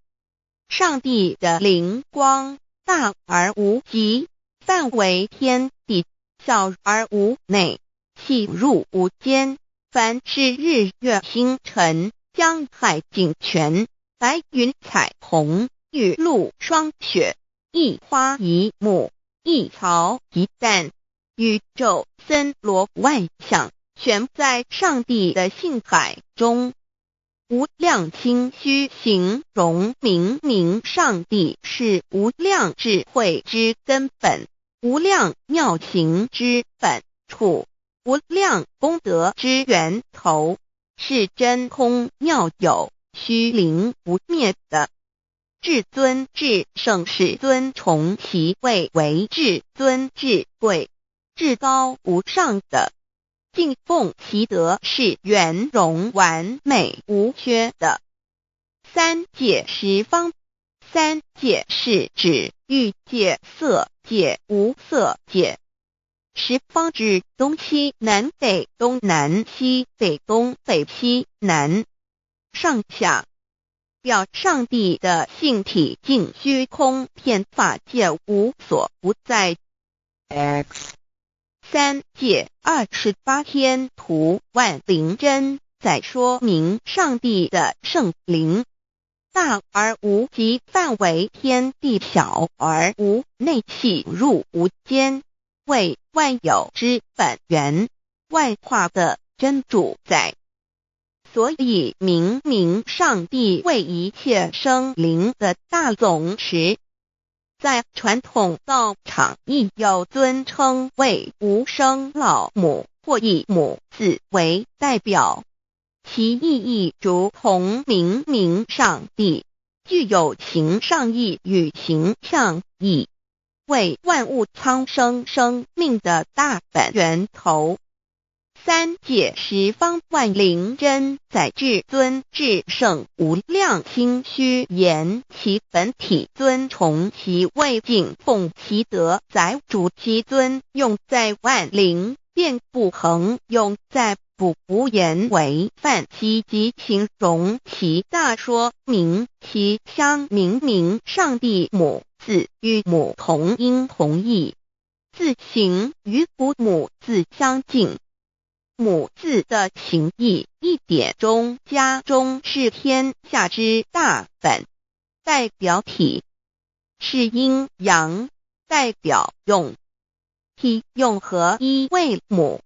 上帝的灵光大而无极，范围天地，小而无内，细入无间。凡是日月星辰，江海井泉，白云彩虹，雨露霜雪，一花一木，一草一蛋，宇宙森罗万象，全在上帝的性海中。无量心虚形容明明上帝是无量智慧之根本，无量妙行之本处，无量功德之源头，是真空妙有，虚灵不灭的。至尊至圣世尊崇其位为至尊至贵，至高无上的，敬奉其德是圆融完美无缺的。三界十方，三界是指欲界、色界、无色界。十方指东西南北东南西北东北西南上下，表上帝的性体尽虚空遍法界无所不在。 X 三界28天图万灵真，在说明上帝的圣灵大而无极，范围天地，小而无内，细入无间，为万有之本源，万化的真主宰。所以明明上帝为一切生灵的大总持，在传统道场亦有尊称为无生老母，或以母字为代表，其意义如同明明上帝具有形上义与形象义，为万物苍生生命的大本源头。三界十方万灵真，在至尊至圣无量心虚言其本体尊崇其位，敬奉其德，载主其尊，用在万灵，便不恒用在不无言为范其及形容其大，说明其相明明上帝母字与母同音同义，字形与父母字相近。母字的情义一点中加中，是天下之大本，代表体；是阴阳，代表用。体用合一为母，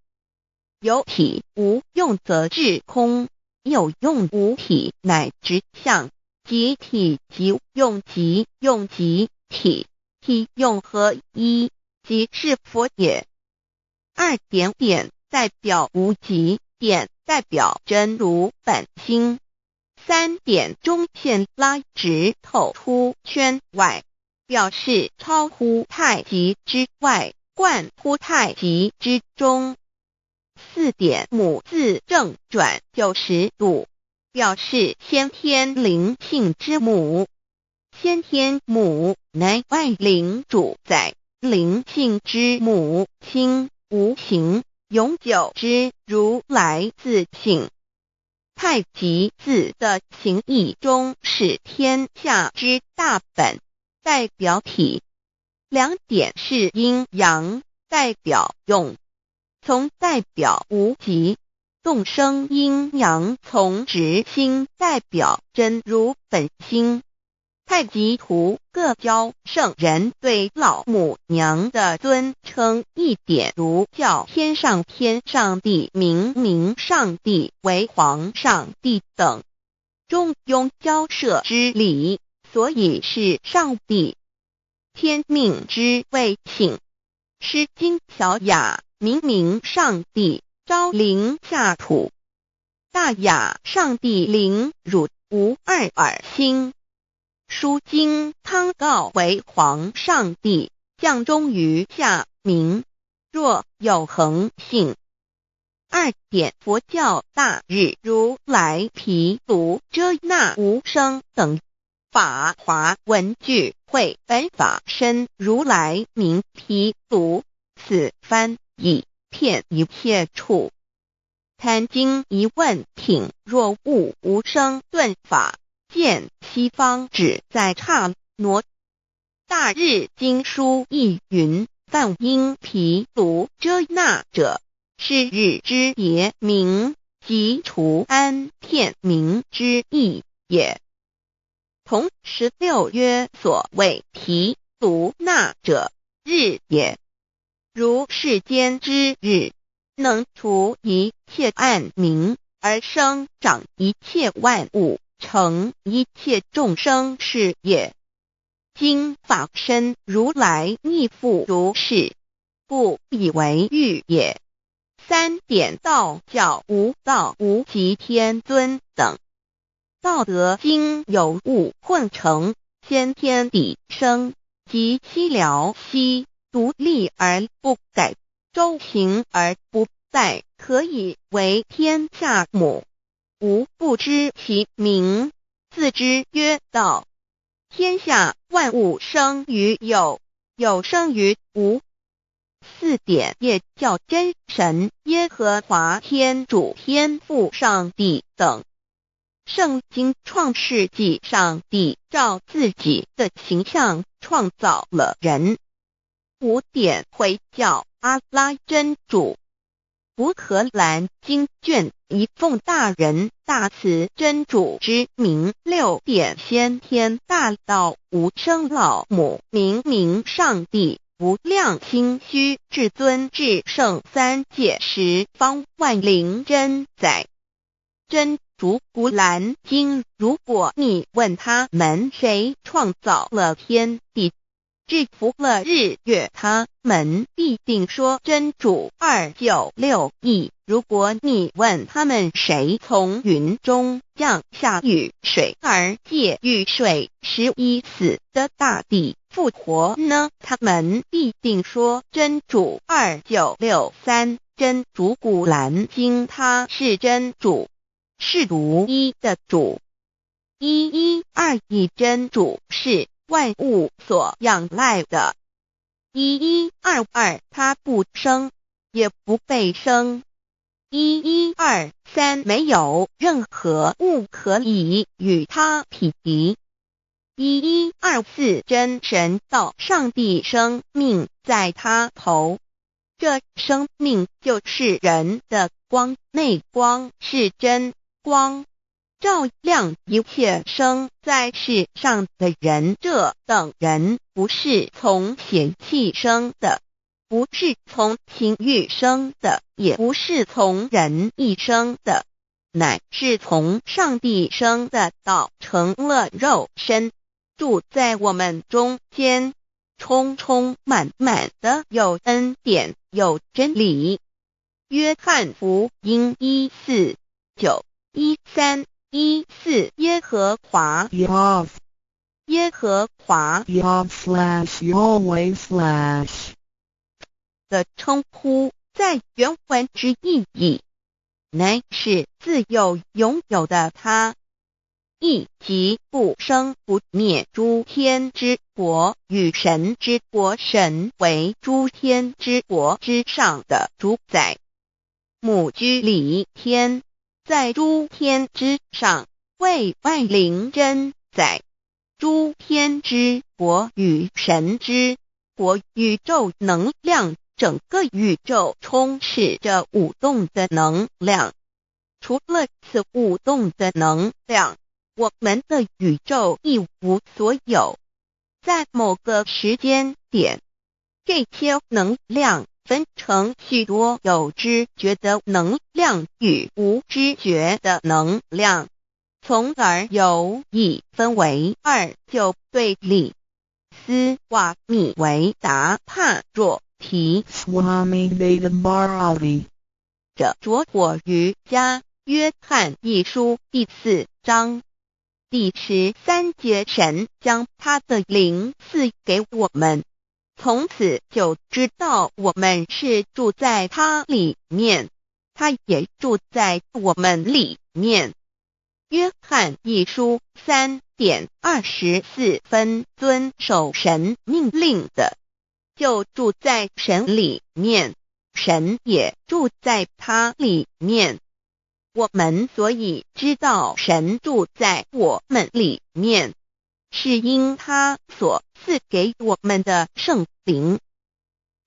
有体无用则至空，有用无体乃直相，即体即用，即用即体，体用合一，即是佛也。二点点代表无极，点代表真如本心，三点中线拉直透出圈外，表示超乎太极之外，贯乎太极之中。4点母字正转90度，表示先天灵性之母。先天母乃外灵主宰，灵性之母亲无形永久之如来自性。太极字的形义中是天下之大本，代表体。2点是阴阳，代表用。从代表无极，动生阴阳从直心，代表真如本心。太极图各教圣人对老母娘的尊称1点，如叫天上帝、明上帝为皇上帝等，中庸交涉之礼，所以是上帝。天命之谓性，诗经小雅明上帝，昭灵下土，大雅上帝灵汝无二耳心。书经汤告为皇上帝，降忠于下民，若有恒性。2点佛教大日如来毗卢遮那无生等法华文具会本法身如来名毗卢，此翻译遍一切处。坛经一问品，若悟无生顿法，见西方只在刹那。大日经书亦云，梵音毗卢遮那者，是日之别名，即除安片名之意也。同16曰，所谓毗卢那者，日也。如世间之日，能除一切暗明，而生长一切万物，成一切众生是也。今法身如来亦复如是，不以为喻也。3点道教无道无极天尊等。道德经有物混成，先天地生，即七辽息，独立而不改，周行而不殆，可以为天下母。吾不知其名，自之曰道。天下万物生于有，有生于无。4点也叫真神、耶和华天主、天父上帝等。圣经创世纪，上帝照自己的形象创造了人。5点回教阿拉真主。乌克兰经卷一奉大人大慈真主之名。6点先天大道无生老母明上帝无量心虚至尊至圣三界十方万灵真宰。真主古兰经，如果你问他们谁创造了天地，制服了日月，他们必定说真主296亿。如果你问他们谁从云中降下雨水而借雨水使已死的大地复活呢，他们必定说真主2963。真主古兰经，他是真主，是独一的主。112真主是万物所仰赖的。1122他不生，也不被生。1123没有任何物可以与他匹敌。1124真神道上帝生命在他头，这生命就是人的光，内光是真光，照亮一切生在世上的人。这等人不是从血气生的，不是从情欲生的，也不是从人意生的，乃是从上帝生的，道成了肉身，住在我们中间，充充满满的有恩典，有真理。约翰福音1491314耶和华耶和华 Yahweh/Yahweh/ 的称呼，在原文之意义，乃是自有拥有的他，亦即不生不灭诸天之国与神之国，神为诸天之国之上的主宰，母居里天，在诸天之上，为万灵真宰。诸天之国与神之国，宇宙能量，整个宇宙充斥着舞动的能量。除了此舞动的能量，我们的宇宙一无所有。在某个时间点，这些能量分成许多有知觉的能量与无知觉的能量，从而有意分为二就对立。斯瓦米维达帕若提 Swami Vedabharati 者着火于加约翰一书第4章第13节，神将他的灵赐给我们，从此就知道我们是住在他里面，他也住在我们里面。约翰一书3:24，遵守神命令的，就住在神里面，神也住在他里面。我们所以知道神住在我们里面，是因他所赐给我们的圣灵。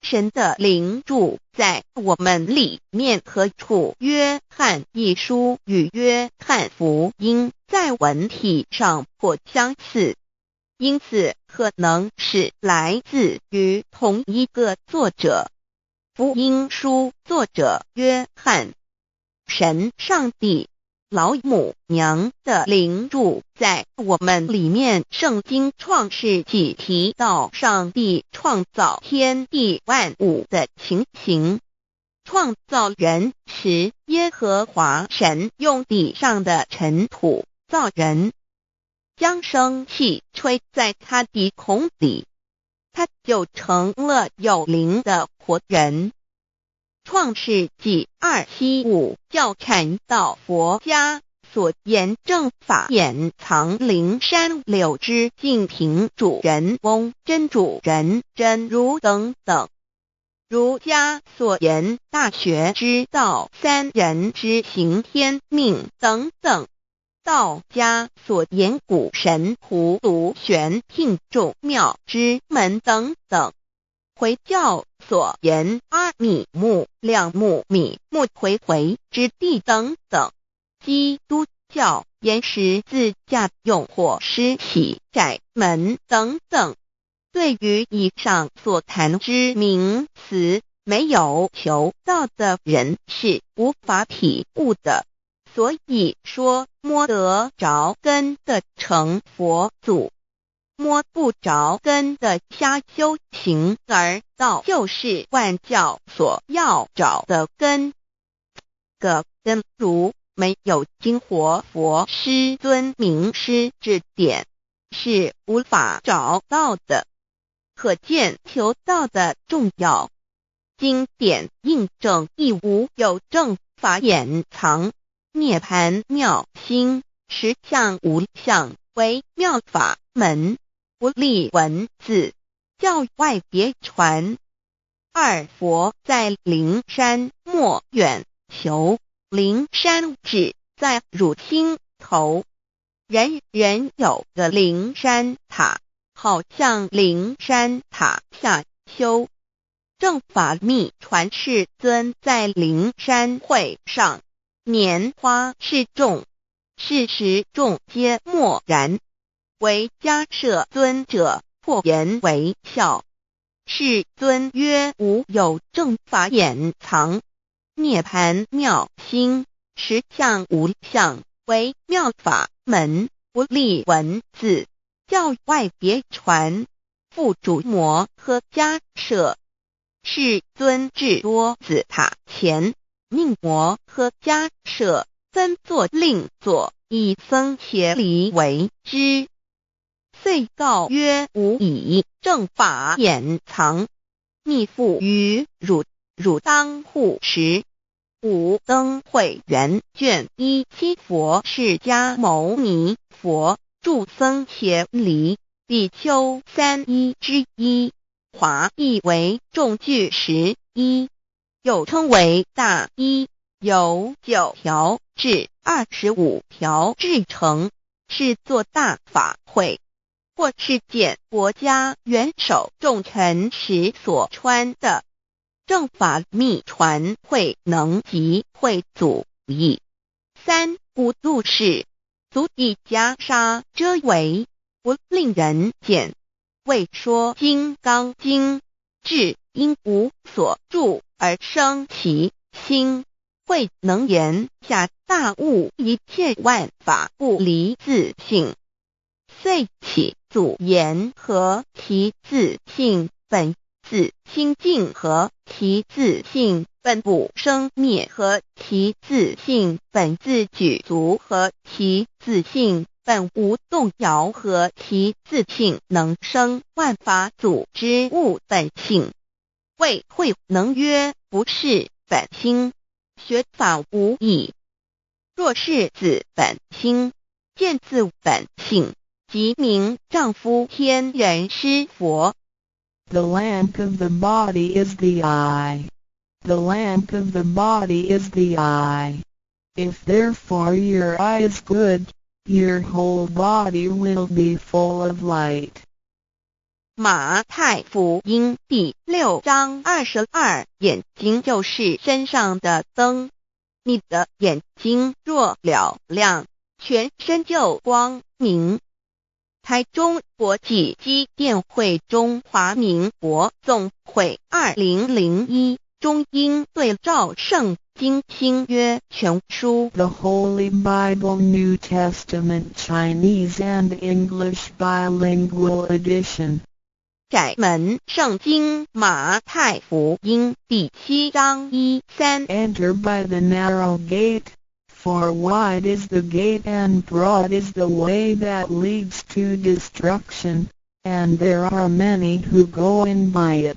神的灵住在我们里面，何处约翰一书与约翰福音在文体上颇相似，因此可能是来自于同一个作者。福音书作者约翰，神上帝老母娘的灵住在我们里面。圣经创世纪提到上帝创造天地万物的情形，创造人时，耶和华神用地上的尘土造人，将生气吹在他鼻孔里，他就成了有灵的活人。创世纪2:7-5教阐到佛家所言正法掩藏灵山柳之净瓶主人翁真主人真如等等。儒家所言大学之道三人之行天命等等。道家所言古神荼毒玄牝众妙之门等等。回教所言阿米木、亮木、米木回回之地等等。基督教言十字架、用火施洗、窄门等等。对于以上所谈之名词，没有求道的人是无法体悟的。所以说摸得着根的成佛祖，摸不着根的瞎修行而道，就是万教所要找的根。个根如没有经活佛师尊名师指点，是无法找到的。可见求道的重要。经典印证亦无有正法掩藏，涅盘妙心，实相无相，为妙法门，不立文字，教外别传。二佛在灵山莫远求，灵山只在汝心头。人人有个灵山塔，好像灵山塔下修。正法密传世尊在灵山会上，拈花示众，是时众皆默然，唯迦摄尊者破颜为笑。世尊曰：无有正法掩藏，涅盘妙心，实相无相，为妙法门，不立文字，教外别传。复主摩诃迦摄。世尊至多子塔前，命摩诃迦摄分作令座，以僧伽梨为之。遂告曰：吾以正法掩藏，密付于汝，汝当护持。五灯会元卷1七佛释迦牟尼佛著僧伽梨比丘3之一，华译为众句11，又称为大一，由9条至25条制成，是作大法会，或是见国家元首重臣时所穿的。正法密传会能及会祖义。3五度士，足以袈裟遮为，不令人见。为说金刚经，至因无所住而生其心，会能言下大悟一切万法不离自性，遂起祖言和其自性本自清净和其自性本不生灭和其自性本自具足和其自性本无动摇和其自性能生万法组之物本性。谓会能曰：不是本心，学法无益。若是自本心，见自本性，即名丈夫天人师佛。The lamp of the body is the eye. The lamp of the body is the eye. If therefore your eye is good, your whole body will be full of light. 马太福音第6章22，眼睛就是身上的灯。你的眼睛若了亮，全身就光明。台中国际机电会中华民国总会2001中英对照圣经新约全书 The Holy Bible New Testament Chinese and English Bilingual Edition. 窄门圣经马太福音第7章1-3 Enter by the narrow gate, for wide is the gate and broad is the way that leads to destruction, and there are many who go in by it.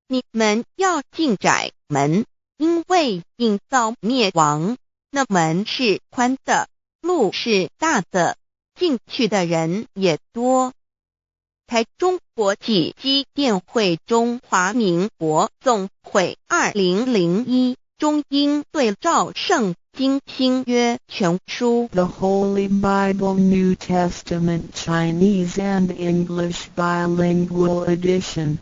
你们要进窄门，因为引到灭亡。那门是宽的，路是大的，进去的人也多。台中国际机电会中华民国总会2001中英对照圣经新约全书 The Holy Bible New Testament Chinese and English Bilingual Edition.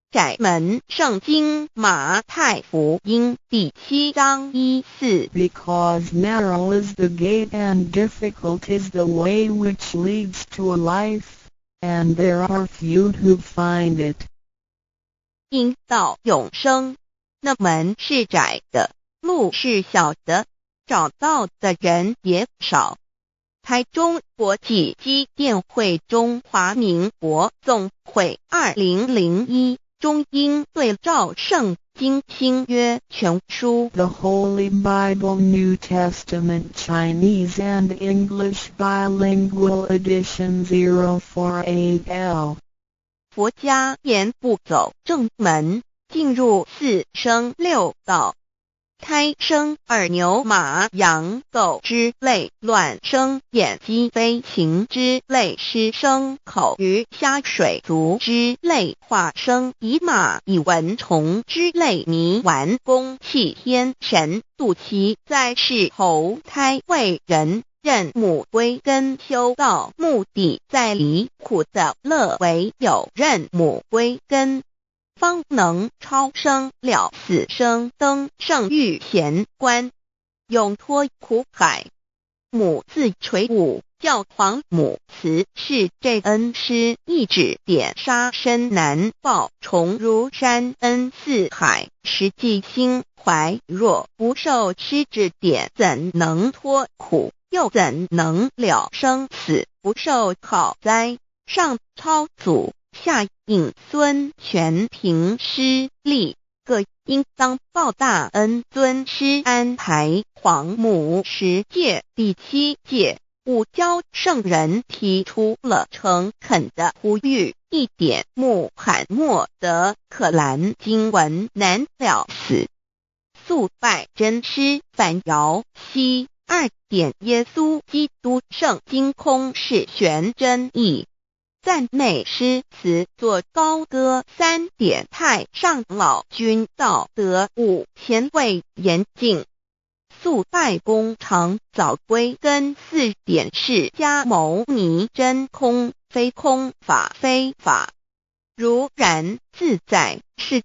窄门圣经马太福音第7章1-4 Because narrow is the gate and difficult is the way which leads to life, and there are few who find it. 因到永生，那门是窄的，路是小的，找到的人也少。台中国际机电会中华民国总会2001中英对照圣经新约全书 The Holy Bible New Testament Chinese and English Bilingual Edition 048L. 佛家言不走正门，进入四生六道，胎生耳牛马羊狗之类，卵生眼鸡飞禽之类，湿生口鱼虾水族之类，化生以马以蚊虫之类，迷顽公气天神度其在世投胎为人，任母归根修道，目的在离苦的乐，唯有任母归根，方能超生了死生，登圣域贤官，永脱苦海。母自垂武，教皇母慈是这恩师，一指点杀身难报，重如山恩似海，实际心怀若不受师指点，怎能脱苦？又怎能了生死？不受考灾，上超祖，下应孙权凭师力，各应当报大恩。尊师安排皇母10届，第7届五教圣人提出了诚恳的呼吁，一点穆罕默德可兰经文难了死。肃拜真师反摇西2点耶稣基督圣经空是玄真义。赞美诗词作高歌3点太上老君道德5前卫严谨。肃拜功常早归根4点释迦牟尼真空非空法非法如然自在是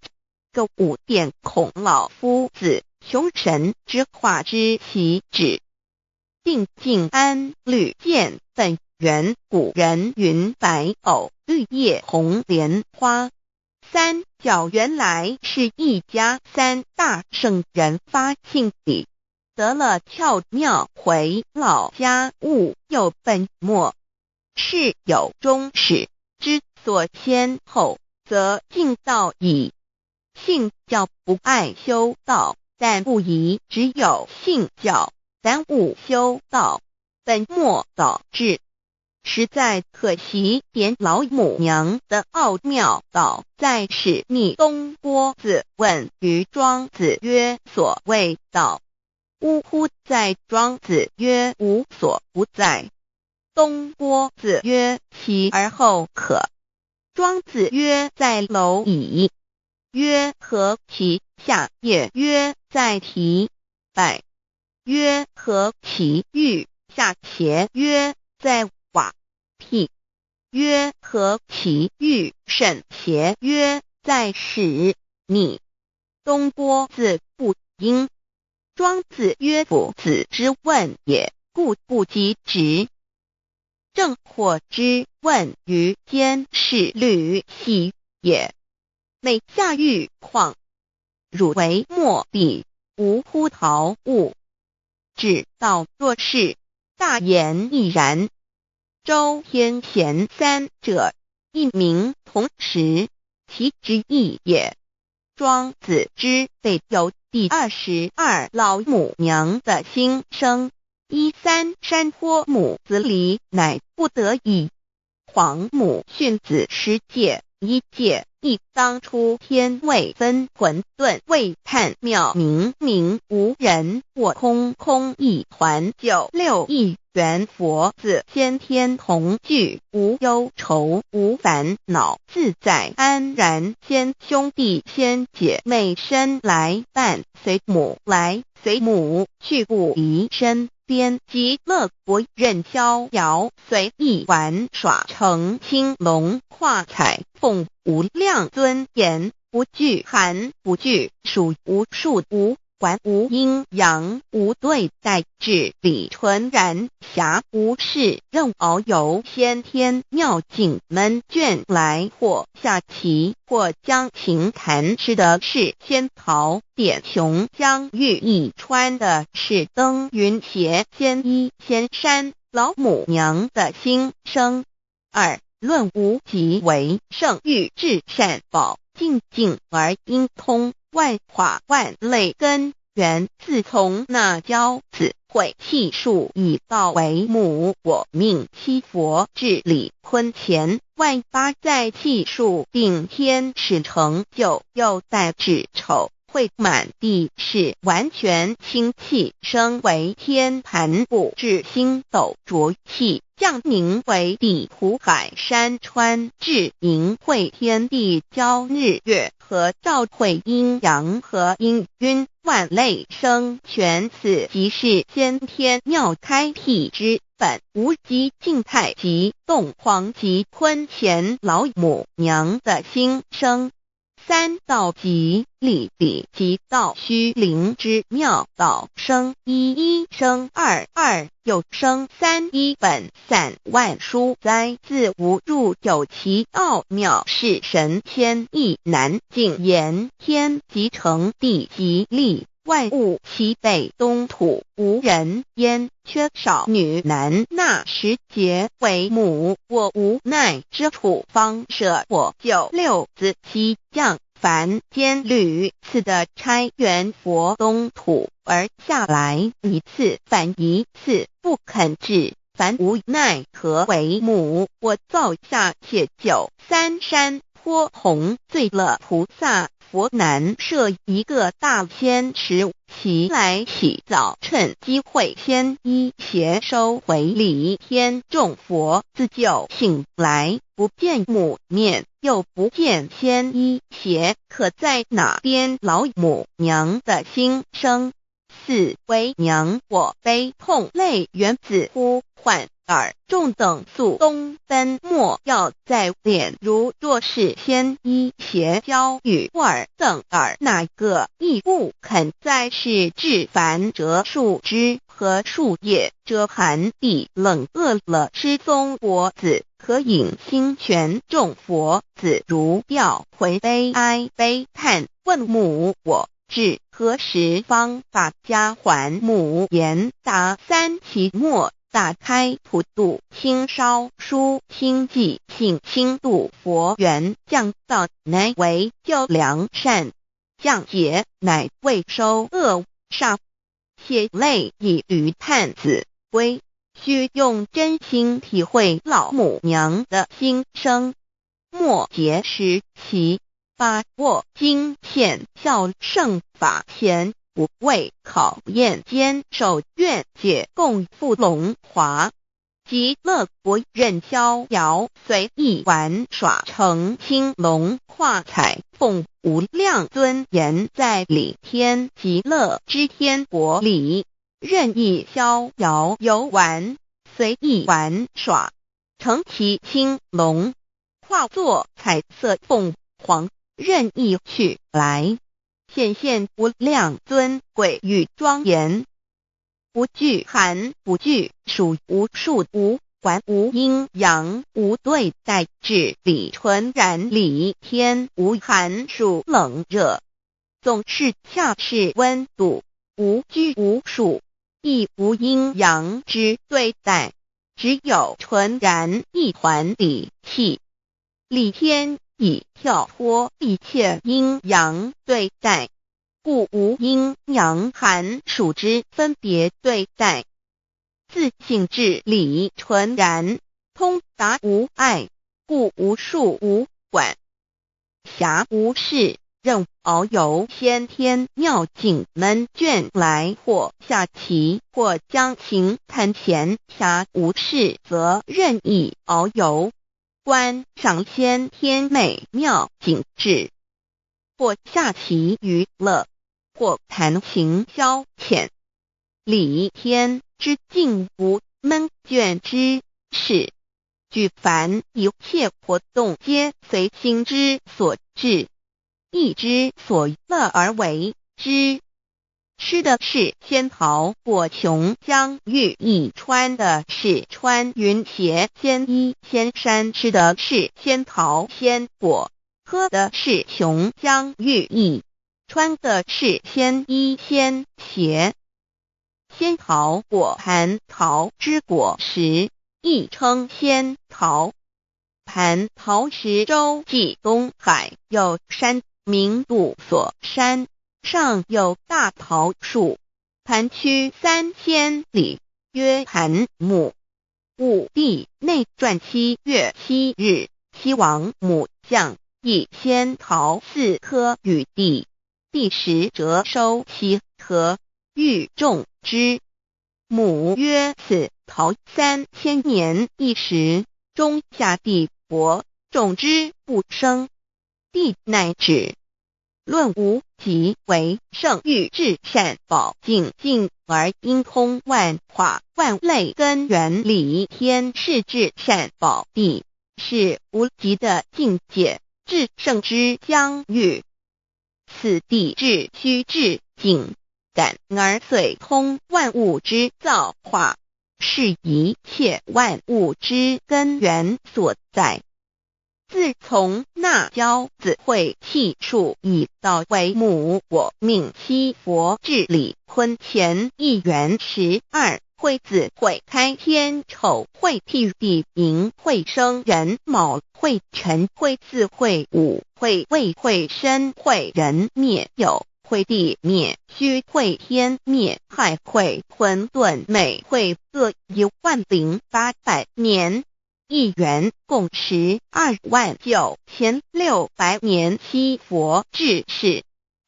个5点孔老夫子雄神之化之其旨。定静安律见本源古人云白藕绿叶红莲花。三角原来是一家3大圣人发性地，得了巧妙回老家务又本末，是有终始之所先后，则敬道矣。信教不爱修道，但不宜只有信教，耽误修道，本末倒置。实在可惜，点老母娘的奥妙道在使逆东郭子问于庄子曰：所谓道，呜呼！在庄子曰：无所不在。东郭子曰：其而后可。庄子曰：在蝼蚁。曰：何其下也？曰：在蹄。百。曰：何其欲下邪？曰：在瓦辟。曰：何其欲甚邪？曰：在使逆。东郭子不应。庄子曰：夫子之问也，故不及直。正或之问于监视律系也。每下欲况，汝为莫必，无乎陶物。只道若是，大言亦然。周天贤3者，一名同时，其之义也。庄子之备有第22老母娘的心声，13山坡母子里，乃不得已。皇母训子10戒1戒，亦当初天未分混沌，未判妙明明无人，我空空一团，96亿元佛子先天同聚，无忧愁无烦恼，自在安然。先兄弟先姐妹身来伴，随母来随母去，不离身边。极乐国任逍遥，随意玩耍，乘青龙跨彩凤，无量尊严，不惧寒不惧暑，无数无还无阴阳，无对待，至理纯然暇，无事任遨游，先天妙境门卷来，或下棋，或将琴弹，吃的是仙桃，点琼将玉一穿的是登云鞋，仙衣仙山。老母娘的心声。2论无极为圣欲至善宝，静静而应通，万法万类根源，自从那骄子会气数以道为母，我命七佛治理坤乾，万八在气数并天使成就，又待至丑会满地是完全清气，升为天盘布，至星斗浊气，降凝为地土海山川，至明会天地交日月和照会阴阳和阴晕，万类生全，此即是先天妙开辟之本，无极静态及动黄及坤乾老母娘的心声。3道即理理即道虚灵之妙道，生一生二又生3，一本散万殊哉，自无入有其奥妙，是神天意难尽言。天即成地即立，万物其北东土，无人焉，缺少女男，纳10节为母，我无奈之处，方舍我96子西降凡间屡次的差援佛东土，而下来一次反一次，不肯至凡无奈何为母，我造下且就三山坡洪罪了菩萨。佛南设一个大仙池，其来洗澡，趁机会先衣邪收回礼。天众佛自救醒来，不见母面，又不见仙衣邪，可在哪边老母娘的心声？四为娘我悲痛泪源自呼唤耳众等速东奔，莫要再敛。如若是仙衣邪教与尔等耳，哪个亦不肯再是至凡折树枝和树叶，遮寒地冷，饿了吃松果子，可饮清泉。众佛子如调回悲哀悲叹，问母我至何时方把家还？母言答三期末，打开普度清烧书清寂性清度佛缘，降道乃为救良善，降劫乃为收恶煞。血泪以于叹子归，须用真心体会老母娘的心声，莫结识其把握经现效圣法前，不为考验坚守愿解共赴龙华，极乐国任逍遥随意玩耍，成青龙化彩凤，无量尊严在里天极乐之天国里，任意逍遥游玩，随意玩耍，成其青龙，化作彩色凤凰，任意去来，显现无量尊贵与庄严，不惧寒，不惧暑，无数无管，无阴阳，无对待，至理纯然理天，无寒暑冷热，总是恰是温度，无拘无束，亦无阴阳之对待，只有纯然一环理气。理天以跳脱一切阴阳对待，故无阴阳寒暑之分别对待，自性至理纯然，通达无碍，故无束无管，暇无事，任遨游先天妙境门卷来，或下棋，或将琴弹弦，暇无事则任意遨游，观赏先天美妙景致，或下棋娱乐，或弹琴消遣。理天之境无闷倦之事，举凡一切活动皆随心之所至，意之所乐而为之。吃的是仙桃果琼浆玉液，穿的是穿云鞋仙衣仙衫，吃的是仙桃仙果，喝的是琼浆玉液，穿的是仙衣仙鞋。仙桃果蟠桃之果实，亦称仙桃。蟠桃实洲际东海有山名度所山，上有大桃树，盘曲3000里，曰盘木。武帝内传7月7日，西王母降，以仙桃4颗与帝，帝时折收其核，欲种之。母曰：此桃3000年一时，中下地薄，种之不生。帝乃止。论无极为圣欲至善宝净净而应通万化万类根源理天是至善宝地，是无极的境界，至圣之疆域。此地至虚至静感而遂通万物之造化，是一切万物之根源所在。自从那骄子会气数以道为母，我命七佛治理坤乾一元12，会子会开天丑，会辟地寅，会生人卯，会辰，会巳，会午，会未，会申，会人灭酉，会地灭，虚会天灭，亥会混沌，每会各10800年。1元共129600年。七佛治世。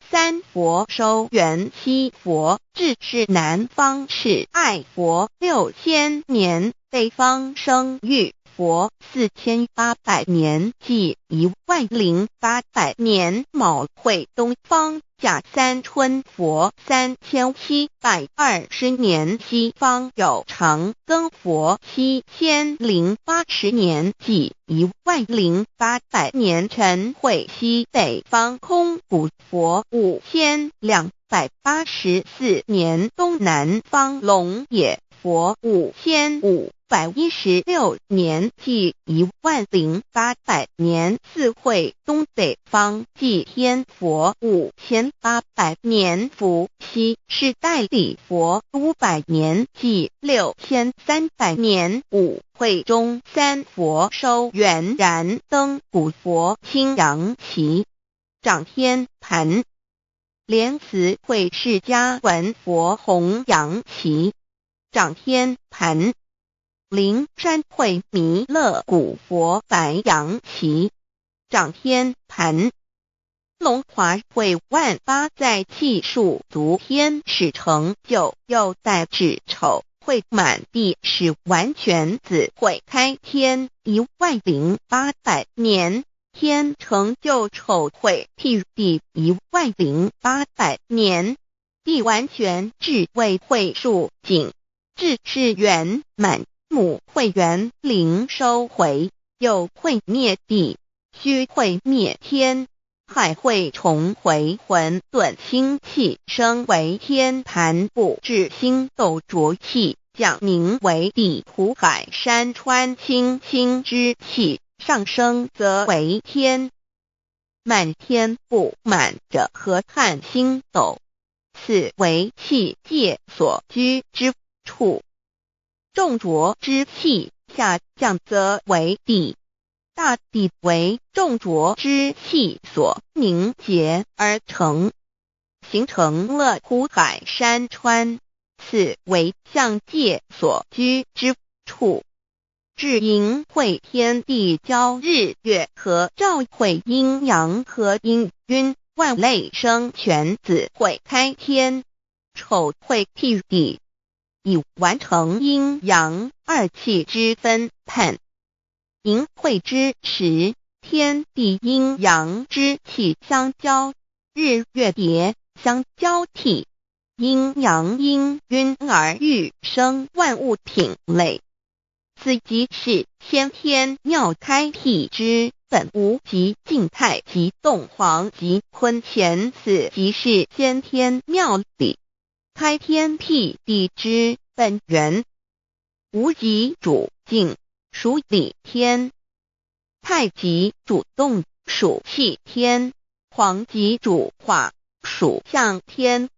三佛收元七佛治世，南方是爱佛6000年，北方生玉佛4800年，即10800年。卯会东方甲三春佛3720年，西方有长庚佛7080年，即10800年。辰会西北方空谷佛5284年，东南方龙野佛5516年，即10800年。四会东北方祭天佛5800年，伏羲是代理佛500年，即6300年。五会中三佛收元燃灯古佛青阳旗，掌天盘。莲慈会释迦文佛红阳旗，掌天盘。灵山会弥勒古佛白羊旗，掌天盘。龙华会万八在气数足天使成就，又代指丑会满地是完全子会开天10800年，天成就丑会替地10800年，地完全至为会数尽，至是圆满。母会元灵收回，又会灭地，虚会灭天，亥会重回混沌星气，升为天盘部，至星斗浊气，降名为地土海山川清清之气，上升则为天。满天不满者河汉星斗，此为气界所居之处。重浊之气下降则为地，大地为重浊之气所凝结而成，形成了土海山川，此为象界所居之处。至阴会天地交日月和照会阴阳和阴晕，万类生全子会开天，丑会替地，以完成阴阳二气之分判。寅会之时，天地阴阳之气相交，日月叠相交替，阴阳阴晕而育生万物品类。此即是先天妙开辟之本无极静态及动黄及坤乾，此即是先天妙理开天辟地之本源。无极主静，属理天；太极主动，属气天；黄极主化，属象天。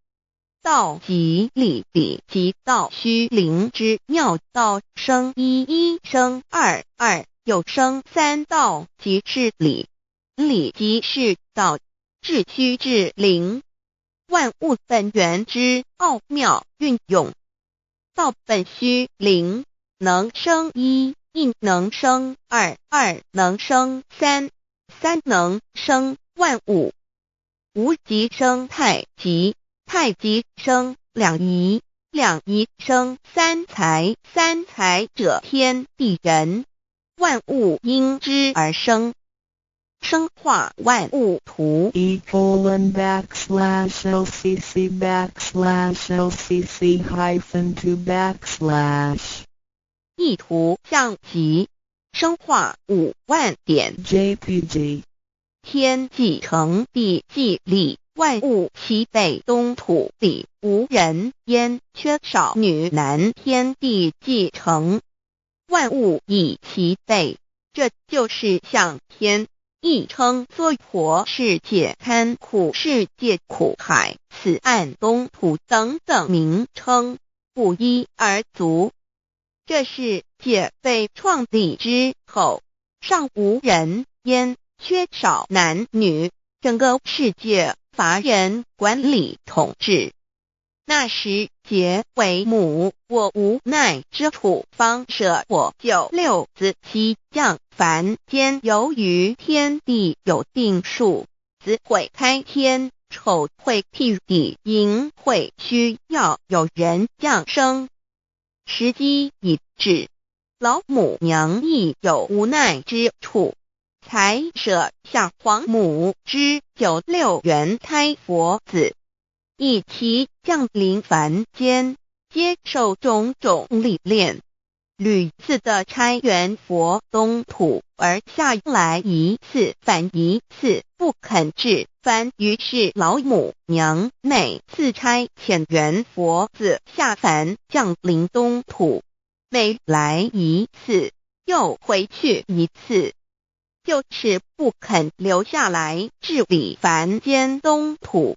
道即理，理即道虚灵之妙道，生一，一生二，二又生三，道即是理，理即是道，至虚至灵，万物本源之奥妙运用。道本虚灵，能生一，一能生二，二能生三，三能生万物。无极生太极，太极生两仪，两仪生三才，三才者天地人，万物因之而生，生化万物图。e://LCC_LCC_2/ 意图象极，生化5万点。JPG 天既成地既立，万物其北东土地，无人焉，缺少女男，天地既成，万物以其北，这就是象天。亦称娑婆世界、堪苦世界、苦海、此岸东土等等名称，不一而足。这世界被创立之后，尚无人焉，缺少男女，整个世界乏人管理统治。那时桀为母，我无奈之处，方舍我9六子妻降凡间，由于天地有定数，子会开天，丑会辟地，寅会需要有人降生。时机已至，老母娘亦有无奈之处，才舍下皇母之9六元胎佛子，以其降临凡间，接受种种历练，屡次的差援佛东土，而下来一次反一次不肯至番，于是老母娘每次差遣援佛子下凡降临东土，每来一次又回去一次，就是不肯留下来治理凡间东土。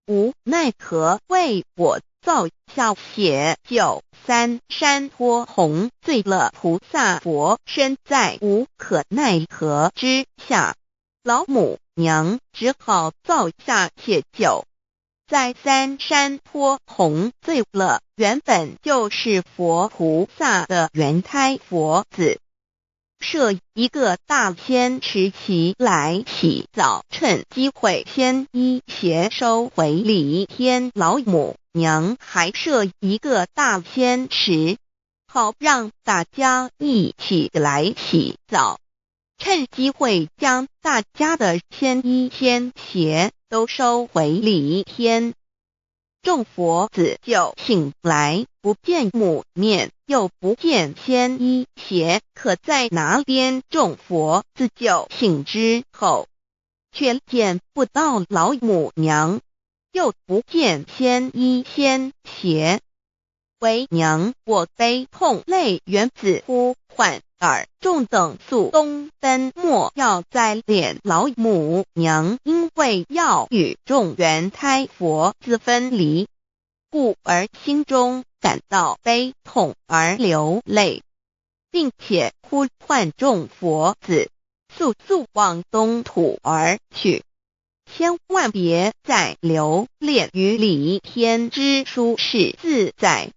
无奈何为我造下血救3山托洪罪了菩萨佛，身在无可奈何之下，老母娘只好造下血救。在3山托洪罪了原本就是佛菩萨的原胎佛子，设一个大仙池期来洗澡，趁机会先一邪收回礼天。老母娘还设一个大仙池，好让大家一起来洗澡，趁机会将大家的仙衣仙鞋都收回礼天。众佛子就醒来，不见母面，又不见仙衣鞋可在哪边。众佛子就醒之后，却见不到老母娘，又不见仙衣仙鞋。为娘我悲痛泪源自呼唤耳，众等速东奔，莫要再敛。老母娘因为要与众原胎佛子分离，故而心中感到悲痛而流泪，并且呼唤众佛子速速往东土而去，千万别再留恋于礼天之舒适自在。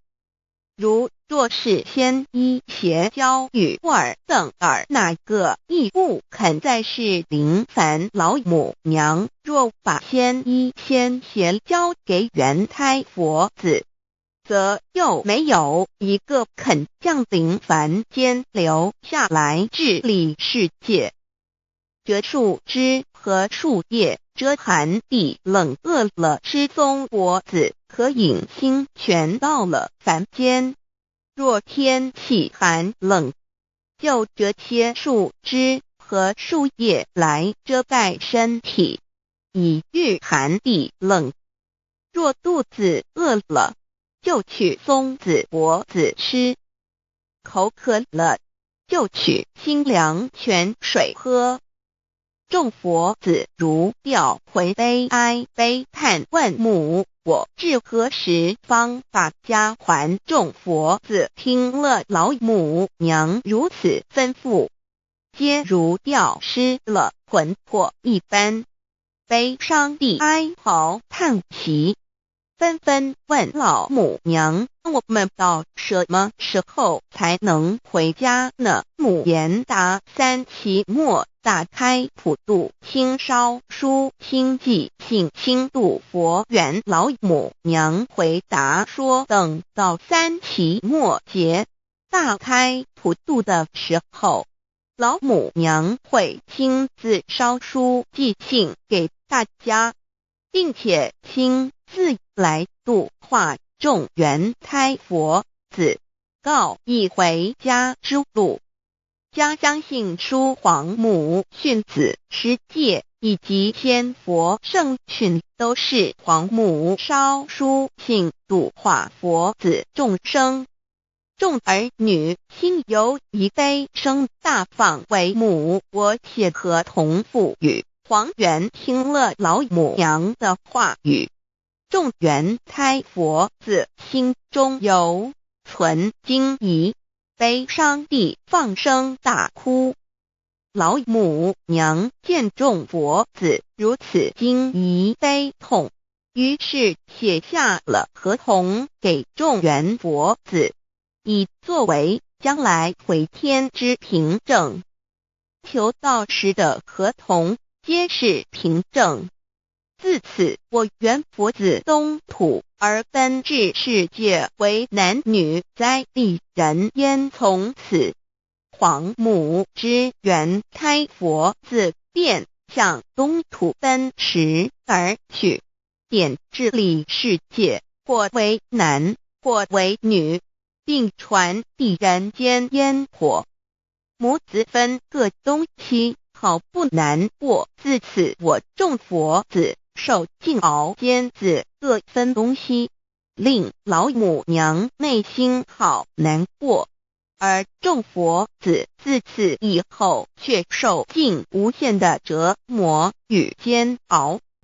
若是仙衣鞋交与尔等儿，哪个亦不肯再是临凡老母娘。若把仙衣仙鞋交给原胎佛子，则又没有一个肯降临凡间留下来治理世界。这树枝和树叶遮寒地冷，饿了吃松果子，可饮清泉，到了凡间。若天气寒冷，就折些树枝和树叶来遮盖身体，以御寒地冷。若肚子饿了，就取松子果子吃；口渴了，就取清凉泉水喝。众佛子如调回悲哀悲叹，问母我至何时方把家还？众佛子听了老母娘如此吩咐，皆如吊失了魂魄一般，悲伤地哀嚎叹息，纷纷问老母娘：我们到什么时候才能回家呢？母言答：3期末打开普度，清烧书清寂，信清度佛缘。老母娘回答说：等到3期末节大开普度的时候，老母娘会亲自烧书寄信给大家，并且亲自来度化众原胎佛子，告一回家之路。将相信书皇母训子十戒以及天佛圣训，都是皇母烧书信度化佛子众生。众儿女心由一悲生大放为母，我且合同父语。皇元听了老母娘的话语，众原胎佛子心中有存惊疑，悲伤地放声大哭。老母娘见众佛子如此惊疑悲痛，于是写下了合同给众缘佛子，以作为将来回天之凭证。求道时的合同皆是凭证。自此，我缘佛子东土而奔至世界为男女灾利人焉。从此，皇母之缘开佛子便向东土奔驰而去，点治理世界，或为男，或为女，并传递人间烟火。母子分各东西，好不难过。自此，我众佛子受尽熬煎子各分东西，令老母娘内心好难过。而众佛子自此以后却受尽无限的折磨与煎熬。